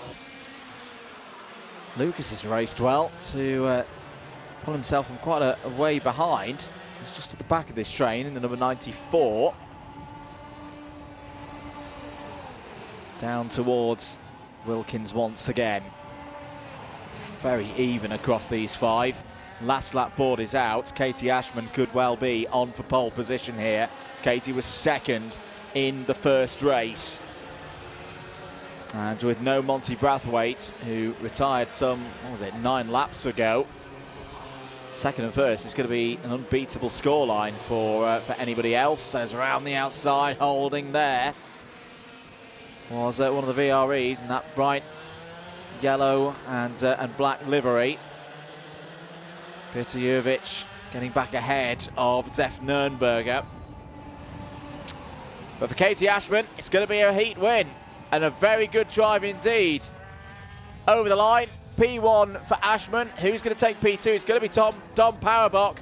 Lucas has raced well to pull himself from quite a way behind. He's just at the back of this train in the number 94. Down towards Wilkins once again. Very even across these five. Last lap board is out. Katie Ashman could well be on for pole position here. Katie was second in the first race. And with no Monty Brathwaite, who retired some, 9 laps ago, second and first is going to be an unbeatable scoreline for anybody else. As around the outside, holding there, was one of the VREs in that bright yellow and black livery. Peter Jurvic getting back ahead of Zef Nürnberger. But for Katie Ashman, it's going to be a heat win. And a very good drive indeed. Over the line, P1 for Ashman. Who's going to take P2? It's going to be Dom Powerbox.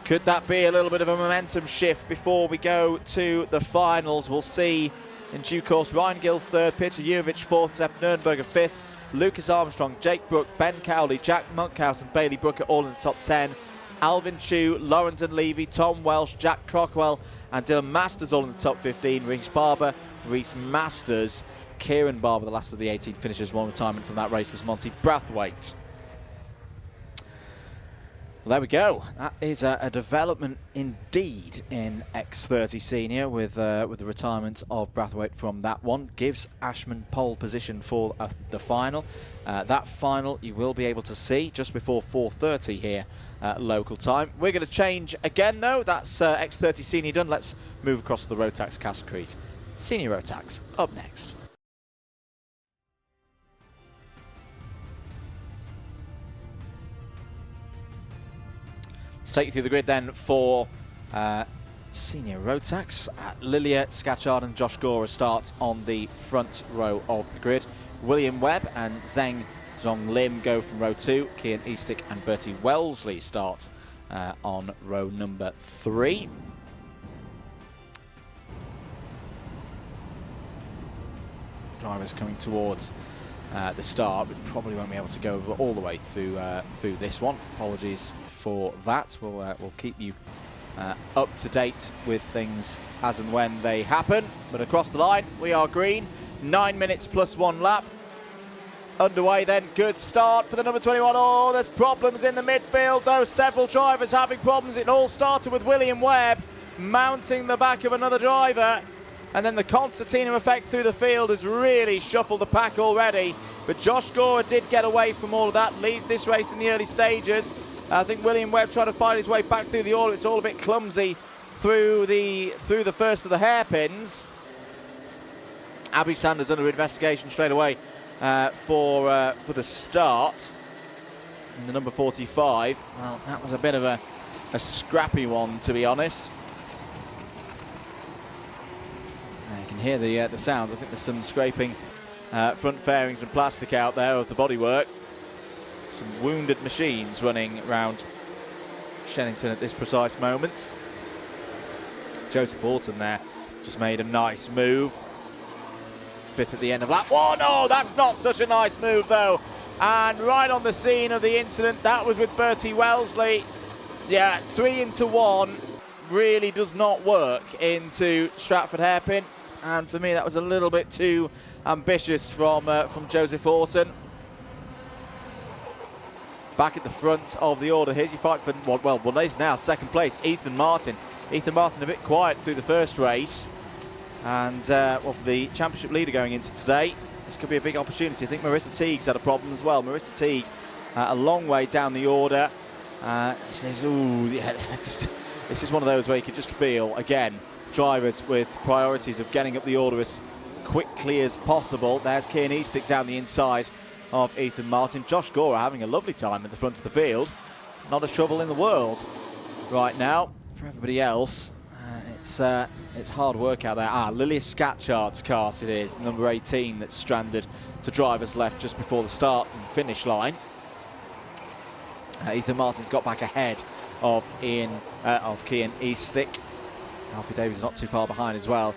Could that be a little bit of a momentum shift before we go to the finals? We'll see in due course. Ryan Gill third, Peter Jurvic fourth, Zef Nürnberger fifth, Lucas Armstrong, Jake Brook, Ben Cowley, Jack Monkhouse and Bailey Brooker all in the top 10. Alvin Chu, Laurenton Levy, Tom Welsh, Jack Crockwell and Dylan Masters all in the top 15. Reese Barber, Reese Masters, Kieran Barber, the last of the 18 finishers. One retirement from that race was Monty Brathwaite. Well, there we go. That is a development indeed in X30 Senior with the retirement of Brathwaite from that one. Gives Ashman pole position for the final. That final you will be able to see just before 4:30 here local time. We're going to change again though. That's X30 Senior done. Let's move across to the Rotax categories. Senior Rotax up next. Let's take you through the grid then for Senior Rotax. Lilia Scatchard and Josh Gora start on the front row of the grid. William Webb and Zheng Zhong Lim go from row 2. Kian Eastick and Bertie Wellesley start on row number 3. Drivers coming towards the start, but probably won't be able to go all the way through this one. Apologies for that. We'll keep you up to date with things as and when they happen. But across the line, we are green. 9 minutes plus 1 lap. Underway then, good start for the number 21. Oh, there's problems in the midfield though. Several drivers having problems. It all started with William Webb mounting the back of another driver. And then the concertina effect through the field has really shuffled the pack already. But Josh Gora did get away from all of that, leads this race in the early stages. I think William Webb trying to find his way back through the order. It's all a bit clumsy through the first of the hairpins. Abby Sanders under investigation straight away for the start. And the number 45, well, that was a bit of a scrappy one, to be honest. You can hear the sounds. I think there's some scraping front fairings and plastic out there of the bodywork. Some wounded machines running around Shenington at this precise moment. Joseph Orton there just made a nice move. Fifth at the end of lap. Oh no, that's not such a nice move though. And right on the scene of the incident, that was with Bertie Wellesley. Yeah, 3 into 1 really does not work into Stratford hairpin. And for me, that was a little bit too ambitious from Joseph Orton. Back at the front of the order, here's your fight for what is now second place, Ethan Martin. Ethan Martin a bit quiet through the first race. And for the championship leader going into today, this could be a big opportunity. I think Marissa Teague's had a problem as well. Marissa Teague a long way down the order. She says, ooh, yeah, this is one of those where you could just feel, again, drivers with priorities of getting up the order as quickly as possible. There's Cian Eastick down the inside of Ethan Martin. Josh Gora having a lovely time at the front of the field. Not a trouble in the world right now. For everybody else, it's hard work out there. Lily Scatchard's kart it is, number 18, that's stranded to drivers left just before the start and finish line. Ethan Martin's got back ahead of Cian Eastick. Alfie Davies is not too far behind as well.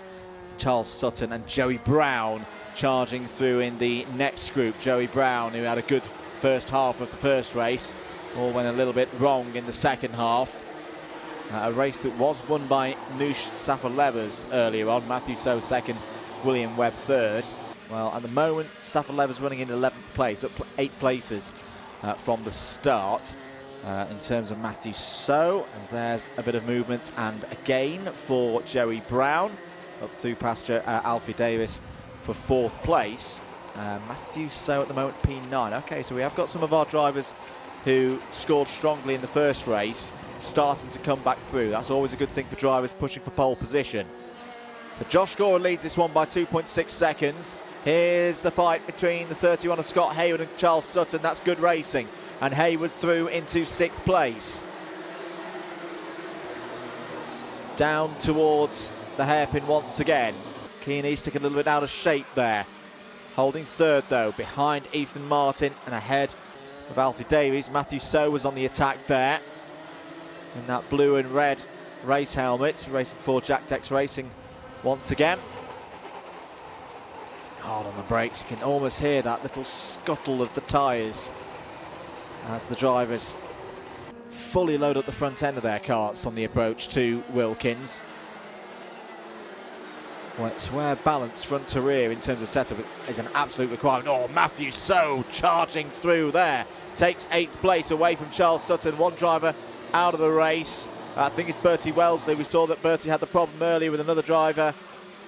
Charles Sutton and Joey Brown charging through in the next group. Joey Brown, who had a good first half of the first race, all went a little bit wrong in the second half. A race that was won by Noosh Safar-Levers earlier on. Matthew So second, William Webb third. Well, at the moment, Safar-Levers running in 11th place, up 8 places from the start. In terms of Matthew So, as there's a bit of movement and a gain for Joey Brown, up through past Alfie Davis for 4th place. Matthew So at the moment P9. Okay, so we have got some of our drivers who scored strongly in the first race starting to come back through. That's always a good thing for drivers pushing for pole position. But Josh Gora leads this one by 2.6 seconds. Here's the fight between the 31 of Scott Hayward and Charles Sutton. That's good racing. And Hayward through into 6th place. Down towards the hairpin once again. Cian Eastick a little bit out of shape there. Holding 3rd though, behind Ethan Martin and ahead of Alfie Davies. Matthew So was on the attack there in that blue and red race helmet, racing for Jack Dex Racing once again. Hard on the brakes, you can almost hear that little scuttle of the tyres as the drivers fully load up the front end of their karts on the approach to Wilkins. Well, it's where balance front to rear in terms of setup is an absolute requirement. Oh, Matthew So charging through there. Takes 8th place away from Charles Sutton. One driver out of the race. I think it's Bertie Wellesley. We saw that Bertie had the problem earlier with another driver.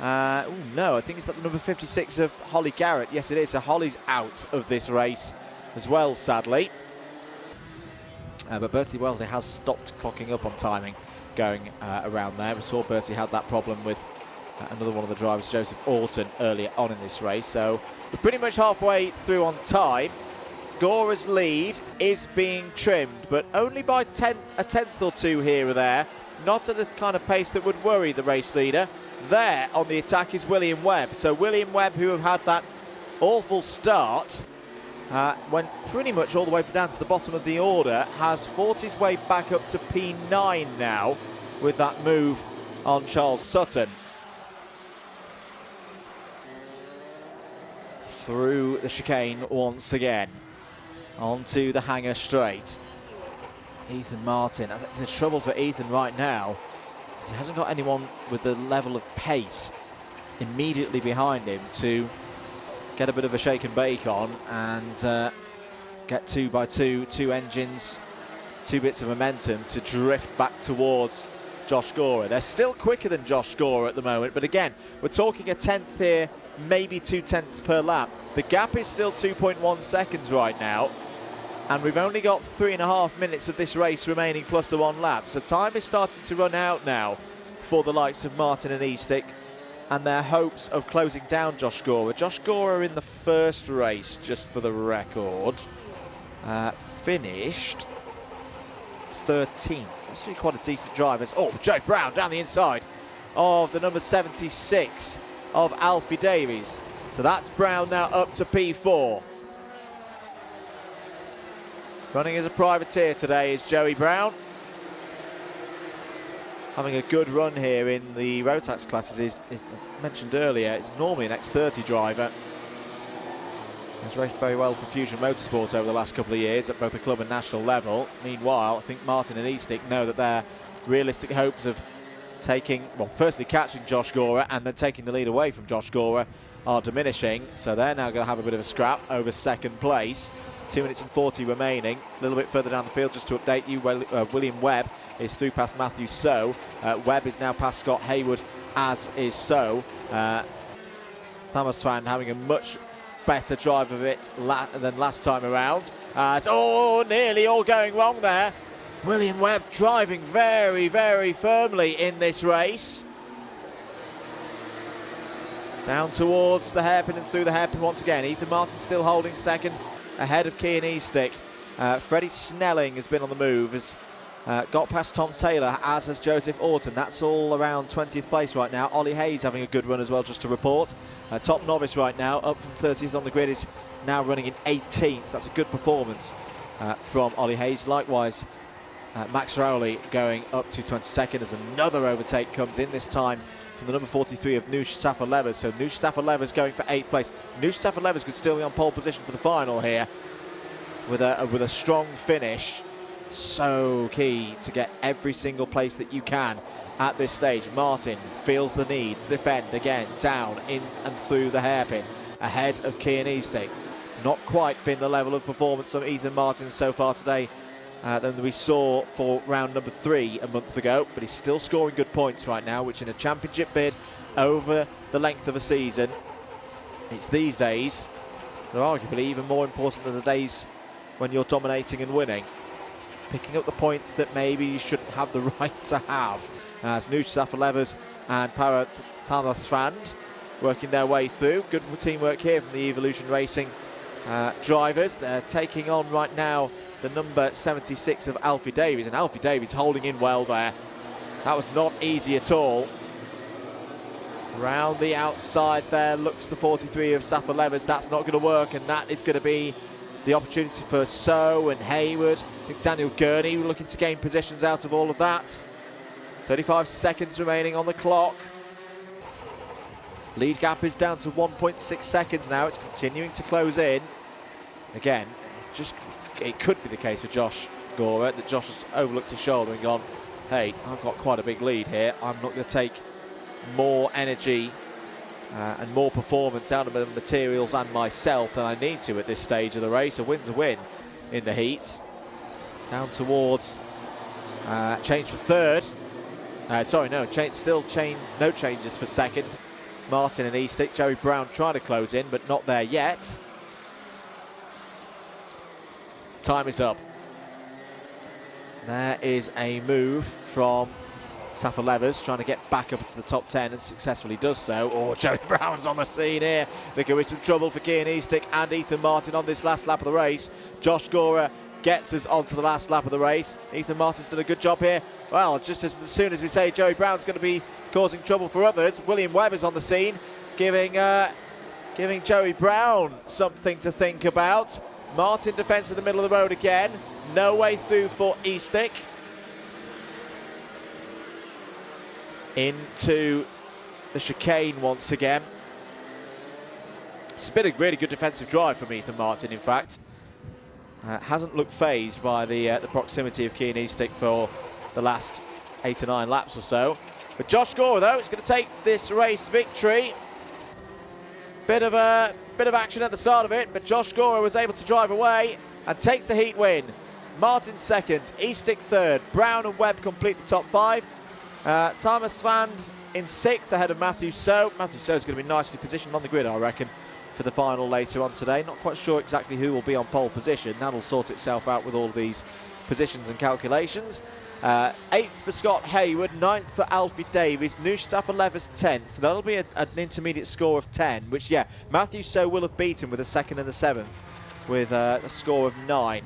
No, I think it's that the number 56 of Holly Garrett. Yes, it is. So Holly's out of this race as well, sadly. But Bertie Wellesley has stopped clocking up on timing going around there. We saw Bertie had that problem with another one of the drivers, Joseph Orton, earlier on in this race. So we're pretty much halfway through on time. Gora's lead is being trimmed, but only by a tenth or two here or there. Not at the kind of pace that would worry the race leader. There on the attack is William Webb. So William Webb, who have had that awful start, went pretty much all the way down to the bottom of the order, has fought his way back up to P9 now with that move on Charles Sutton. Through the chicane once again. Onto the hanger straight. Ethan Martin. I think the trouble for Ethan right now is he hasn't got anyone with the level of pace immediately behind him to get a bit of a shake and bake on and get 2x2, 2 engines, 2 bits of momentum to drift back towards Josh Gora. They're still quicker than Josh Gora at the moment, but again, we're talking a tenth here, maybe 2 tenths per lap. The gap is still 2.1 seconds right now, and we've only got 3.5 minutes of this race remaining plus the 1 lap. So time is starting to run out now for the likes of Martin and Eastick and their hopes of closing down Josh Gora. Josh Gora in the first race, just for the record, finished 13th. Actually quite a decent drive. Oh, Joe Brown down the inside of the number 76 of Alfie Davies. So that's Brown now up to P4. Running as a privateer today is Joey Brown. Having a good run here in the Rotax classes is mentioned earlier, is normally an X30 driver. Has raced very well for Fusion Motorsport over the last couple of years at both the club and national level. Meanwhile, I think Martin and Eastick know that their realistic hopes of taking, well, firstly catching Josh Gora and then taking the lead away from Josh Gora are diminishing. So they're now going to have a bit of a scrap over second place. 2 minutes and 40 remaining. A little bit further down the field, just to update you, William Webb is through past Matthew So. Webb is now past Scott Hayward, as is So. Thomas Fan having a much better drive of it than last time around. Oh, nearly all going wrong there. William Webb driving very, very firmly in this race. Down towards the hairpin and through the hairpin once again. Ethan Martin still holding second ahead of Cian Eastick. Freddie Snelling has been on the move, has got past Tom Taylor, as has Joseph Orton. That's all around 20th place right now. Ollie Hayes having a good run as well, just to report. Top novice right now, up from 30th on the grid, is now running in 18th. That's a good performance from Ollie Hayes. Likewise, Max Rowley going up to 22nd as another overtake comes in, this time from the number 43 of Noosh Safa-Levers. So Noosh Safa-Levers going for 8th place. Noosh Safa-Levers could still be on pole position for the final here with a strong finish. So key to get every single place that you can at this stage. Martin feels the need to defend again, down, in and through the hairpin, ahead of Cian Eastick. Not quite been the level of performance from Ethan Martin so far today than we saw for round number 3 a month ago, but he's still scoring good points right now, which in a championship bid over the length of a season, it's these days, they're arguably even more important than the days when you're dominating and winning. Picking up the points that maybe you shouldn't have the right to have, as Noosh Safa-Levers and Para Tamathfand working their way through. Good teamwork here from the Evolution Racing drivers. They're taking on right now the number 76 of Alfie Davies, and Alfie Davies holding in well there. That was not easy at all. Round the outside there looks the 43 of Safa-Levers. That's not going to work, and that is going to be the opportunity for So and Hayward. I think Daniel Gurney looking to gain positions out of all of that. 35 seconds remaining on the clock. Lead gap is down to 1.6 seconds now. It's continuing to close in. Again, it could be the case for Josh Gora that Josh has overlooked his shoulder and gone, hey, I've got quite a big lead here. I'm not going to take more energy and more performance out of the materials and myself than I need to at this stage of the race. A win's a win in the heats. Down towards change for third. No changes for second. Martin and Eastick. Joey Brown trying to close in, but not there yet. Time is up. There is a move from Safa-Levers trying to get back up into the top 10 and successfully does so. Oh, Joey Brown's on the scene here. There could be some trouble for Cian Eastick and Ethan Martin on this last lap of the race. Josh Gora gets us onto the last lap of the race. Ethan Martin's done a good job here. Well, just as soon as we say Joey Brown's going to be causing trouble for others, William Webber's on the scene, giving Joey Brown something to think about. Martin defence in the middle of the road again. No way through for Eastick. Into the chicane once again. It's been a really good defensive drive from Ethan Martin, in fact. Hasn't looked phased by the proximity of Cian Eastick for the last 8 or 9 laps or so. But Josh Gora, though, is going to take this race victory. Bit of action at the start of it, but Josh Gora was able to drive away and takes the heat win. Martin second, Eastick third, Brown and Webb complete the top 5. Thomas Svand in 6th ahead of Matthew So. Matthew So is going to be nicely positioned on the grid, I reckon, for the final later on today. Not quite sure exactly who will be on pole position. That'll sort itself out with all of these positions and calculations. 8th for Scott Hayward, 9th for Alfie Davies, Noosh Safa-Levers 10th. So that'll be an intermediate score of 10, which, yeah, Matthew So will have beaten with a 2nd and a 7th with a score of 9.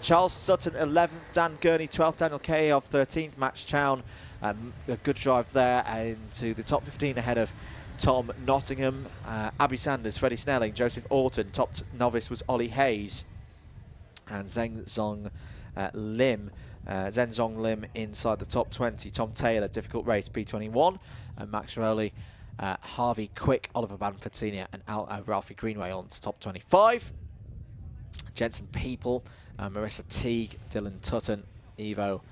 Charles Sutton 11th, Dan Gurney 12th, Daniel Kayev 13th, Max Chown. A good drive there into the top 15 ahead of Tom Nottingham, Abby Sanders, Freddie Snelling, Joseph Orton. Top novice was Ollie Hayes and Zhenzong Lim. Zhenzong Lim inside the top 20. Tom Taylor, difficult race, P21. And Max Rowley, Harvey Quick, Oliver Banford Senior and Ralphie Greenway on top 25. Jensen People, Marissa Teague, Dylan Tutton, Ivo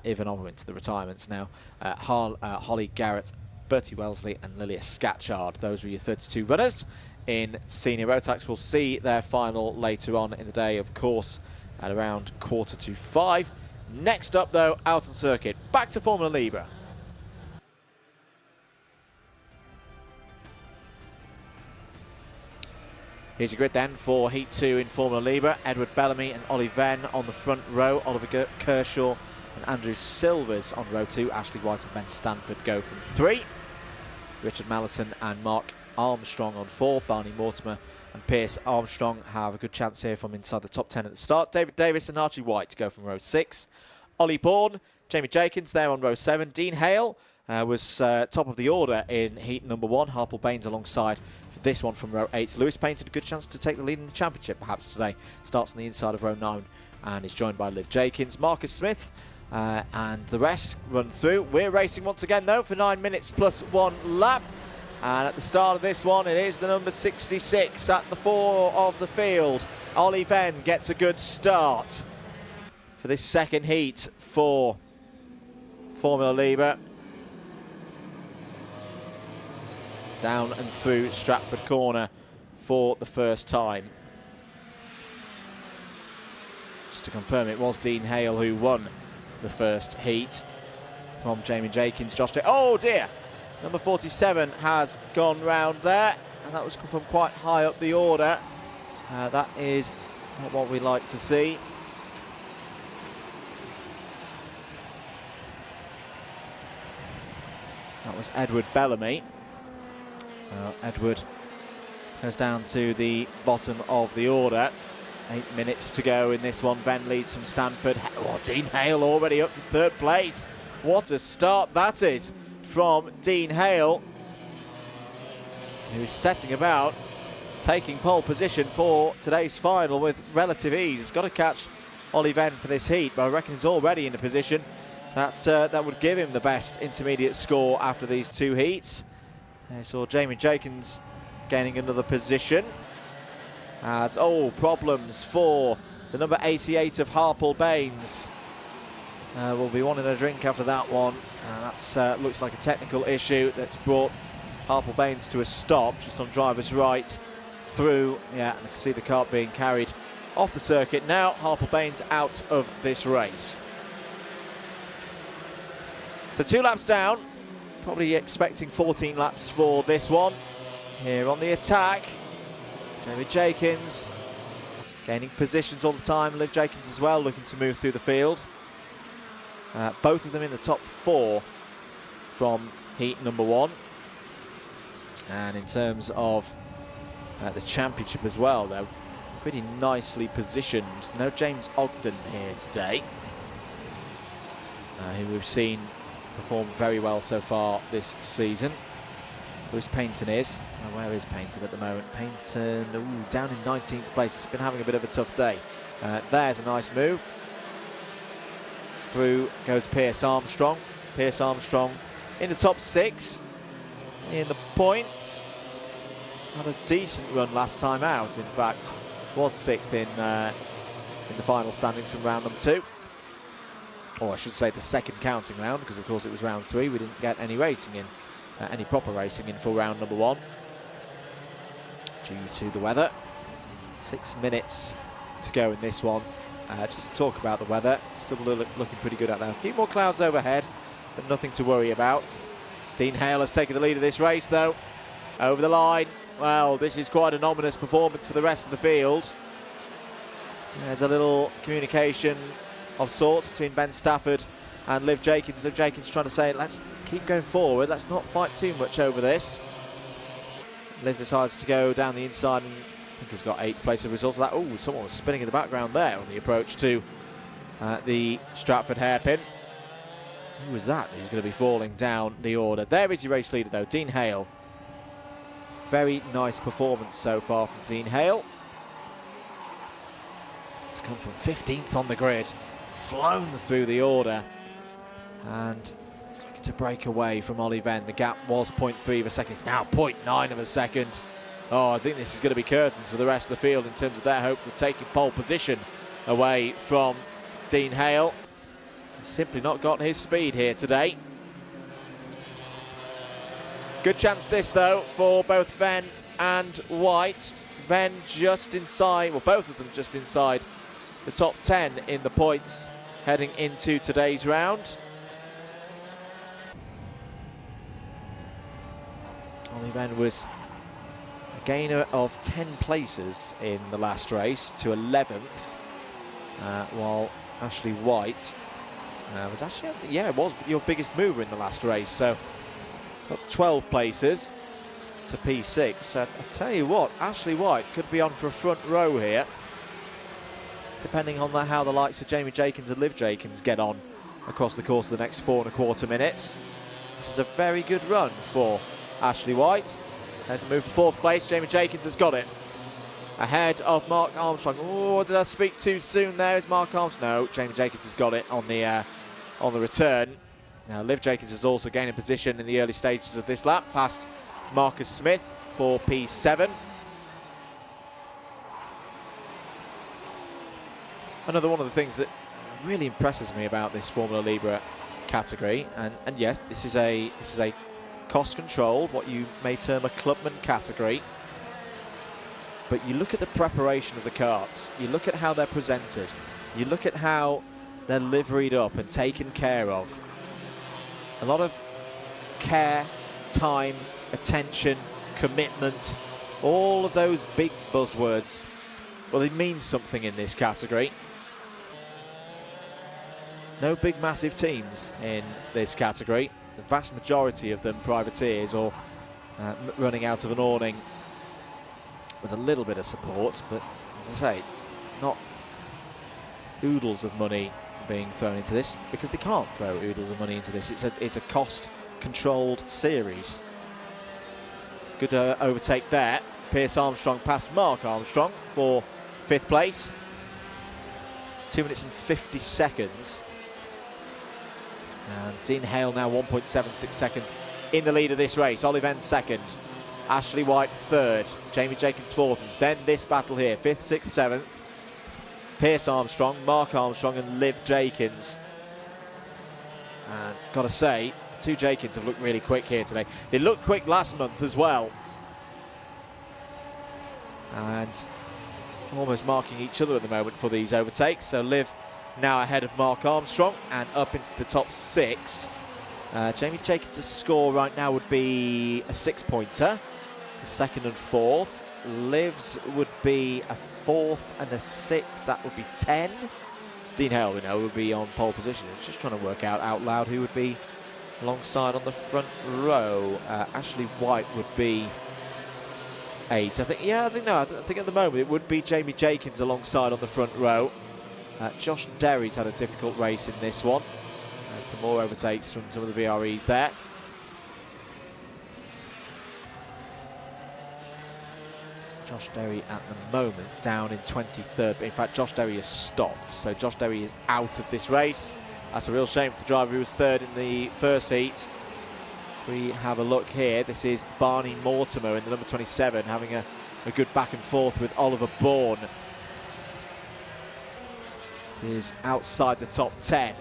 Ivanov into the retirements now. Holly Garrett, Bertie Wellesley and Lilia Scatchard. Those were your 32 runners in Senior Rotax. We'll see their final later on in the day, of course, at around 4:45. Next up, though, out on circuit. Back to Formula Libra. Here's a grid then for Heat 2 in Formula Libra. Edward Bellamy and Ollie Venn on the front row. Oliver Kershaw and Andrew Silvers on row 2. Ashley White and Ben Stanford go from 3. Richard Mallison and Mark Armstrong on 4. Barney Mortimer and Pierce Armstrong have a good chance here from inside the top 10 at the start. David Davis and Archie White to go from row 6. Ollie Bourne, Jamie Jenkins there on row 7. Dean Hale was top of the order in heat number 1. Harple Baines alongside for this one from row 8. Lewis Painted a good chance to take the lead in the championship perhaps today. Starts on the inside of row 9 and is joined by Liv Jenkins. Marcus Smith and the rest run through. We're racing once again though for 9 minutes plus 1 lap. And at the start of this one, it is the number 66 at the 4 of the field. Ollie Venn gets a good start for this second heat for Formula Libra. Down and through Stratford Corner for the first time. Just to confirm, it was Dean Hale who won the first heat from Jamie Jenkins. Oh dear! Number 47 has gone round there, and that was from quite high up the order. That is not what we like to see. That was Edward Bellamy. So Edward goes down to the bottom of the order. 8 minutes to go in this one. Venn leads from Stanford. Oh, Dean Hale already up to 3rd place. What a start that is from Dean Hale, who's setting about taking pole position for today's final with relative ease. He's got to catch Ollie Venn for this heat, but I reckon he's already in a position that would give him the best intermediate score after these 2 heats. I saw Jamie Jenkins gaining another position. As problems for the number 88 of Harple Baines. Will be wanting a drink after that one. That looks like a technical issue that's brought Harple Baines to a stop just on driver's right through. Yeah, and I can see the kart being carried off the circuit now. Harple Baines out of this race. So 2 laps down, probably expecting 14 laps for this one. Here on the attack, Jamie Jenkins gaining positions all the time. Liv Jenkins as well, looking to move through the field. Both of them in the top 4 from heat number 1. And in terms of the championship as well, they're pretty nicely positioned. No James Ogden here today, who we've seen perform very well so far this season. Lewis Painton is. Where is Painton at the moment? Painton down in 19th place. He's been having a bit of a tough day. There's a nice move. Through goes Pierce Armstrong. Pierce Armstrong in the top 6 in the points. Had a decent run last time out. In fact, was 6th in the final standings from round number 2. Or I should say the second counting round, because of course it was round 3. We didn't get any racing in, any proper racing in for round number 1 due to the weather. 6 minutes to go in this one. Just to talk about the weather, still looking pretty good out there. A few more clouds overhead, but nothing to worry about. Dean Hale has taken the lead of this race though. Over the line. Well, this is quite an ominous performance for the rest of the field. There's a little communication of sorts between Ben Stafford and Liv Jenkins. Liv Jenkins trying to say, let's keep going forward, let's not fight too much over this. Liv decides to go down the inside, and I think he's got 8th place as a result of that. Oh, someone was spinning in the background there on the approach to the Stratford hairpin. Who was that? He's going to be falling down the order. There is your race leader though, Dean Hale. Very nice performance so far from Dean Hale. It's come from 15th on the grid, flown through the order, and he's looking to break away from Ollie Venn. The gap was 0.3 of a second, it's now 0.9 of a second. Oh, I think this is going to be curtains for the rest of the field in terms of their hopes of taking pole position away from Dean Hale. Simply not got his speed here today. Good chance this though for both Venn and White. Venn just inside, well both of them just inside the top 10 in the points heading into today's round. Ollie Venn was a gainer of 10 places in the last race to 11th, while Ashley White was actually, yeah, it was your biggest mover in the last race, so got 12 places. to P6. I tell you what, Ashley White could be on for a front row here, depending on how the likes of Jamie Jenkins and Liv Jenkins get on across the course of the next 4.25 minutes. This is a very good run for Ashley White. There's a move for 4th place. Jamie Jenkins has got it. Ahead of Mark Armstrong. Oh, did I speak too soon there? Is Mark Armstrong? No, Jamie Jenkins has got it on the return. Now, Liv Jenkins is also gaining position in the early stages of this lap, past Marcus Smith for P7. Another one of the things that really impresses me about this Formula Libra category, and yes, this is a cost-controlled, what you may term a clubman category. But you look at the preparation of the karts, you look at how they're presented, you look at how they're liveried up and taken care of. A lot of care, time, attention, commitment, all of those big buzzwords, well, they mean something in this category. No big massive teams in this category. The vast majority of them privateers or running out of an awning with a little bit of support, but as I say, not oodles of money being thrown into this, because they can't throw oodles of money into this. It's a cost-controlled series. Good overtake there. Pierce Armstrong past Mark Armstrong for 5th place. 2 minutes and 50 seconds. And Dean Hale now 1.76 seconds in the lead of this race. Ollie Venn 2nd. Ashley White 3rd. Jamie Jenkins 4th. And then this battle here, 5th, 6th, 7th. Pierce Armstrong, Mark Armstrong and Liv Jenkins. And got to say, the 2 Jenkins have looked really quick here today. They looked quick last month as well. And almost marking each other at the moment for these overtakes. So Liv now ahead of Mark Armstrong and up into the top 6. Jamie Jenkins' score right now would be a 6-pointer, a 2nd and 4th. Liv's would be a 4th and a 6th, that would be 10. Dean Hale, we know, would be on pole position. It's just trying to work out loud who would be alongside on the front row. Ashley White would be 8. I think at the moment it would be Jamie Jenkins alongside on the front row. Josh Derry's had a difficult race in this one. Some more overtakes from some of the VREs there. Josh Derry at the moment down in 23rd. In fact, Josh Derry has stopped, so Josh Derry is out of this race. That's a real shame for the driver who was 3rd in the first heat. So we have a look here. This is Barney Mortimer in the number 27, having a good back and forth with Oliver Bourne. This is outside the top 10.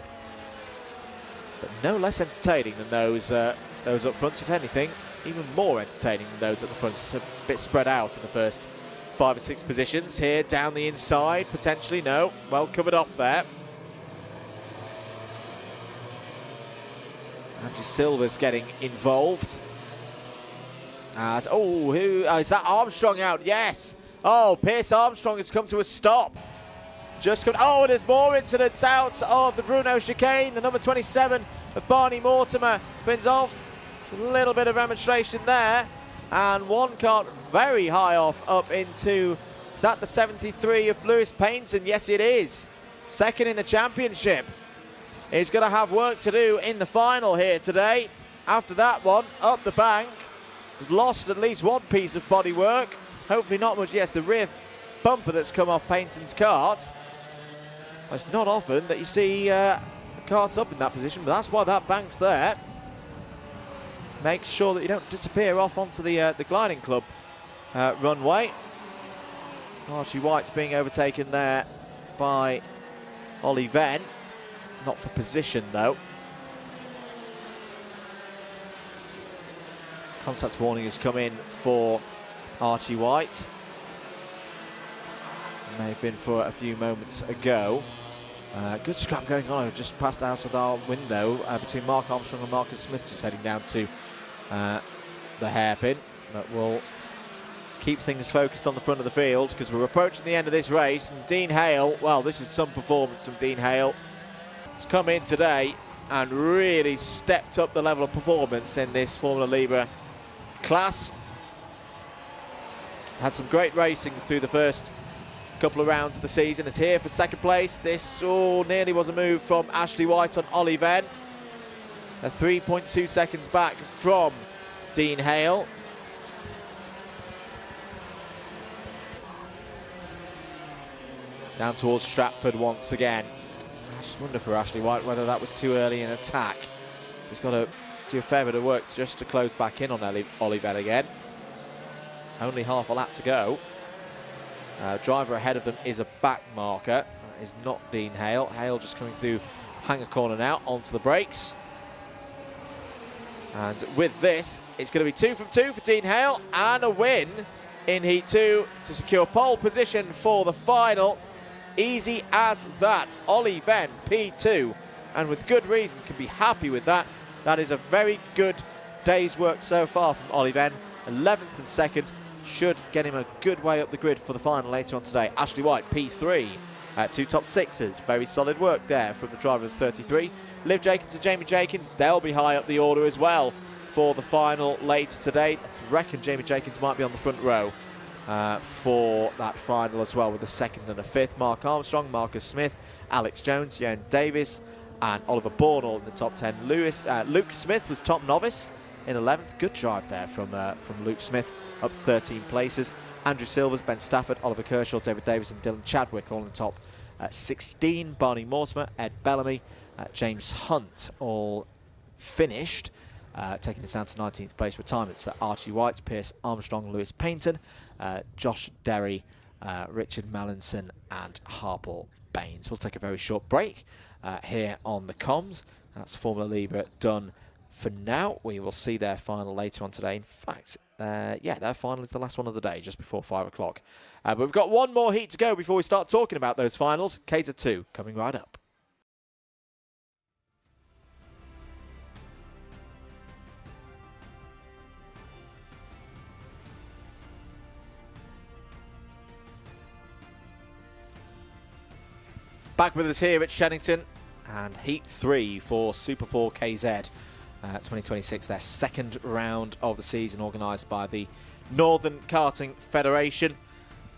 But no less entertaining than those up front. If anything, even more entertaining than those at the front. It's a bit spread out in the first 5 or 6 positions. Here, down the inside, potentially, no. Well covered off there. Andrew Silver's getting involved. As, is that Armstrong out? Yes! Oh, Pierce Armstrong has come to a stop. There's more incidents out of the Bruno chicane. The number 27 of Barney Mortimer spins off. It's a little bit of demonstration there. And one kart very high off up into, is that the 73 of Lewis Payneton? Yes, it is. 2nd in the championship. He's going to have work to do in the final here today. After that one, up the bank. Has lost at least one piece of bodywork. Hopefully not much. Yes, the rear bumper that's come off Payneton's kart. It's not often that you see a kart up in that position, but that's why that bank's there. Makes sure that you don't disappear off onto the gliding club runway. Archie White's being overtaken there by Ollie Venn. Not for position, though. Contact warning has come in for Archie White. May have been for a few moments ago. Good scrap going on. Just passed out of our window between Mark Armstrong and Marcus Smith, just heading down to the hairpin. But we'll keep things focused on the front of the field because we're approaching the end of this race. And Dean Hale, well, this is some performance from Dean Hale. He's come in today and really stepped up the level of performance in this Formula Libra class. Had some great racing through the first couple of rounds of the season. Is here for second place. This nearly was a move from Ashley White on Ollie Venn. 3.2 seconds back from Dean Hale. Down towards Stratford once again. I just wonder for Ashley White whether that was too early in attack. He's got to do a fair bit of work just to close back in on Ollie Venn again. Only half a lap to go. Driver ahead of them is a back marker. That is not Dean Hale. Hale just coming through Hanger Corner now onto the brakes. And with this, it's going to be 2 from 2 for Dean Hale and a win in Heat 2 to secure pole position for the final. Easy as that. Ollie Venn, P2, and with good reason can be happy with that. That is a very good day's work so far from Ollie Venn. 11th and 2nd. Should get him a good way up the grid for the final later on today. Ashley White, P3, 2 top sixes. Very solid work there from the driver of 33. Liv Jenkins and Jamie Jenkins, they'll be high up the order as well for the final later today. I reckon Jamie Jenkins might be on the front row for that final as well, with a 2nd and a 5th. Mark Armstrong, Marcus Smith, Alex Jones, Jan Davis, and Oliver Bourne all in the top 10. Luke Smith was top novice in 11th. Good drive there from Luke Smith, up 13 places. Andrew Silvers, Ben Stafford, Oliver Kershaw, David Davis and Dylan Chadwick all in the top 16. Barney Mortimer, Ed Bellamy, James Hunt all finished, taking us down to 19th place. Retirements for Archie White, Pierce Armstrong, Lewis Payton, Josh Derry, Richard Mallinson and Harple Baines. We'll take a very short break here on the comms. That's Formula Libra done for now. We will see their final later on today. In fact, yeah, their final is the last one of the day, just before 5 o'clock. But we've got one more heat to go before we start talking about those finals. KZ2 coming right up. Back with us here at Shenington, and Heat 3 for Super 4 KZ 2026, their 2nd round of the season, organised by the Northern Karting Federation.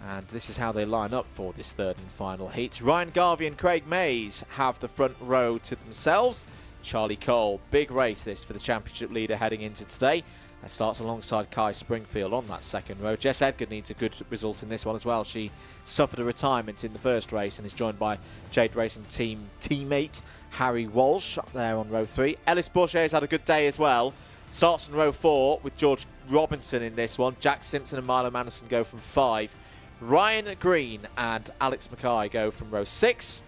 And this is how they line up for this 3rd and final heat. Ryan Garvey and Craig Mays have the front row to themselves. Charlie Cole, big race this for the championship leader heading into today. Starts alongside Kai Springfield on that 2nd row. Jess Edgar needs a good result in this one as well. She suffered a retirement in the first race and is joined by Jade Racing team teammate Harry Walsh up there on row 3. Ellis Bourget has had a good day as well. Starts in row 4 with George Robinson in this one. Jack Simpson and Milo Manderson go from 5. Ryan Green and Alex Mackay go from row 6.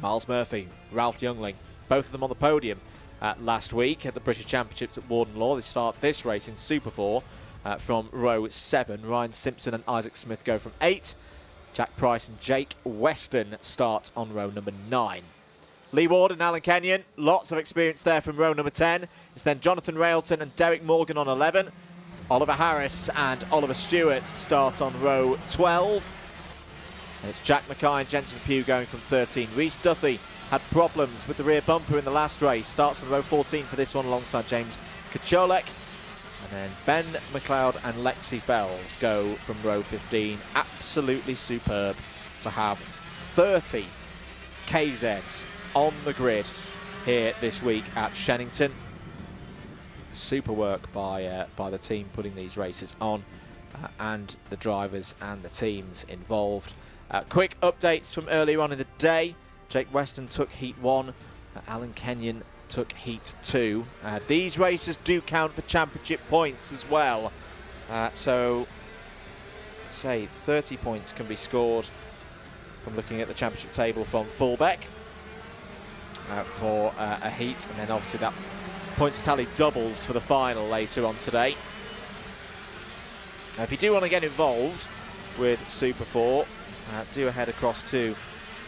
Miles Murphy, Ralph Youngling, both of them on the podium last week at the British Championships at Warden Law. They start this race in Super 4 from row 7. Ryan Simpson and Isaac Smith go from 8. Jack Price and Jake Weston start on row number 9. Lee Ward and Alan Kenyon, lots of experience there from row number 10. It's then Jonathan Railton and Derek Morgan on 11. Oliver Harris and Oliver Stewart start on row 12. And it's Jack Mackay and Jensen Pugh going from 13. Reece Duthie had problems with the rear bumper in the last race. Starts on row 14 for this one alongside James Kacholek. And then Ben McLeod and Lexi Fells go from row 15. Absolutely superb to have 30 KZs on the grid here this week at Shenington. Super work by the team putting these races on, and the drivers and the teams involved. Quick updates from earlier on in the day. Jake Weston took Heat 1. Alan Kenyon took Heat 2. These races do count for championship points as well. So, say 30 points can be scored from looking at the championship table from Fullbeck for a heat. And then obviously that points tally doubles for the final later on today. If you do want to get involved with Super 4, do head across to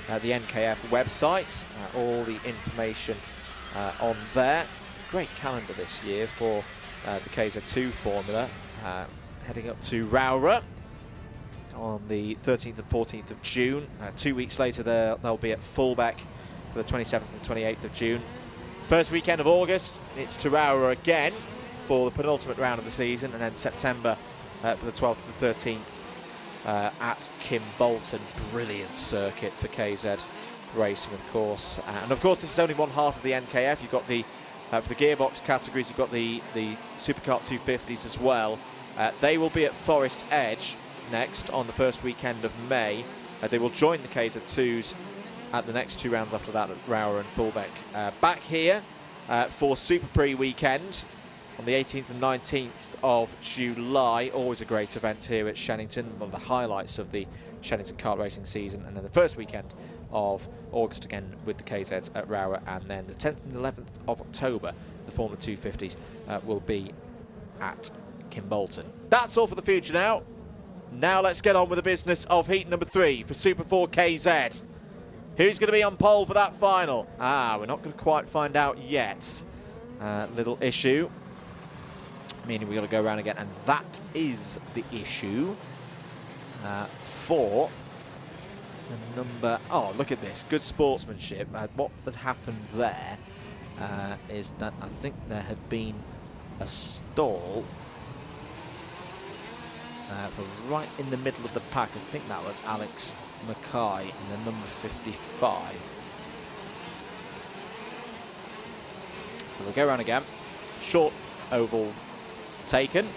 the NKF website. All the information on there. Great calendar this year for the KZ2 formula. Heading up to Rowra on the 13th and 14th of June. 2 weeks later they'll be at Fullbeck for the 27th and 28th of June. First weekend of August, it's to Rowra again for the penultimate round of the season, and then September for the 12th to the 13th at Kimbolton. Brilliant circuit for KZ Racing, of course. And of course, this is only one half of the NKF. You've got the for the gearbox categories, you've got the Superkart 250s as well. They will be at Forest Edge next on the first weekend of May. They will join the KZ2s at the next 2 rounds after that at Rower and Fullbeck. Back here for Super Prix weekend on the 18th and 19th of July. Always a great event here at Shenington, one of the highlights of the Shenington kart racing season. And then the first weekend of August again with the KZs at Rower, and then the 10th and 11th of October, the Formula 250s will be at Kimbolton. That's all for the future now. Now let's get on with the business of heat number 3 for Super 4 KZ. Who's going to be on pole for that final? We're not going to quite find out yet. Little issue, meaning we've got to go around again, and that is the issue for the number. Oh, look at this, good sportsmanship. What had happened there is that I think there had been a stall for right in the middle of the pack. I think that was Alex Mackay in the number 55. So we'll go around again. Short oval taken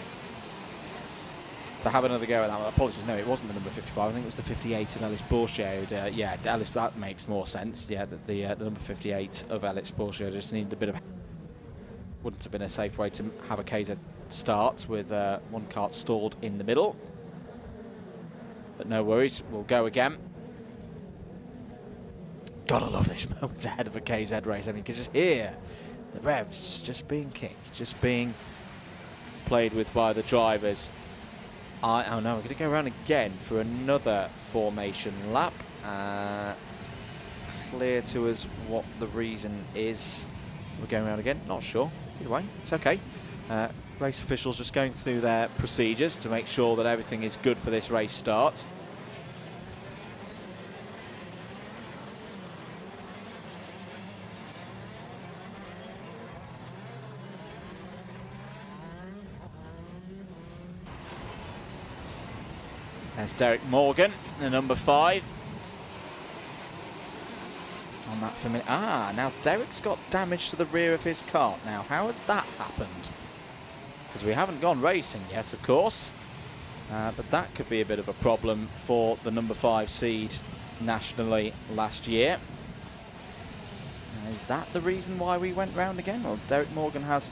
to have another go at that one. Apologies, no, it wasn't the number 55. I think it was the 58 of Ellis Bourchier. Yeah, Ellis, that makes more sense. Yeah, the number 58 of Ellis Bourchier just needed a bit of. Wouldn't have been a safe way to have a KZ start with one kart stalled in the middle. But no worries, we'll go again. Gotta love this moment ahead of a KZ race. I mean, you can just hear the revs just being kicked, just being played with by the drivers. Oh no, we're going to go around again for another formation lap. Clear to us what the reason is. We're going around again, not sure. Either way, it's okay. Race officials just going through their procedures to make sure that everything is good for this race start. There's Derek Morgan, the number 5. On that familiar. Now Derek's got damage to the rear of his kart. Now, how has that happened? Because we haven't gone racing yet, of course. But that could be a bit of a problem for the number 5 seed nationally last year. Now, is that the reason why we went round again? Well, Derek Morgan has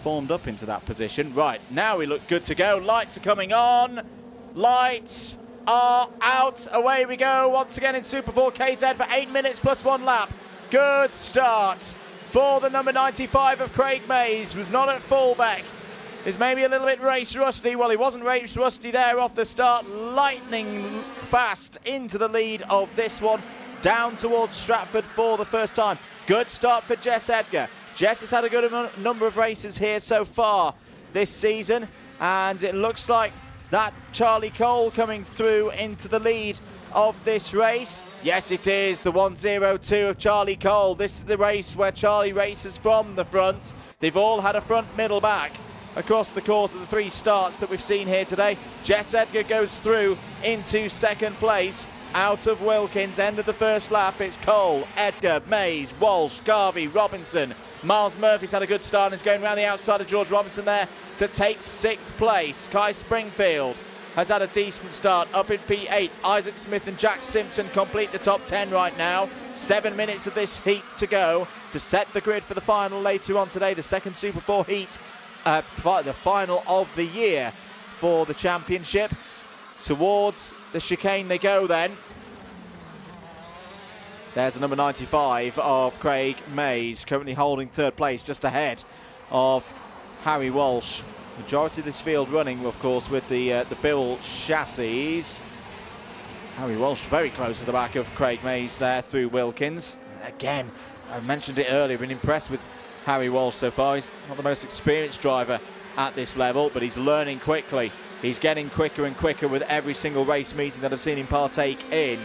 formed up into that position. Right, now we look good to go. Lights are coming on. Lights are out. Away we go once again in Super 4 KZ for 8 minutes plus 1 lap. Good start for the number 95 of Craig Mays. Was not at fullback. Is maybe a little bit race rusty. Well, he wasn't race rusty there off the start. Lightning fast into the lead of this one. Down towards Stratford for the first time. Good start for Jess Edgar. Jess has had a good number of races here so far this season. And it looks like it's that Charlie Cole coming through into the lead of this race. Yes, it is the 102 of Charlie Cole. This is the race where Charlie races from the front. They've all had a front, middle, back across the course of the 3 starts that we've seen here today. Jess Edgar goes through into second place. Out of Wilkins, end of the first lap, it's Cole, Edgar, Mays, Walsh, Garvey, Robinson. Miles Murphy's had a good start and is going around the outside of George Robinson there to take 6th place. Kai Springfield has had a decent start up in P8. Isaac Smith and Jack Simpson complete the top 10 right now. 7 minutes of this heat to go to set the grid for the final later on today. The second Super 4 heat, the final of the year for the championship. Towards the chicane they go then. There's the number 95 of Craig Mays, currently holding 3rd place, just ahead of Harry Walsh. Majority of this field running, of course, with the Bill chassis. Harry Walsh very close to the back of Craig Mays there through Wilkins. Again, I mentioned it earlier, been impressed with Harry Walsh so far. He's not the most experienced driver at this level, but he's learning quickly. He's getting quicker and quicker with every single race meeting that I've seen him partake in.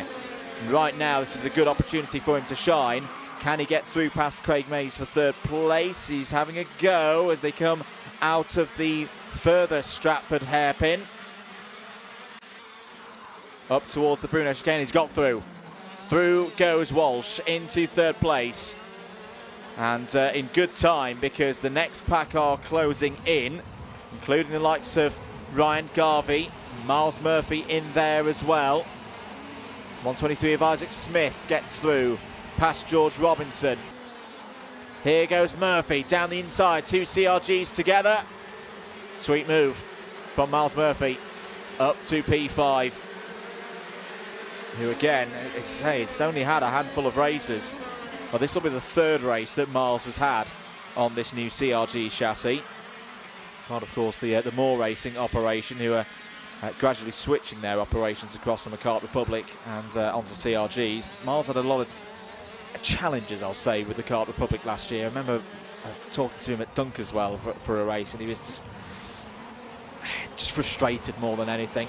And right now, this is a good opportunity for him to shine. Can he get through past Craig Mays for 3rd place? He's having a go as they come out of the further Stratford hairpin. up towards the Bruno chicane. He's got through. Through goes Walsh into third place. And in good time, because the next pack are closing in, including the likes of Ryan Garvey, Miles Murphy in there as well. 123 of Isaac Smith gets through past George Robinson. Here goes Murphy down the inside, 2 CRGs together. Sweet move from Miles Murphy up to P5, who again, it's only had a handful of races. Well, this will be the third race that Miles has had on this new CRG chassis. Part, of course, the Moore Racing operation, who are gradually switching their operations across from the Kart Republic and onto CRGs. Miles had a lot of challenges, I'll say, with the Kart Republic last year. I remember talking to him at Dunk as well for a race, and he was just frustrated more than anything.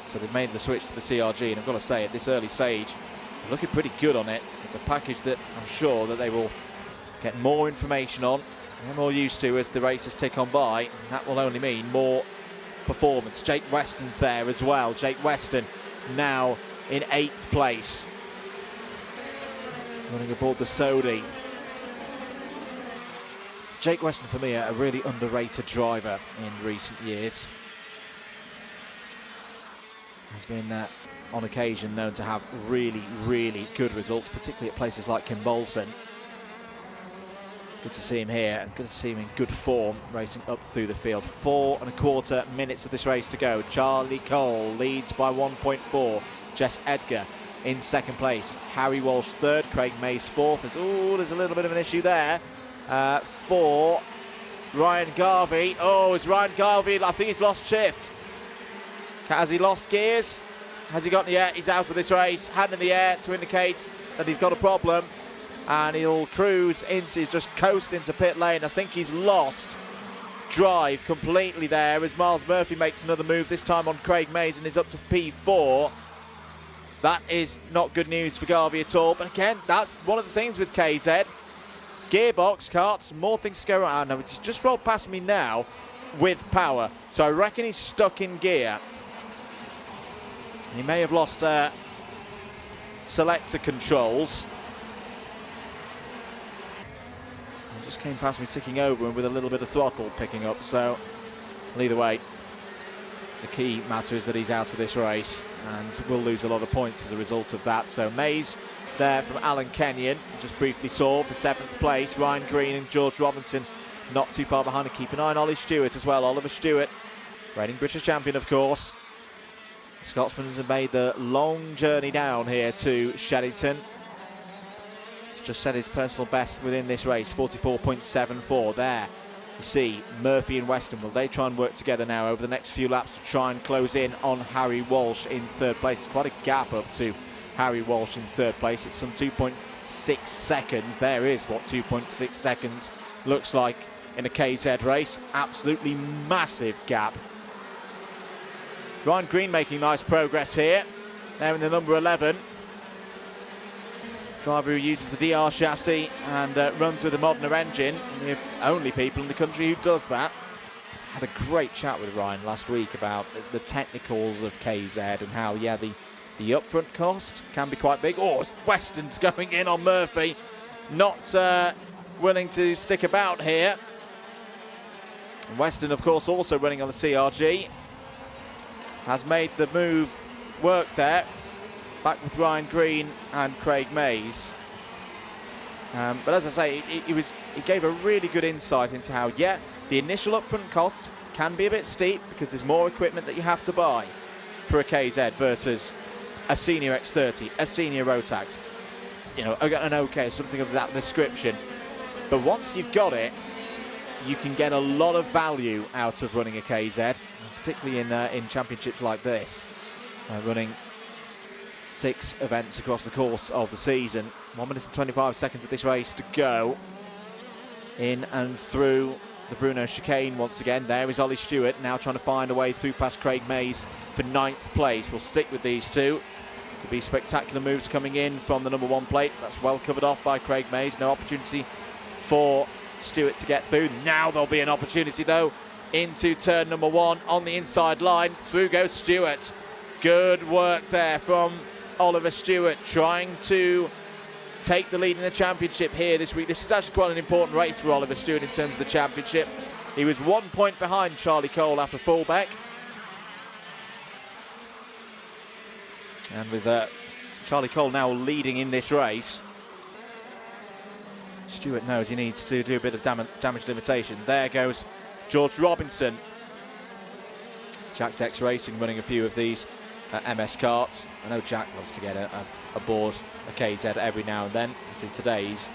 So they've made the switch to the CRG, and I've got to say, at this early stage, they're looking pretty good on it. It's a package that I'm sure that they will get more information on, and more used to as the races tick on by. And that will only mean more performance. Jake Weston's there as well. Jake Weston now in 8th place, running aboard the Sodi. Jake Weston, for me, a really underrated driver in recent years. Has been on occasion known to have really, really good results, particularly at places like Kimbolson. Good to see him here, and good to see him in good form, racing up through the field. 4.25 minutes of this race to go. Charlie Cole leads by 1.4. Jess Edgar in 2nd place. Harry Walsh 3rd. Craig Mays 4th. There's a little bit of an issue there for Ryan Garvey. Oh, it's Ryan Garvey. I think he's lost shift. Has he lost gears? Has he got in the air? He's out of this race. Hand in the air to indicate that he's got a problem. And he'll cruise into, just coast into pit lane. I think he's lost drive completely there as Miles Murphy makes another move, this time on Craig Mays, and is up to P4. That is not good news for Garvey at all. But again, that's one of the things with KZ. Gearbox, karts, more things to go around. Now, it's just rolled past me now with power. So I reckon he's stuck in gear. He may have lost selector controls. He just came past me ticking over and with a little bit of throttle picking up. So either way, the key matter is that he's out of this race and will lose a lot of points as a result of that. So Mays there from Alan Kenyon, just briefly saw for 7th place. Ryan Green and George Robinson not too far behind. And keep an eye on Ollie Stewart as well. Oliver Stewart, reigning British champion, of course. Scotsman has made the long journey down here to Shenington. He's just set his personal best within this race, 44.74 there. You see Murphy and Weston, will they try and work together now over the next few laps to try and close in on Harry Walsh in 3rd place? It's quite a gap up to Harry Walsh in 3rd place. It's some 2.6 seconds. There is what 2.6 seconds looks like in a KZ race. Absolutely massive gap. Ryan Green making nice progress here. Now in the number 11. Driver who uses the DR chassis and runs with a Modena engine. We're the only people in the country who does that. Had a great chat with Ryan last week about the technicals of KZ and how, yeah, the upfront cost can be quite big. Oh, Weston's going in on Murphy. Not willing to stick about here. And Weston, of course, also running on the CRG. Has made the move work there. Back with Ryan Green and Craig Mays. But as I say, he gave a really good insight into how, yeah, the initial upfront costs can be a bit steep because there's more equipment that you have to buy for a KZ versus a senior X30, a senior Rotax, you know, an OK, something of that description. But once you've got it, you can get a lot of value out of running a KZ, particularly in championships like this, running 6 events across the course of the season. 1 minute and 25 seconds of this race to go. In and through the Bruno chicane once again. There is Ollie Stewart now trying to find a way through past Craig Mays for 9th place. We'll stick with these two. Could be spectacular moves coming in from the number 1 plate. That's well covered off by Craig Mays. No opportunity for Stewart to get through. Now there'll be an opportunity though into turn number 1 on the inside line. Through goes Stewart. Good work there from Oliver Stewart, trying to take the lead in the championship here this week. This is actually quite an important race for Oliver Stewart in terms of the championship. He was 1 point behind Charlie Cole after fullback. And with Charlie Cole now leading in this race, Stewart knows he needs to do a bit of damage limitation. There goes George Robinson. Jack Dex Racing running a few of these MS karts. I know Jack loves to get aboard a KZ every now and then. So today he's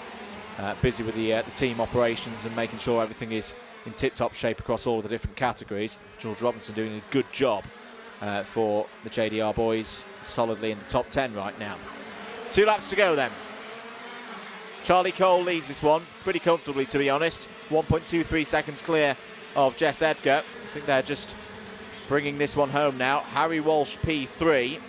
busy with the team operations and making sure everything is in tip-top shape across all of the different categories. George Robinson doing a good job for the JDR boys, solidly in the top 10 right now. 2 laps to go then. Charlie Cole leads this one pretty comfortably, to be honest. 1.23 seconds clear of Jess Edgar. I think they're just bringing this one home now. Harry Walsh P3.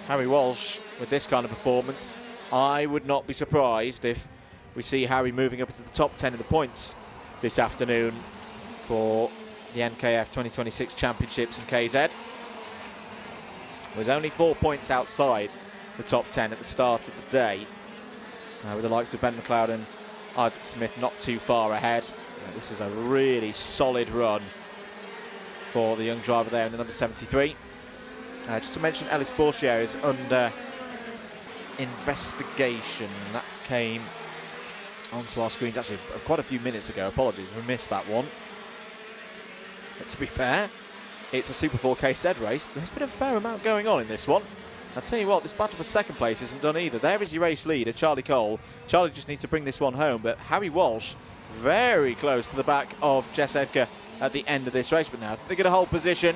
Harry Walsh, with this kind of performance, I would not be surprised if we see Harry moving up into the top 10 of the points this afternoon for the NKF 2026 Championships in KZ. Was only 4 points outside the top 10 at the start of the day, with the likes of Ben McLeod and Isaac Smith not too far ahead. This is a really solid run for the young driver there in the number 73. Just to mention, Ellis Bourchier is under investigation. That came onto our screens actually quite a few minutes ago. Apologies, we missed that one. But to be fair, it's a Super 4 KZ race. There's been a fair amount going on in this one. I'll tell you what, this battle for second place isn't done either. There is your race leader, Charlie Cole. Charlie just needs to bring this one home, but Harry Walsh very close to the back of Jess Edgar at the end of this race. But now I think they're going to hold position.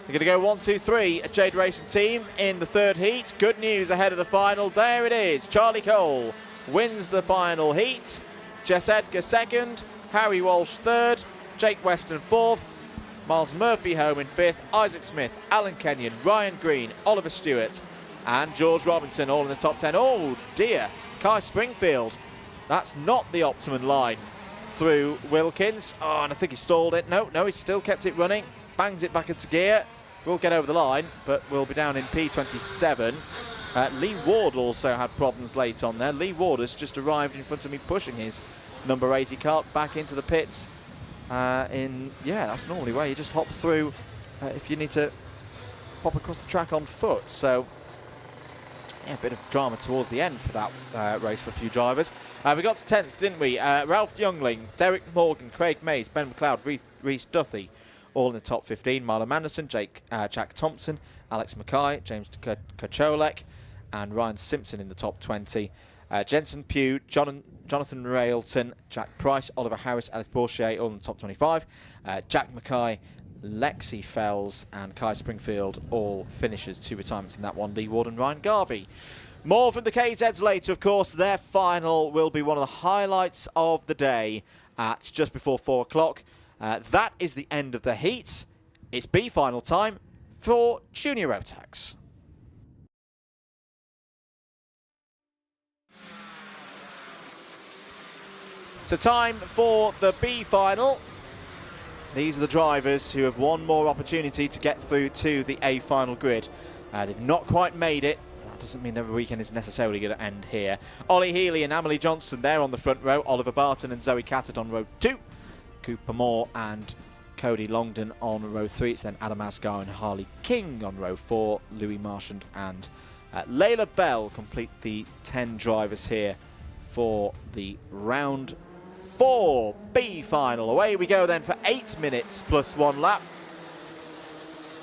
They're going to go 1, 2, 3, a Jade Racing team in the third heat. Good news ahead of the final. There it is. Charlie Cole wins the final heat. Jess Edgar second. Harry Walsh third. Jake Weston fourth. Miles Murphy home in fifth. Isaac Smith, Alan Kenyon, Ryan Green, Oliver Stewart and George Robinson all in the top 10. Oh dear, Kai Springfield. That's not the optimum line through Wilkins. Oh, and I think he stalled it. No, he still kept it running. Bangs it back into gear. Will get over the line, but will be down in P27. Lee Ward also had problems late on there. Lee Ward has just arrived in front of me, pushing his number 80 kart back into the pits. That's normally where you just hop through if you need to pop across the track on foot. So, yeah, a bit of drama towards the end for that race for a few drivers. We got to 10th, didn't we? Ralph Youngling, Derek Morgan, Craig Mays, Ben McLeod, Rhys Duthie, all in the top 15. Marlon Anderson, Jack Thompson, Alex Mackay, James Kacholek, and Ryan Simpson in the top 20. Jensen Pugh, Jonathan Railton, Jack Price, Oliver Harris, Alice Bourchier, all in the top 25. Jack Mackay, Lexi Fells, and Kai Springfield, all finishers, 2 retirements in that one. Lee Ward and Ryan Garvey. More from the KZs later, of course. Their final will be one of the highlights of the day at just before 4 o'clock. That is the end of the heats. It's B final time for Junior Rotax. So time for the B final. These are the drivers who have one more opportunity to get through to the A final grid. They've not quite made it. That doesn't mean every weekend is necessarily going to end here. Ollie Healy and Amelie Johnston there on the front row. Oliver Barton and Zoe Cattett on row 2. Cooper Moore and Cody Longdon on row 3. It's then Adam Asgar and Harley King on row 4. Louis Marchand and Layla Bell complete the 10 drivers here for the round 4 B final. Away we go then for 8 minutes plus 1 lap.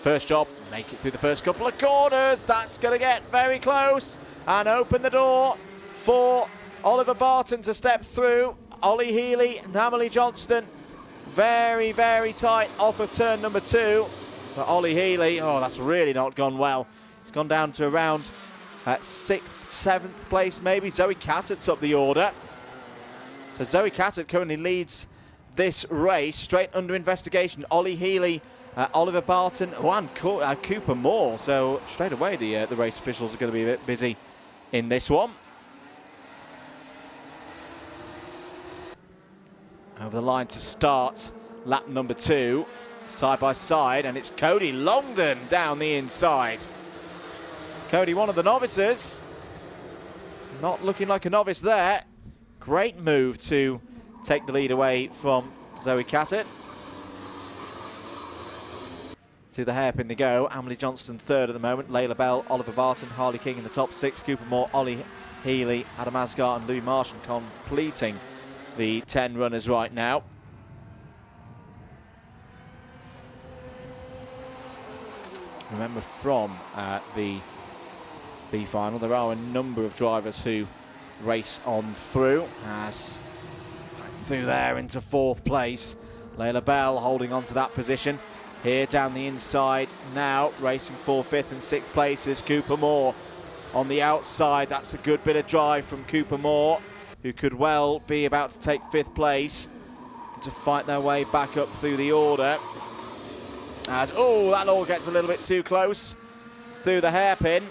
First job, make it through the first couple of corners. That's going to get very close and open the door for Oliver Barton to step through. Ollie Healy and Amelie Johnston very, very tight off of turn number 2 for Ollie Healy. Oh, that's really not gone well. It's gone down to around 6th, 7th place maybe. Zoe Cattett's up the order. So Zoe Cattett currently leads this race, straight under investigation. Ollie Healy, Oliver Barton, and Cooper Moore. So straight away the race officials are going to be a bit busy in this one. Over the line to start lap number 2. side by side, and it's Cody Longdon down the inside. Cody, one of the novices, not looking like a novice there. Great move to take the lead away from Zoe Cattett. To the hairpin they go. Emily Johnston third at the moment. Layla Bell, Oliver Barton, Harley King in the top 6. Cooper Moore, Ollie Healy, Adam Asgard and Lou Martian completing the 10 runners right now. Remember from the B final, there are a number of drivers who race on through. As through there into 4th place. Layla Bell holding on to that position. Here down the inside now, racing for 5th and 6th places. Cooper Moore on the outside. That's a good bit of drive from Cooper Moore, who could well be about to take 5th place to fight their way back up through the order. As, oh, that all gets a little bit too close through the hairpin.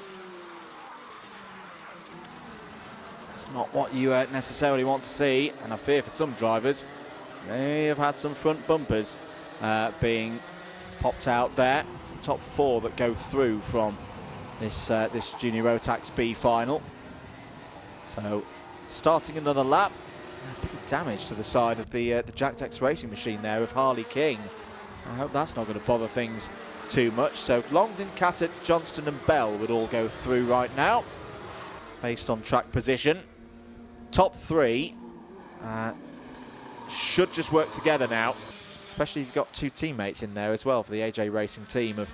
It's not what you necessarily want to see, and I fear for some drivers, they have had some front bumpers being popped out there. It's the top 4 that go through from this this Junior Rotax B final. So starting another lap. A bit of damage to the side of the Jacked X Racing machine there of Harley King. I hope that's not going to bother things too much. So Longdon, Cattett, Johnston and Bell would all go through right now based on track position. Top 3 should just work together now, especially if you've got 2 teammates in there as well for the AJ Racing team of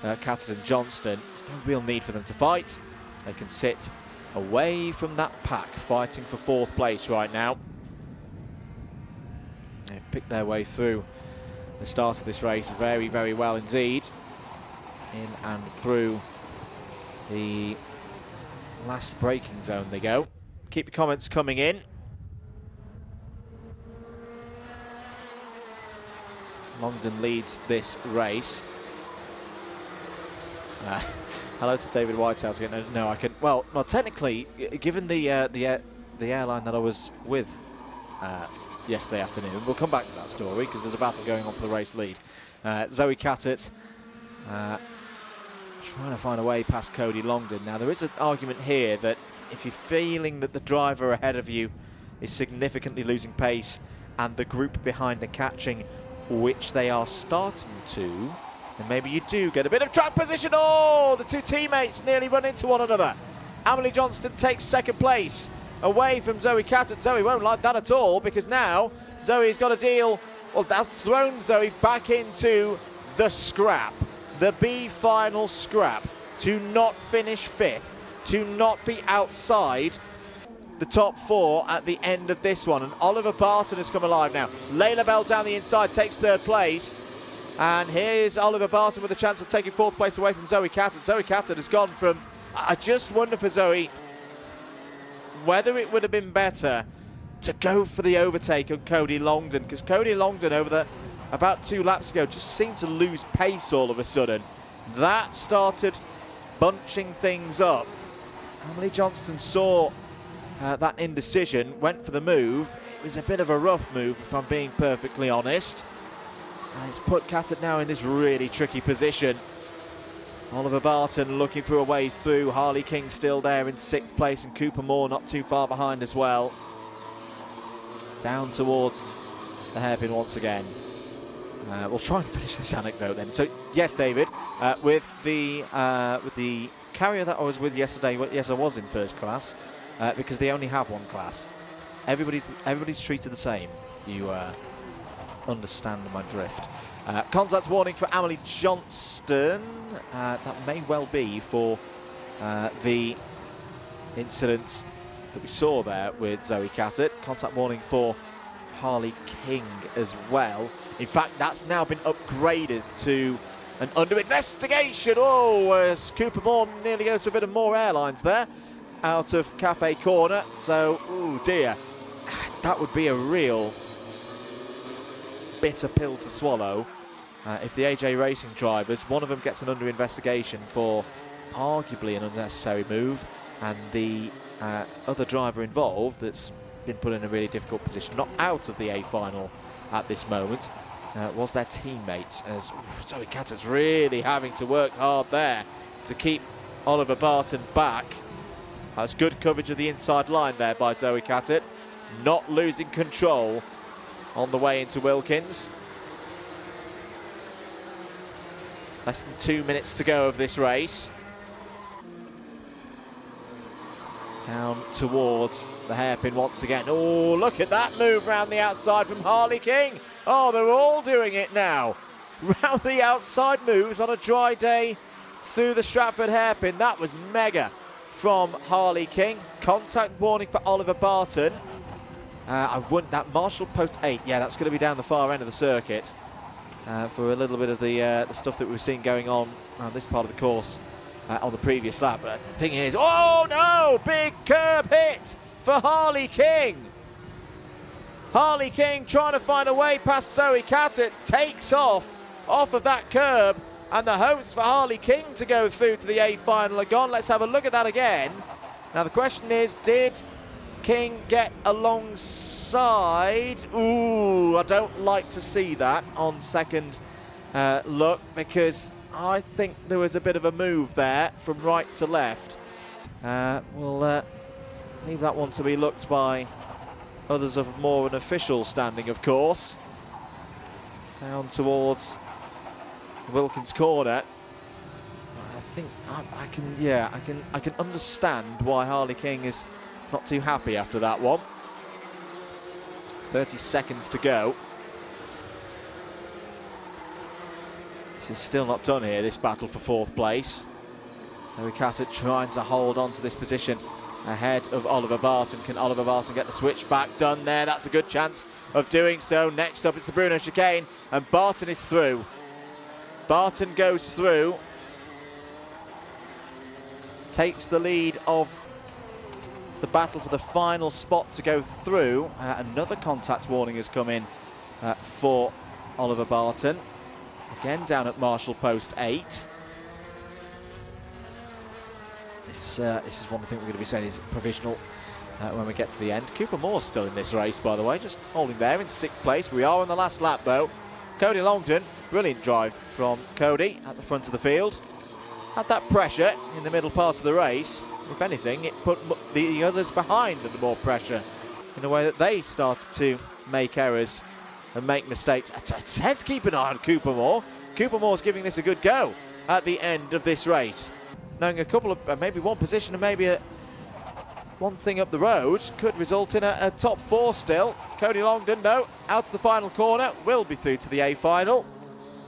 Cattett and Johnston. There's no real need for them to fight. They can sit away from that pack, fighting for 4th place right now. They've picked their way through the start of this race very, very well indeed. In and through the last braking zone they go. Keep your comments coming in. Longdon leads this race. Hello to David Whitehouse again. No, I can. Well, technically, given the airline that I was with yesterday afternoon, we'll come back to that story because there's a battle going on for the race lead. Zoe Cattett trying to find a way past Cody Longdon. Now, there is an argument here that if you're feeling that the driver ahead of you is significantly losing pace and the group behind are catching, which they are starting to, then maybe you do get a bit of track position. Oh, the 2 teammates nearly run into one another. Emily Johnston takes 2nd place away from Zoe Cattett. Zoe won't like that at all because now Zoe's got a deal. Well, that's thrown Zoe back into the scrap, the B final scrap, to not finish 5th, to not be outside the top 4 at the end of this one. And Oliver Barton has come alive now. Layla Bell down the inside takes 3rd place. And here's Oliver Barton with a chance of taking 4th place away from Zoe Cattett. Zoe Cattett has gone from, I just wonder for Zoe whether it would have been better to go for the overtake on Cody Longdon, because Cody Longdon about 2 laps ago just seemed to lose pace all of a sudden. That started bunching things up. Emily Johnston saw that indecision, went for the move. It was a bit of a rough move, if I'm being perfectly honest. And it's put Cattett now in this really tricky position. Oliver Barton looking for a way through. Harley King still there in 6th place, and Cooper Moore not too far behind as well. Down towards the hairpin once again. We'll try and finish this anecdote then. So yes, David, with the carrier that I was with yesterday, yes, I was in 1st class because they only have 1 class. Everybody's treated the same. You understand my drift. Contact warning for Emily Johnston. That may well be for the incident that we saw there with Zoe Cattett. Contact warning for Harley King as well. In fact, that's now been upgraded to an under investigation. Oh, as Cooper Moore nearly goes for a bit of more airlines there out of Cafe Corner. So, oh dear, that would be a real bitter pill to swallow if the AJ Racing drivers, one of them gets an under investigation for arguably an unnecessary move, and the other driver involved that's been put in a really difficult position, not out of the A final at this moment, was their teammates, as Zoe Cattett's really having to work hard there to keep Oliver Barton back. That's good coverage of the inside line there by Zoe Cattett, not losing control on the way into Wilkins. Less than 2 minutes to go of this race. Down towards the hairpin once again. Oh, look at that move round the outside from Harley King. Oh, they're all doing it now. Round the outside moves on a dry day through the Stratford hairpin. That was mega from Harley King. Contact warning for Oliver Barton. I want that Marshall post 8. Yeah, that's going to be down the far end of the circuit for a little bit of the stuff that we've seen going on this part of the course on the previous lap. But the thing is, oh no, big curb hit for Harley King. Harley King trying to find a way past Zoe Cattett, takes off of that curb, and the hopes for Harley King to go through to the A final are gone. Let's have a look at that again. Now the question is, did King get alongside? Ooh, I don't like to see that on second look, because I think there was a bit of a move there from right to left. We'll leave that one to be looked by others of more an official standing, of course. Down towards Wilkins corner. I think I can understand why Harley King is not too happy after that one. 30 seconds to go. This is still not done here, this battle for fourth place. Zoe Cattett trying to hold on to this position ahead of Oliver Barton. Can Oliver Barton get the switch back done there? That's a good chance of doing so. Next up, it's the Bruno chicane, and Barton is through. Barton goes through, takes the lead of the battle for the final spot to go through. Another contact warning has come in for Oliver Barton. Again down at Marshall post 8. This is one thing we're going to be saying is provisional when we get to the end. Cooper Moore's still in this race, by the way, just holding there in 6th place. We are on the last lap, though. Cody Longdon, brilliant drive from Cody at the front of the field. Had that pressure in the middle part of the race. If anything, it put the others behind under more pressure in a way that they started to make errors and make mistakes. I said keep an eye on Cooper Moore. Cooper Moore's giving this a good go at the end of this race. Knowing a couple of, maybe one position and maybe one thing up the road could result in a top 4 still. Cody Longdon, though, out to the final corner, will be through to the A final.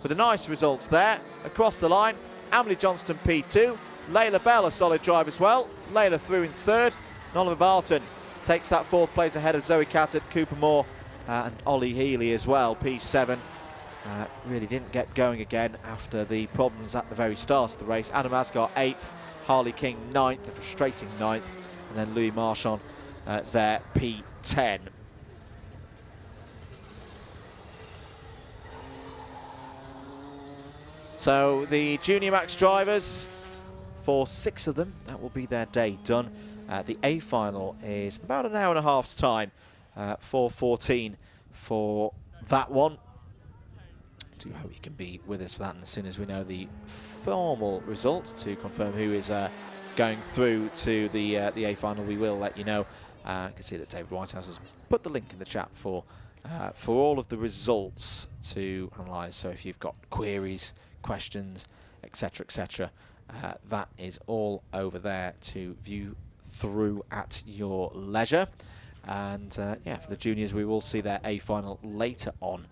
With a nice results there. Across the line, Emily Johnston P2. Layla Bell, a solid drive as well. Layla through in 3rd. And Oliver Barton takes that 4th place ahead of Zoe Cattett, Cooper Moore, and Ollie Healy as well, P7. Really didn't get going again after the problems at the very start of the race. Adam Asghar 8th, Harley King 9th, the frustrating 9th, and then Louis Marchand there, P10. So the Junior Max drivers, for 6 of them, that will be their day done. The A final is about an hour and a half's time, 4:14 for that one. I do hope you can be with us for that, and as soon as we know the formal results to confirm who is going through to the A final, we will let you know. You can see that David Whitehouse has put the link in the chat for all of the results to analyse. So if you've got queries, questions, etc., that is all over there to view through at your leisure. And yeah, for the juniors, we will see their A final later on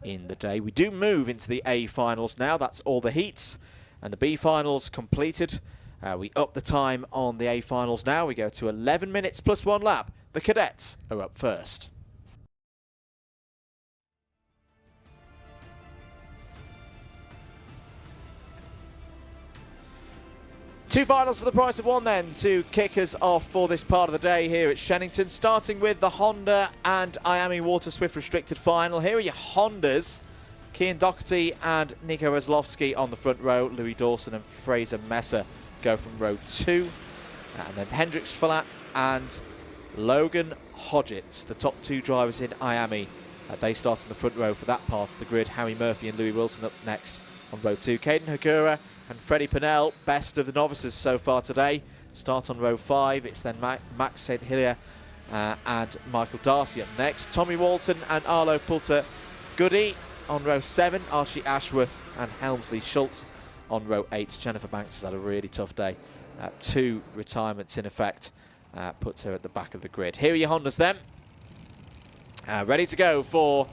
in the day. We do move into the A finals now. That's all the heats and the B finals completed. We up the time on the A finals now. We go to 11 minutes plus 1 lap. The cadets are up first. Two finals for the price of one then to kick us off for this part of the day here at Shenington, starting with the Honda and IAME Water Swift Restricted final. Here are your Hondas. Cian Doherty and Nico Reslovsky on the front row. Louis Dawson and Fraser Messer go from row 2. And then Hendrix Falat and Logan Hodgetts, the top 2 drivers in IAME, They start in the front row for that part of the grid. Harry Murphy and Louis Wilson up next on row 2. Caden Hagura and Freddie Pennell, best of the novices so far today, start on row 5. It's then Max St. Hilaire and Michael Darcy up next. Tommy Walton and Arlo Pulter Goody on row 7. Archie Ashworth and Helmsley Schultz on row 8. Jennifer Banks has had a really tough day. 2 retirements in effect puts her at the back of the grid. Here are your Hondas then. Ready to go for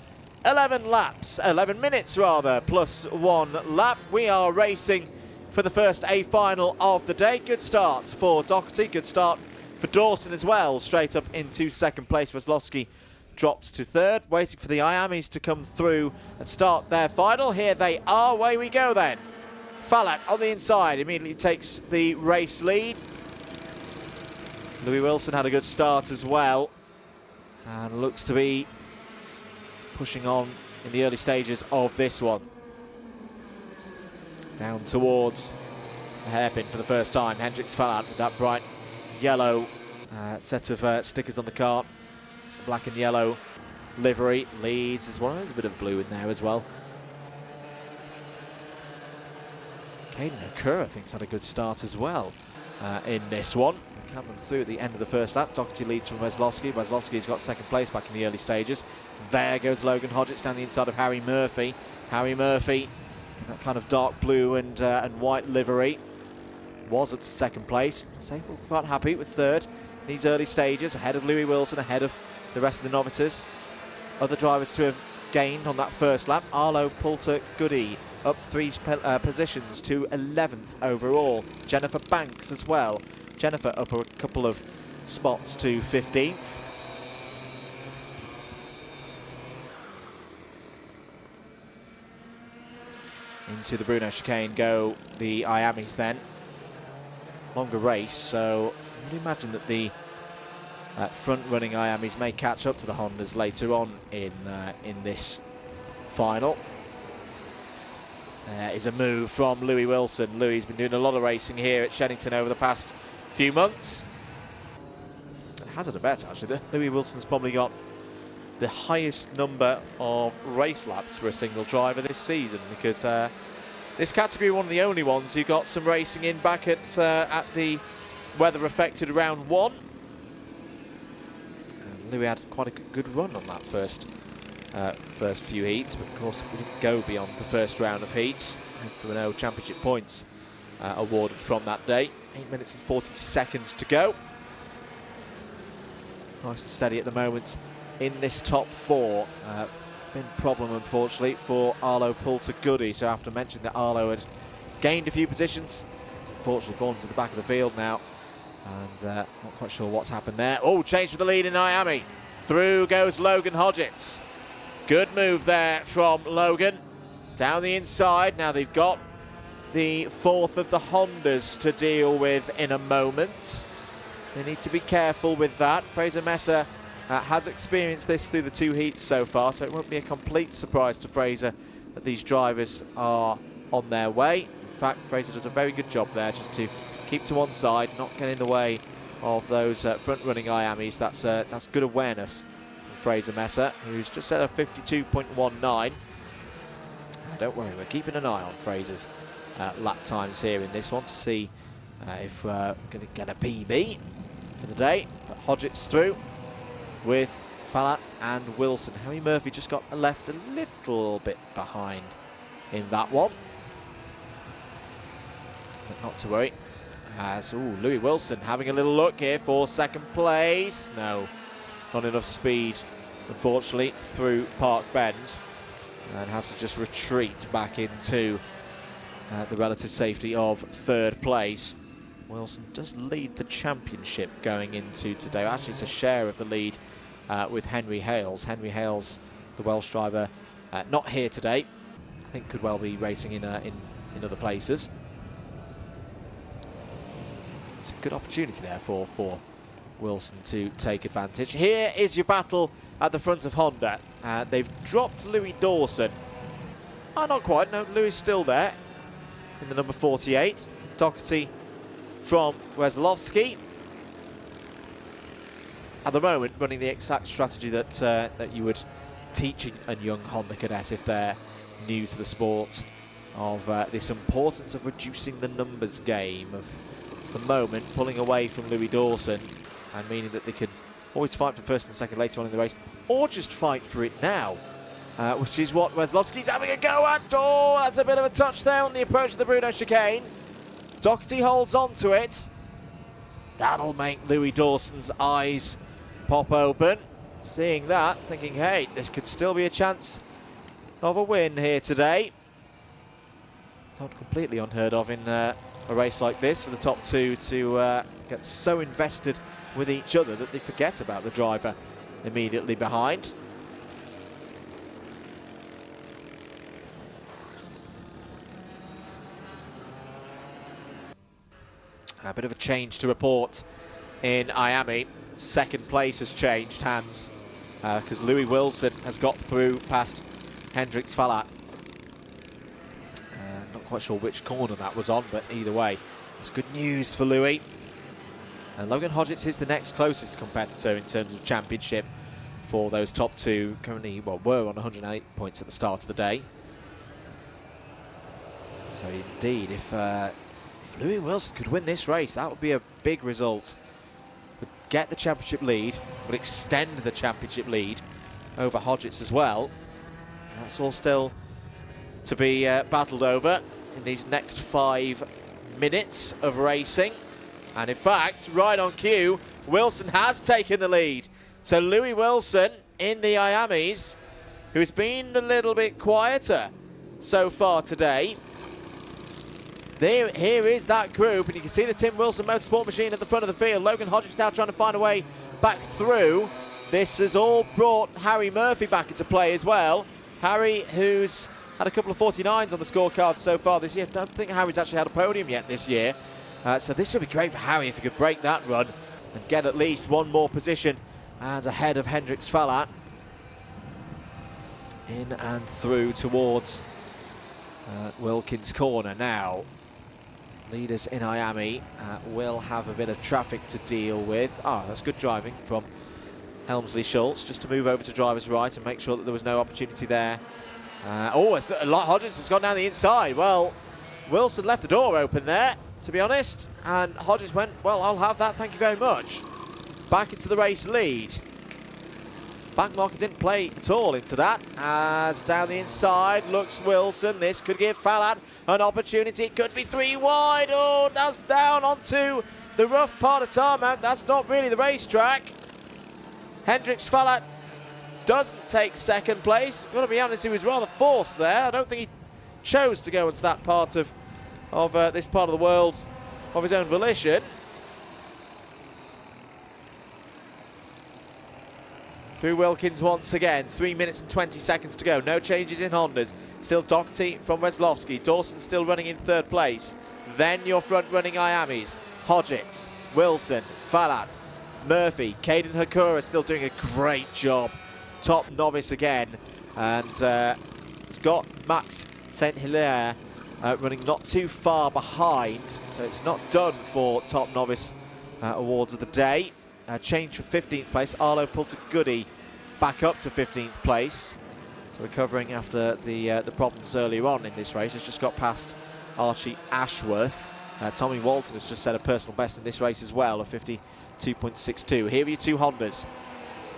11 laps, 11 minutes rather, plus 1 lap. We are racing for the first A final of the day. Good start for Doherty, good start for Dawson as well. Straight up into second place. Weslowski drops to third, waiting for the IAMEs to come through and start their final. Here they are, away we go then. Fallat on the inside, immediately takes the race lead. Louis Wilson had a good start as well, and looks to be pushing on in the early stages of this one. Down towards the hairpin for the first time. Hendrix Fallat with that bright yellow set of stickers on the kart. Black and yellow livery leads as well. There's a bit of blue in there as well. Caden Hagura, I think, had a good start as well in this one. Count them through at the end of the first lap. Doherty leads from Weslowski. Weslowski's got second place back in the early stages. There goes Logan Hodgetts down the inside of Harry Murphy. Harry Murphy, that kind of dark blue and white livery, was at second place. So we're quite happy with third in these early stages, ahead of Louis Wilson, ahead of the rest of the novices. Other drivers to have gained on that first lap. Arlo Pulter Goody up 3 positions to 11th overall. Jennifer Banks as well. Jennifer up a couple of spots to 15th. Into the Bruno chicane go the IAMEs then. Longer race, so I would imagine that the front-running IAMEs may catch up to the Hondas later on in this final. There is a move from Louis Wilson. Louis has been doing a lot of racing here at Shenington over the past few months. Hazard a bet, actually. Louis Wilson's probably got the highest number of race laps for a single driver this season, because this category one of the only ones who got some racing in back at the weather-affected round 1. And Louis had quite a good run on that first few heats, but of course we didn't go beyond the first round of heats. So there were no championship points awarded from that day. 8 minutes and 40 seconds to go. Nice and steady at the moment in this top 4. Been a problem, unfortunately, for Arlo Pulter Goody. So after mentioning that Arlo had gained a few positions, it's unfortunately fallen to the back of the field now. And not quite sure what's happened there. Oh, change for the lead in IAME. Through goes Logan Hodgetts. Good move there from Logan. Down the inside. Now they've got the 4th of the Hondas to deal with in a moment. So they need to be careful with that. Fraser Messer has experienced this through the 2 heats so far, so it won't be a complete surprise to Fraser that these drivers are on their way. In fact, Fraser does a very good job there just to keep to one side, not get in the way of those front-running IAMEs. That's good awareness from Fraser Messer, who's just at a 52.19. Don't worry, we're keeping an eye on Fraser's lap times here in this one to see if we're going to get a PB for the day. But Hodgetts through with Fallat and Wilson. Harry Murphy just got left a little bit behind in that one. But not to worry. As Louis Wilson having a little look here for second place. No, not enough speed, unfortunately, through Park Bend. And has to just retreat back into the relative safety of third place. Wilson does lead the championship going into today. Actually, it's a share of the lead with Henry Hales. Henry Hales, the Welsh driver, not here today. I think could well be racing in other places. It's a good opportunity there for Wilson to take advantage. Here is your battle at the front of Honda. They've dropped Louis Dawson. Oh, not quite. No, Louis still there in the number 48. Doherty from Weslowski. At the moment, running the exact strategy that that you would teaching a young Honda cadet, if they're new to the sport, of this importance of reducing the numbers game, of the moment pulling away from Louis Dawson, and meaning that they could always fight for first and second later on in the race, or just fight for it now, which is what Weslowski's having a go at. Oh, that's a bit of a touch there on the approach of the Bruno chicane. Doherty holds on to it. That'll make Louis Dawson's eyes pop open. Seeing that, thinking, hey, this could still be a chance of a win here today. Not completely unheard of in a race like this for the top two to get so invested with each other that they forget about the driver immediately behind. A bit of a change to report in IAME. Second place has changed hands because Louis Wilson has got through past Hendrix Falat. Not quite sure which corner that was on, but either way, it's good news for Louis. And Logan Hodgetts is the next closest competitor in terms of championship for those top two. Currently, well, were on 108 points at the start of the day. So indeed, if Louis Wilson could win this race, that would be a big result. Would get the championship lead, would extend the championship lead over Hodgetts as well. That's all still to be battled over in these next 5 minutes of racing. And in fact, right on cue, Wilson has taken the lead. So Louis Wilson in the IAMEs, who's been a little bit quieter so far today. Here is that group, and you can see the Tim Wilson Motorsport machine at the front of the field. Logan Hodgetts now trying to find a way back through. This has all brought Harry Murphy back into play as well. Harry, who's had a couple of 49s on the scorecard so far this year. I don't think Harry's actually had a podium yet this year. So this would be great for Harry if he could break that run and get at least one more position and ahead of Hendrix Falat. In and through towards Wilkins Corner now. Leaders in IAME will have a bit of traffic to deal with. That's good driving from Helmsley Schultz, just to move over to driver's right and make sure that there was no opportunity there. It's a lot. Hodgetts has gone down the inside. Well, Wilson left the door open there, to be honest, and Hodgetts went, well, I'll have that, thank you very much. Back into the race lead. Backmarker didn't play at all into that, as down the inside looks Wilson. This could give Falat an opportunity. It could be 3 wide. Oh, that's down onto the rough part of tarmac. That's not really the racetrack. Hendrix Falat doesn't take second place. I've got to be honest, he was rather forced there. I don't think he chose to go into that part of this part of the world of his own volition. Through Wilkins once again, 3 minutes and 20 seconds to go. No changes in Hondas. Still Doherty from Weslowski. Dawson still running in third place. Then your front running IAMEs. Hodgetts, Wilson, Falat, Murphy, Caden Hakura still doing a great job. Top novice again. And it's got Max St. Hilaire running not too far behind. So it's not done for top novice awards of the day. Change for 15th place. Arlo Pultagoody back up to 15th place. So recovering after the problems earlier on in this race. Has just got past Archie Ashworth. Tommy Walton has just set a personal best in this race as well, a 52.62. Here are your two Hondas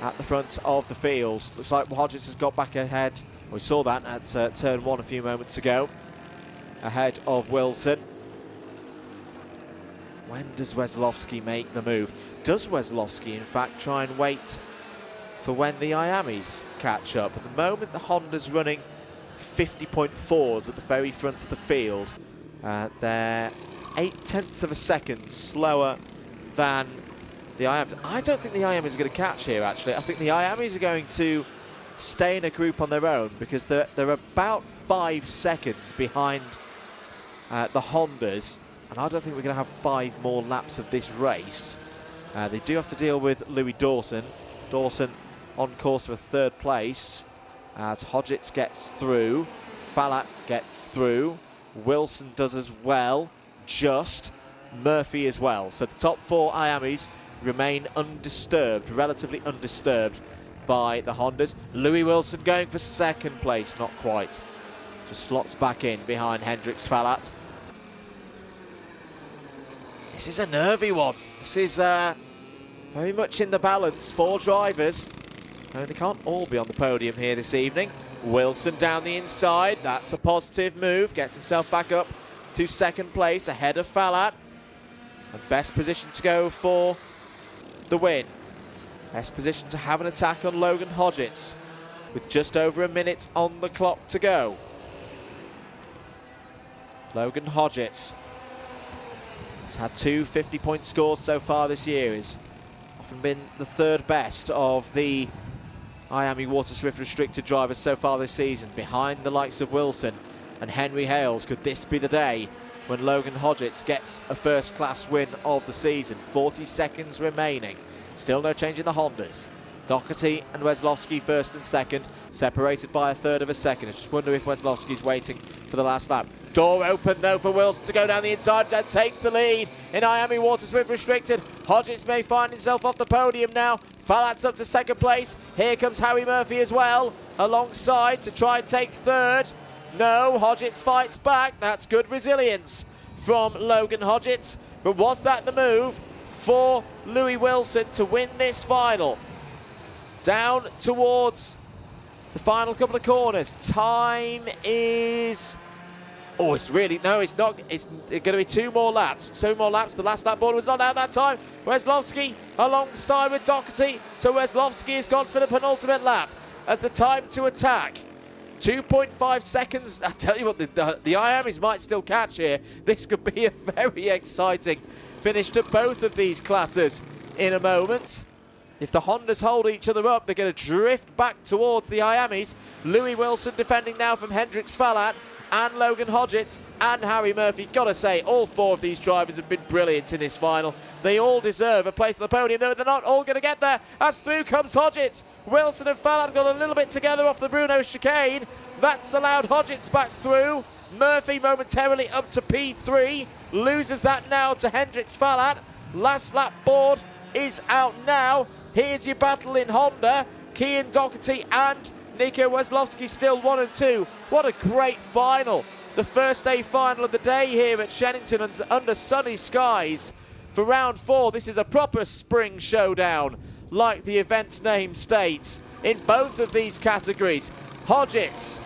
at the front of the field. Looks like Hodgetts has got back ahead. We saw that at turn 1 a few moments ago. Ahead of Wilson. When does Weslowski make the move? Does Weslowski, in fact, try and wait for when the IAMEs catch up? At the moment, the Honda's running 50.4s at the very front of the field. They're 0.8 of a second slower than the IAMEs. I don't think the IAMEs are going to catch here, actually. I think the IAMEs are going to stay in a group on their own because they're about 5 seconds behind the Hondas. And I don't think we're going to have 5 more laps of this race. They do have to deal with Louis Dawson. Dawson on course for 3rd place as Hodgetts gets through. Falat gets through. Wilson does as well. Just Murphy as well. So the top 4 IAMEs remain undisturbed, relatively undisturbed by the Hondas. Louis Wilson going for second place, not quite. Just slots back in behind Hendrix Falat. This is a nervy one. This is very much in the balance. 4 drivers. No, they can't all be on the podium here this evening. Wilson down the inside. That's a positive move. Gets himself back up to second place ahead of Falat. And best position to go for the win. Best position to have an attack on Logan Hodgetts with just over a minute on the clock to go. Logan Hodgetts has had 2 50-point scores so far this year. He's often been the 3rd best of the IAME Water Swift restricted drivers so far this season, behind the likes of Wilson and Henry Hales. Could this be the day when Logan Hodgetts gets a first-class win of the season? 40 seconds remaining. Still no change in the Hondas. Doherty and Weslowski first and second, separated by a 1/3 of a second. I just wonder if Weslowski's waiting for the last lap. Door open though for Wilson to go down the inside. That takes the lead in IAME Water Swift restricted. Hodgetts may find himself off the podium now. Falat's up to second place. Here comes Harry Murphy as well, alongside to try and take 3rd. No, Hodgetts fights back. That's good resilience from Logan Hodgetts. But was that the move for Louis Wilson to win this final? Down towards the final couple of corners. Time is... Oh, it's really... No, it's not. It's going to be 2 more laps. 2 more laps. The last lap board was not out that time. Weslowski alongside with Doherty. So Weslowski has gone for the penultimate lap as the time to attack. 2.5 seconds. I tell you what, the IAMEs might still catch here. This could be a very exciting finish to both of these classes in a moment. If the Hondas hold each other up, they're going to drift back towards the IAMEs. Louis Wilson defending now from Hendrix Falat and Logan Hodgetts and Harry Murphy. Gotta say, all 4 of these drivers have been brilliant in this final. They all deserve a place on the podium. No, they're not all going to get there. As through comes Hodgetts. Wilson and Falat got a little bit together off the Bruno chicane. That's allowed Hodgetts back through. Murphy momentarily up to P3. Loses that now to Hendrix Falat. Last lap board is out now. Here's your battle in Honda. Cian Doherty and Nico Weslowski still 1 and 2. What a great final. The first day final of the day here at Shenington under sunny skies. For round 4, this is a proper spring showdown, like the event's name states, in both of these categories. Hodgetts,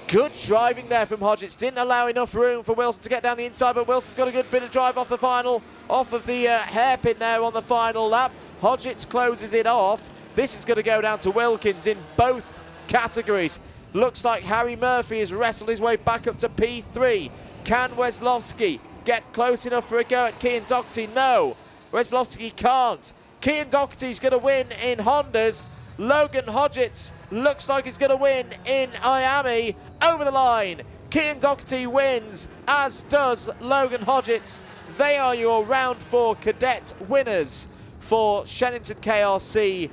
good driving there from Hodgetts. Didn't allow enough room for Wilson to get down the inside, but Wilson's got a good bit of drive off of the hairpin there on the final lap. Hodgetts closes it off. This is going to go down to Wilkins in both categories. Looks like Harry Murphy has wrestled his way back up to P3. Can Weslowski get close enough for a go at Cian Doherty? No, Weslowski can't. Cian Doherty's going to win in Hondas. Logan Hodgetts looks like he's going to win in IAME. Over the line, Cian Doherty wins, as does Logan Hodgetts. They are your round 4 cadet winners for Shenington KRC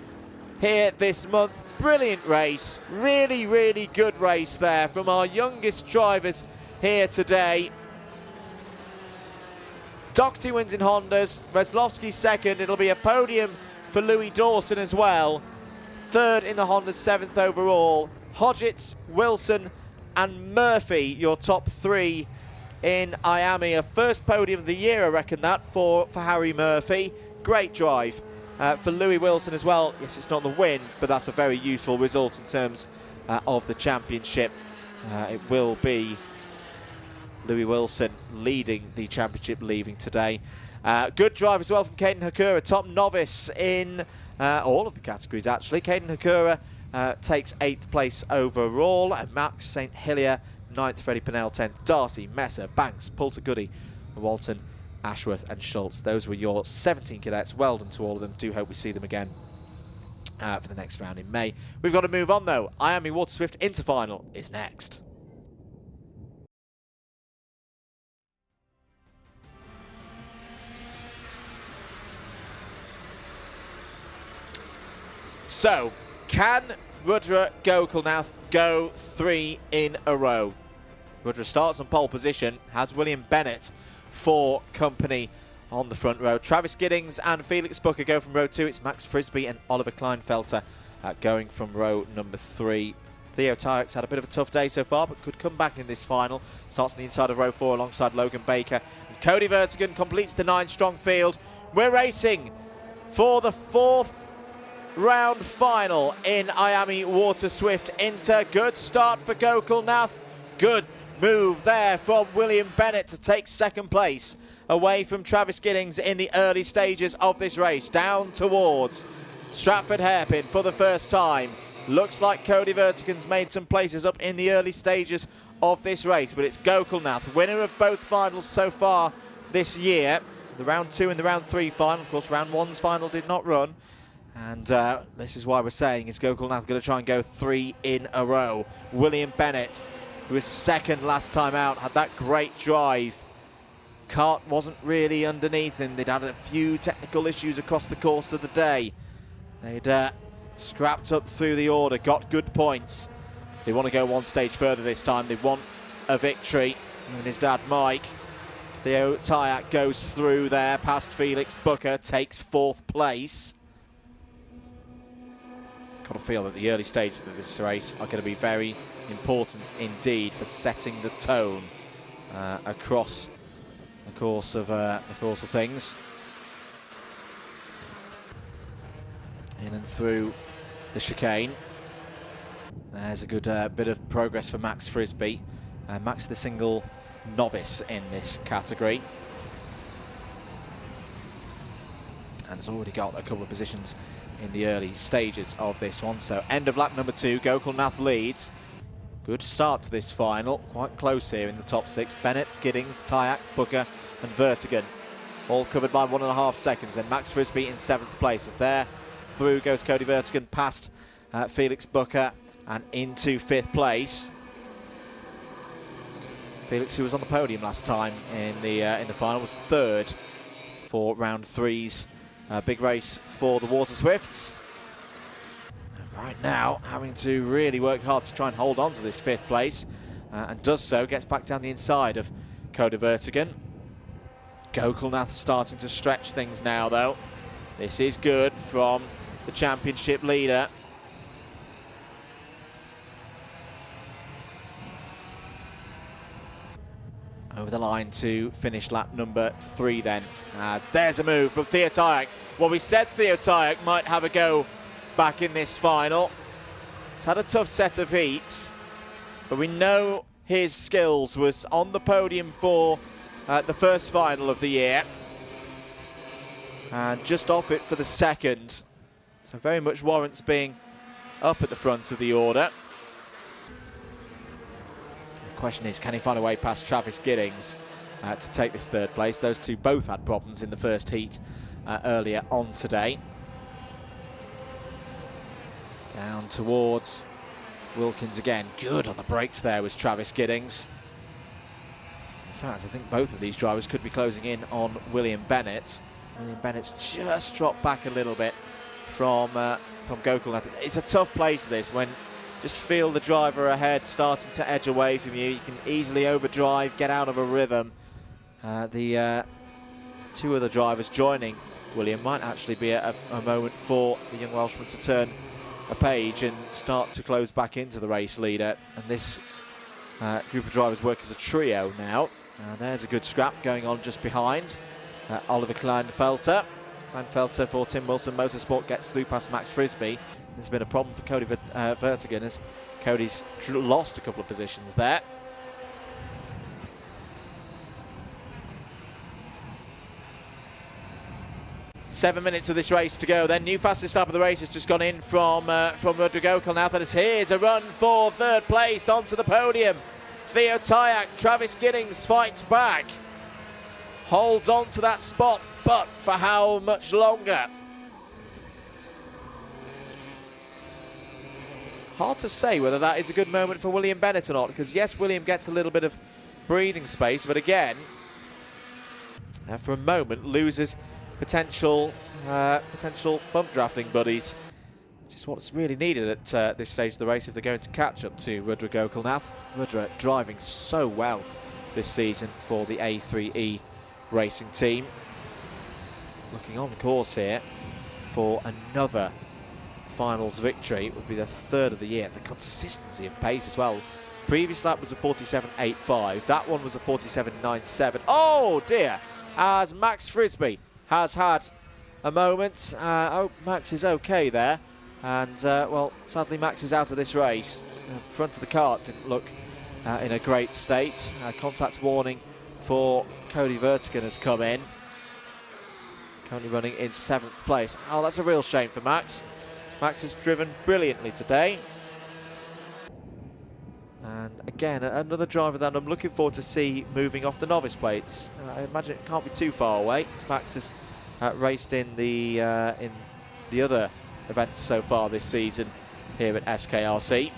here this month. Brilliant race, really, really good race there from our youngest drivers here today. Doherty wins in Hondas, Weslowski second. It'll be a podium for Louis Dawson as well. 3rd in the Hondas, 7th overall. Hodgetts, Wilson and Murphy, your top 3 in IAME. A first podium of the year, I reckon that, for Harry Murphy. Great drive for Louis Wilson as well. Yes, it's not the win, but that's a very useful result in terms of the championship. It will be Louis Wilson leading the championship, leaving today. Good drive as well from Caden Hakura, top novice in all of the categories actually. Caden Hakura takes 8th place overall, and Max St. Hilaire 9th, Freddie Pennell 10th, Darcy, Messer, Banks, Poulter Goody, Walton, Ashworth and Schultz. Those were your 17 cadets. Well done to all of them. Do hope we see them again for the next round in May. We've got to move on though. IAME Water Swift Inter final is next. So, can Rudra Gokul now go 3 in a row? Rudra starts on pole position, has William Bennett for company on the front row. Travis Giddings and Felix Booker go from row 2. It's Max Frisbee and Oliver Kleinfelter going from row number 3. Theo Tyak's had a bit of a tough day so far, but could come back in this final. Starts on the inside of row 4 alongside Logan Baker. And Cody Vertigan completes the 9-strong field. We're racing for the 4th round final in IAME Water Swift Inter. Good start for Gokul Nath. Good move there from William Bennett to take 2nd place away from Travis Giddings in the early stages of this race. Down towards Stratford Hairpin for the first time. Looks like Cody Vertigan's made some places up in the early stages of this race, but it's Gokul Nath, winner of both finals so far this year. The round 2 and the round 3 final. Of course, round 1's final did not run. And this is why we're saying, is Gokul Nath going to try and go 3 in a row? William Bennett, who was 2nd last time out, had that great drive. Kart wasn't really underneath him. They'd had a few technical issues across the course of the day. They'd scrapped up through the order, got good points. They want to go one stage further this time. They want a victory. And his dad, Mike. Theo Tyak goes through there past Felix Booker, takes 4th place. Got to feel that the early stages of this race are going to be very important indeed for setting the tone across the course of things. In and through the chicane. There's a good bit of progress for Max Frisbee. Max the single novice in this category. And has already got a couple of positions in the early stages of this one. So end of lap number 2, Gokul Nath leads. Good start to this final, quite close here in the top 6. Bennett, Giddings, Tyak, Booker and Vertigan. All covered by 1.5 seconds. Then Max Frisbee in 7th place. There through goes Cody Vertigan past Felix Booker and into 5th place. Felix, who was on the podium last time in the final, was 3rd for round 3's big race for the Water Swifts. And right now, having to really work hard to try and hold on to this 5th place, and does so, gets back down the inside of Cody Vertigan. Gokul Nath starting to stretch things now, though. This is good from the championship leader. Over the line to finish lap number 3 then, as there's a move from Theo Tyak. Well, we said Theo Tyak might have a go back in this final. He's had a tough set of heats, but we know his skills. Was on the podium for the first final of the year, and just off it for the 2nd. So very much warrants being up at the front of the order. The question is, can he find a way past Travis Giddings to take this 3rd place? Those two both had problems in the first heat earlier on today. Down towards Wilkins again. Good on the brakes there was Travis Giddings. In fact, I think both of these drivers could be closing in on William Bennett. William Bennett's just dropped back a little bit from Gokul Nath. It's a tough place, this, when just feel the driver ahead starting to edge away from you. You can easily overdrive, get out of a rhythm. The 2 other drivers joining William might actually be a moment for the young Welshman to turn a page and start to close back into the race leader. And this group of drivers work as a trio now. There's a good scrap going on just behind Oliver Kleinfelter. Kleinfelter for Tim Wilson Motorsport gets through past Max Frisbee. There's been a problem for Cody Vertigan as Cody's lost a couple of positions there. Seven minutes of this race to go. Then new fastest lap of the race has just gone in from Rodrigo Gokul Nath. And here's a run for 3rd place onto the podium. Theo Tyak, Travis Giddings fights back, holds on to that spot, but for how much longer? Hard to say whether that is a good moment for William Bennett or not, because yes, William gets a little bit of breathing space, but again, for a moment, loses potential bump drafting buddies, which is what's really needed at this stage of the race if they're going to catch up to Rudra Gokul Nath. Rudra driving so well this season for the A3E racing team. Looking on course here for another finals victory. Would be their third of the year. The consistency of pace as well. Previous lap was a 47.85. That one was a 47.97. Oh dear! As Max Frisbee has had a moment. Oh, Max is okay there. And, well, sadly Max is out of this race. Front of the kart didn't look in a great state. Contact warning for Cody Vertigan has come in. Currently running in 7th place. Oh, that's a real shame for Max. Max has driven brilliantly today. And again, another driver that I'm looking forward to see moving off the novice plates. I imagine it can't be too far away, because Max has raced in the other events so far this season here at SKRC.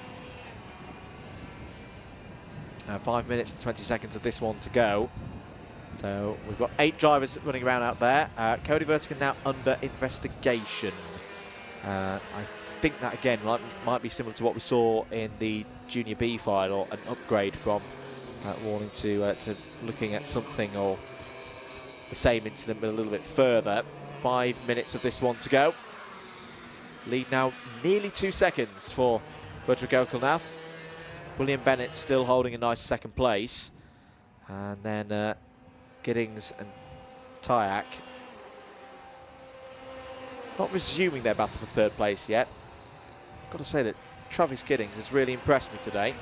5 minutes and 20 seconds of this one to go. So we've got 8 drivers running around out there. Cody Vertigan now under investigation. I think that again might be similar to what we saw in the Junior B final, an upgrade from warning to looking at something or the same incident but a little bit further. 5 minutes of this one to go. Lead now nearly 2 seconds for Rudra Gokulnath. William Bennett still holding a nice 2nd place. And then Giddings and Tyak not resuming their battle for 3rd place yet. I've got to say that Travis Giddings has really impressed me today.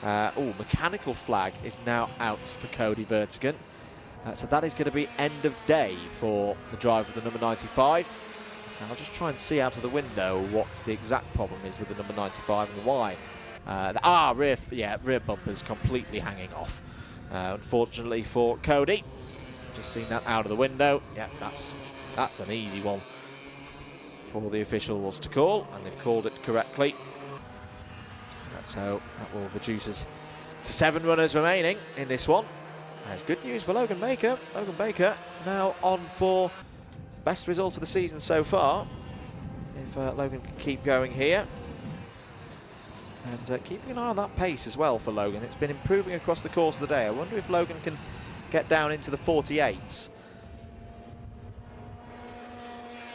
Oh, mechanical flag is now out for Cody Vertigan. So that is going to be end of day for the driver of the number 95. And I'll just try and see out of the window what the exact problem is with the number 95 and why. Rear bumper's completely hanging off. Unfortunately for Cody. Just seen that out of the window. Yeah, that's an easy one for the officials to call, and they've called it correctly. So that will reduce us to 7 runners remaining in this one. There's good news for Logan Baker. Logan Baker now on for best result of the season so far. If Logan can keep going here. And keeping an eye on that pace as well for Logan. It's been improving across the course of the day. I wonder if Logan can get down into the 48s.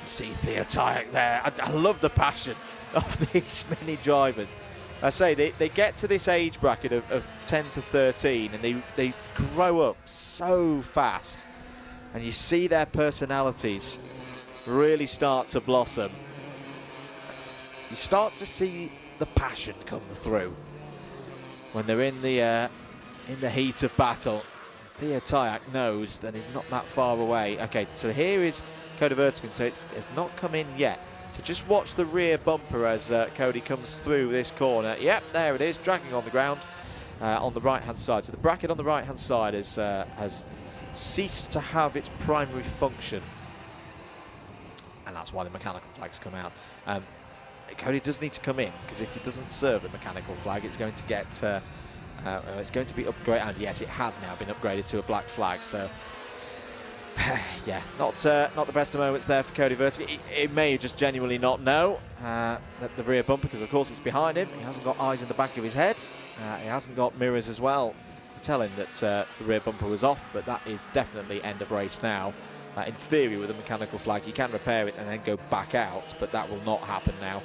See Theo Tyak there. I love the passion of these many drivers. I say they get to this age bracket of 10 to 13 and they grow up so fast. And you see their personalities really start to blossom. You start to see the passion come through when they're in the heat of battle. Theo Tyak knows that he's not that far away. Okay, so here is Cody Vertigan, so it's not come in yet. So just watch the rear bumper as Cody comes through this corner. Yep, there it is, dragging on the ground on the right-hand side. So the bracket on the right-hand side has ceased to have its primary function. And that's why the mechanical flags come out. Cody does need to come in, because if he doesn't serve a mechanical flag, it's going to get it's going to be upgraded. And yes, it has now been upgraded to a black flag. So yeah, not the best of moments there for Cody Vertigan. It may just genuinely not know that the rear bumper, because of course it's behind him. He hasn't got eyes in the back of his head. He hasn't got mirrors as well to tell him that the rear bumper was off. But that is definitely end of race now. In theory, with a mechanical flag, you can repair it and then go back out, but that will not happen now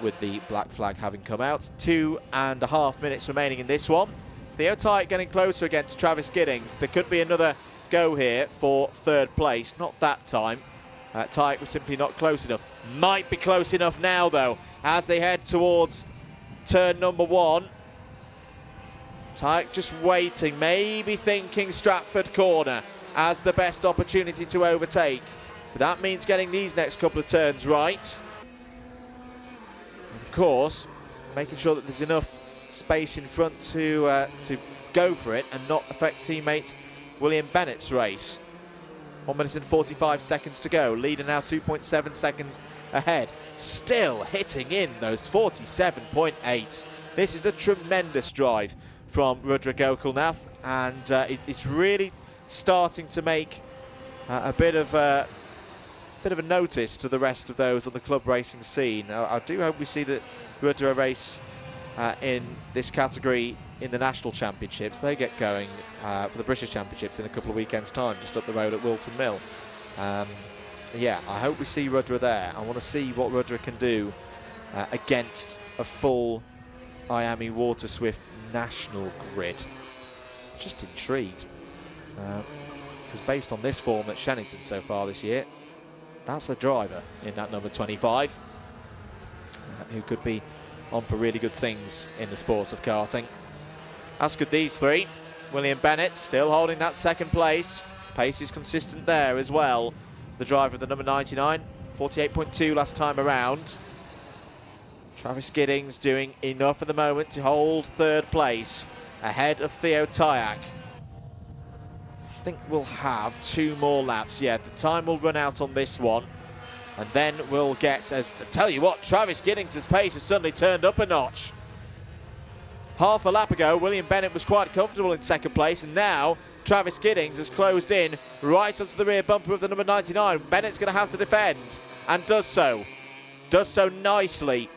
with the black flag having come out. 2.5 minutes remaining in this one. Theo Tyak getting closer again to Travis Giddings. There could be another go here for 3rd place. Not that time. Tyak was simply not close enough. Might be close enough now, though, as they head towards turn number 1. Tyak just waiting, maybe thinking Stratford corner as the best opportunity to overtake. But that means getting these next couple of turns right. And of course, making sure that there's enough space in front to go for it and not affect teammate William Bennett's race. 1 minute and 45 seconds to go. Leader now 2.7 seconds ahead. Still hitting in those 47.8s. This is a tremendous drive from Rudra Gokulnath, and it's really starting to make a bit of a notice to the rest of those on the club racing scene. I do hope we see that Rudra race in this category in the national championships. They get going for the British Championships in a couple of weekends' time, just up the road at Wilton Mill. yeah, I hope we see Rudra there. I want to see what Rudra can do against a full IAME Water Swift national grid. Just intrigued. Because based on this form at Shenington so far this year, that's a driver in that number 25 who could be on for really good things in the sports of karting. As could these three. William Bennett still holding that second place. Pace is consistent there as well. The driver of the number 99, 48.2 last time around. Travis Giddings doing enough at the moment to hold third place ahead of Theo Tyack. I think we'll have 2 more laps. Yeah, the time will run out on this one. And then we'll get, as I tell you what, Travis Giddings' pace has suddenly turned up a notch. Half a lap ago, William Bennett was quite comfortable in second place, and now Travis Giddings has closed in right onto the rear bumper of the number 99. Bennett's going to have to defend, and does so. Does so nicely.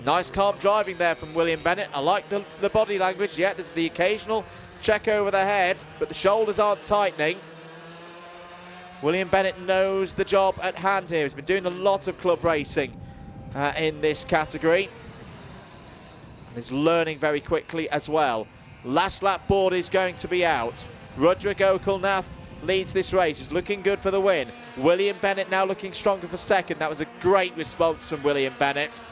Nice calm driving there from William Bennett. I like the body language. Yeah, there's the occasional check over the head, but the shoulders aren't tightening. William Bennett knows the job at hand here. He's been doing a lot of club racing in this category. And he's learning very quickly as well. Last lap board is going to be out. Rudra Gokulnath leads this race. He's looking good for the win. William Bennett now looking stronger for second. That was a great response from William Bennett.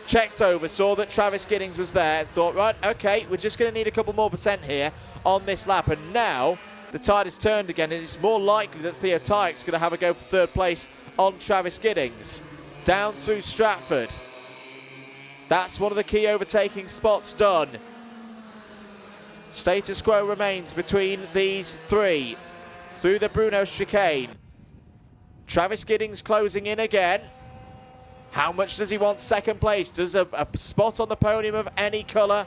Checked over, saw that Travis Giddings was there, thought, right, okay, we're just going to need a couple more % here on this lap. And now the tide has turned again, and it's more likely that Theo Tyack's going to have a go for third place on Travis Giddings. Down through Stratford. That's one of the key overtaking spots done. Status quo remains between these three through the Bruno chicane. Travis Giddings closing in again. How much does he want second place? Does a spot on the podium of any colour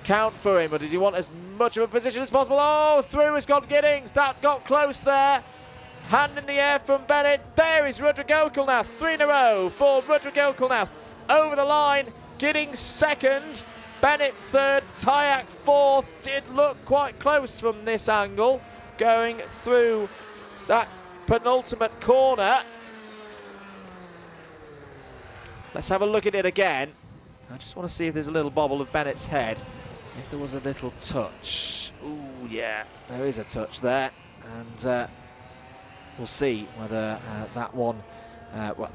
count for him, or does he want as much of a position as possible? Oh, through has gone Giddings. That got close there. Hand in the air from Bennett. There is Rudra Gokulnath. 3 in a row for Rudra Gokulnath. Over the line. Giddings second. Bennett third. Tyack fourth. Did look quite close from this angle. Going through that penultimate corner. Let's have a look at it again. I just want to see if there's a little bobble of Bennett's head. If there was a little touch. Ooh, yeah, there is a touch there. And we'll see whether that one... well,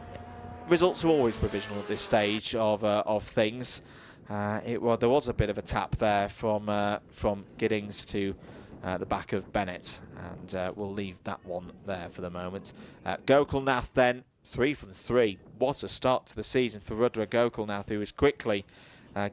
results are always provisional at this stage of things. There was a bit of a tap there from Giddings to the back of Bennett. And we'll leave that one there for the moment. Gokulnath then. 3 from 3. What a start to the season for Rudra Gokulnath, who is quickly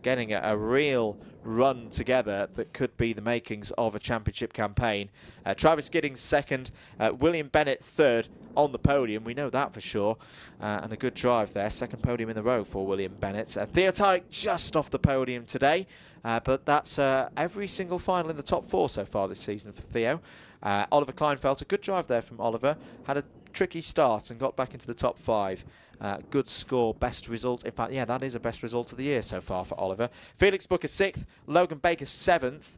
getting a real run together that could be the makings of a championship campaign. Travis Giddings second, William Bennett third on the podium. We know that for sure. And a good drive there. Second podium in a row for William Bennett. Theo Tyack just off the podium today. But that's every single final in the top 4 so far this season for Theo. Oliver Kleinfeld, a good drive there from Oliver. Had a tricky start and got back into the top 5. Good score, best result. In fact, yeah, that is a best result of the year so far for Oliver. Felix Booker 6th, Logan Baker 7th.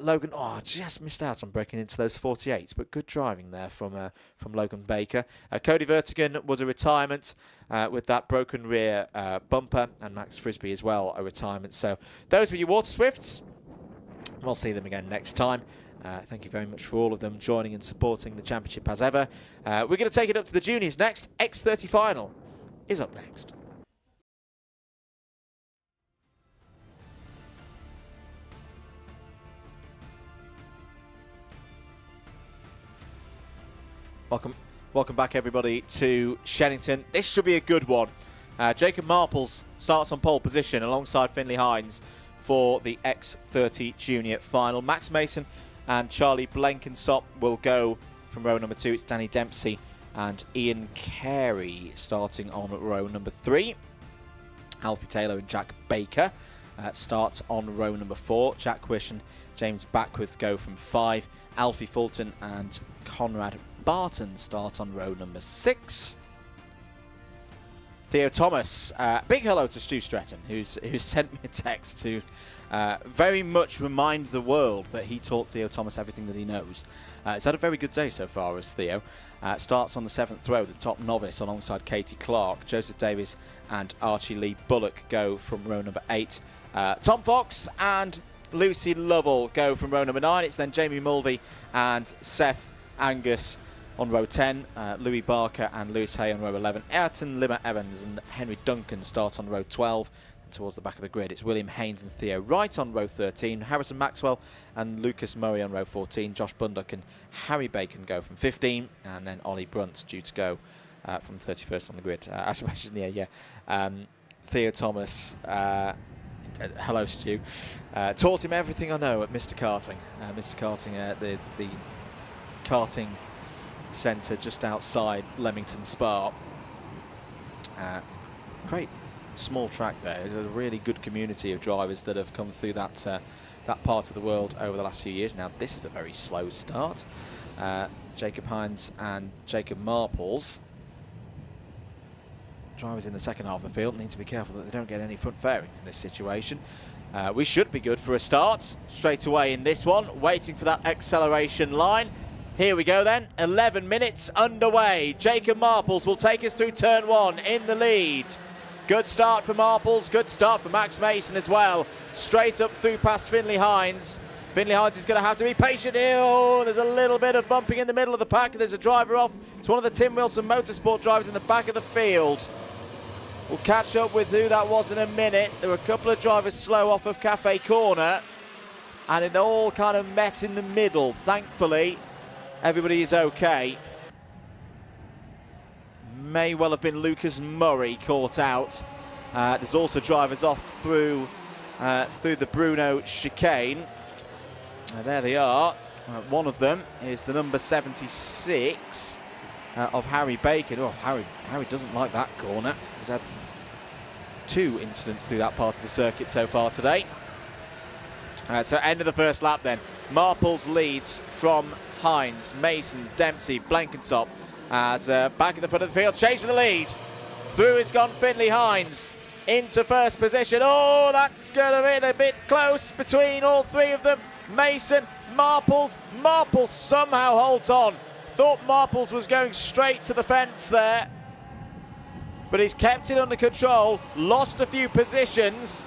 Logan, just missed out on breaking into those 48s, but good driving there from Logan Baker. Cody Vertigan was a retirement with that broken rear bumper, and Max Frisbee as well, a retirement. So those were your Water Swifts. We'll see them again next time. Thank you very much for all of them joining and supporting the championship as ever. We're going to take it up to the juniors next. X30 final is up next. Welcome back, everybody, to Shenington. This should be a good one. Jacob Marples starts on pole position alongside Finley Hines for the X30 Junior final. Max Mason and Charlie Blenkinsop will go from row number 2. It's Danny Dempsey and Ian Carey starting on row number 3. Alfie Taylor and Jack Baker start on row number 4. Jack Wish and James Backworth go from 5. Alfie Fulton and Conrad Barton start on row number 6. Theo Thomas, big hello to Stu Stretton, who's sent me a text to very much remind the world that he taught Theo Thomas everything that he knows. He's had a very good day so far as Theo. Starts on the 7th row, the top novice, alongside Katie Clark. Joseph Davies and Archie Lee Bullock go from row number 8. Tom Fox and Lucy Lovell go from row number 9. It's then Jamie Mulvey and Seth Angus on row 10. Louis Barker and Lewis Hay on row 11. Ayrton Limmer Evans and Henry Duncan start on row 12. Towards the back of the grid, it's William Haynes and Theo Wright on row 13, Harrison Maxwell and Lucas Murray on row 14, Josh Bundock and Harry Bacon go from 15, and then Ollie Brunt's due to go from 31st on the grid. As I mentioned, Theo Thomas, hello Stu, taught him everything I know at Mr. Karting. Mr. Karting, the karting centre just outside Leamington Spa. Great small track there. There's a really good community of drivers that have come through that that part of the world over the last few years. Now this is a very slow start. Jacob Hines and Jacob Marples, drivers in the second half of the field, need to be careful that they don't get any front fairings in this situation. We should be good for a start straight away in this one, waiting for that acceleration line. Here we go then, 11 minutes underway. Jacob Marples will take us through turn 1 in the lead. Good start for Marples, good start for Max Mason as well. Straight up through past Finley Hines. Finley Hines is going to have to be patient here. Oh, there's a little bit of bumping in the middle of the pack. There's a driver off. It's one of the Tim Wilson Motorsport drivers in the back of the field. We'll catch up with who that was in a minute. There were a couple of drivers slow off of Cafe Corner, and it all kind of met in the middle. Thankfully, everybody is okay. May well have been Lucas Murray caught out. There's also drivers off through the Bruno chicane. There they are. One of them is the number 76 of Harry Bacon. Oh, Harry doesn't like that corner. He's had 2 incidents through that part of the circuit so far today. So end of the first lap then. Marples leads from Hines, Mason, Dempsey, Blenkinsop. As back in the front of the field, chase for the lead. Through has gone Finley Hines into first position. Oh, that's going to be a bit close between all 3 of them. Mason, Marples. Marples somehow holds on. Thought Marples was going straight to the fence there, but he's kept it under control. Lost a few positions,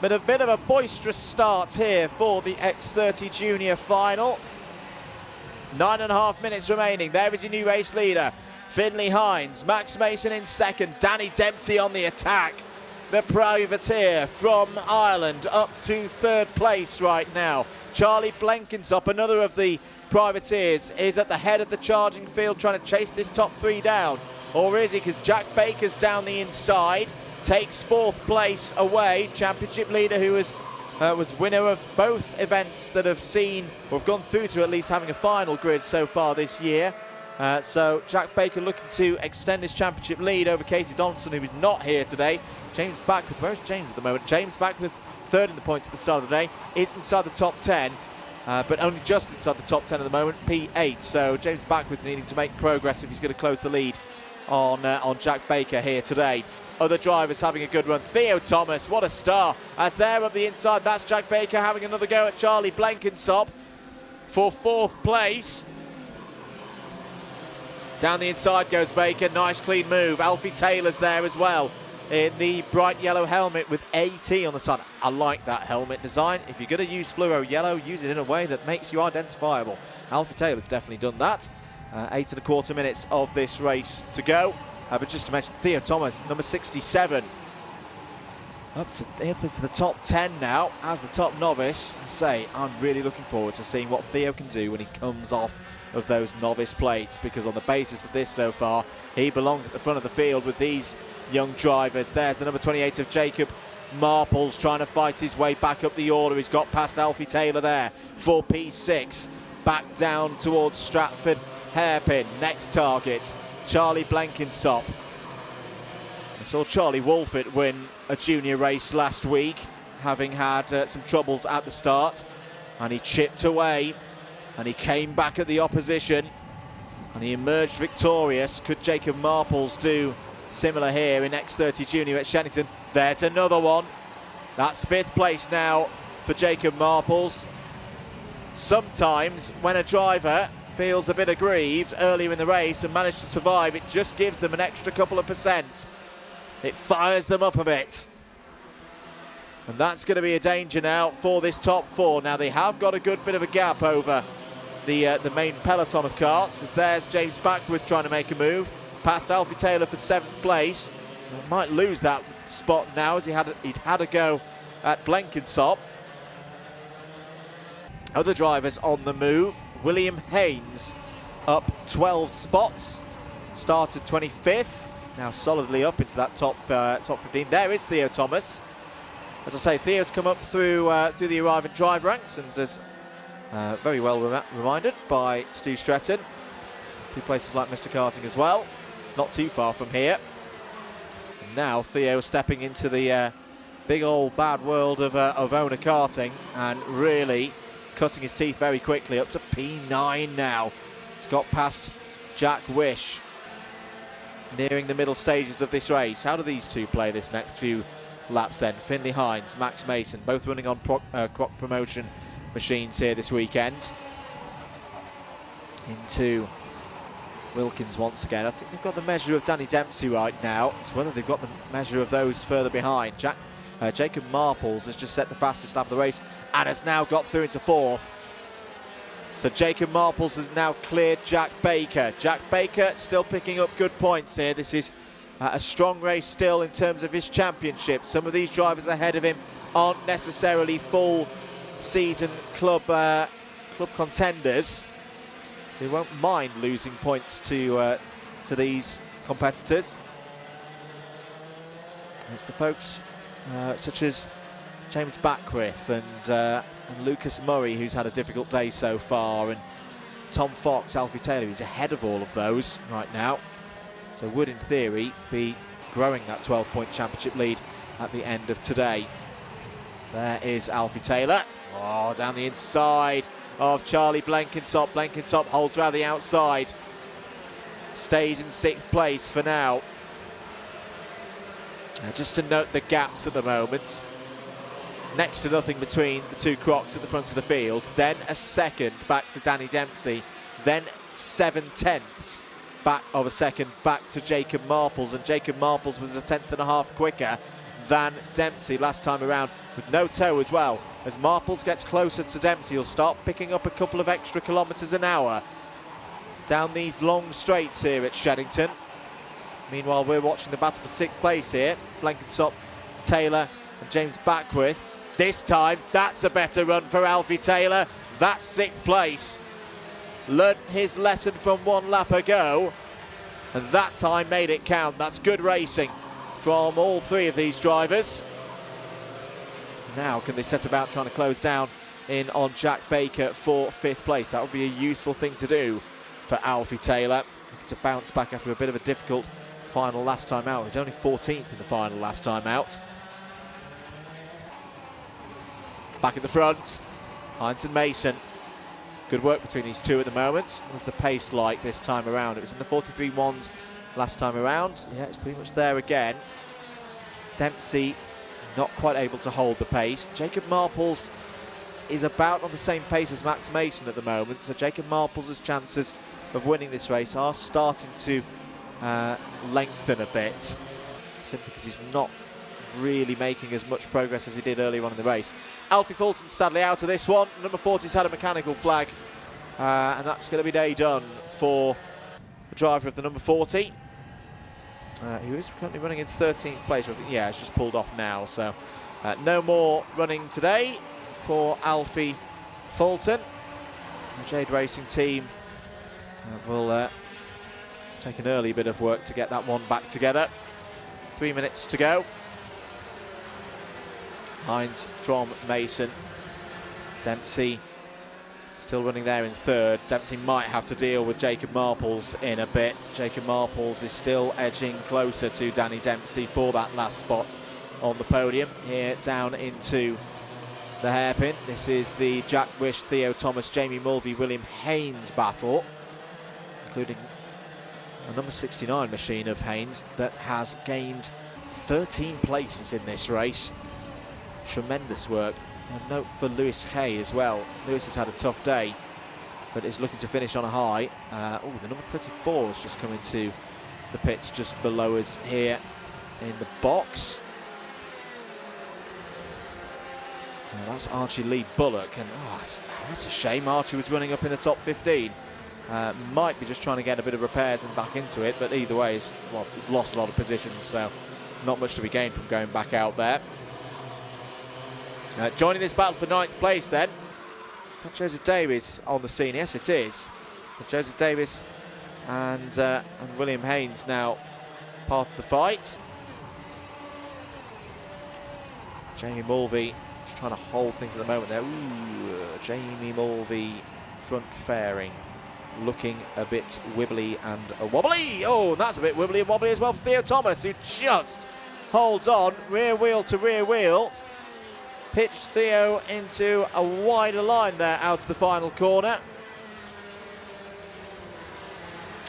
but a bit of a boisterous start here for the X30 Junior final. 9.5 minutes remaining. There is your new race leader, Finley Hines. Max Mason in second. Danny Dempsey on the attack. The privateer from Ireland up to 3rd place right now. Charlie Blenkinsop, another of the privateers, is at the head of the charging field trying to chase this top 3 down. Or is he? Because Jack Baker's down the inside. Takes 4th place away. Championship leader who was winner of both events that have seen, or have gone through to at least having a final grid so far this year. So Jack Baker looking to extend his championship lead over Casey Donaldson, who is not here today. James Beckwith, where's James at the moment? James Beckwith, 3rd in the points at the start of the day, is inside the top 10, but only just inside the top 10 at the moment, P8. So James Beckwith needing to make progress if he's going to close the lead on Jack Baker here today. Other drivers having a good run. Theo Thomas, what a star. As they're up the inside, that's Jack Baker having another go at Charlie Blenkinsop for 4th place. Down the inside goes Baker. Nice clean move. Alfie Taylor's there as well in the bright yellow helmet with AT on the side. I like that helmet design. If you're going to use fluoro yellow, use it in a way that makes you identifiable. Alfie Taylor's definitely done that. 8.25 minutes of this race to go. But just to mention, Theo Thomas, number 67, up into the top 10 now as the top novice. I'm really looking forward to seeing what Theo can do when he comes off of those novice plates, because on the basis of this so far, he belongs at the front of the field with these young drivers. There's the number 28 of Jacob Marples trying to fight his way back up the order. He's got past Alfie Taylor there for P6. Back down towards Stratford Hairpin. Next target, Charlie Blenkinsop. I saw Charlie Wolfett win a junior race last week, having had some troubles at the start, and he chipped away and he came back at the opposition and he emerged victorious. Could Jacob Marples do similar here in X30 Junior at Shenington? There's another one. That's 5th place now for Jacob Marples. Sometimes when a driver feels a bit aggrieved earlier in the race and managed to survive, it just gives them an extra couple of percent. It fires them up a bit. And that's going to be a danger now for this top four. Now they have got a good bit of a gap over the main peloton of karts, as there's James Backworth trying to make a move past Alfie Taylor for 7th place. He might lose that spot now, as he'd had a go at Blenkinsop. Other drivers on the move. William Haynes up 12 spots, started 25th, now solidly up into that top 15. There is Theo Thomas. As I say, Theo's come up through the arriving drive ranks and is very well reminded by Stu Stretton. A few places like Mr. Karting as well, not too far from here. And now Theo stepping into the big old bad world of owner karting and really cutting his teeth very quickly, up to P9 now. He's got past Jack Wish, nearing the middle stages of this race. How do these two play this next few laps then? Finley Hines, Max Mason, both running on Croc promotion machines here this weekend. Into Wilkins once again. I think they've got the measure of Danny Dempsey right now. It's whether they've got the measure of those further behind. Jacob Marples has just set the fastest lap of the race and has now got through into 4th. So Jacob Marples has now cleared Jack Baker. Jack Baker still picking up good points here. This is a strong race still in terms of his championship. Some of these drivers ahead of him aren't necessarily full season club contenders. They won't mind losing points to these competitors. It's the folks such as James Backworth and Lucas Murray, who's had a difficult day so far, and Tom Fox, Alfie Taylor, who's ahead of all of those right now. So would, in theory, be growing that 12-point championship lead at the end of today. There is Alfie Taylor. Oh, down the inside of Charlie Blenkinsop. Blenkinsop holds around the outside. Stays in 6th place for now. Just to note the gaps at the moment. Next to nothing between the two Crocs at the front of the field. Then a second back to Danny Dempsey. Then 7/10 back of a second back to Jacob Marples. And Jacob Marples was a 1/10.5 quicker than Dempsey last time around, with no toe as well. As Marples gets closer to Dempsey, he'll start picking up a couple of extra kilometres an hour down these long straights here at Shenington. Meanwhile, we're watching the battle for 6th place here. Blenkinsop, Taylor and James Backworth. This time, that's a better run for Alfie Taylor. That's 6th place. Learned his lesson from one lap ago, and that time made it count. That's good racing from all three of these drivers. Now, can they set about trying to close down in on Jack Baker for 5th place? That would be a useful thing to do for Alfie Taylor. Looking to bounce back after a bit of a difficult final last time out. He was only 14th in the final last time out. Back at the front, Hines and Mason. Good work between these two at the moment. What was the pace like this time around? It was in the 43.1s last time around. Yeah, it's pretty much there again. Dempsey not quite able to hold the pace. Jacob Marples is about on the same pace as Max Mason at the moment, so Jacob Marples' chances of winning this race are starting to lengthen a bit, simply because he's not really making as much progress as he did earlier on in the race. Alfie Fulton's sadly out of this one. Number 40's had a mechanical flag, and that's going to be day done for the driver of the number 40. Who is currently running in 13th place. I think, yeah, it's just pulled off now, so no more running today for Alfie Fulton. The Jade Racing team will take an early bit of work to get that one back together. 3 minutes to go. Hines from Mason. Dempsey still running there in 3rd. Dempsey might have to deal with Jacob Marples in a bit. Jacob Marples is still edging closer to Danny Dempsey for that last spot on the podium. Here down into the hairpin. This is the Jack Wish, Theo Thomas, Jamie Mulvey, William Haynes battle, including a number 69 machine of Haynes that has gained 13 places in this race. Tremendous work A note for Lewis Hay as well. Lewis has had a tough day, but is looking to finish on a high. Oh, the number 34 has just come into the pits just below us here in the box. That's Archie Lee Bullock, and that's a shame. Archie was running up in the top 15. Might be just trying to get a bit of repairs and back into it, but either way, he's lost a lot of positions, so not much to be gained from going back out there. Joining this battle for 9th place then, got Joseph Davies on the scene. Yes, it is. But Joseph Davies and William Haynes now part of the fight. Jamie Mulvey just trying to hold things at the moment there. Ooh, Jamie Mulvey front fairing, looking a bit wibbly and wobbly. Oh, that's a bit wibbly and wobbly as well for Theo Thomas, who just holds on, rear wheel to rear wheel. Pitched Theo into a wider line there out to the final corner.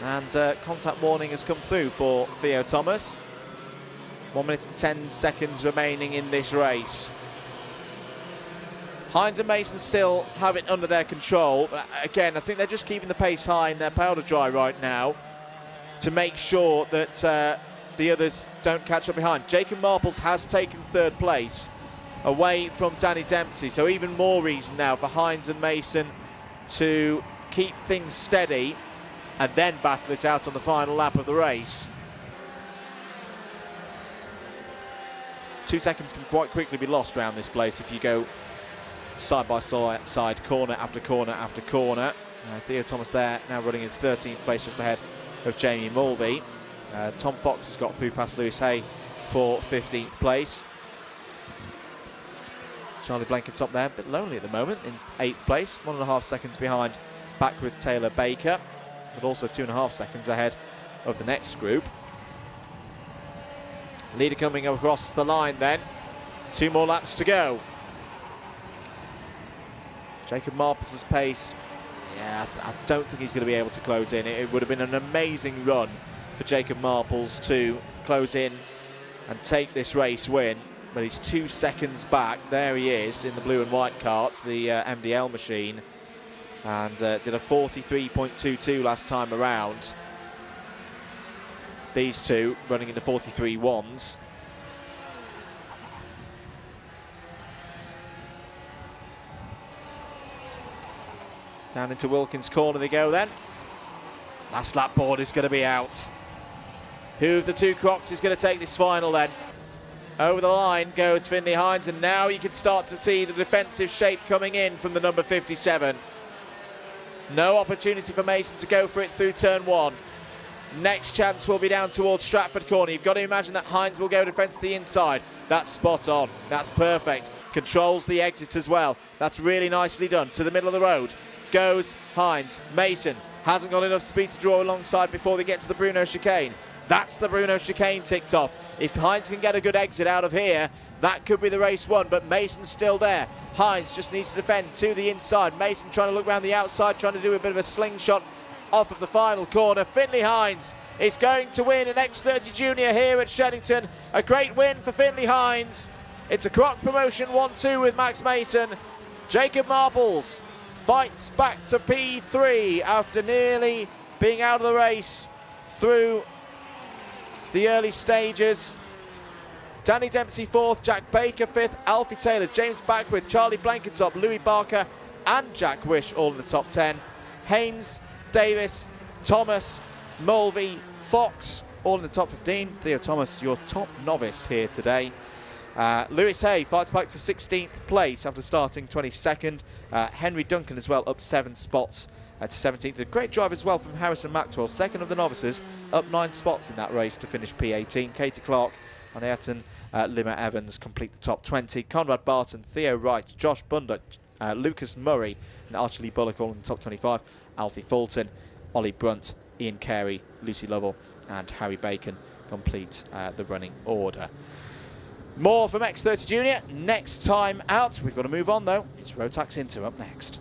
And contact warning has come through for Theo Thomas. 1 minute and 10 seconds remaining in this race. Hines and Mason still have it under their control. Again, I think they're just keeping the pace high in their powder dry right now to make sure that the others don't catch up behind. Jacob Marples has taken 3rd place away from Danny Dempsey, so even more reason now for Hines and Mason to keep things steady and then battle it out on the final lap of the race. 2 seconds can quite quickly be lost around this place if you go side by side, corner after corner after corner. Theo Thomas there now running in 13th place, just ahead of Jamie Mulvey. Tom Fox has got through past Lewis Hay for 15th place. Charlie Blenkinsop there, a bit lonely at the moment in 8th place, 1.5 seconds behind back with Taylor Baker, but also 2.5 seconds ahead of the next group. Leader coming across the line then, 2 more laps to go. Jacob Marples' pace, yeah, I don't think he's going to be able to close in. It would have been an amazing run for Jacob Marples to close in and take this race win, but he's 2 seconds back. There he is in the blue and white kart, the MDL machine, and did a 43.22 last time around. These two running in the 43.1s. Down into Wilkins' corner they go then. Last lap board is going to be out. Who of the two Crocs is going to take this final then? Over the line goes Finley Hines, and now you can start to see the defensive shape coming in from the number 57. No opportunity for Mason to go for it through turn 1. Next chance will be down towards Stratford corner. You've got to imagine that Hines will go defence to the inside. That's spot on. That's perfect. Controls the exit as well. That's really nicely done. To the middle of the road goes Hines. Mason hasn't got enough speed to draw alongside before they get to the Bruno chicane. That's the Bruno chicane ticked off. If Hines can get a good exit out of here, that could be the race won, but Mason's still there. Hines just needs to defend to the inside. Mason trying to look around the outside, trying to do a bit of a slingshot off of the final corner. Finley Hines is going to win an X30 Junior here at Shenington. A great win for Finley Hines. It's a Croc promotion 1-2 with Max Mason. Jacob Marples fights back to P3 after nearly being out of the race through the early stages. Danny Dempsey 4th, Jack Baker 5th, Alfie Taylor, James Backwith, Charlie Blanketop, Louis Barker and Jack Wish all in the top 10. Haynes, Davis, Thomas, Mulvey, Fox all in the top 15. Theo Thomas, your top novice here today. Lewis Hay fights back to 16th place after starting 22nd. Henry Duncan as well up 7 spots to 17th. A great drive as well from Harrison Maxwell, 2nd of the novices, up 9 spots in that race to finish P18. Katie Clark and Ayrton Limmer Evans complete the top 20. Conrad Barton, Theo Wright, Josh Bundock, Lucas Murray and Archie Lee Bullock all in the top 25. Alfie Fulton, Ollie Brunt, Ian Carey, Lucy Lovell and Harry Bacon complete the running order. More from X30 Junior next time out. We've got to move on though. It's Rotax Inter up next.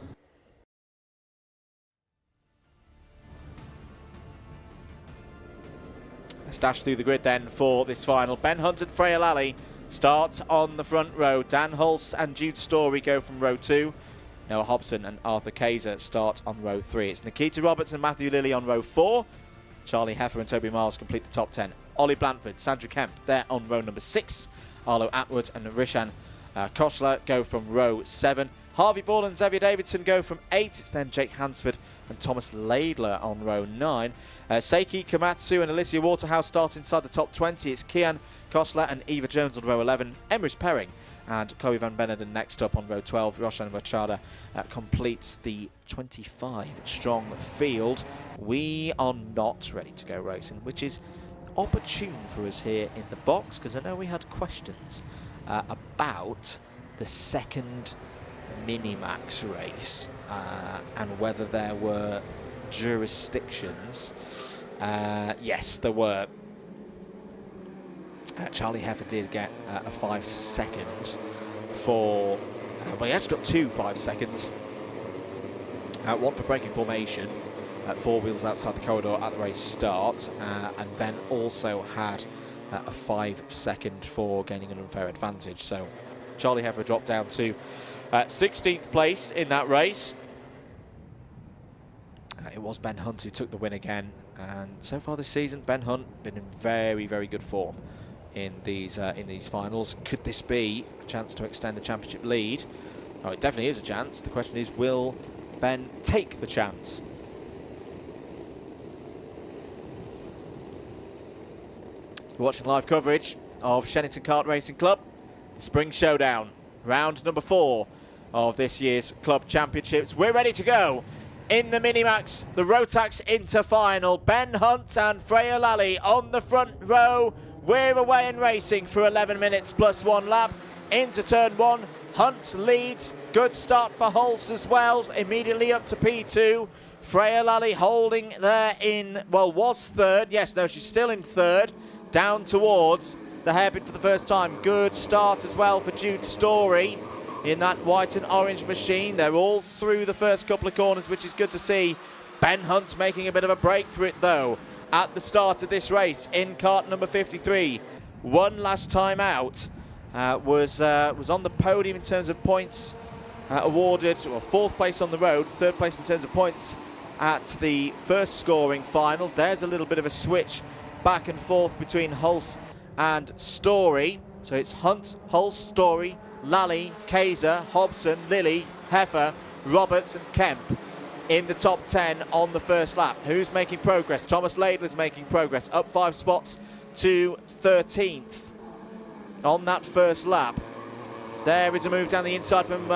Let's dash through the grid then for this final. Ben Hunt and Freya Lally start on the front row. Dan Hulse and Jude Story go from row 2. Noah Hobson and Arthur Kayser start on row 3. It's Nikita Roberts and Matthew Lilly on row 4. Charlie Heffer and Toby Miles complete the top 10. Ollie Blanford, Sandra Kemp, they're on row number 6. Arlo Atwood and Rishan Koshler go from row 7. Harvey Ball and Xavier Davidson go from 8. It's then Jake Hansford and Thomas Laidler on row 9. Seiki Komatsu and Alicia Waterhouse start inside the top 20. It's Kian Koshler and Eva Jones on row 11. Emrys Perring and Chloe Van Beneden next up on row 12. Roshan Vachada completes the 25-strong field. We are not ready to go racing, which is opportune for us here in the box, because I know we had questions about the second Minimax race and whether there were jurisdictions. Yes, there were. Charlie Heffer did get a 5 seconds for, well, he actually got 2 5 seconds. One for breaking formation at 4 wheels outside the corridor at the race start, and then also had a 5 second for gaining an unfair advantage. So Charlie Heffer dropped down to 16th place in that race. It was Ben Hunt who took the win again, and so far this season Ben Hunt been in very, very good form in these finals. Could this be a chance to extend the championship lead? Oh, it definitely is a chance. The question is, will Ben take the chance? You're watching live coverage of Shenington Kart Racing Club, the Spring Showdown, round number 4 of this year's club championships. We're ready to go in the Minimax, the Rotax Inter final. Ben Hunt and Freya Lally on the front row. We're away and racing for 11 minutes plus 1 lap. Into turn 1, Hunt leads. Good start for Hulse as well, immediately up to P2. Freya Lally holding there in, well, was third. Yes, no, she's still in third. Down towards the hairpin for the first time. Good start as well for Jude Story in that white and orange machine. They're all through the first couple of corners, which is good to see. Ben Hunt's making a bit of a break for it, though, at the start of this race in kart number 53. One last time out, was on the podium in terms of points awarded, well, 4th place on the road, 3rd place in terms of points at the first scoring final. There's a little bit of a switch back and forth between Hulse and Story. So it's Hunt, Hulse, Story, Lally, Kayser, Hobson, Lilly, Heffer, Roberts and Kemp in the top 10 on the first lap. Who's making progress? Thomas Laidler's making progress, up 5 spots to 13th on that first lap. There is a move down the inside from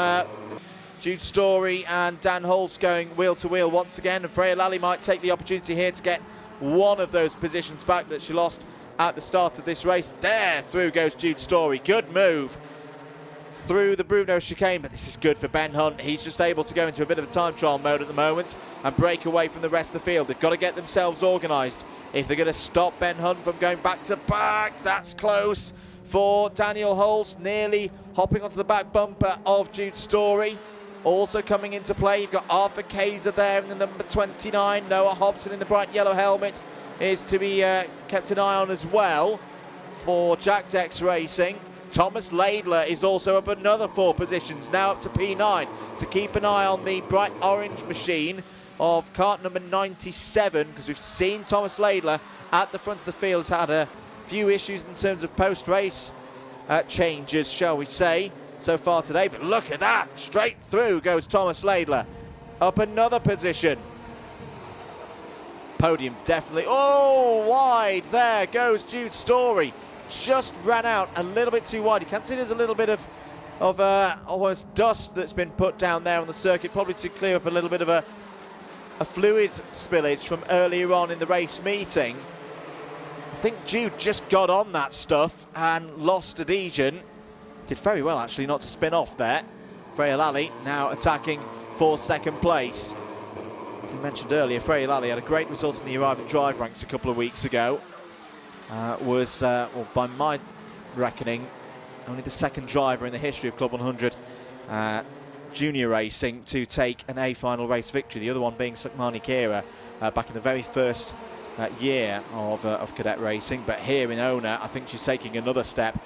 Jude Story and Dan Hulse going wheel to wheel once again, and Freya Lally might take the opportunity here to get one of those positions back that she lost at the start of this race. There, through goes Jude Story. Good move through the Bruno chicane, but this is good for Ben Hunt. He's just able to go into a bit of a time trial mode at the moment and break away from the rest of the field. They've got to get themselves organised if they're going to stop Ben Hunt from going back to back. That's close for Daniel Hulse, nearly hopping onto the back bumper of Jude Story. Also coming into play, you've got Arthur Kayser there in the number 29. Noah Hobson in the bright yellow helmet is to be kept an eye on as well for Jack Dex Racing. Thomas Laidler is also up another 4 positions, now up to P9. So keep an eye on the bright orange machine of kart number 97, because we've seen Thomas Laidler at the front of the field has had a few issues in terms of post-race changes, shall we say, so far today. But look at that, straight through goes Thomas Laidler, up another position. Podium definitely, oh, wide, there goes Jude Story. Just ran out a little bit too wide. You can see there's a little bit of almost dust that's been put down there on the circuit, probably to clear up a little bit of a fluid spillage from earlier on in the race meeting. I think Jude just got on that stuff and lost adhesion. Did very well, actually, not to spin off there. Freya Lally now attacking for 2nd place. As we mentioned earlier, Freya Lally had a great result in the Arrive at Drive ranks a couple of weeks ago. Was, well, by my reckoning, only the 2nd driver in the history of Club 100 junior racing to take an A final race victory. The other one being Sukmani Kira back in the very first year of cadet racing. But here in Ona, I think she's taking another step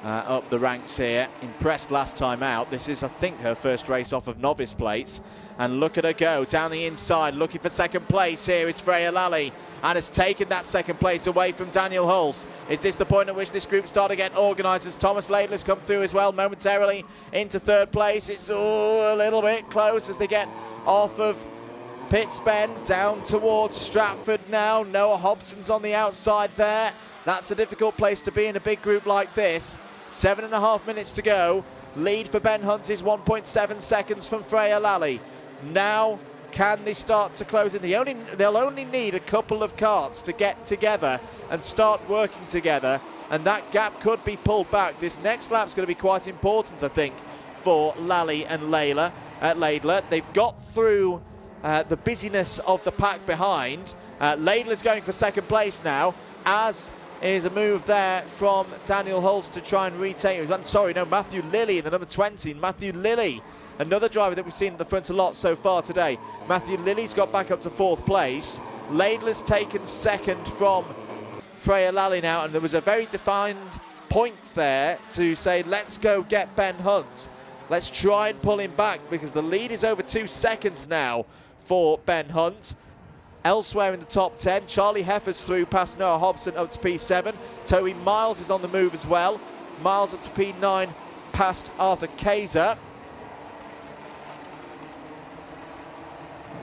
up the ranks here. Impressed last time out. This is, I think, her first race off of novice plates. And look at her go down the inside, looking for second place. Here is Freya Lally, and has taken that second place away from Daniel Hulse. Is this the point at which this group start to get organised as Thomas Laidler's come through as well momentarily into third place? It's a little bit close as they get off of Pitts Bend down towards Stratford now. Noah Hobson's on the outside there. That's a difficult place to be in a big group like this. 7.5 minutes to go. Lead for Ben Hunt is 1.7 seconds from Freya Lally. Now, can they start to close in? They'll only need a couple of karts to get together and start working together, and that gap could be pulled back. This next lap's going to be quite important, I think, for Lally and Laidler. They've got through the busyness of the pack behind. Laidler's going for second place now, as is a move there from Daniel Hulse to try and retain. Sorry, no, Matthew Lilly in the number 20. Matthew Lilly, another driver that we've seen at the front a lot so far today. Matthew Lilly's got back up to fourth place. Laidler's taken second from Freya Lally now, and there was a very defined point there to say, let's go get Ben Hunt. Let's try and pull him back, because the lead is over 2 seconds now for Ben Hunt. Elsewhere in the top 10, Charlie Heffer's through past Noah Hobson up to P7. Toby Miles is on the move as well. Miles up to P9 past Arthur Kaiser.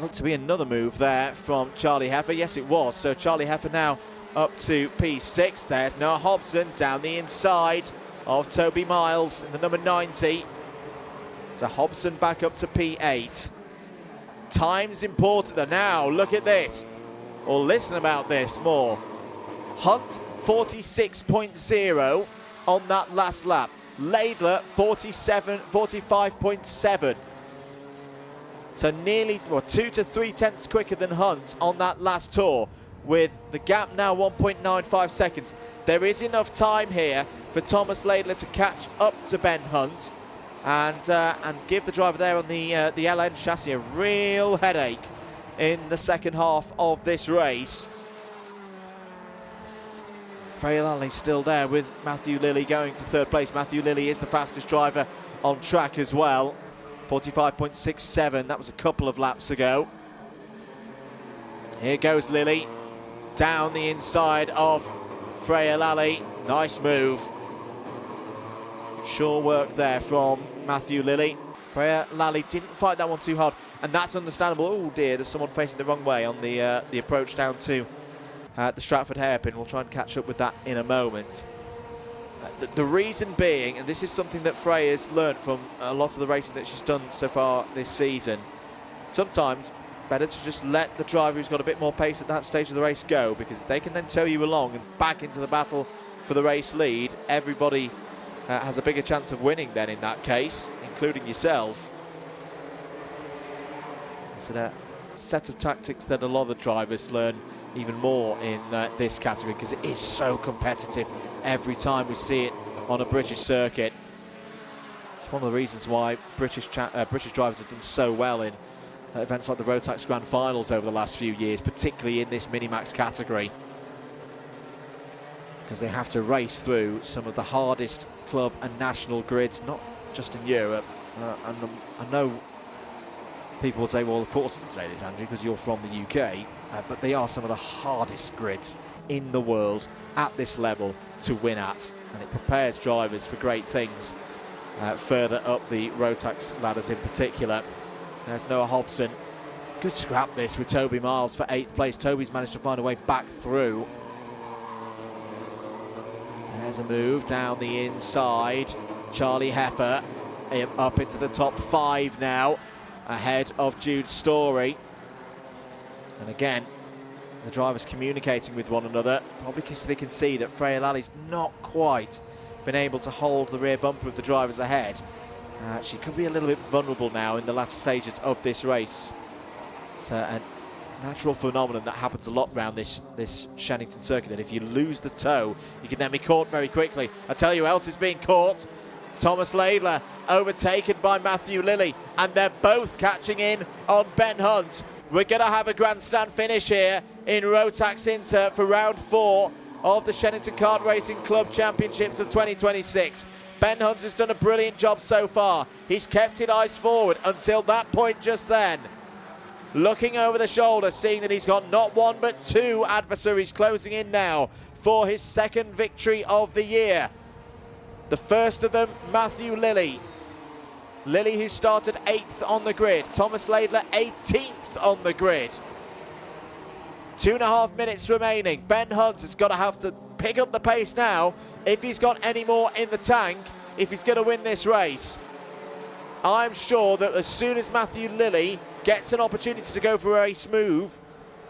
Looked to be another move there from Charlie Heffer. Yes, it was. So Charlie Heffer now up to P6. There's Noah Hobson down the inside of Toby Miles in the number 90. So Hobson back up to P8. Time's important though. Now look at this, or listen about this more. Hunt 46.0 on that last lap. Laidler 45.7. So nearly 2 to 3 tenths quicker than Hunt on that last tour, with the gap now 1.95 seconds. There is enough time here for Thomas Laidler to catch up to Ben Hunt and give the driver there on the LN chassis a real headache in the second half of this race. Freya Lally's still there with Matthew Lilly going for third place. Matthew Lilly is the fastest driver on track as well. 45.67, that was a couple of laps ago. Here goes Lilly down the inside of Freya Lally. Nice move. Sure work there from Matthew Lilly. Freya Lally didn't fight that one too hard, and that's understandable. Oh dear, there's someone facing the wrong way on the approach down to the Stratford hairpin. We'll try and catch up with that in a moment. The reason being, and this is something that Freya's learned from a lot of the racing that she's done so far this season, sometimes better to just let the driver who's got a bit more pace at that stage of the race go, because if they can then tow you along and back into the battle for the race lead, everybody has a bigger chance of winning then in that case, including yourself. It's a set of tactics that a lot of the drivers learn even more in this category, because it is so competitive every time we see it on a British circuit. It's one of the reasons why British drivers have done so well in events like the Rotax Grand Finals over the last few years, particularly in this Minimax category, because they have to race through some of the hardest club and national grids, not just in Europe. And I know people would say, well, of course you would say this, Andrew, because you're from the UK, but they are some of the hardest grids in the world at this level to win at, and it prepares drivers for great things further up the Rotax ladders in particular. There's Noah Hobson. Good scrap this with Toby Miles for 8th place. Toby's managed to find a way back through. There's a move down the inside. Charlie Heffer up into the top 5 now, ahead of Jude Story. And again, the drivers communicating with one another, probably because they can see that Freya Lally's not quite been able to hold the rear bumper of the drivers ahead. She could be a little bit vulnerable now in the latter stages of this race. It's a natural phenomenon that happens a lot around this Shenington circuit, that if you lose the toe, you can then be caught very quickly. I tell you who else is being caught. Thomas Laidler overtaken by Matthew Lilly, and they're both catching in on Ben Hunt. We're going to have a grandstand finish here in Rotax Inter for round 4 of the Shenington Kart Racing Club Championships of 2026. Ben Hunt has done a brilliant job so far. He's kept it eyes forward until that point just then. Looking over the shoulder, seeing that he's got not one but two adversaries closing in now for his second victory of the year. The first of them, Matthew Lilly. Lilly, who started 8th on the grid. Thomas Laidler, 18th on the grid. 2.5 minutes remaining. Ben Hunt has got to have to pick up the pace now if he's got any more in the tank, if he's going to win this race. I'm sure that as soon as Matthew Lilly gets an opportunity to go for a race move,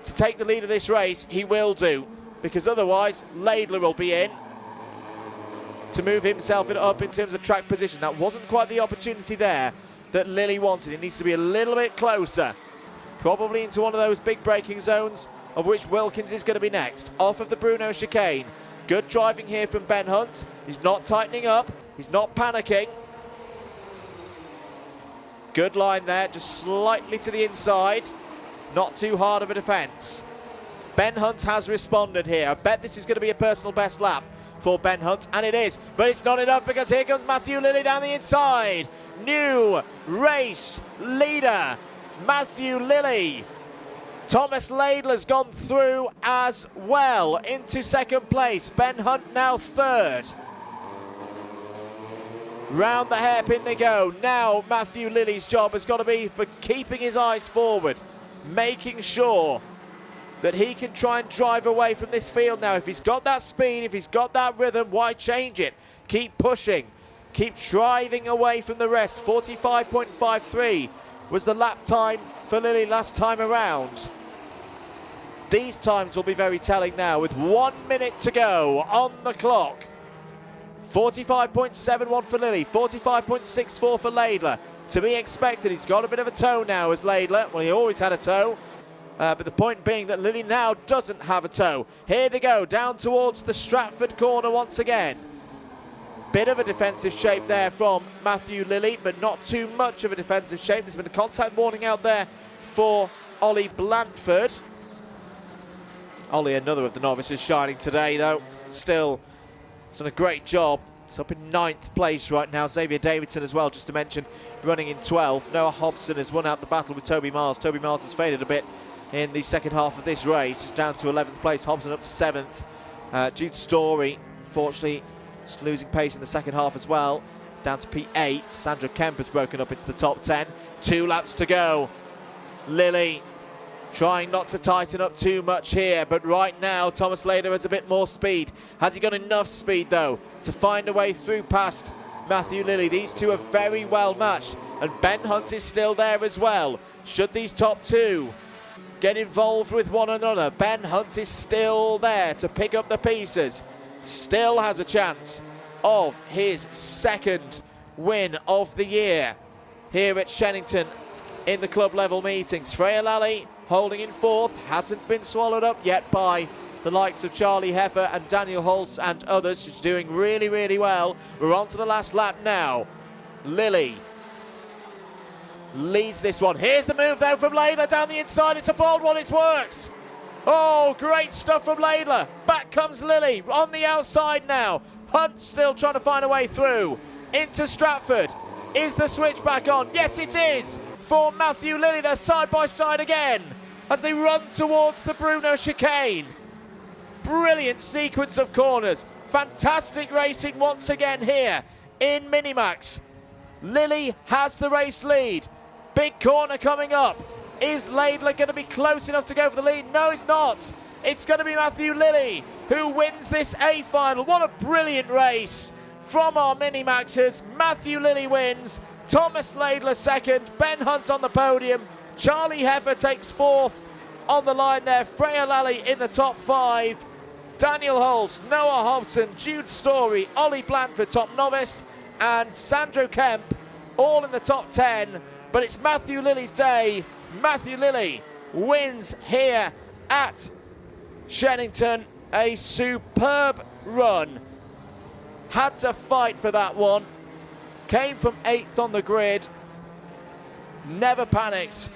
to take the lead of this race, he will do. Because otherwise, Laidler will be in to move himself up in terms of track position. That wasn't quite the opportunity there that Lilly wanted. He needs to be a little bit closer. Probably into one of those big braking zones, of which Wilkins is going to be next. Off of the Bruno chicane. Good driving here from Ben Hunt. He's not tightening up. He's not panicking. Good line there, just slightly to the inside. Not too hard of a defence. Ben Hunt has responded here. I bet this is going to be a personal best lap for Ben Hunt, and it is. But it's not enough because here comes Matthew Lilly down the inside. New race leader, Matthew Lilly. Thomas Laidler's gone through as well into second place. Ben Hunt now third. Round the hairpin they go. Now Matthew Lilly's job has got to be for keeping his eyes forward, making sure that he can try and drive away from this field now. If he's got that speed, if he's got that rhythm, why change it? Keep pushing, keep driving away from the rest. 45.53 was the lap time for Lilly last time around. These times will be very telling now with 1 minute to go on the clock. 45.71 for Lilly, 45.64 for Laidler. To be expected, he's got a bit of a toe now as Laidler. Well, he always had a toe. But the point being that Lilly now doesn't have a toe. Here they go, down towards the Stratford corner once again. Bit of a defensive shape there from Matthew Lilly, but not too much of a defensive shape. There's been a contact warning out there for Ollie Blandford. Ollie, another of the novices, shining today, though. Still, he's done a great job. He's up in 9th place right now. Xavier Davidson as well, just to mention, running in 12th. Noah Hobson has won out the battle with Toby Miles. Toby Miles has faded a bit in the second half of this race. He's down to 11th place. Hobson up to 7th. Jude Story, unfortunately, just losing pace in the second half as well. It's down to P8. Sandra Kemp has broken up into the top 10. 2 laps to go. Lilly trying not to tighten up too much here, but right now Thomas Laidler has a bit more speed. Has he got enough speed though to find a way through past Matthew Lilly? These two are very well matched, and Ben Hunt is still there as well. Should these top two get involved with one another, Ben Hunt is still there to pick up the pieces. Still has a chance of his second win of the year here at Shenington in the club level meetings. Freya Lally holding in 4th, hasn't been swallowed up yet by the likes of Charlie Heffer and Daniel Holtz and others. She's doing really, really well. We're on to the last lap now. Lilly leads this one. Here's the move though from Laidler down the inside. It's a bold one, it works. Oh, great stuff from Laidler. Back comes Lilly on the outside now. Hunt still trying to find a way through into Stratford. Is the switch back on? Yes, it is. For Matthew Lilly, they're side by side again as they run towards the Bruno chicane. Brilliant sequence of corners. Fantastic racing once again here in Minimax. Lilly has the race lead. Big corner coming up. Is Laidler going to be close enough to go for the lead? No, he's not. It's going to be Matthew Lilly who wins this A final. What a brilliant race from our Minimaxers. Matthew Lilly wins. Thomas Laidler second. Ben Hunt on the podium. Charlie Heffer takes 4th on the line there. Freya Lally in the top 5. Daniel Holtz, Noah Hobson, Jude Story, Ollie Blandford top novice, and Sandro Kemp all in the top 10. But it's Matthew Lilly's day. Matthew Lilly wins here at Shenington. A superb run. Had to fight for that one. Came from 8th on the grid. Never panicked.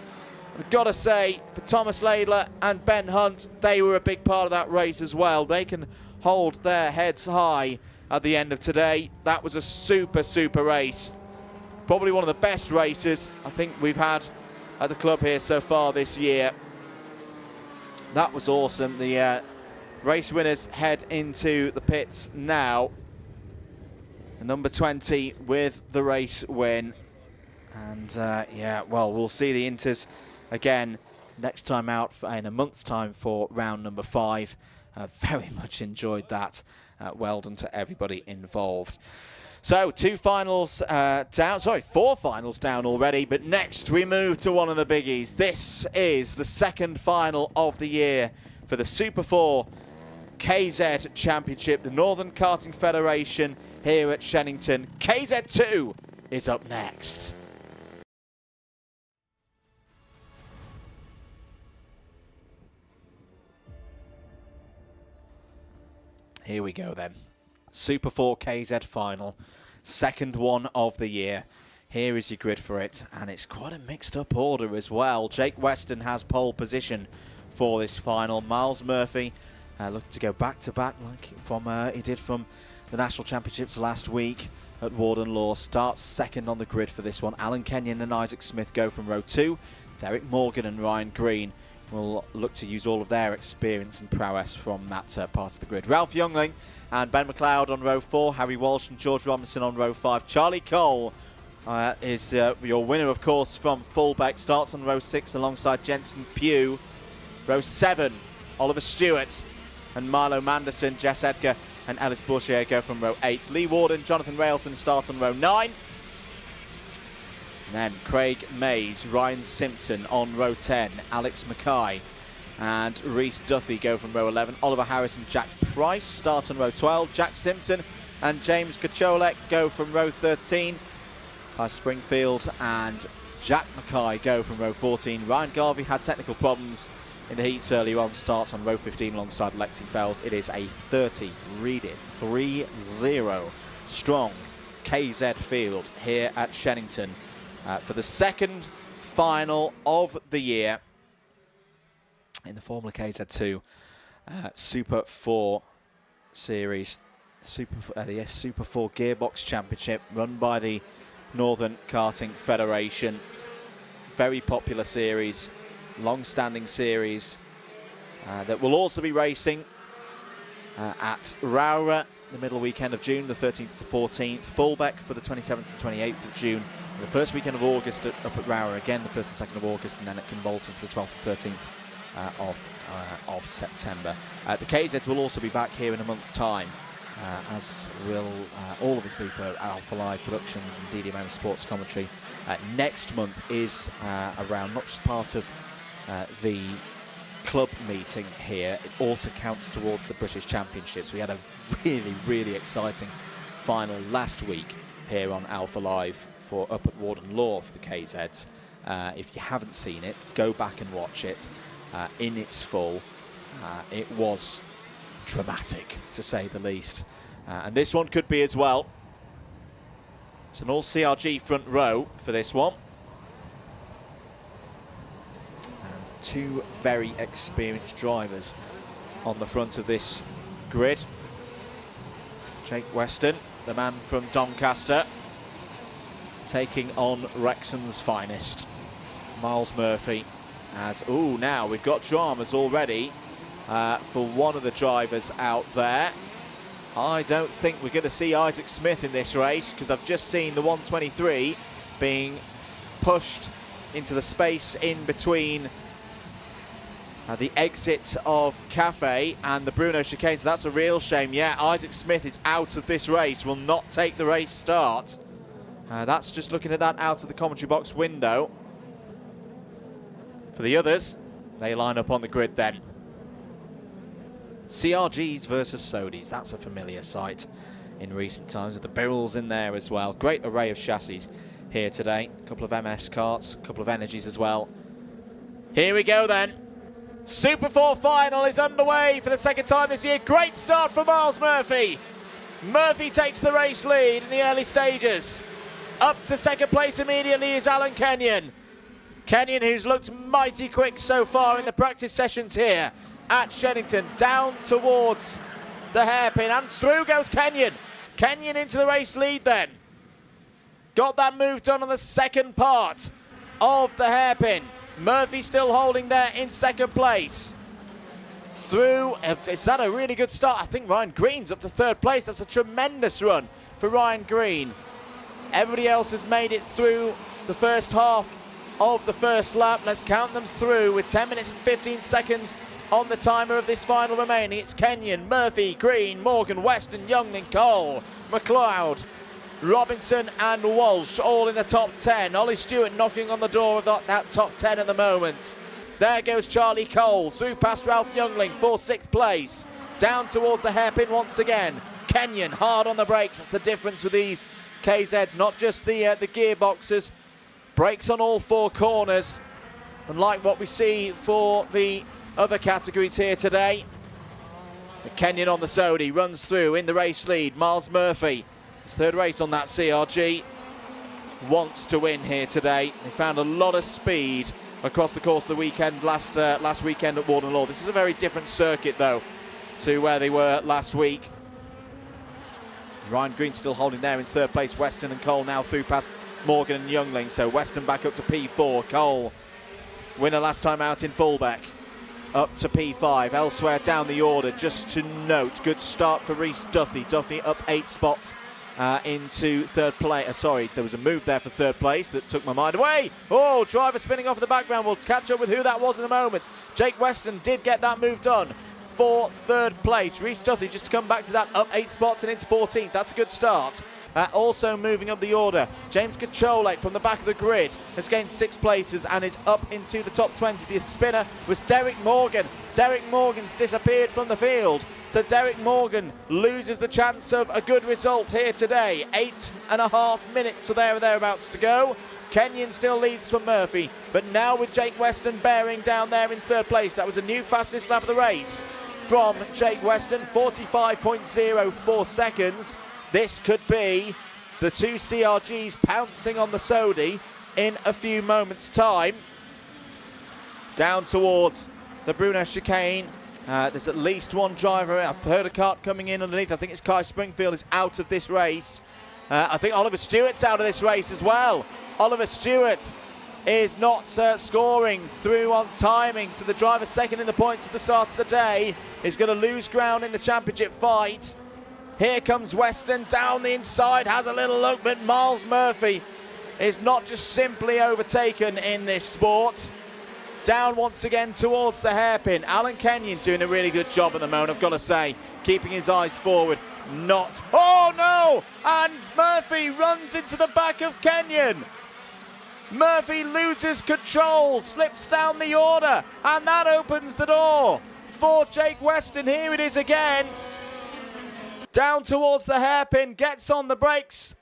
I've got to say, for Thomas Laidler and Ben Hunt, they were a big part of that race as well. They can hold their heads high at the end of today. That was a super, super race. Probably one of the best races I think we've had at the club here so far this year. That was awesome. The race winners head into the pits now. The number 20 with the race win. And yeah, well, we'll see the Inters again next time out in a month's time for round number 5. Very much enjoyed that. Well done to everybody involved. So 4 finals down already, but next we move to one of the biggies. This is the second final of the year for the Super 4 KZ Championship, the Northern Karting Federation here at Shenington. KZ2 is up next. Here we go then. Super 4 KZ final, second one of the year. Here is your grid for it, and it's quite a mixed up order as well. Jake Weston has pole position for this final. Miles Murphy looking to go back-to-back like he did from the National Championships last week at Warden Law. Starts second on the grid for this one. Alan Kenyon and Isaac Smith go from row 2. Derek Morgan and Ryan Green will look to use all of their experience and prowess from that part of the grid. Ralph Youngling and Ben McLeod on row 4. Harry Walsh and George Robinson on row 5. Charlie Cole is your winner, of course, from Fullbeck. Starts on row 6 alongside Jensen Pugh. Row 7, Oliver Stewart and Milo Manderson. Jess Edgar and Ellis Bourchier go from row 8. Lee Ward and Jonathan Railton start on row 9. And then Craig Mays, Ryan Simpson on row 10. Alex Mackay and Reese Duthie go from row 11. Oliver Harris and Jack Price start on row 12. Jack Simpson and James Kacholek go from row 13. Kai Springfield and Jack Mackay go from row 14. Ryan Garvey had technical problems in the heats earlier on, starts on row 15 alongside Lexi Fells. It is a 30, read it, 3-0 strong KZ field here at Shenington for the second final of the year in the Formula KZ2 Super 4 series, the Super 4 Gearbox Championship run by the Northern Karting Federation. Very popular series, long-standing series that will also be racing at Rowra the middle weekend of June, the 13th to 14th. Fullbeck for the 27th to 28th of June. And the first weekend of August up at Rowra again, the 1st and 2nd of August, and then at Kinbolton for the 12th and 13th of September. The KZs will also be back here in a month's time, as will all of us be for Alpha Live Productions and DDMM Sports Commentary. Next month is around not just part of the club meeting here, it also counts towards the British Championships. We had a really, really exciting final last week here on Alpha Live for up at Warden Law for the KZs. If you haven't seen it, go back and watch it in its full. It was dramatic, to say the least. And this one could be as well. It's an all CRG front row for this one. And two very experienced drivers on the front of this grid. Jake Weston, the man from Doncaster, taking on Wrexham's finest. Miles Murphy as, ooh, now we've got dramas already for one of the drivers out there. I don't think we're going to see Isaac Smith in this race, because I've just seen the 123 being pushed into the space in between the exit of Cafe and the Bruno chicane. So that's a real shame. Yeah, Isaac Smith is out of this race, will not take the race start. That's just looking at that out of the commentary box window. For the others, they line up on the grid then. CRGs versus Sodis, that's a familiar sight in recent times, with the Birrells in there as well. Great array of chassis here today. A couple of MS karts, a couple of Energies as well. Here we go then. Super 4 final is underway for the second time this year. Great start for Miles Murphy. Murphy takes the race lead in the early stages. Up to second place immediately is Alan Kenyon. Kenyon, who's looked mighty quick so far in the practice sessions here at Shenington, down towards the hairpin, and through goes Kenyon. Kenyon into the race lead then. Got that move done on the second part of the hairpin. Murphy still holding there in second place. Through, is that a really good start? I think Ryan Green's up to third place. That's a tremendous run for Ryan Green. Everybody else has made it through the first half of the first lap. Let's count them through with 10 minutes and 15 seconds on the timer of this final remaining. It's Kenyon, Murphy, Green, Morgan, Weston, Youngling, Cole, McLeod, Robinson and Walsh all in the top 10. Ollie Stewart knocking on the door of that top 10 at the moment. There goes Charlie Cole through past Ralph Youngling for 6th place. Down towards the hairpin once again. Kenyon hard on the brakes. That's the difference with these KZs, not just the gearboxes. Brakes on all 4 corners. Unlike what we see for the other categories here today. Kenyon on the Sodi runs through in the race lead. Miles Murphy, his 3rd race on that CRG, wants to win here today. They found a lot of speed across the course of the weekend last weekend at Warden Law. This is a very different circuit though to where they were last week. Ryan Green still holding there in 3rd place. Weston and Cole now through past Morgan and Youngling. So Weston back up to P4. Cole, winner last time out in fullback, up to P5. Elsewhere down the order, just to note, good start for Rhys Duffy. Duffy up 8 spots into 3rd place. Sorry, there was a move there for 3rd place that took my mind away. Oh, driver spinning off in the background. We'll catch up with who that was in a moment. Jake Weston did get that move done for 3rd place. Rhys Duffy just to come back to that, up 8 spots and into 14th. That's a good start. Also moving up the order, James Kacholek from the back of the grid has gained 6 places and is up into the top 20. The spinner was Derek Morgan. Derek Morgan's disappeared from the field, so Derek Morgan loses the chance of a good result here today. 8.5 minutes or there or thereabouts to go. Kenyon still leads from Murphy, but now with Jake Weston bearing down there in 3rd place. That was a new fastest lap of the race from Jake Weston, 45.04 seconds. This could be the 2 CRGs pouncing on the Sodi in a few moments' time. Down towards the Bruno chicane. There's at least one driver. I've heard a kart coming in underneath. I think it's Kai Springfield is out of this race. I think Oliver Stewart's out of this race as well. Oliver Stewart is not scoring through on timing, so the driver second in the points at the start of the day is going to lose ground in the championship fight. Here comes Weston down the inside, has a little look, but Miles Murphy is not just simply overtaken in this sport. Down once again towards the hairpin. Alan Kenyon doing a really good job at the moment, I've got to say, keeping his eyes forward. Not, oh no! And Murphy runs into the back of Kenyon. Murphy loses control, slips down the order, and that opens the door for Jake Weston. Here it is again. Down towards the hairpin, gets on the brakes,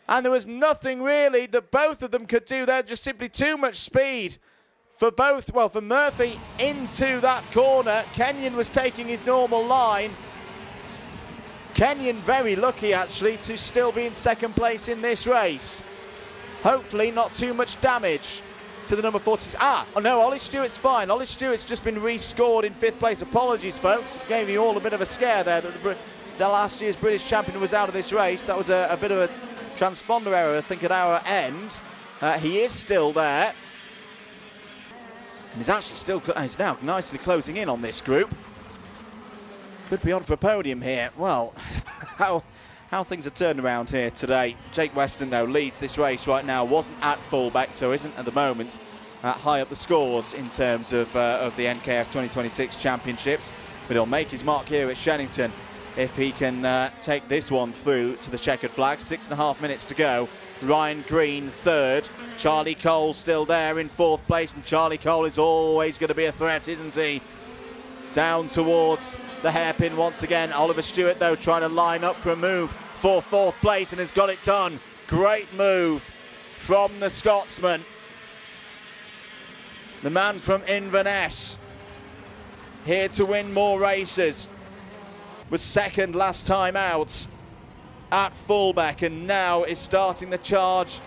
and there was nothing really that both of them could do there, just simply too much speed for both, well, for Murphy into that corner. Kenyon was taking his normal line. Kenyon very lucky actually to still be in 2nd place in this race. Hopefully not too much damage to the number 40. Oh no, Ollie Stewart's fine. Ollie Stewart's just been rescored in 5th place. Apologies, folks. Gave you all a bit of a scare there that the last year's British champion was out of this race. That was a bit of a transponder error, I think, at our end. He is still there. He's actually still, he's now nicely closing in on this group. Could be on for a podium here. Well, how things are turned around here today. Jake Weston, though, leads this race right now. Wasn't at fullback, so isn't at the moment high up the scores in terms of the NKF 2026 championships. But he'll make his mark here at Shenington if he can take this one through to the checkered flag. 6.5 minutes to go. Ryan Green 3rd. Charlie Cole still there in 4th place, and Charlie Cole is always going to be a threat, isn't he? Down towards the hairpin once again. Oliver Stewart, though, trying to line up for a move for 4th place and has got it done. Great move from the Scotsman. The man from Inverness, here to win more races. Was 2nd last time out at fullback, and now is starting the charge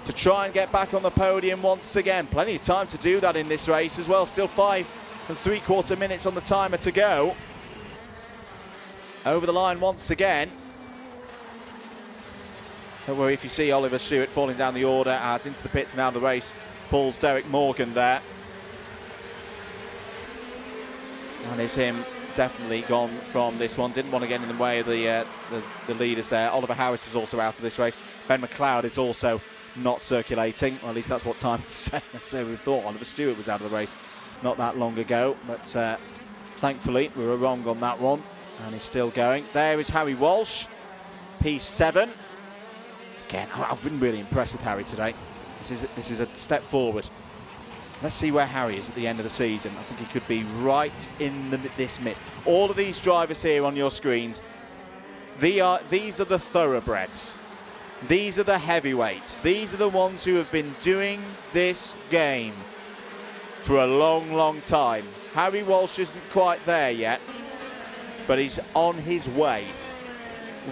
to try and get back on the podium once again. Plenty of time to do that in this race as well. Still 5 3/4 minutes on the timer to go. over the line once again. Don't worry if you see Oliver Stewart falling down the order as into the pits and out of the race pulls Derek Morgan there. And is him definitely gone from this one. Didn't want to get in the way of the leaders there. Oliver Harris is also out of this race. Ben McLeod is also not circulating, or at least that's what time he said. So we thought Oliver Stewart was out of the race not that long ago, but thankfully we were wrong on that one, and he's still going. There is Harry Walsh, P7. Again, I've been really impressed with Harry today. This is a step forward. Let's see where Harry is at the end of the season. I think he could be right in this mix. All of these drivers here on your screens, these are the thoroughbreds. These are the heavyweights. These are the ones who have been doing this game for a long, long time. Harry Walsh isn't quite there yet, but he's on his way.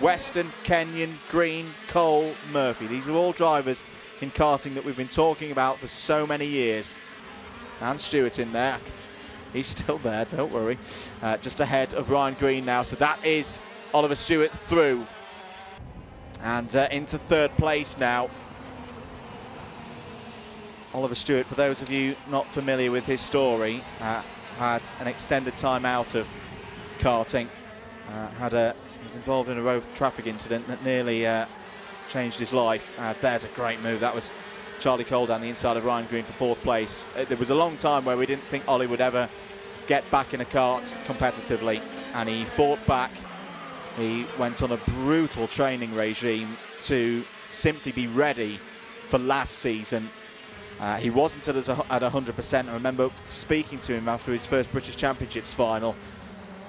Weston, Kenyon, Green, Cole, Murphy. These are all drivers in karting that we've been talking about for so many years. And Stewart in there. He's still there, don't worry. Just ahead of Ryan Green now. So that is Oliver Stewart through. And into third place now. Oliver Stewart, for those of you not familiar with his story, had an extended time out of karting. He was involved in a road traffic incident that nearly changed his life. There's a great move. That was Charlie Cole down the inside of Ryan Green for fourth place. There was a long time where we didn't think Ollie would ever get back in a kart competitively, and he fought back. He went on a brutal training regime to simply be ready for last season. He wasn't at 100%. I remember speaking to him after his first British Championships final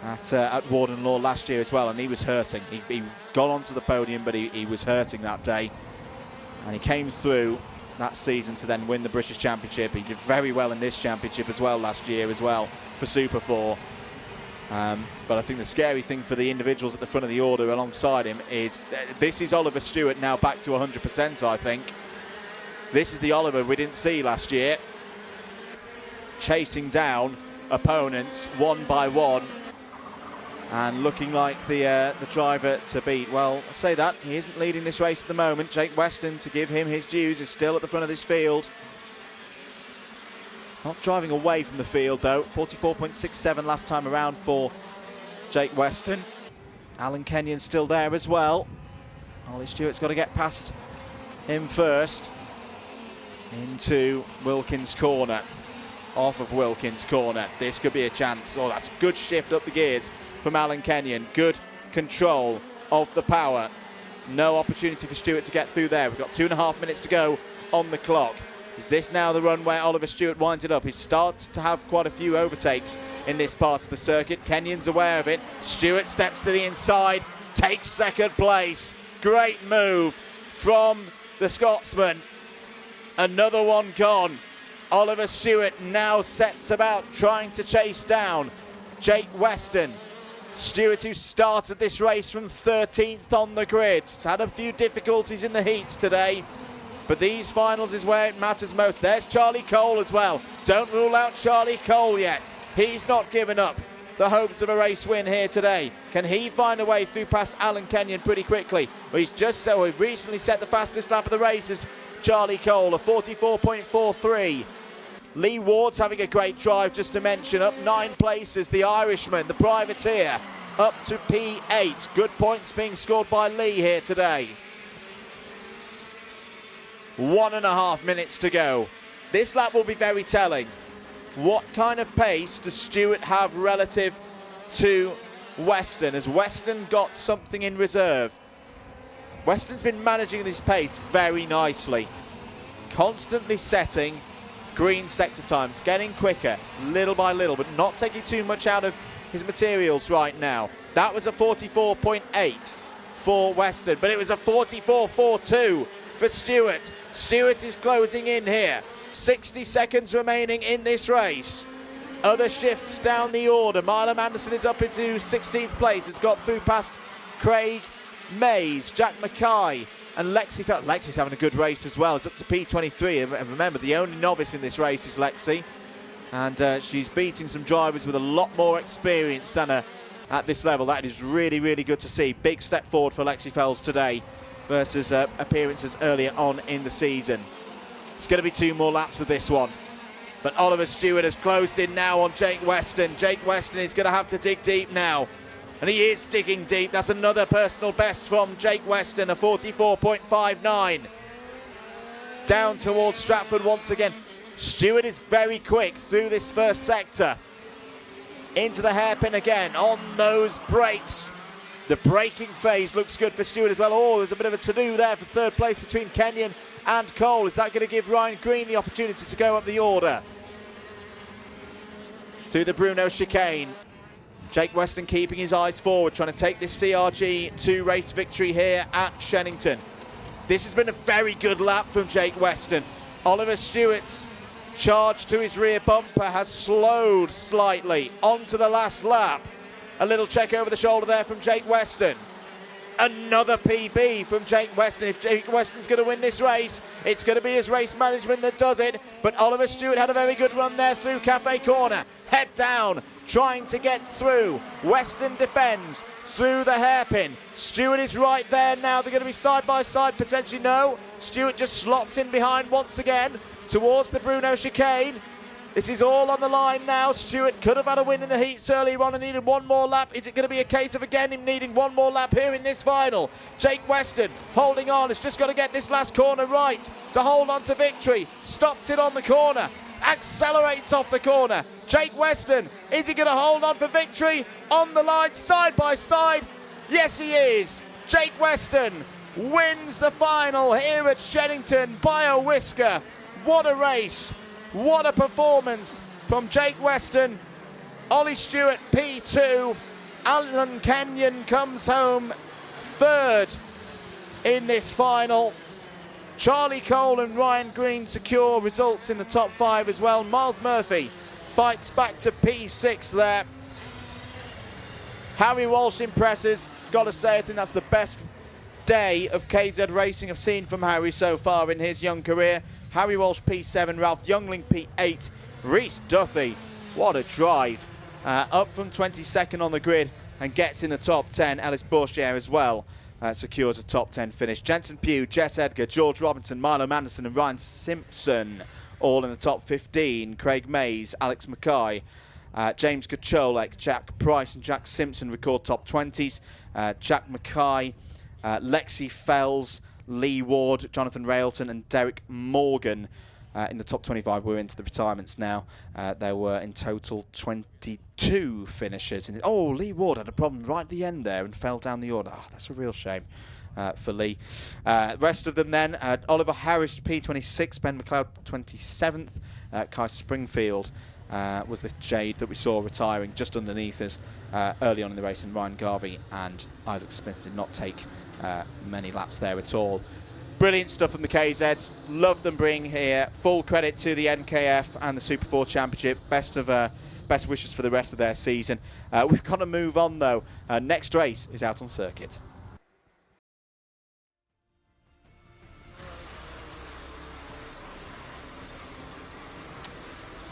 at Warden Law last year as well, and he was hurting. He got onto the podium, but he was hurting that day. And he came through that season to then win the British Championship. He did very well in this championship as well last year as well for Super 4. But I think the scary thing for the individuals at the front of the order alongside him is this is Oliver Stewart now back to 100%, I think. This is the Oliver we didn't see last year, chasing down opponents one by one and looking like the driver to beat. Well, I say that, he isn't leading this race at the moment. Jake Weston, to give him his dues, is still at the front of this field. Not driving away from the field though. 44.67 last time around for Jake Weston. Alan Kenyon's still there as well. Ollie Stewart's got to get past him first. Into Wilkins corner. Off of Wilkins corner. This could be a chance. Oh, that's a good shift up the gears from Alan Kenyon. Good control of the power. No opportunity for Stewart to get through there. We've got 2.5 minutes to go on the clock. Is this now the run where Oliver Stewart winds it up? He starts to have quite a few overtakes in this part of the circuit. Kenyon's aware of it. Stewart steps to the inside, takes second place. Great move from the Scotsman. Another one gone. Oliver Stewart now sets about trying to chase down Jake Weston. Stewart, who started this race from 13th on the grid, has had a few difficulties in the heats today, but these finals is where it matters most. There's Charlie Cole as well. Don't rule out Charlie Cole yet. He's not given up the hopes of a race win here today. Can he find a way through past Alan Kenyon pretty quickly? Well, he recently set the fastest lap of the races. Charlie Cole, a 44.43. Lee Ward's having a great drive, just to mention, up 9 places. The Irishman, the privateer, up to P8. Good points being scored by Lee here today. 1.5 minutes to go. This lap will be very telling. What kind of pace does Stewart have relative to Weston? Has Weston got something in reserve? Weston's been managing this pace very nicely. Constantly setting green sector times, getting quicker little by little, but not taking too much out of his materials right now. That was a 44.8 for Weston, but it was a 44.42 for Stewart. Stewart is closing in here. 60 seconds remaining in this race. Other shifts down the order. Milam Anderson is up into 16th place. It's got through past Craig Mays, Jack Mackay, and Lexi. Lexi's having a good race as well. It's up to P23. And remember, the only novice in this race is Lexi. And she's beating some drivers with a lot more experience than her at this level. That is really, really good to see. Big step forward for Lexi Fells today versus appearances earlier on in the season. It's going to be 2 more laps of this one. But Oliver Stewart has closed in now on Jake Weston. Jake Weston is going to have to dig deep now. And he is digging deep. That's another personal best from Jake Weston, a 44.59. Down towards Stratford once again. Stewart is very quick through this first sector. Into the hairpin again on those brakes. The braking phase looks good for Stewart as well. Oh, there's a bit of a to-do there for third place between Kenyon and Cole. Is that going to give Ryan Green the opportunity to go up the order? Through the Bruno chicane. Jake Weston keeping his eyes forward, trying to take this CRG to race victory here at Shenington. This has been a very good lap from Jake Weston. Oliver Stewart's charge to his rear bumper has slowed slightly onto the last lap. A little check over the shoulder there from Jake Weston. Another PB from Jake Weston. If Jake Weston's going to win this race, it's going to be his race management that does it. But Oliver Stewart had a very good run there through Cafe Corner. Head down, trying to get through. Weston defends through the hairpin. Stewart is right there now. They're going to be side by side, potentially. No. Stewart just slots in behind once again towards the Bruno chicane. This is all on the line now. Stewart could have had a win in the heats earlier on and needed one more lap. Is it going to be a case of, again, him needing one more lap here in this final? Jake Weston holding on. Has just got to get this last corner right to hold on to victory. Stops it on the corner. Accelerates off the corner. Jake Weston, is he going to hold on for victory? On the line, side by side. Yes, he is. Jake Weston wins the final here at Shenington by a whisker. What a race. What a performance from Jake Weston. Ollie Stewart, P2. Alan Kenyon comes home third in this final. Charlie Cole and Ryan Green secure results in the top 5 as well. Miles Murphy fights back to P6 there. Harry Walsh impresses. Got to say, I think that's the best day of KZ racing I've seen from Harry so far in his young career. Harry Walsh P7, Ralph Youngling P8, Reese Duthie, what a drive. Up from 22nd on the grid and gets in the top 10. Alice Bourchier as well secures a top 10 finish. Jensen Pugh, Jess Edgar, George Robinson, Milo Manderson and Ryan Simpson all in the top 15. Craig Mays, Alex Mackay, James Kacholek, Jack Price and Jack Simpson record top 20s. Jack Mackay, Lexi Fells, Lee Ward, Jonathan Railton and Derek Morgan in the top 25. We're into the retirements now. There were in total 22 finishers. Oh, Lee Ward had a problem right at the end there and fell down the order. Oh, that's a real shame for Lee. Rest of them then, Oliver Harris, P26, Ben McLeod, 27th. Kai Springfield was the Jade that we saw retiring just underneath us early on in the race, and Ryan Garvey and Isaac Smith did not take many laps there at all. Brilliant stuff from the KZs. Love them bringing here. Full credit to the NKF and the Super 4 Championship. Best wishes for the rest of their season. We've got to move on though. Next race is out on circuit.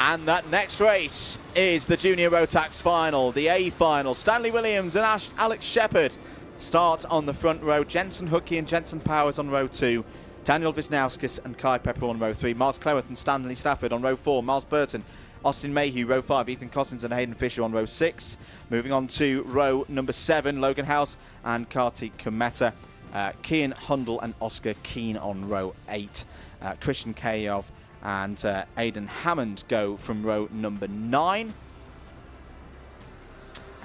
And that next race is the Junior Rotax final, the A final. Stanley Williams and Alex Shepherd start on the front row. Jensen Hookie and Jensen Powers on row 2. Daniel Wisnauskas and Kai Pepper on row 3. Miles Cleworth and Stanley Stafford on row 4. Miles Burton, Austin Mayhew, row 5. Ethan Cossins and Hayden Fisher on row 6. Moving on to row number 7, Logan House and Kartik Kometa. Kian Hundle and Oscar Keane on row 8. Christian Kayov and Aidan Hammond go from row number 9.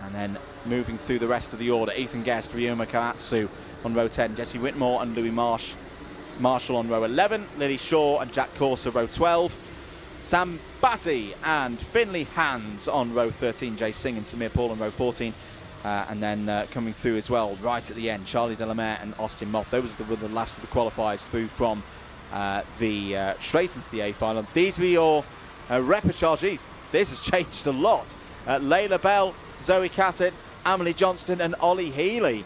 And then moving through the rest of the order, Ethan Guest, Ryoma Kaatsu on row 10, Jesse Whitmore and Louis Marshall on row 11, Lily Shaw and Jack Corser row 12, Sam Batty and Finley Hands on row 13, Jay Singh and Samir Paul on row 14, and then coming through as well right at the end, Charlie Delamere and Austin Moth. Those were the last of the qualifiers through from the straight into the A final. These were your repechargees. This has changed a lot. Layla Bell, Zoe Cattett, Emily Johnston and Ollie Healy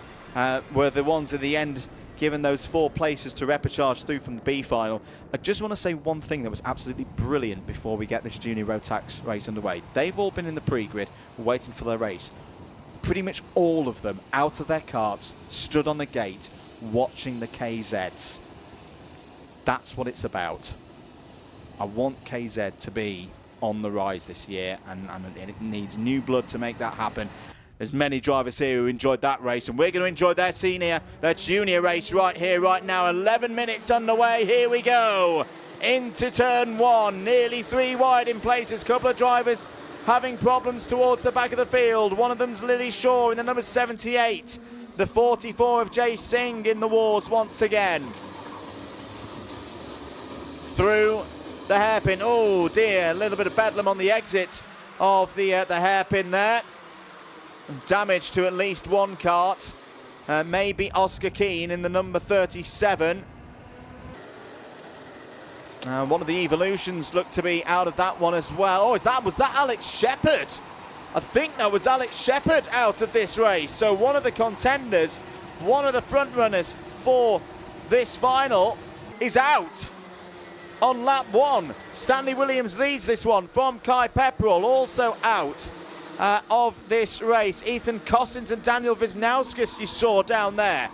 were the ones at the end given those 4 places to repecharge through from the B final. I just want to say one thing that was absolutely brilliant before we get this Junior Rotax race underway. They've all been in the pre-grid waiting for their race. pretty much all of them out of their karts, stood on the gate, watching the KZs. That's what it's about. I want KZ to be on the rise this year, and it needs new blood to make that happen. There's many drivers here who enjoyed that race, and we're going to enjoy their junior race right here, right now. 11 minutes underway. Here we go. Into turn one, nearly 3 wide in places. Couple of drivers having problems towards the back of the field. One of them's Lily Shaw in the number 78. The 44 of Jay Singh in the wars once again. Through the hairpin. Oh dear, a little bit of bedlam on the exit of the hairpin there. Damage to at least one kart. Maybe Oscar Keane in the number 37. One of the evolutions looked to be out of that one as well. Oh, was that Alex Shepherd? I think that was Alex Shepherd out of this race. So one of the contenders, one of the front runners for this final is out on lap 1. Stanley Williams leads this one from Kai Pepperell, also out of this race. Ethan Cossins and Daniel Wisnauskas you saw down there.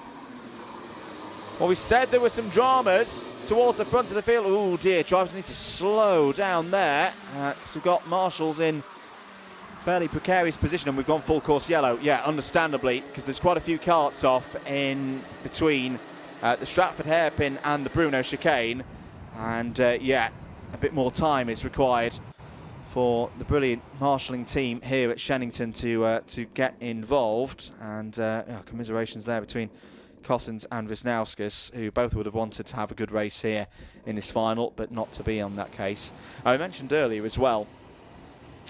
Well, we said there were some dramas towards the front of the field. Oh dear, drivers need to slow down there because we've got marshals in fairly precarious position, and we've gone full course yellow. Yeah, understandably, because there's quite a few karts off in between the Stratford hairpin and the Bruno chicane. And yeah, a bit more time is required for the brilliant marshalling team here at Shenington to get involved. And commiserations there between Cossins and Wisnauskas, who both would have wanted to have a good race here in this final, but not to be on that case. I mentioned earlier as well,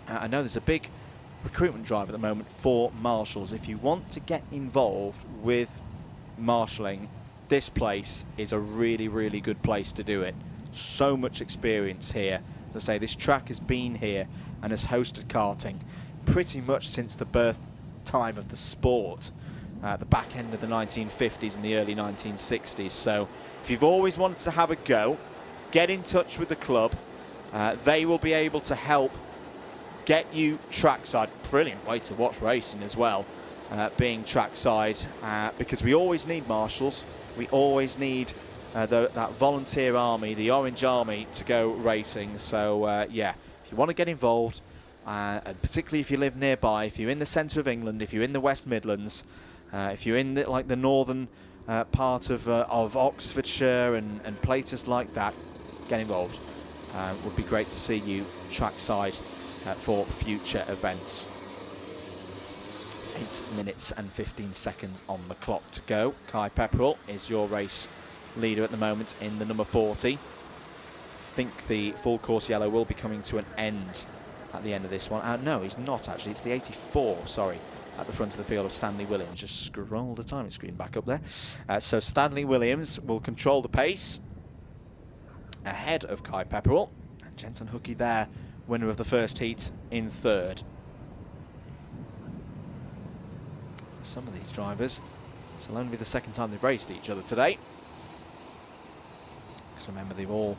I know there's a big recruitment drive at the moment for marshals. If you want to get involved with marshalling, this place is a really, really good place to do it. So much experience here. As I say, this track has been here and has hosted karting pretty much since the birth time of the sport, the back end of the 1950s and the early 1960s. So if you've always wanted to have a go, get in touch with the club. They will be able to help get you trackside. Brilliant way to watch racing as well, being trackside, because we always need marshals. We always need that volunteer army, the Orange Army, to go racing. So yeah, if you want to get involved, and particularly if you live nearby, if you're in the centre of England, if you're in the West Midlands, if you're in the northern part of Oxfordshire and places like that, get involved. Would be great to see you trackside for future events. 8 minutes and 15 seconds on the clock to go. Kai Pepperell is your race leader at the moment in the number 40. I think the full course yellow will be coming to an end at the end of this one. No, he's not actually. It's the 84, sorry, at the front of the field of Stanley Williams. Just scroll the timing screen back up there. So Stanley Williams will control the pace ahead of Kai Pepperell. And Jensen Hookey there, winner of the first heat, in third. For some of these drivers, this will only be the second time they've raced each other today. Because remember, they've all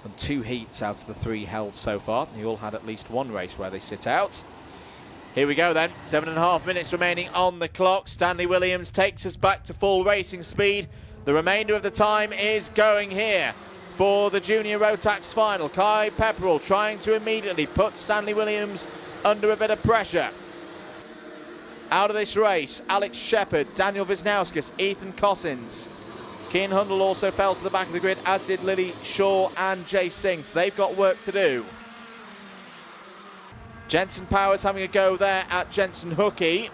done 2 heats out of the 3 held so far. They all had at least 1 race where they sit out. Here we go then, 7.5 minutes remaining on the clock. Stanley Williams takes us back to full racing speed. The remainder of the time is going here for the Junior Rotax final. Kai Pepperell trying to immediately put Stanley Williams under a bit of pressure. Out of this race, Alex Shepherd, Daniel Wisnauskas, Ethan Cossins. Cian Hundle also fell to the back of the grid, as did Lily Shaw and Jay Singh. So they've got work to do. Jensen Powers having a go there at Jensen Hookey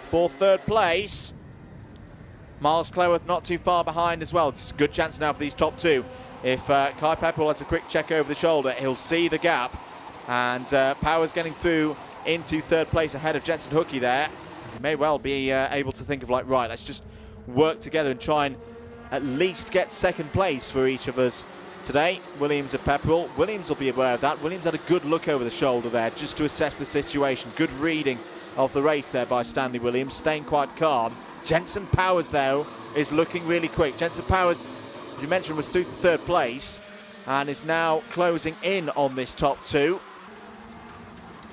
for third place. Miles Cleworth not too far behind as well. It's a good chance now for these top 2. If Kai Pepperell has a quick check over the shoulder, he'll see the gap. And Powers getting through into third place ahead of Jensen Hookey there. He may well be able to think of like, right, let's just work together and try and at least get second place for each of us today. Williams and Pepperell. Williams will be aware of that. Williams had a good look over the shoulder there just to assess the situation. Good reading of the race there by Stanley Williams, staying quite calm. Jensen Powers, though, is looking really quick. Jensen Powers, as you mentioned, was through to third place and is now closing in on this top 2.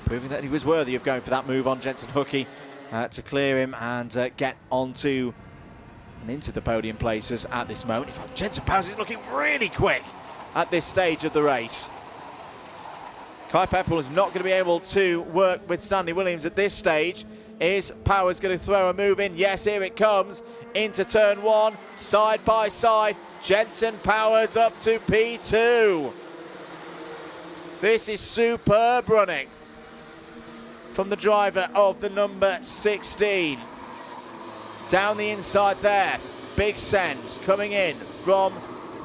Proving that he was worthy of going for that move on Jensen Hookey to clear him and get onto and into the podium places at this moment. In fact, Jensen Powers is looking really quick at this stage of the race. Kai Pepperell is not going to be able to work with Stanley Williams at this stage. Is Powers going to throw a move in? Yes, here it comes. Into turn one, side by side. Jensen Powers up to P2. This is superb running from the driver of the number 16. Down the inside there, big send coming in from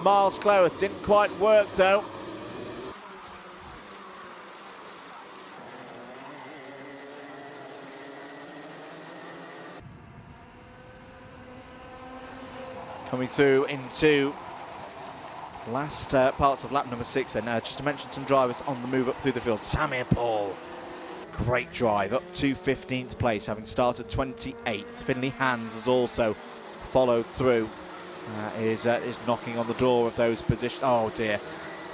Miles Cleworth. Didn't quite work though. Coming through into last parts of lap number 6 then. Just to mention some drivers on the move up through the field. Samir Paul, great drive up to 15th place, having started 28th. Finley Hans has also followed through, is knocking on the door of those positions. Oh dear,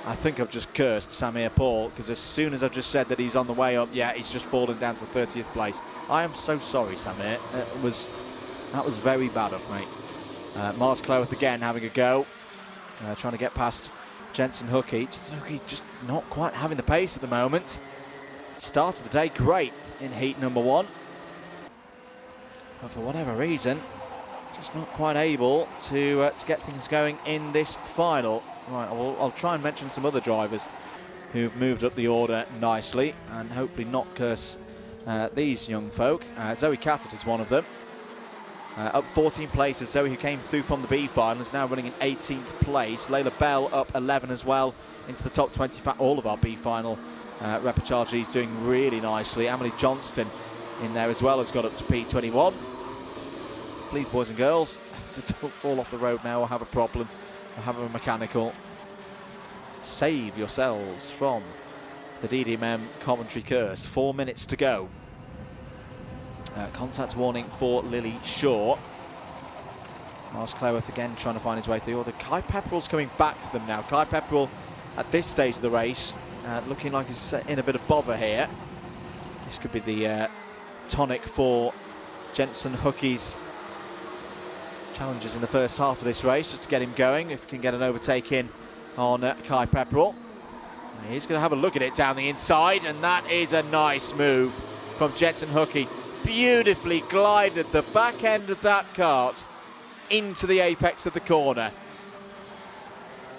I think I've just cursed Samir Paul, because as soon as I've just said that he's on the way up, yeah, he's just fallen down to 30th place. I am so sorry, Samir. That was very bad of me. Miles Cleworth again having a go, trying to get past Jensen Hookey. Jensen Hookey just not quite having the pace at the moment. Start of the day great in heat number 1, but for whatever reason, just not quite able to get things going in this final. Right, I'll try and mention some other drivers who've moved up the order nicely and hopefully not curse these young folk. Zoe Cattett is one of them. Up 14 places, Zoe, who came through from the B final, is now running in 18th place. Layla Bell up 11 as well into the top 20. All of our B final repechage doing really nicely. Emily Johnston in there as well has got up to P21. Please, boys and girls, don't fall off the road now or have a problem or have a mechanical. Save yourselves from the DDMM commentary curse. 4 minutes to go. Contact warning for Lily Shaw. Miles Cleworth again trying to find his way through. Kai Pepperell's coming back to them now. Kai Pepperell at this stage of the race looking like he's in a bit of bother here. This could be the tonic for Jensen Hookey's challenges in the first half of this race, just to get him going, if he can get an overtake in on Kai Pepperell. He's going to have a look at it down the inside, and that is a nice move from Jensen Hookey. Beautifully glided the back end of that kart into the apex of the corner.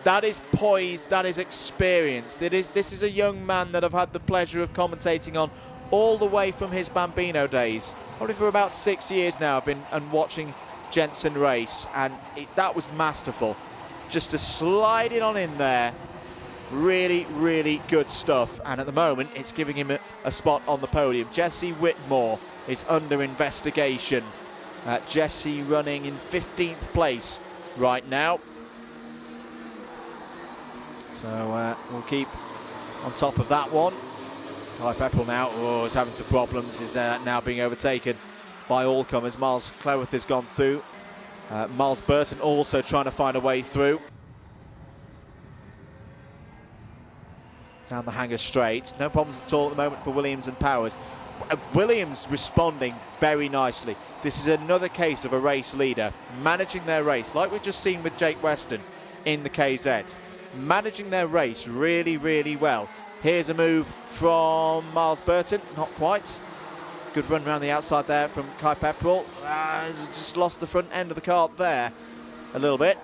That is poise, that is experience. This is a young man that I've had the pleasure of commentating on all the way from his Bambino days. Probably for about 6 years now I've been watching Jensen race, and that was masterful. Just to slide it on in there. Really, really good stuff. And at the moment, it's giving him a spot on the podium. Jesse Whitmore is under investigation. Jesse running in 15th place right now. So we'll keep on top of that one. Kai Pepperell now is having some problems, is now being overtaken by all comers. Miles Cleworth has gone through. Miles Burton also trying to find a way through. Down the hanger straight. No problems at all at the moment for Williams and Powers. Williams responding very nicely. This is another case of a race leader managing their race, like we've just seen with Jake Weston in the KZ. Managing their race really, really well. Here's a move from Miles Burton, not quite. Good run around the outside there from Kai Pepperell. Has just lost the front end of the kart there a little bit.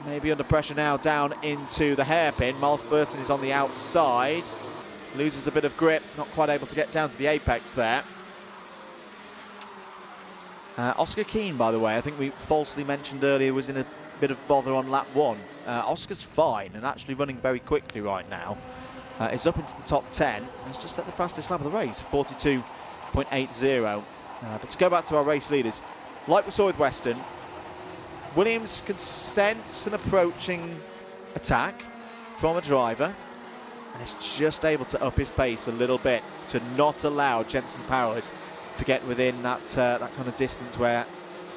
Maybe under pressure now down into the hairpin. Miles Burton is on the outside. Loses a bit of grip, not quite able to get down to the apex there. Oscar Keane, by the way, I think we falsely mentioned earlier, was in a bit of bother on lap 1. Oscar's fine and actually running very quickly right now. Is up into the top 10. He's just at the fastest lap of the race, 42.80. But to go back to our race leaders, like we saw with Weston, Williams can sense an approaching attack from a driver, and is just able to up his pace a little bit to not allow Jensen Powers to get within that kind of distance where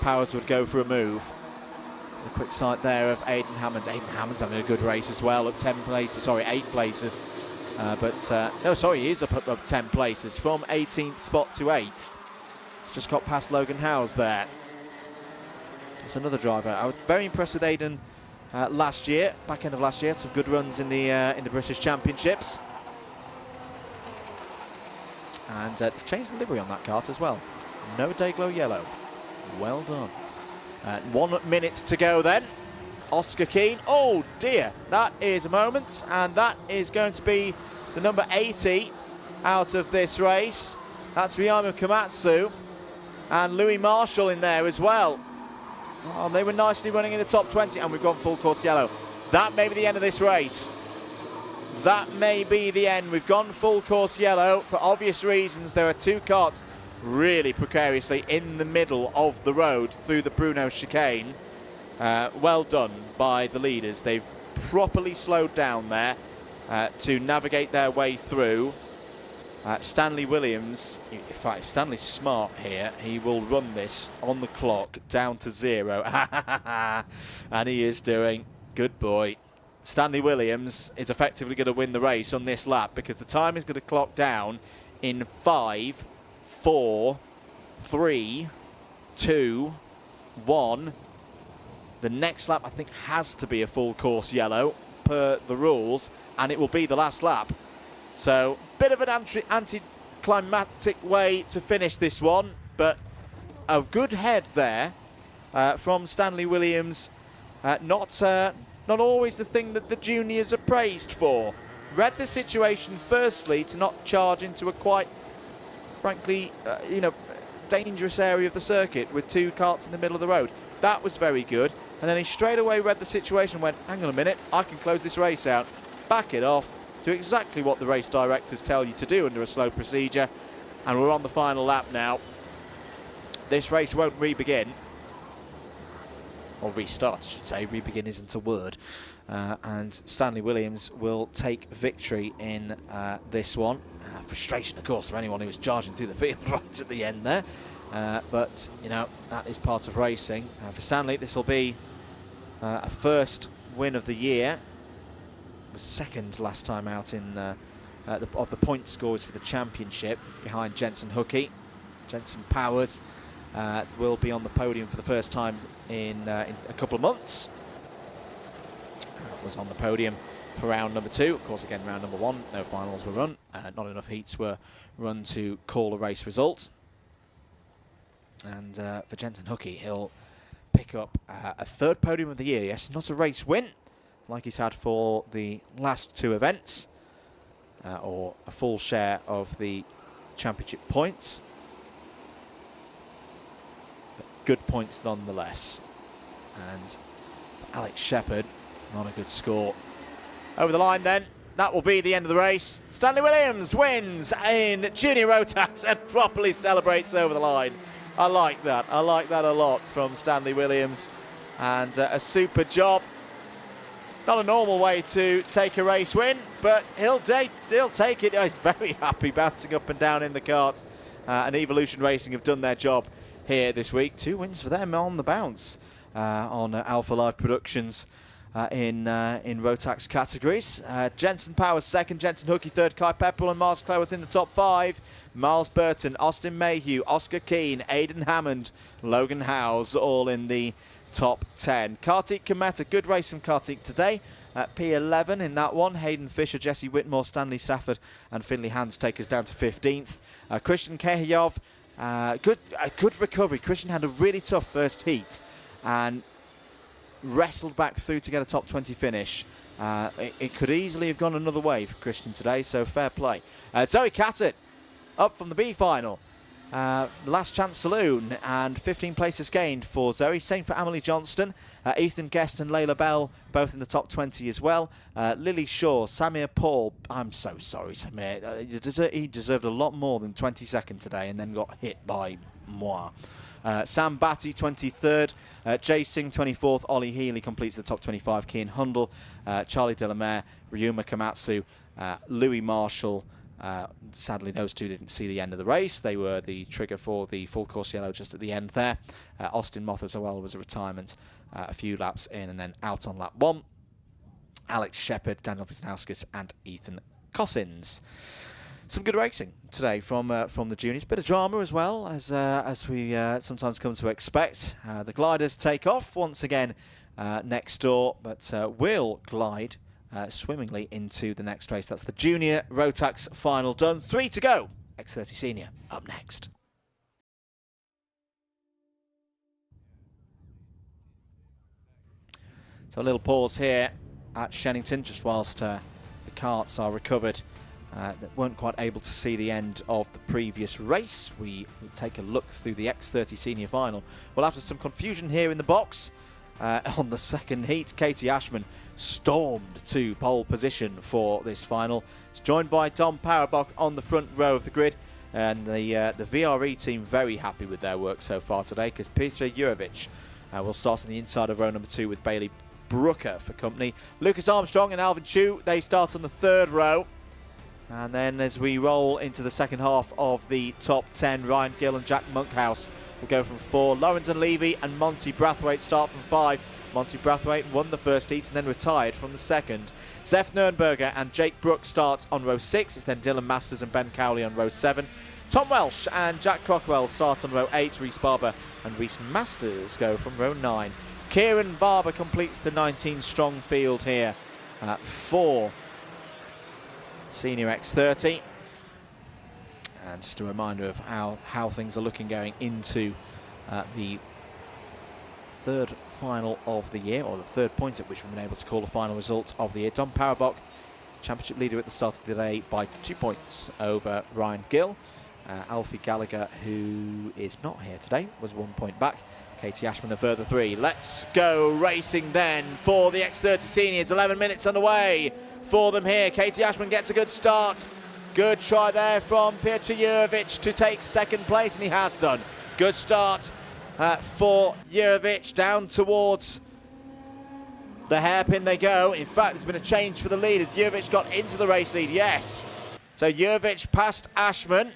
Powers would go for a move. The quick sight there of Aidan Hammond. Aidan Hammond's having a good race as well, up 10 places, sorry, 8 places. No, sorry, he is up 10 places from 18th spot to 8th. It's just got past Logan Howes there. It's another driver. I was very impressed with Aidan last year, back end of last year. Had some good runs in the British Championships. And they've changed the livery on that kart as well. No Dayglow yellow. Well done. 1 minute to go then. Oscar Keane. Oh dear, that is a moment, and that is going to be the number 80 out of this race. That's Ryama Komatsu and Louis Marshall in there as well. Oh, they were nicely running in the top 20, and we've gone full course yellow. That may be the end of this race. That may be the end. We've gone full course yellow for obvious reasons. There are two karts really precariously in the middle of the road through the Bruno chicane. Well done by the leaders. They've properly slowed down there to navigate their way through. Stanley Williams, in fact, if Stanley's smart here, he will run this on the clock down to 0. And he is doing. Good boy. Stanley Williams is effectively going to win the race on this lap because the time is going to clock down in 5, 4, 3, 2, 1. The next lap, I think, has to be a full course yellow per the rules, and it will be the last lap. So, bit of an anticlimactic way to finish this one, but a good head there from Stanley Williams. Not always the thing that the juniors are praised for. Read the situation firstly to not charge into a quite, frankly, dangerous area of the circuit with two karts in the middle of the road. That was very good. And then he straight away read the situation and went, hang on a minute, I can close this race out. Back it off. Do exactly what the race directors tell you to do under a slow procedure. And we're on the final lap now. This race won't re-begin. Or restart, I should say. Re-begin isn't a word. And Stanley Williams will take victory in this one. Frustration, of course, for anyone who was charging through the field right at the end there. But, that is part of racing. For Stanley, this will be a first win of the year. Was second last time out in of the point scores for the championship, behind Jensen Hookey. Jensen Powers will be on the podium for the first time in a couple of months. Was on the podium for round number 2. Of course, again, round number 1, no finals were run. Not enough heats were run to call a race result. And for Jensen Hookey, he'll pick up a third podium of the year. Yes, not a race win, like he's had for the last 2 events, or a full share of the championship points. But good points nonetheless. And Alex Shepherd, not a good score. Over the line then, that will be the end of the race. Stanley Williams wins in Junior Rotax and properly celebrates over the line. I like that. I like that a lot from Stanley Williams. And a super job. Not a normal way to take a race win, but he'll take it. Oh, he's very happy bouncing up and down in the kart. And Evolution Racing have done their job here this week. 2 wins for them on the bounce on Alpha Live Productions in Rotax categories. Jensen Powers second, Jensen Hookey third, Kai Pepperell and Miles Cloweth in the top 5. Miles Burton, Austin Mayhew, Oscar Keane, Aidan Hammond, Logan Howes all in the top 10. Kartik Kameta, good race from Kartik today. P11 in that one. Hayden Fisher, Jesse Whitmore, Stanley Stafford and Finley Hans take us down to 15th. Christian Kehayov, good recovery. Christian had a really tough first heat and wrestled back through to get a top 20 finish. It could easily have gone another way for Christian today, so fair play. Zoe Cattett up from the B final. Last chance saloon and 15 places gained for Zoe. Same for Amelie Johnston. Ethan Guest and Layla Bell both in the top 20 as well. Lily Shaw, Samir Paul. I'm so sorry, Samir. He deserved a lot more than 22nd today and then got hit by moi. Sam Batty, 23rd. Jay Singh, 24th. Ollie Healy completes the top 25. Kian Hundle, Charlie Delamere, Ryuma Komatsu, Louis Marshall. Sadly, those two didn't see the end of the race. They were the trigger for the full course yellow just at the end there. Austin Moth as well was a retirement a few laps in and then out on lap 1. Alex Shepherd, Daniel Wisnauskas and Ethan Cossins. some good racing today from the juniors. Bit of drama as well, as we sometimes come to expect. The gliders take off once again next door, but will glide swimmingly into the next race. That's the junior Rotax final done. 3 to go. X30 Senior up next. So a little pause here at Shenington, just whilst the karts are recovered. That weren't quite able to see the end of the previous race. We will take a look through the X30 Senior final. Well, after some confusion here in the box, on the second heat, Katie Ashman stormed to pole position for this final. It's joined by Dom Parabok on the front row of the grid, and the VRE team very happy with their work so far today, because Peter Jurovic will start on the inside of row number 2 with Bailey Brooker for company. Lucas Armstrong and Alvin Chu, they start on the 3rd row. And then as we roll into the second half of the top 10, Ryan Gill and Jack Monkhouse will go from 4. Lawrence and Levy and Monty Brathwaite start from 5. Monty Brathwaite won the first heat and then retired from the second. Zeph Nurnberger and Jake Brooks start on row 6. It's then Dylan Masters and Ben Cowley on row 7. Tom Welsh and Jack Crockwell start on row 8. Reese Barber and Reese Masters go from row 9. Kieran Barber completes the 19-strong field here for Senior X30. And just a reminder of how things are looking going into the 3rd final of the year, or the 3rd point at which we've been able to call the final result of the year. Dom Parabok, championship leader at the start of the day by 2 points over Ryan Gill. Alfie Gallagher, who is not here today, was 1 point back. Katie Ashman a further 3. Let's go racing then for the X30 Seniors. 11 minutes underway for them here. Katie Ashman gets a good start. Good try there from Peter Jurovic to take 2nd place, and he has done. Good start for Jurovic down towards the hairpin they go. In fact, there's been a change for the lead as Jurovic got into the race lead. Yes. So Jurovic passed Ashman.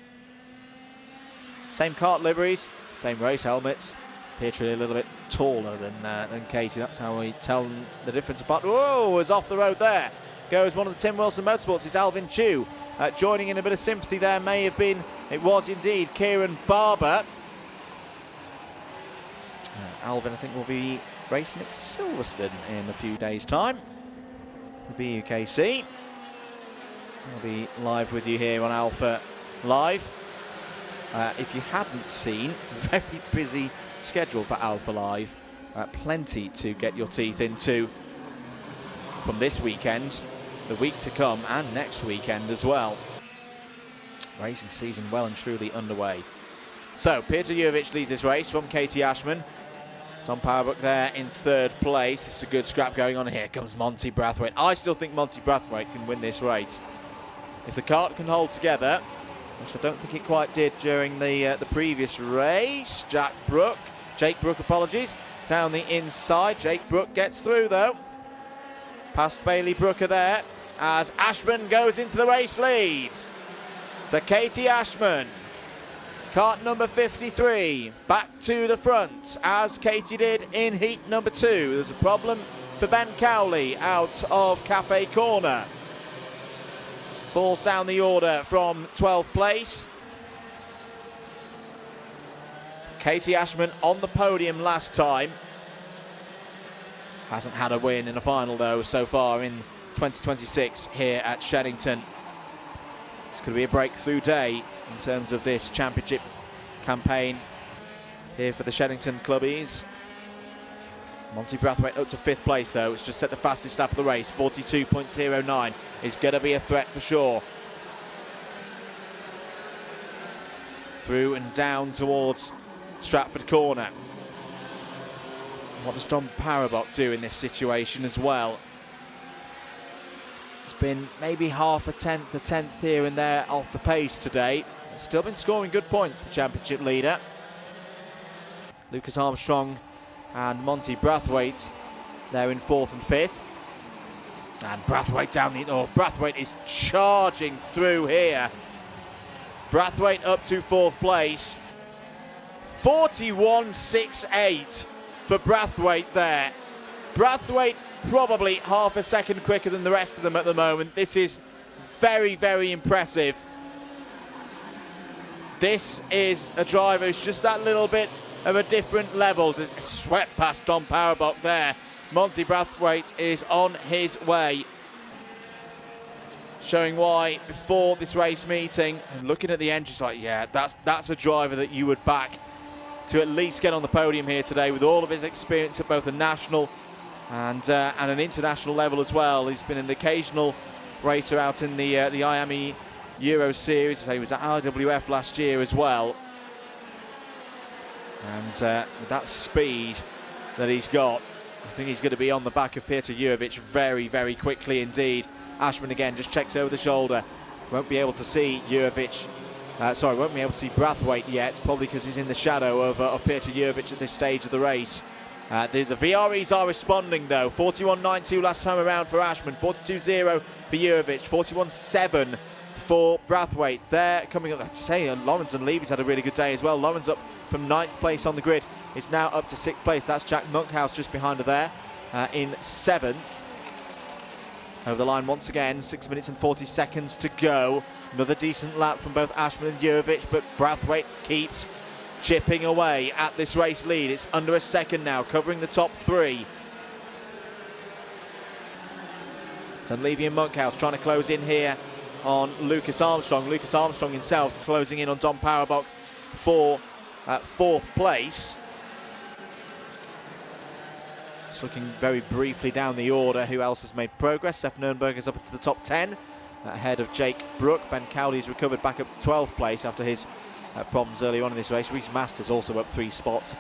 Same kart liveries, same race helmets. Peter a little bit taller than Katie. That's how we tell the difference apart. Whoa, was off the road there. Goes one of the Tim Wilson Motorsports. It's Alvin Chu. Joining in a bit of sympathy there may have been, it was indeed, Kieran Barber. Alvin, I think, will be racing at Silverstone in a few days' time. The BUKC. I'll be live with you here on Alpha Live. If you hadn't seen, very busy schedule for Alpha Live. Plenty to get your teeth into from this weekend, the week to come, and next weekend as well. Racing season well and truly underway. So Peter Jurovic leads this race from Katie Ashman. Tom Parabok there in 3rd place. This is a good scrap going on. Here comes Monty Brathwaite. I still think Monty Brathwaite can win this race. If the kart can hold together, which I don't think it quite did during the previous race. Jake Brook, apologies, down the inside. Jake Brook gets through though. Past Bailey Brooker there as Ashman goes into the race lead. So Katie Ashman, kart number 53, back to the front as Katie did in heat number 2. There's a problem for Ben Cowley out of Cafe Corner. Falls down the order from 12th place. Katie Ashman on the podium last time. Hasn't had a win in a final though so far in 2026 here at Shenington. It's going to be a breakthrough day in terms of this championship campaign here for the Shenington clubbies. Monty Brathwaite up to 5th place though. It's just set the fastest lap of the race. 42.09 is going to be a threat for sure. Through and down towards Stratford Corner. What does Dom Parabok do in this situation as well? It's been maybe half a tenth here and there off the pace today. It's still been scoring good points, the championship leader. Lucas Armstrong and Monty Brathwaite there in 4th and 5th. And Brathwaite down the... Oh, Brathwaite is charging through here. Brathwaite up to 4th place. 41.68 for Brathwaite there. Brathwaite probably half a second quicker than the rest of them at the moment. This is very, very impressive This is a driver who's just that little bit of a different level. Swept past Dom Powerbock there. Monty Brathwaite is on his way. Showing why before this race meeting, and looking at the entries, like, yeah, that's a driver that you would back to at least get on the podium here today with all of his experience at both a national and an international level as well. He's been an occasional racer out in the IAME Euro Series. He was at RWF last year as well. And with that speed that he's got, I think he's going to be on the back of Peter Jurjevic very, very quickly indeed. Ashman again just checks over the shoulder. Won't be able to see Jurjevic. Won't be able to see Brathwaite yet, probably because he's in the shadow of Peter Jurjevic at this stage of the race. The VREs are responding though. 41.92 last time around for Ashman, 42.0 for Jurjevic, 41.7 for Brathwaite. They're coming up, I'd say Lawrence and Levy's had a really good day as well. Lawrence up from 9th place on the grid. Is now up to 6th place. That's Jack Monkhouse just behind her there in 7th. Over the line once again, 6 minutes and 40 seconds to go. Another decent lap from both Ashman and Jurjevic, but Brathwaite keeps chipping away at this race lead. It's under a second now, covering the top 3. Levy and Monkhouse trying to close in here on Lucas Armstrong. Lucas Armstrong himself closing in on Dom Powerbock for 4th place. Just looking very briefly down the order, who else has made progress? Seth Nurnberger's up into the top 10, ahead of Jake Brook. Ben Cowley's recovered back up to 12th place after his problems early on in this race. Reece Masters also up 3 spots,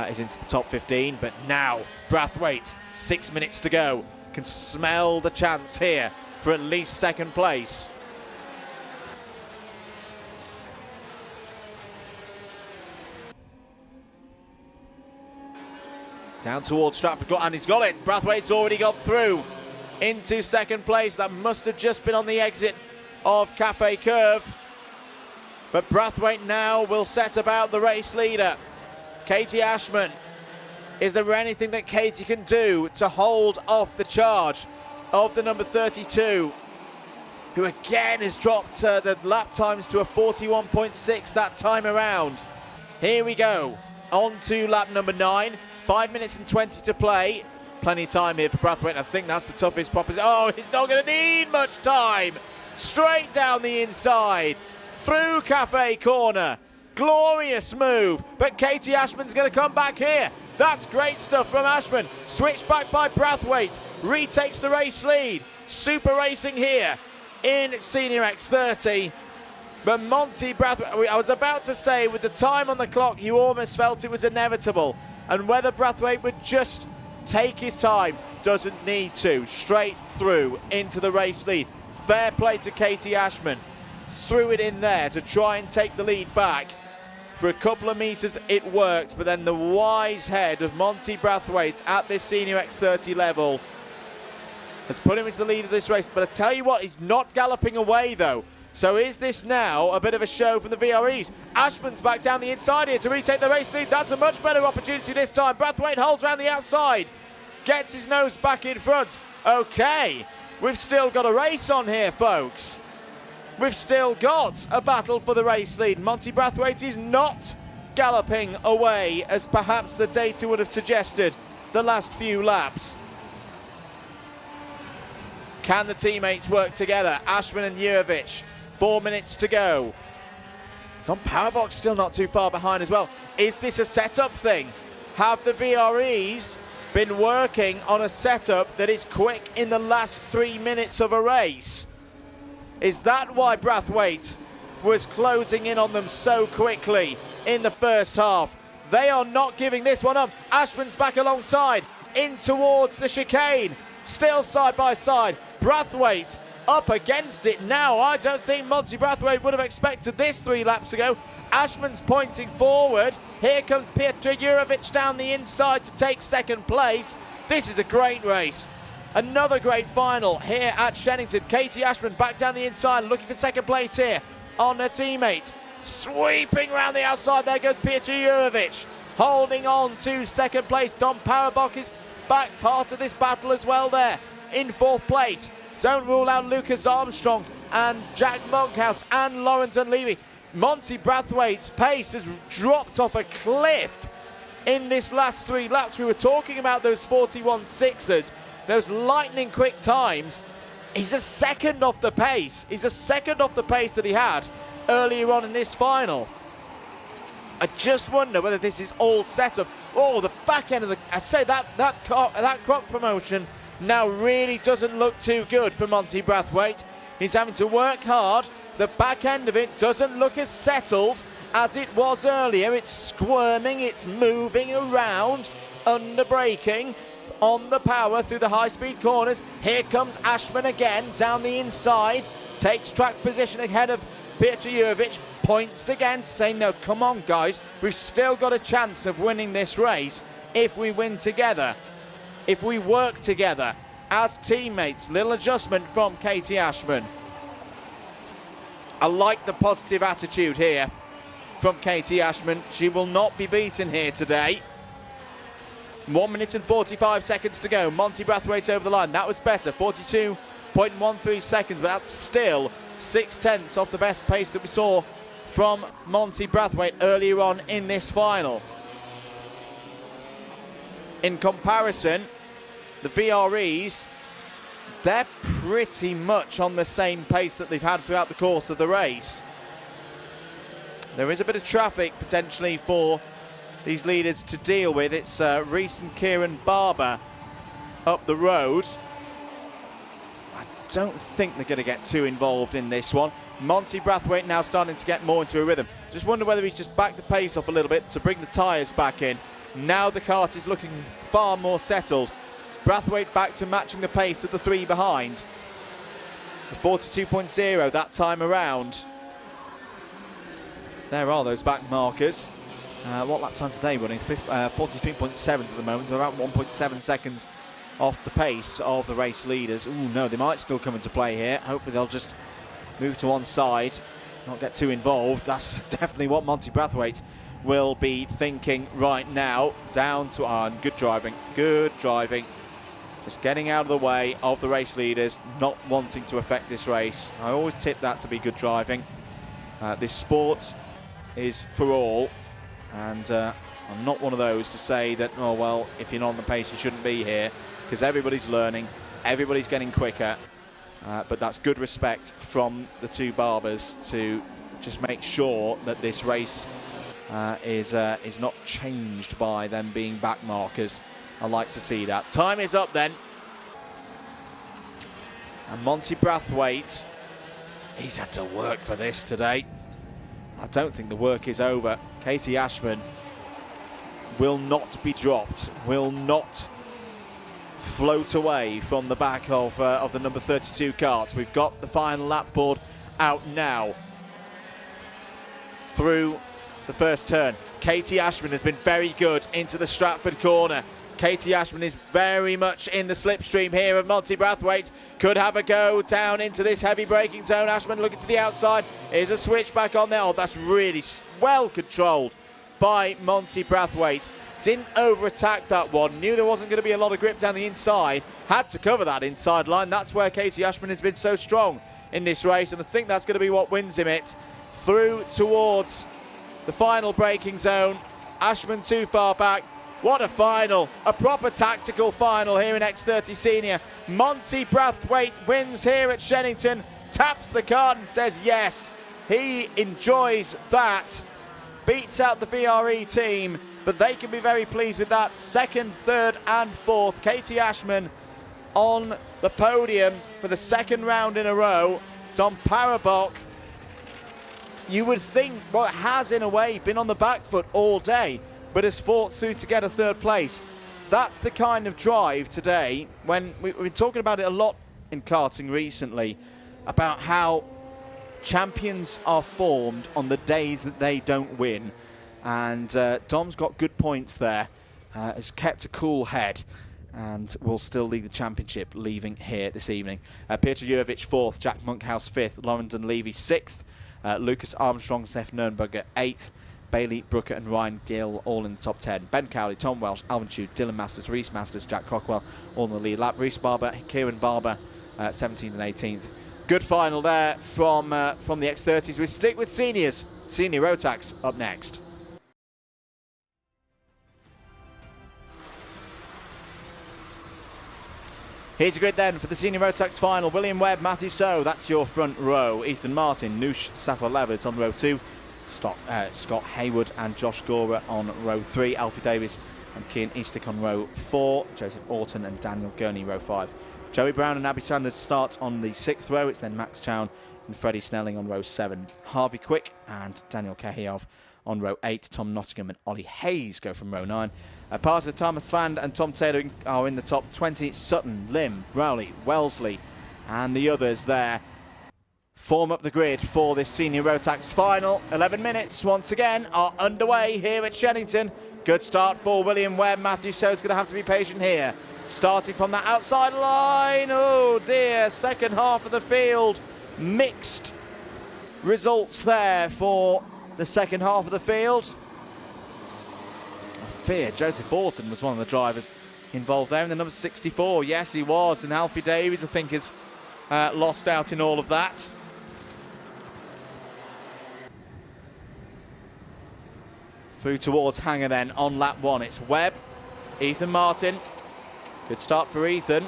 is into the top 15. But now Brathwaite, 6 minutes to go, can smell the chance here for at least 2nd place. Down towards Stratford, and he's got it. Brathwaite's already got through into 2nd place. That must have just been on the exit of Cafe Curve. But Brathwaite now will set about the race leader, Katie Ashman. Is there anything that Katie can do to hold off the charge of the number 32, who again has dropped the lap times to a 41.6 that time around? Here we go, on to lap number 9. 5 minutes and 20 to play. Plenty of time here for Brathwaite. I think that's the toughest proposition. Oh, he's not going to need much time. Straight down the inside, through Cafe Corner. Glorious move, but Katie Ashman's going to come back here. That's great stuff from Ashman. Switched back by Brathwaite. Retakes the race lead. Super racing here in Senior X30. But Monty Brathwaite, I was about to say, with the time on the clock, you almost felt it was inevitable. And whether Brathwaite would just take his time, doesn't need to. Straight through into the race lead. Fair play to Katie Ashman. Threw it in there to try and take the lead back. For a couple of metres it worked, but then the wise head of Monty Brathwaite at this Senior X30 level has put him into the lead of this race. But I tell you what, he's not galloping away though. So is this now a bit of a show from the VREs? Ashman's back down the inside here to retake the race lead. That's a much better opportunity this time. Brathwaite holds around the outside, gets his nose back in front. Okay, we've still got a race on here, folks. We've still got a battle for the race lead. Monty Brathwaite is not galloping away, as perhaps the data would have suggested the last few laps. Can the teammates work together? Ashman and Jurjevic. 4 minutes to go. Dom Powerbox still not too far behind as well. Is this a setup thing? Have the VREs been working on a setup that is quick in the last 3 minutes of a race? Is that why Brathwaite was closing in on them so quickly in the first half? They are not giving this one up. Ashman's back alongside, in towards the chicane. Still side by side. Brathwaite up against it now. I don't think Monty Brathwaite would have expected this 3 laps ago. Ashman's pointing forward. Here comes Peter Jurjevic down the inside to take 2nd place. This is a great race. Another great final here at Shenington. Katie Ashman back down the inside, looking for 2nd place here on her teammate. Sweeping around the outside, there goes Peter Jurjevic. Holding on to 2nd place. Dom Powerbock is back, part of this battle as well there in 4th place. Don't rule out Lucas Armstrong and Jack Monkhouse and Laurent Levy. Monty Brathwaite's pace has dropped off a cliff in this last 3 laps. We were talking about those 41.6s, those lightning quick times. He's a second off the pace. He's a second off the pace that he had earlier on in this final. I just wonder whether this is all set up. Oh, the back end of the... I say that crop promotion now really doesn't look too good for Monty Brathwaite. He's having to work hard. The back end of it doesn't look as settled as it was earlier. It's squirming, it's moving around, under braking, on the power through the high-speed corners. Here comes Ashman again, down the inside, takes track position ahead of Peter Jurevich, points again, saying, no, come on, guys, we've still got a chance of winning this race if we win together, if we work together as teammates. Little adjustment from Katie Ashman. I like the positive attitude here from Katie Ashman. She will not be beaten here today. 1 minute and 45 seconds to go. Monty Brathwaite over the line. That was better. 42.13 seconds, but that's still 6/10 off the best pace that we saw from Monty Brathwaite earlier on in this final. In comparison, the VREs, they're pretty much on the same pace that they've had throughout the course of the race. There is a bit of traffic potentially for these leaders to deal with. It's Reese and Kieran Barber up the road. I don't think they're going to get too involved in this one. Monty Brathwaite now starting to get more into a rhythm. Just wonder whether he's just backed the pace off a little bit to bring the tyres back in. Now the kart is looking far more settled. Brathwaite back to matching the pace of the 3 behind. The 42.0 that time around. There are those back markers. What lap times are they running? 43.7 at the moment, so about 1.7 seconds off the pace of the race leaders. Ooh, no, they might still come into play here. Hopefully they'll just move to one side, not get too involved. That's definitely what Monty Brathwaite will be thinking right now. Down to good driving, good driving. Just getting out of the way of the race leaders, not wanting to affect this race. I always tip that to be good driving. This sport is for all, and I'm not one of those to say that, oh well, if you're not on the pace you shouldn't be here, because everybody's learning, everybody's getting quicker, but that's good respect from the 2 Barbers to just make sure that this race is not changed by them being back markers. I like to see that. Time is up then. And Monty Brathwaite, he's had to work for this today. I don't think the work is over. Katie Ashman will not be dropped, will not float away from the back of the number 32 kart. We've got the final lap board out now. Through the first turn, Katie Ashman has been very good into the Stratford corner. Katie Ashman is very much in the slipstream here of Monty Brathwaite. Could have a go down into this heavy braking zone. Ashman looking to the outside. Is a switch back on there. Oh, that's really well controlled by Monty Brathwaite. Didn't over-attack that one. Knew there wasn't going to be a lot of grip down the inside. Had to cover that inside line. That's where Katie Ashman has been so strong in this race. And I think that's going to be what wins him it. Through towards the final braking zone. Ashman too far back. What a final, a proper tactical final here in X30 Senior. Monty Brathwaite wins here at Shenington, taps the card and says yes, he enjoys that. Beats out the VRE team, but they can be very pleased with that. Second, third and fourth. Katie Ashman on the podium for the second round in a row. Dom Parabok, you would think, well, it has in a way been on the back foot all day, but has fought through to get a third place. That's the kind of drive today, when we've been talking about it a lot in karting recently, about how champions are formed on the days that they don't win. And Dom's got good points there, has kept a cool head, and will still lead the championship, leaving here this evening. Peter Jurevich 4th, Jack Monkhouse 5th, Lauren Dunleavy 6th, Lucas Armstrong, Seth Nurnberger 8th, Bailey Brooker and Ryan Gill all in the top 10. Ben Cowley, Tom Welsh, Alvin Chew, Dylan Masters, Reese Masters, Jack Crockwell all in the lead lap. Reese Barber, Kieran Barber 17th and 18th. Good final there from the X30s. We stick with seniors. Senior Rotax up next. Here's a grid then for the Senior Rotax final. William Webb, Matthew So, that's your front row. Ethan Martin, Noosh Safa-Levers on row 2. Scott Hayward and Josh Gora on row 3. Alfie Davis and Cian Eastick on row 4. Joseph Orton and Daniel Gurney, row 5. Joey Brown and Abby Sanders start on the 6th row. It's then Max Chown and Freddie Snelling on row 7. Harvey Quick and Daniel Kahiyov on row 8. Tom Nottingham and Ollie Hayes go from row 9. Parser, Thomas Fand and Tom Taylor are in the top 20. Sutton, Lim, Rowley, Wellesley and the others there form up the grid for this Senior Rotax final. 11 minutes once again are underway here at Shenington. Good start for William Webb. Matthew So's going to have to be patient here. Starting from that outside line. Oh dear, second half of the field. Mixed results there for the second half of the field. I fear Joseph Orton was one of the drivers involved there in the number 64. Yes, he was. And Alfie Davies, I think, has lost out in all of that. Through towards Hanger then on lap 1. It's Webb, Ethan Martin. Good start for Ethan.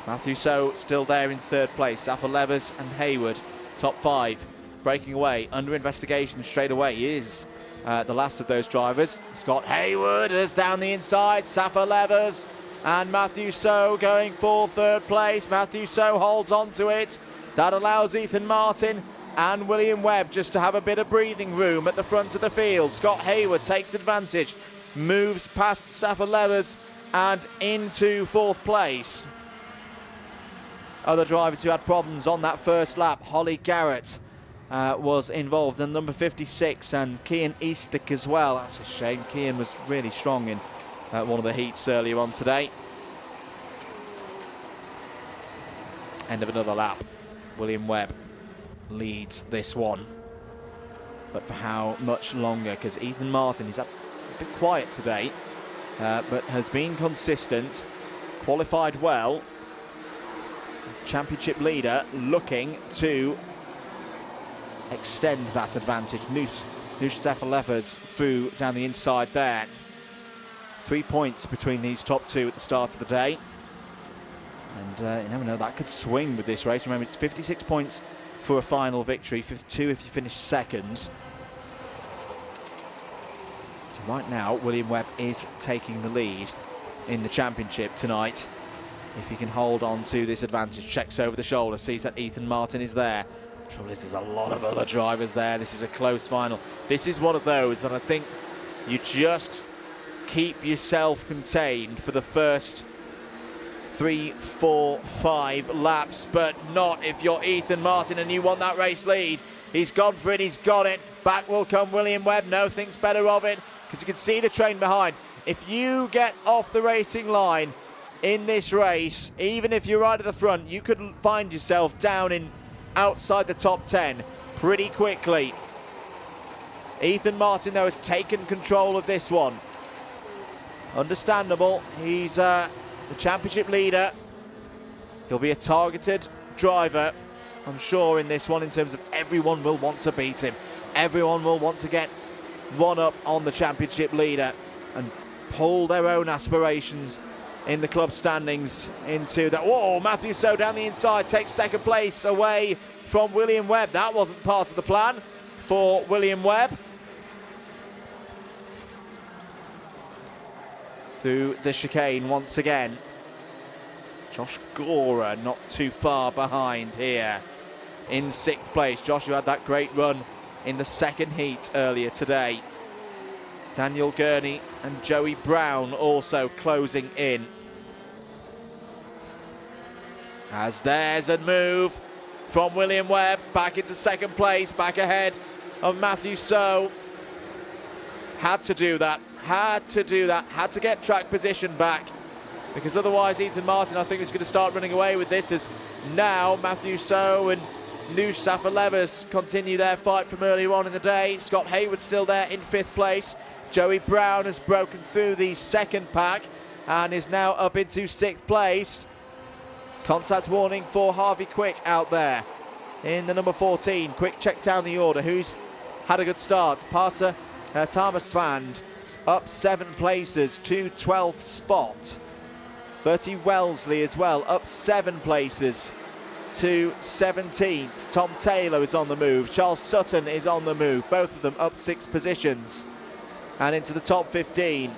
Matthew So still there in 3rd place. Safa-Levers and Hayward, top 5. Breaking away, under investigation straight away is the last of those drivers. Scott Hayward is down the inside. Safa-Levers and Matthew So going for 3rd place. Matthew So holds on to it. That allows Ethan Martin and William Webb just to have a bit of breathing room at the front of the field. Scott Hayward takes advantage, moves past Safa-Levers and into 4th place. Other drivers who had problems on that first lap, Holly Garrett was involved, and number 56 and Cian Eastick as well. That's a shame. Cian was really strong in one of the heats earlier on today. End of another lap. William Webb leads this one, but for how much longer? Because Ethan Martin is a bit quiet today, but has been consistent, qualified well. Championship leader looking to extend that advantage. Noosh Safa-Levers through down the inside there. 3 points between these top 2 at the start of the day. And you never know, that could swing with this race. Remember, it's 56 points for a final victory, 52 if you finish 2nd. So right now, William Webb is taking the lead in the championship tonight. If he can hold on to this advantage, checks over the shoulder, sees that Ethan Martin is there. Trouble is, there's a lot of other drivers there. This is a close final. This is one of those that I think you just keep yourself contained for the first 3, 4, 5 laps, but not if you're Ethan Martin and you want that race lead. He's gone for it, he's got it. Back will come William Webb. No, thinks better of it because you can see the train behind. If you get off the racing line in this race, even if you're right at the front, you could find yourself down in outside the top 10 pretty quickly. Ethan Martin, though, has taken control of this one. Understandable. He's the championship leader. He'll be a targeted driver, I'm sure, in this one, in terms of everyone will want to beat him. Everyone will want to get one up on the championship leader and pull their own aspirations in the club standings into that. Whoa, Matthew So down the inside takes 2nd place away from William Webb. That wasn't part of the plan for William Webb. Through the chicane once again. Josh Gora not too far behind here in 6th place. Josh, who had that great run in the 2nd heat earlier today. Daniel Gurney and Joey Brown also closing in. As there's a move from William Webb back into 2nd place, back ahead of Matthew So. Had to do that, had to get track position back, because otherwise Ethan Martin, I think, is going to start running away with this, as now Matthew So and Noosh Safa-Levers continue their fight from earlier on in the day. Scott Hayward still there in 5th place. Joey Brown has broken through the 2nd pack and is now up into 6th place. Contact warning for Harvey Quick out there in the number 14. Quick check down the order. Who's had a good start? Parsa Thomas Fand up 7 places to 12th spot. Bertie Wellesley as well up 7 places to 17th. Tom Taylor is on the move. Charles Sutton is on the move. Both of them up 6 positions and into the top 15.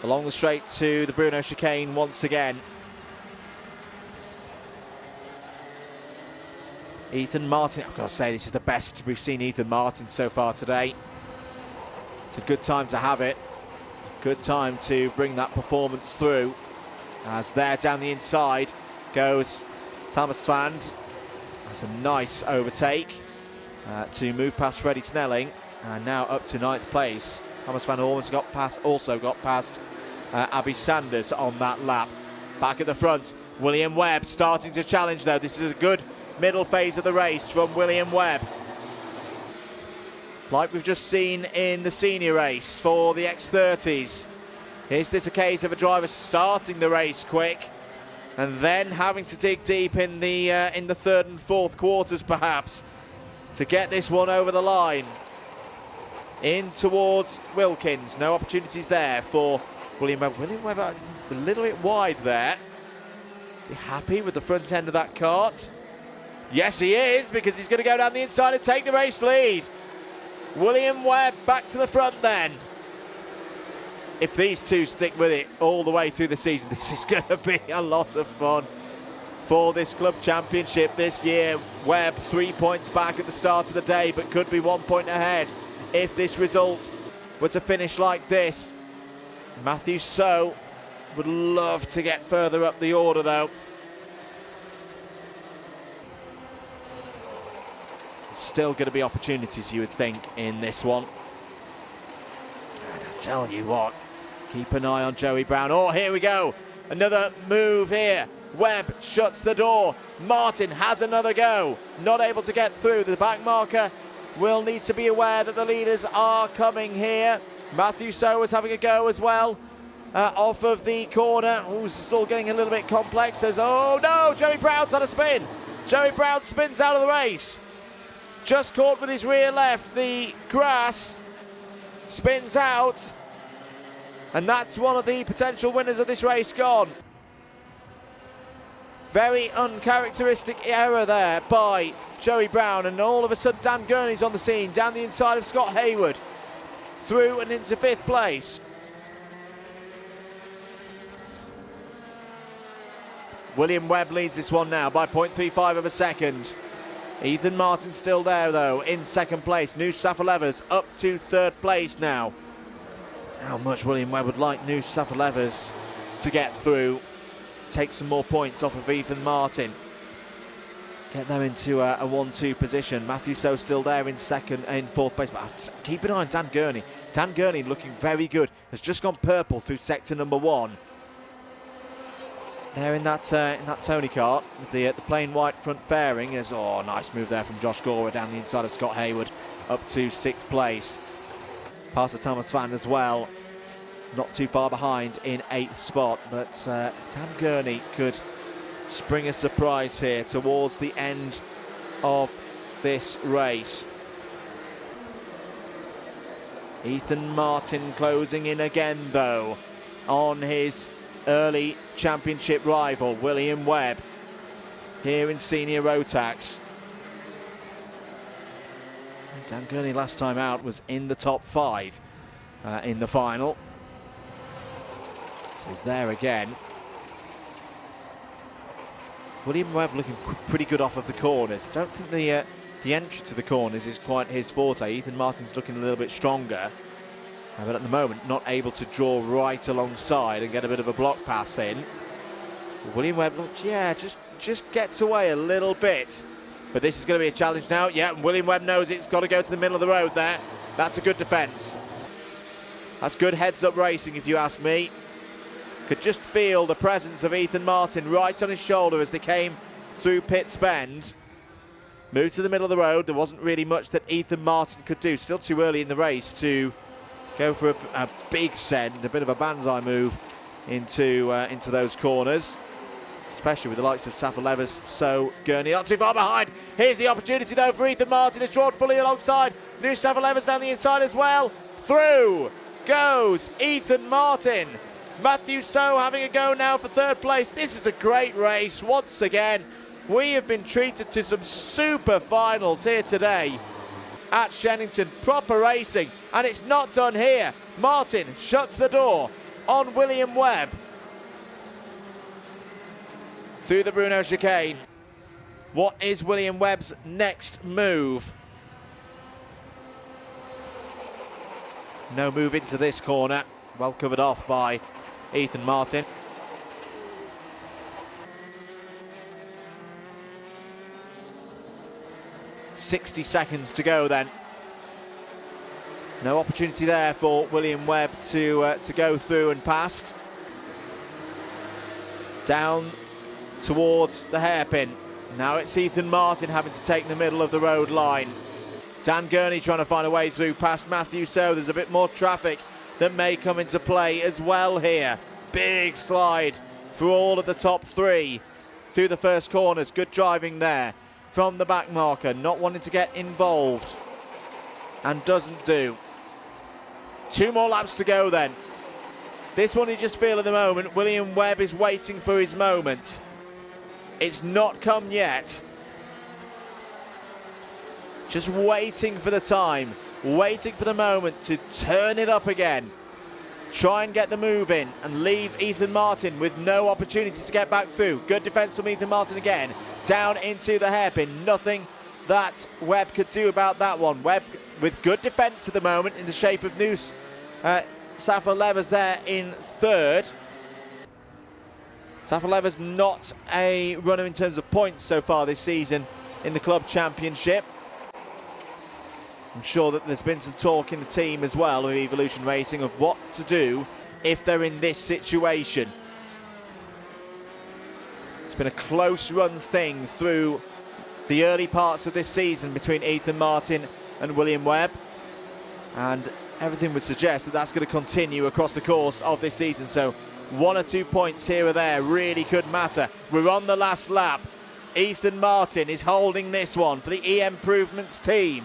Along the straight to the Bruno chicane once again. Ethan Martin, I've got to say, this is the best we've seen Ethan Martin so far today. It's a good time to have it. Good time to bring that performance through. As there down the inside goes Thomas Fand. That's a nice overtake to move past Freddie Snelling. And now up to 9th place. Thomas Fand also got past Abby Sanders on that lap. Back at the front, William Webb starting to challenge though. This is a good middle phase of the race from William Webb. Like we've just seen in the senior race for the X30s. Is this a case of a driver starting the race quick and then having to dig deep in the 3rd and 4th quarters perhaps to get this one over the line? In towards Wilkins. No opportunities there for William Webb. William Webb a little bit wide there. Is he happy with the front end of that kart? Yes, he is, because he's going to go down the inside and take the race lead. William Webb back to the front then. If these two stick with it all the way through the season, this is going to be a lot of fun for this club championship this year. Webb 3 points back at the start of the day, but could be 1 point ahead if this result were to finish like this. Matthew So would love to get further up the order though. Still going to be opportunities, you would think, in this one. And I tell you what, keep an eye on Joey Brown. Oh, here we go. Another move here. Webb shuts the door. Martin has another go. Not able to get through. The back marker will need to be aware that the leaders are coming here. Matthew So is having a go as well. Off of the corner. Oh, it's still getting a little bit complex. Says, oh no, Joey Brown's had a spin. Joey Brown spins out of the race. Just caught with his rear left. The grass spins out. And that's one of the potential winners of this race gone. Very uncharacteristic error there by Joey Brown. And all of a sudden, Dan Gurney's on the scene. Down the inside of Scott Hayward. Through and into 5th place. William Webb leads this one now by 0.35 of a second. Ethan Martin still there though in 2nd place. Noosh Safa-Levers up to 3rd place now. How much William Webb would like Noosh Safa-Levers to get through. Take some more points off of Ethan Martin. Get them into a 1-2 position. Matthew So still there in 4th place. But keep an eye on Dan Gurney. Dan Gurney looking very good. Has just gone purple through sector number 1. There in that Tony kart with the plain white front fairing. Is nice move there from Josh Gora down the inside of Scott Hayward up to 6th place. Pastor Thomas Fand as well, not too far behind in 8th spot. But Dan Gurney could spring a surprise here towards the end of this race. Ethan Martin closing in again though on his early championship rival William Webb here in senior Rotax. Dan Gurney last time out was in the top 5 in the final, so he's there again. William Webb looking pretty good off of the corners. I don't think the entry to the corners is quite his forte. Ethan Martin's looking a little bit stronger. But at the moment, not able to draw right alongside and get a bit of a block pass in. William Webb, just gets away a little bit. But this is going to be a challenge now. Yeah, William Webb knows it's got to go to the middle of the road there. That's a good defence. That's good heads-up racing, if you ask me. Could just feel the presence of Ethan Martin right on his shoulder as they came through Pitts Bend. Moved to the middle of the road. There wasn't really much that Ethan Martin could do. Still too early in the race to go for a big send, a bit of a banzai move into those corners, especially with the likes of Safa Levers, so Gurney not too far behind. Here's the opportunity though for Ethan Martin, is drawn fully alongside. New Safa Levers down the inside as well. Through goes Ethan Martin. Matthew So having a go now for third place. This is a great race once again. We have been treated to some super finals here today at Shenington. Proper racing, and it's not done here. Martin shuts the door on William Webb through the Bruno chicane. What is William Webb's next move? No move into this corner. Well covered off by Ethan Martin. "60 seconds to go then. No opportunity there for William Webb to go through and past. Down towards the hairpin. Now it's Ethan Martin having to take the middle of the road line. Dan Gurney trying to find a way through past Matthew So. There's a bit more traffic that may come into play as well here. Big slide through all of the top three through the first corners. Good driving there from the back marker, not wanting to get involved, and doesn't do. 2 more laps to go then. This one you just feel at the moment, William Webb is waiting for his moment. It's not come yet. Just waiting for the time, waiting for the moment to turn it up again. Try and get the move in and leave Ethan Martin with no opportunity to get back through. Good defence from Ethan Martin again. Down into the hairpin. Nothing that Webb could do about that one. Webb with good defence at the moment in the shape of Noose. Safa Levers there in third. Safa Levers not a runner in terms of points so far this season in the club championship. I'm sure that there's been some talk in the team as well of Evolution Racing of what to do if they're in this situation. It's been a close run thing through the early parts of this season between Ethan Martin and William Webb, and everything would suggest that that's going to continue across the course of this season. So 1 or 2 points here or there really could matter. We're on the last lap. Ethan Martin is holding this one for the EM Improvements team.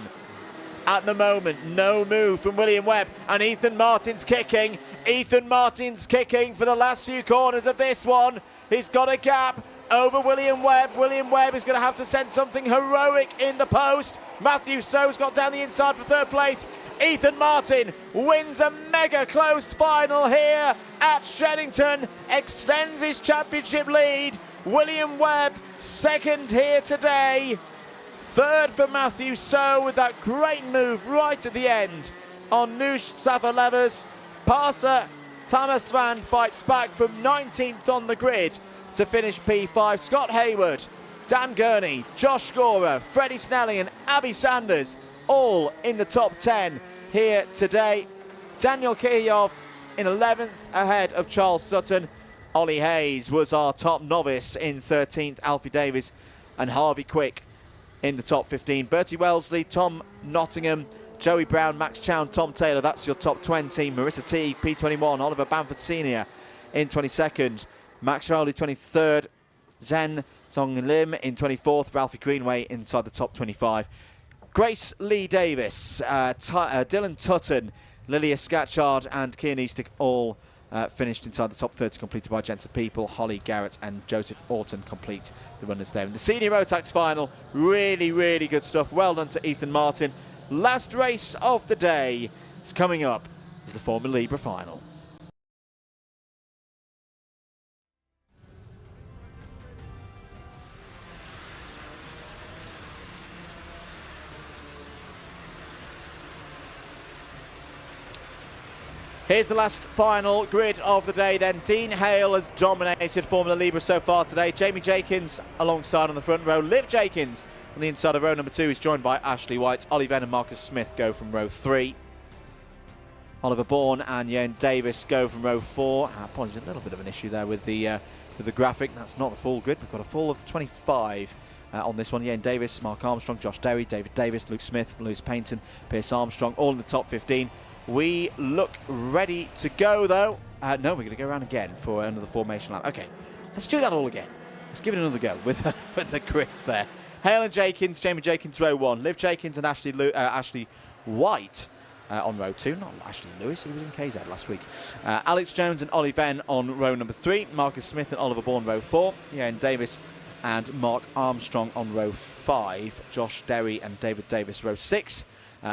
At the moment, no move from William Webb, and Ethan Martin's kicking. Ethan Martin's kicking for the last few corners of this one. He's got a gap over William Webb. William Webb is going to have to send something heroic in the post. Matthew So's got down the inside for third place. Ethan Martin wins a mega close final here at Shenington, extends his championship lead. William Webb second here today. Third for Matthew So with that great move right at the end on Noosh Safa Levers. Parsa Tamasvan fights back from 19th on the grid to finish P5. Scott Hayward, Dan Gurney, Josh Scorer, Freddie Snelling and Abby Sanders all in the top 10 here today. Daniel Kiyov in 11th ahead of Charles Sutton. Ollie Hayes was our top novice in 13th. Alfie Davis and Harvey Quick in the top 15. Bertie Wellesley, Tom Nottingham, Joey Brown, Max Chow and Tom Taylor. That's your top 20. Marissa T, P21. Oliver Bamford Sr. in 22nd. Max Rowley, 23rd. Zen Tong Lim in 24th. Ralphie Greenway inside the top 25. Grace Lee Davis, Dylan Tutton, Lilia Scatchard and Kian Eastick all finished inside the top 30, completed by Jensen People, Holly Garrett and Joseph Orton complete the runners there. In the senior Rotax final, really, really good stuff. Well done to Ethan Martin. Last race of the day is coming up. Is the Formula Libra final. Here's the last final grid of the day then. Dean Hale has dominated Formula Libra so far today. Jamie Jenkins alongside on the front row. Liv Jenkins on the inside of row number 2 is joined by Ashley White. Ollie Venn and Marcus Smith go from row 3. Oliver Bourne and Ian Davis go from row 4. Apologies, a little bit of an issue there with the graphic. That's not the full grid. We've got a full of 25 on this one. Ian Davis, Mark Armstrong, Josh Derry, David Davis, Luke Smith, Lewis Paynton, Pierce Armstrong, all in the top 15. We look ready to go, though. No, we're going to go around again for another formation lap. Okay, let's do that all again. Let's give it another go with the grid there. Hale and Jenkins, Jamie Jenkins, row 1. Liv Jenkins and Ashley White on row 2. Not Ashley Lewis, he was in KZ last week. Alex Jones and Ollie Venn on row number 3. Marcus Smith and Oliver Bourne, row 4. Ian Davis and Mark Armstrong on row 5. Josh Derry and David Davis, row 6.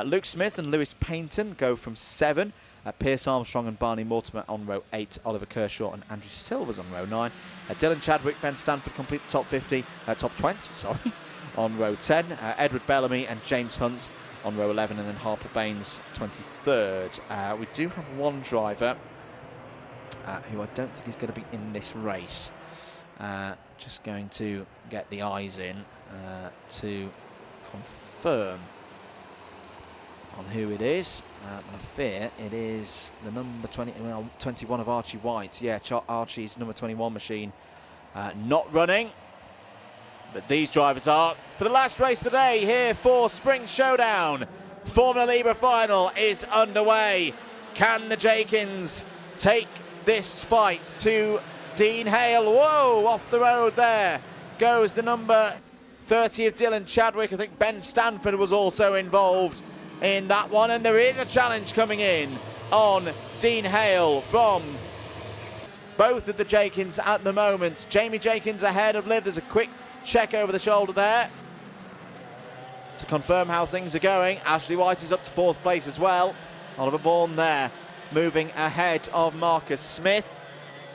Luke Smith and Lewis Paynton go from 7. Pierce Armstrong and Barney Mortimer on row 8. Oliver Kershaw and Andrew Silvers on row 9. Dylan Chadwick, Ben Stanford complete the top 20, sorry, on row 10. Edward Bellamy and James Hunt on row 11, and then Harper Baines 23rd. We do have one driver who I don't think is going to be in this race. Just going to get the eyes in to confirm on who it is. I fear it is the number 21 of Archie White. Yeah, Archie's number 21 machine not running, but these drivers are. For the last race of the day here for Spring Showdown, Formula Libra final is underway. Can the Jenkins take this fight to Dean Hale? Whoa, off the road there goes the number 30 of Dylan Chadwick. I think Ben Stanford was also involved in that one, and there is a challenge coming in on Dean Hale from both of the Jenkins at the moment. Jamie Jenkins ahead of Liv. There's a quick check over the shoulder there to confirm how things are going. Ashley White is up to 4th place as well. Oliver Bourne there moving ahead of Marcus Smith.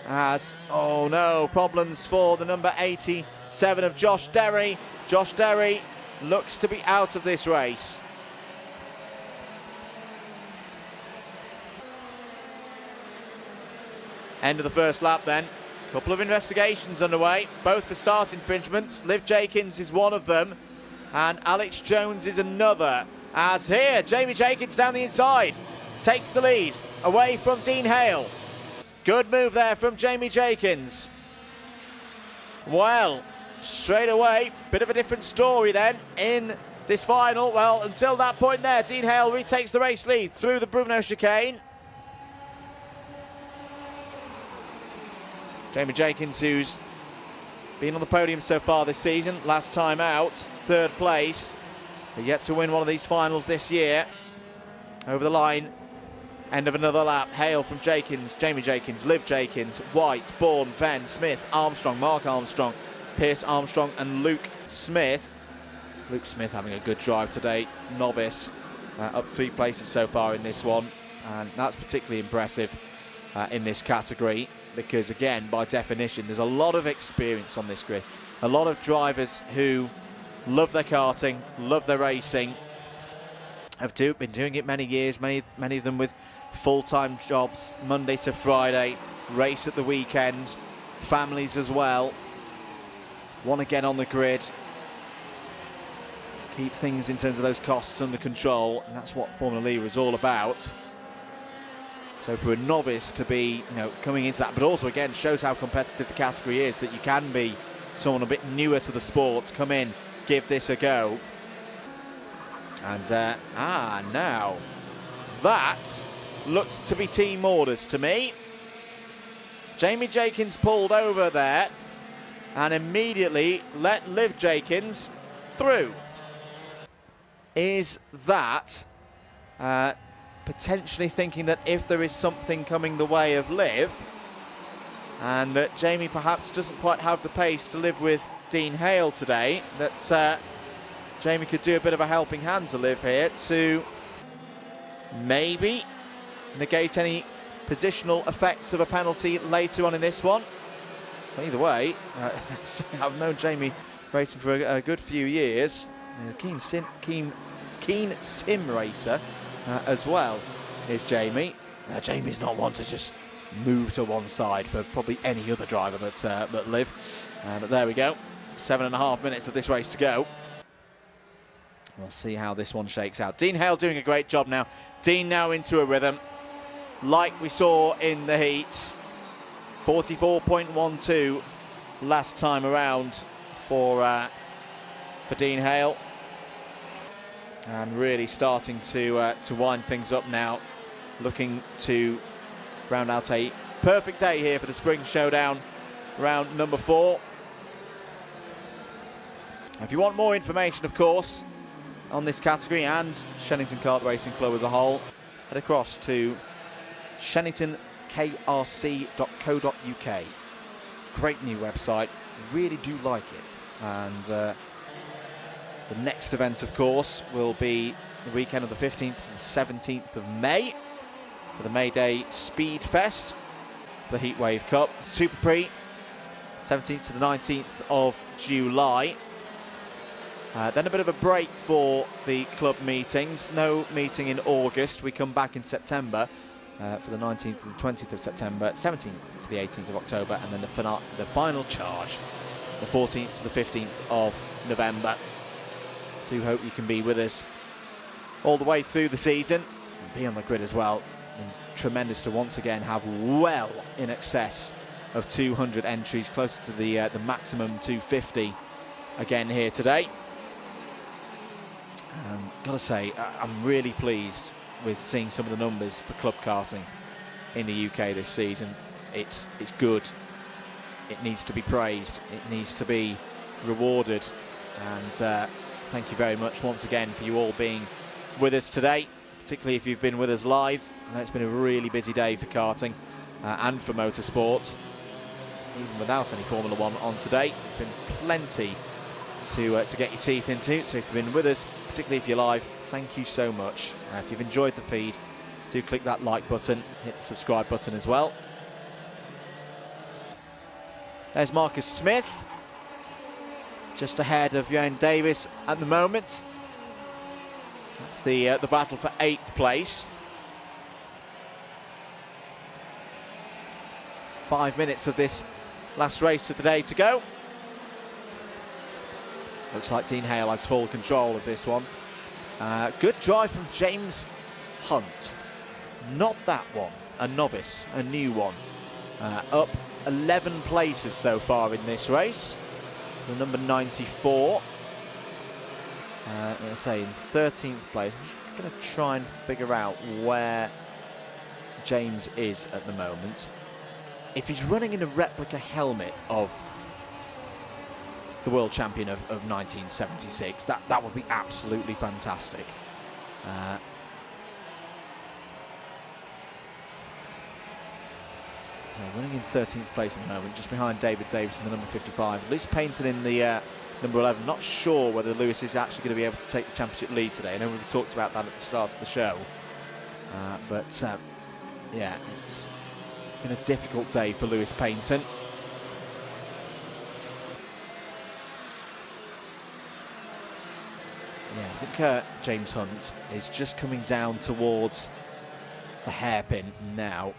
As, oh no, problems for the number 87 of Josh Derry. Josh Derry looks to be out of this race. End of the first lap then. A couple of investigations underway, both for start infringements. Liv Jenkins is one of them, and Alex Jones is another. As here, Jamie Jenkins down the inside takes the lead away from Dean Hale. Good move there from Jamie Jenkins. Well, straight away, bit of a different story then in this final. Well, until that point there, Dean Hale retakes the race lead through the Bruno chicane. Jamie Jenkins, who's been on the podium so far this season, last time out, 3rd place, but yet to win one of these finals this year. Over the line, end of another lap. Hale from Jenkins, Jamie Jenkins, Liv Jenkins, White, Bourne, Venn, Smith, Armstrong, Mark Armstrong, Pierce Armstrong and Luke Smith. Luke Smith having a good drive today, novice, up 3 places so far in this one, and that's particularly impressive in this category, because again, by definition, there's a lot of experience on this grid. A lot of drivers who love their karting, love their racing, have been doing it many years, many of them with full-time jobs, Monday to Friday, race at the weekend, families as well, want to get on the grid, keep things in terms of those costs under control, and that's what Formula Libra is all about. So for a novice to be, coming into that, but also again shows how competitive the category is, that you can be someone a bit newer to the sport, come in, give this a go. And now that looks to be team orders to me. Jamie Jenkins pulled over there and immediately let Liv Jenkins through. Is that potentially thinking that if there is something coming the way of Liv, and that Jamie perhaps doesn't quite have the pace to live with Dean Hale today, that Jamie could do a bit of a helping hand to Liv here to maybe negate any positional effects of a penalty later on in this one. But either way, I've known Jamie racing for a good few years. Keen sim racer as well is Jamie. Jamie's not one to just move to one side for probably any other driver but Liv. But there we go. 7.5 minutes of this race to go. We'll see how this one shakes out. Dean Hale doing a great job now. Dean now into a rhythm, like we saw in the heats. 44.12 last time around for Dean Hale. And really starting to wind things up now looking to round out a perfect day here for the Spring Showdown, round number 4. If you want more information, of course, on this category and Shenington Kart Racing Club as a whole, head across to sheningtonkrc.co.uk. Great new website, really do like it. And the next event, of course, will be the weekend of the 15th to the 17th of May for the May Day Speed Fest for the Heatwave Cup. Super Prix, 17th to the 19th of July. Then a bit of a break for the club meetings. No meeting in August. We come back in September for the 19th to the 20th of September, 17th to the 18th of October, and then the final charge, the 14th to the 15th of November. Do hope you can be with us all the way through the season and be on the grid as well. And tremendous to once again have well in excess of 200 entries, closer to the maximum 250 again here today. Gotta say, I'm really pleased with seeing some of the numbers for club karting in the UK this season. It's good. It needs to be praised. It needs to be rewarded. And thank you very much once again for you all being with us today, particularly if you've been with us live. I know it's been a really busy day for karting and for motorsport. Even without any Formula 1 on today, there's been plenty to get your teeth into. So if you've been with us, particularly if you're live, thank you so much. If you've enjoyed the feed, do click that like button, hit the subscribe button as well. There's Marcus Smith, just ahead of Ian Davis at the moment. That's the battle for 8th place. 5 minutes of this last race of the day to go. Looks like Dean Hale has full control of this one. Good drive from James Hunt. Not that one, a novice, a new one. Up 11 places so far in this race. So number 94. Let's say in 13th place. I'm just going to try and figure out where James is at the moment. If he's running in a replica helmet of the world champion of 1976, that would be absolutely fantastic. So running in 13th place at the moment, just behind David Davis in the number 55. Lewis Painton in the number 11. Not sure whether Lewis is actually going to be able to take the championship lead today. I know we've talked about that at the start of the show. Yeah, it's been a difficult day for Lewis Painton. Yeah, I think James Hunt is just coming down towards the hairpin now.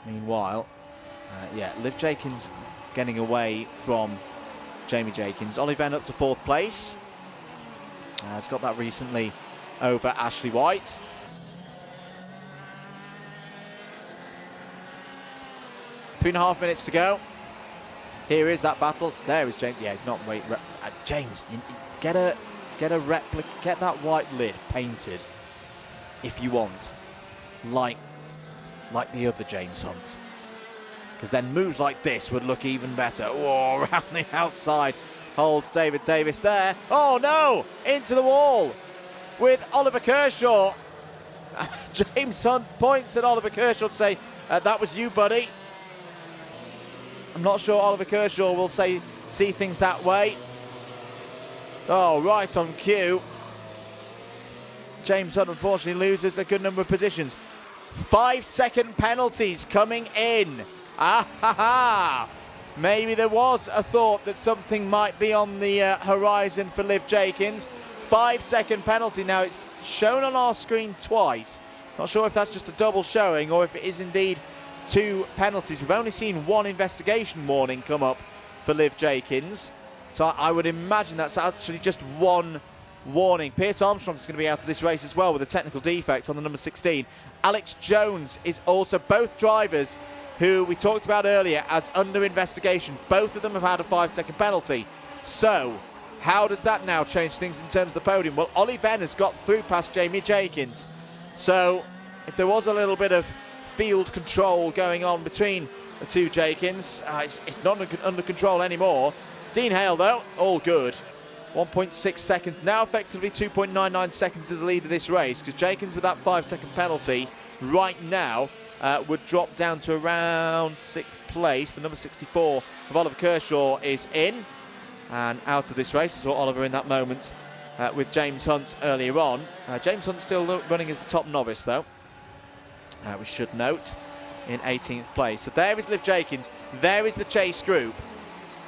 Meanwhile, yeah, Liv Jenkins getting away from Jamie Jenkins. Ollie Venn up to 4th place. Has got that recently over Ashley White. Three and a half minutes to go. Here is that battle. There is James. Yeah, he's not wait. James, get a replica, get that white lid painted if you want, like the other James Hunt, because then moves like this would look even better. Oh, around the outside, holds David Davis there. Oh no, into the wall with Oliver Kershaw. James Hunt points at Oliver Kershaw to say, that was you, buddy. I'm not sure Oliver Kershaw will see things that way. Oh, right on cue. James Hunt unfortunately loses a good number of positions. 5-second penalties coming in. Ah ha ha. Maybe there was a thought that something might be on the horizon for Liv Jenkins. 5-second penalty. Now it's shown on our screen twice. Not sure if that's just a double showing or if it is indeed 2 penalties. We've only seen 1 investigation warning come up for Liv Jenkins. So I would imagine that's actually just 1 warning. Pierce Armstrong's going to be out of this race as well with a technical defect on the number 16. Alex Jones is also, both drivers who we talked about earlier as under investigation. Both of them have had a 5-second penalty. So how does that now change things in terms of the podium? Well, Ollie Venn has got through past Jamie Jenkins. So if there was a little bit of field control going on between the two Jenkins, it's not under control anymore. Dean Hale, though, all good. 1.6 seconds, now effectively 2.99 seconds to the lead of this race, because Jenkins with that 5-second penalty right now would drop down to around 6th place. The number 64 of Oliver Kershaw is in and out of this race. We saw Oliver in that moment with James Hunt earlier on. James Hunt still running as the top novice, though, we should note, in 18th place. So there is Liv Jenkins, there is the chase group.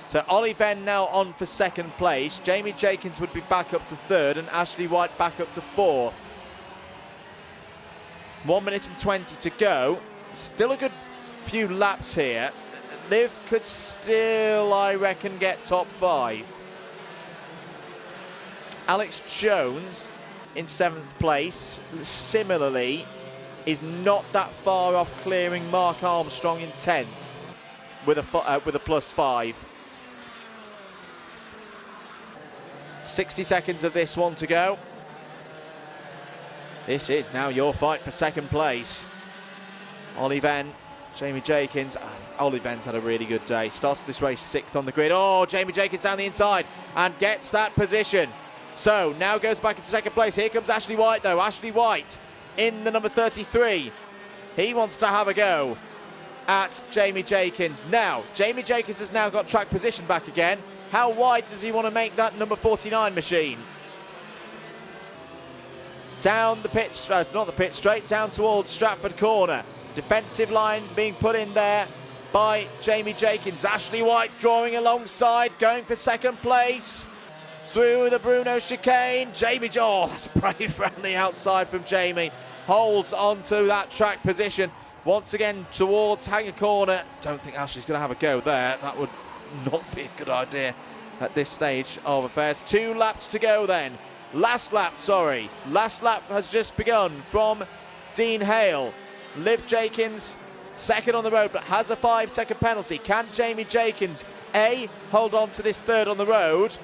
So Ollie Venn now on for 2nd place. Jamie Jenkins would be back up to 3rd and Ashley White back up to 4th. 1 minute and 20 to go. Still a good few laps here. Liv could still, I reckon, get top 5. Alex Jones in 7th place, similarly, is not that far off clearing Mark Armstrong in 10th with a +5. 60 seconds of this one to go. This is now your fight for 2nd place. Ollie Venn, Jamie Jenkins. Ollie Venn's had a really good day. Started this race 6th on the grid. Oh, Jamie Jenkins down the inside and gets that position. So now goes back into 2nd place. Here comes Ashley White, though. Ashley White in the number 33. He wants to have a go at Jamie Jenkins. Now, Jamie Jenkins has now got track position back again. How wide does he want to make that number 49 machine? Down the pit straight, not the pit straight, down towards Stratford Corner. Defensive line being put in there by Jamie Jenkins. Ashley White drawing alongside, going for 2nd place. Through the Bruno chicane. Jamie, oh, that's brave around the outside from Jamie. Holds onto that track position. Once again towards Hanger Corner. Don't think Ashley's going to have a go there. That would not be a good idea at this stage of affairs. 2 laps to go then. Last lap has just begun from Dean Hale. Liv Jenkins 2nd on the road, but has a 5-second penalty. Can Jamie Jenkins A, hold on to this 3rd on the road,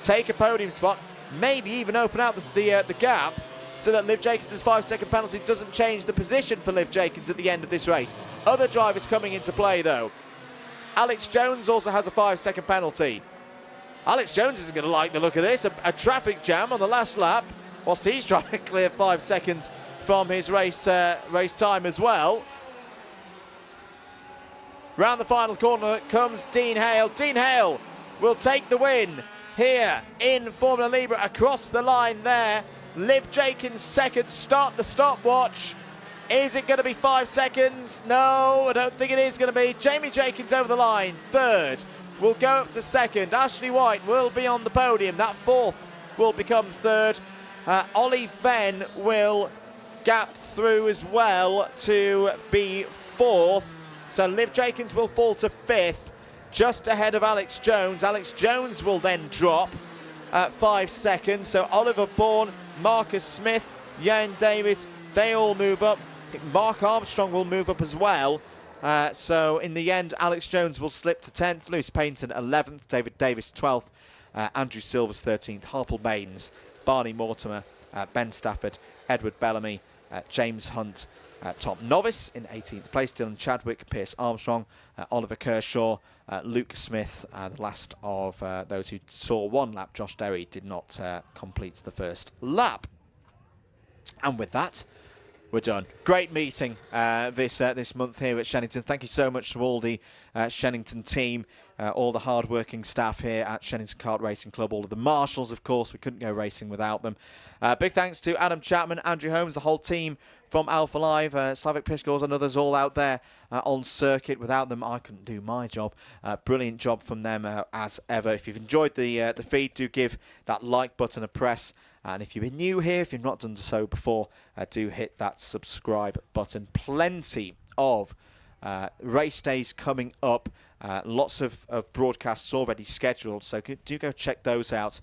take a podium spot, maybe even open out the gap so that Liv Jenkins' 5-second penalty doesn't change the position for Liv Jenkins at the end of this race. Other drivers coming into play, though. Alex Jones also has a 5-second penalty. Alex Jones isn't going to like the look of this. A traffic jam on the last lap, whilst he's trying to clear 5 seconds from his race time as well. Round the final corner comes Dean Hale. Dean Hale will take the win here in Formula Libra. Across the line there. Liv Jenkins 2nd. Start the stopwatch. Is it going to be 5 seconds? No, I don't think it is going to be. Jamie Jenkins over the line. 3rd. Will go up to 2nd. Ashley White will be on the podium. That 4th will become 3rd. Ollie Venn will gap through as well to be 4th. So Liv Jenkins will fall to 5th, just ahead of Alex Jones. Alex Jones will then drop at 5 seconds. So Oliver Bourne, Marcus Smith, Ian Davis, they all move up. I think Mark Armstrong will move up as well. So in the end, Alex Jones will slip to 10th, Lewis Payton 11th, David Davis 12th, Andrew Silvers 13th, Harple Baines, Barney Mortimer, Ben Stafford, Edward Bellamy, James Hunt, top novice in 18th place, Dylan Chadwick, Pierce Armstrong, Oliver Kershaw, Luke Smith, the last of those who saw 1 lap. Josh Derry did not complete the 1st lap. And with that, we're done. Great meeting this month here at Shenington. Thank you so much to all the Shenington team, all the hard-working staff here at Shenington Kart Racing Club, all of the marshals, of course. We couldn't go racing without them. Big thanks to Adam Chapman, Andrew Holmes, the whole team from Alpha Live, Slavic Piscors and others all out there on circuit. Without them, I couldn't do my job. Brilliant job from them as ever. If you've enjoyed the feed, do give that like button a press. And if you're new here, if you've not done so before, do hit that subscribe button. Plenty of race days coming up. Lots of broadcasts already scheduled, so do go check those out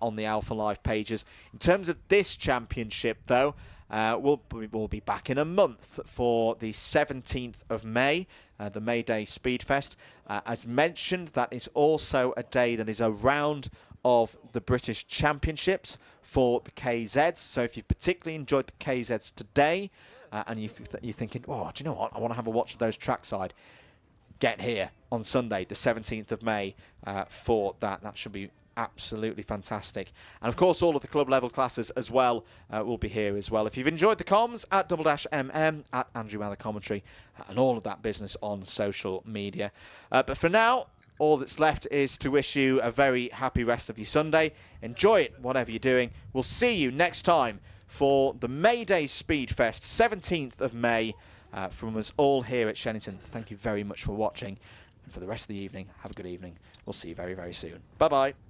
on the Alpha Live pages. In terms of this championship, though, we'll be back in a month for the 17th of May, the May Day Speedfest. As mentioned, that is also a day that is a round of the British Championships for the KZs. So if you've particularly enjoyed the KZs today, and you're thinking, oh, do you know what? I want to have a watch of those trackside. Get here on Sunday, the 17th of May, for that. That should be absolutely fantastic. And of course, all of the club level classes as well will be here as well. If you've enjoyed the comms, at @MM, at Andrew Weller Commentary, and all of that business on social media. But for now, all that's left is to wish you a very happy rest of your Sunday. Enjoy it, whatever you're doing. We'll see you next time for the May Day Speedfest, 17th of May, from us all here at Shenington. Thank you very much for watching. And for the rest of the evening, have a good evening. We'll see you very, very soon. Bye-bye.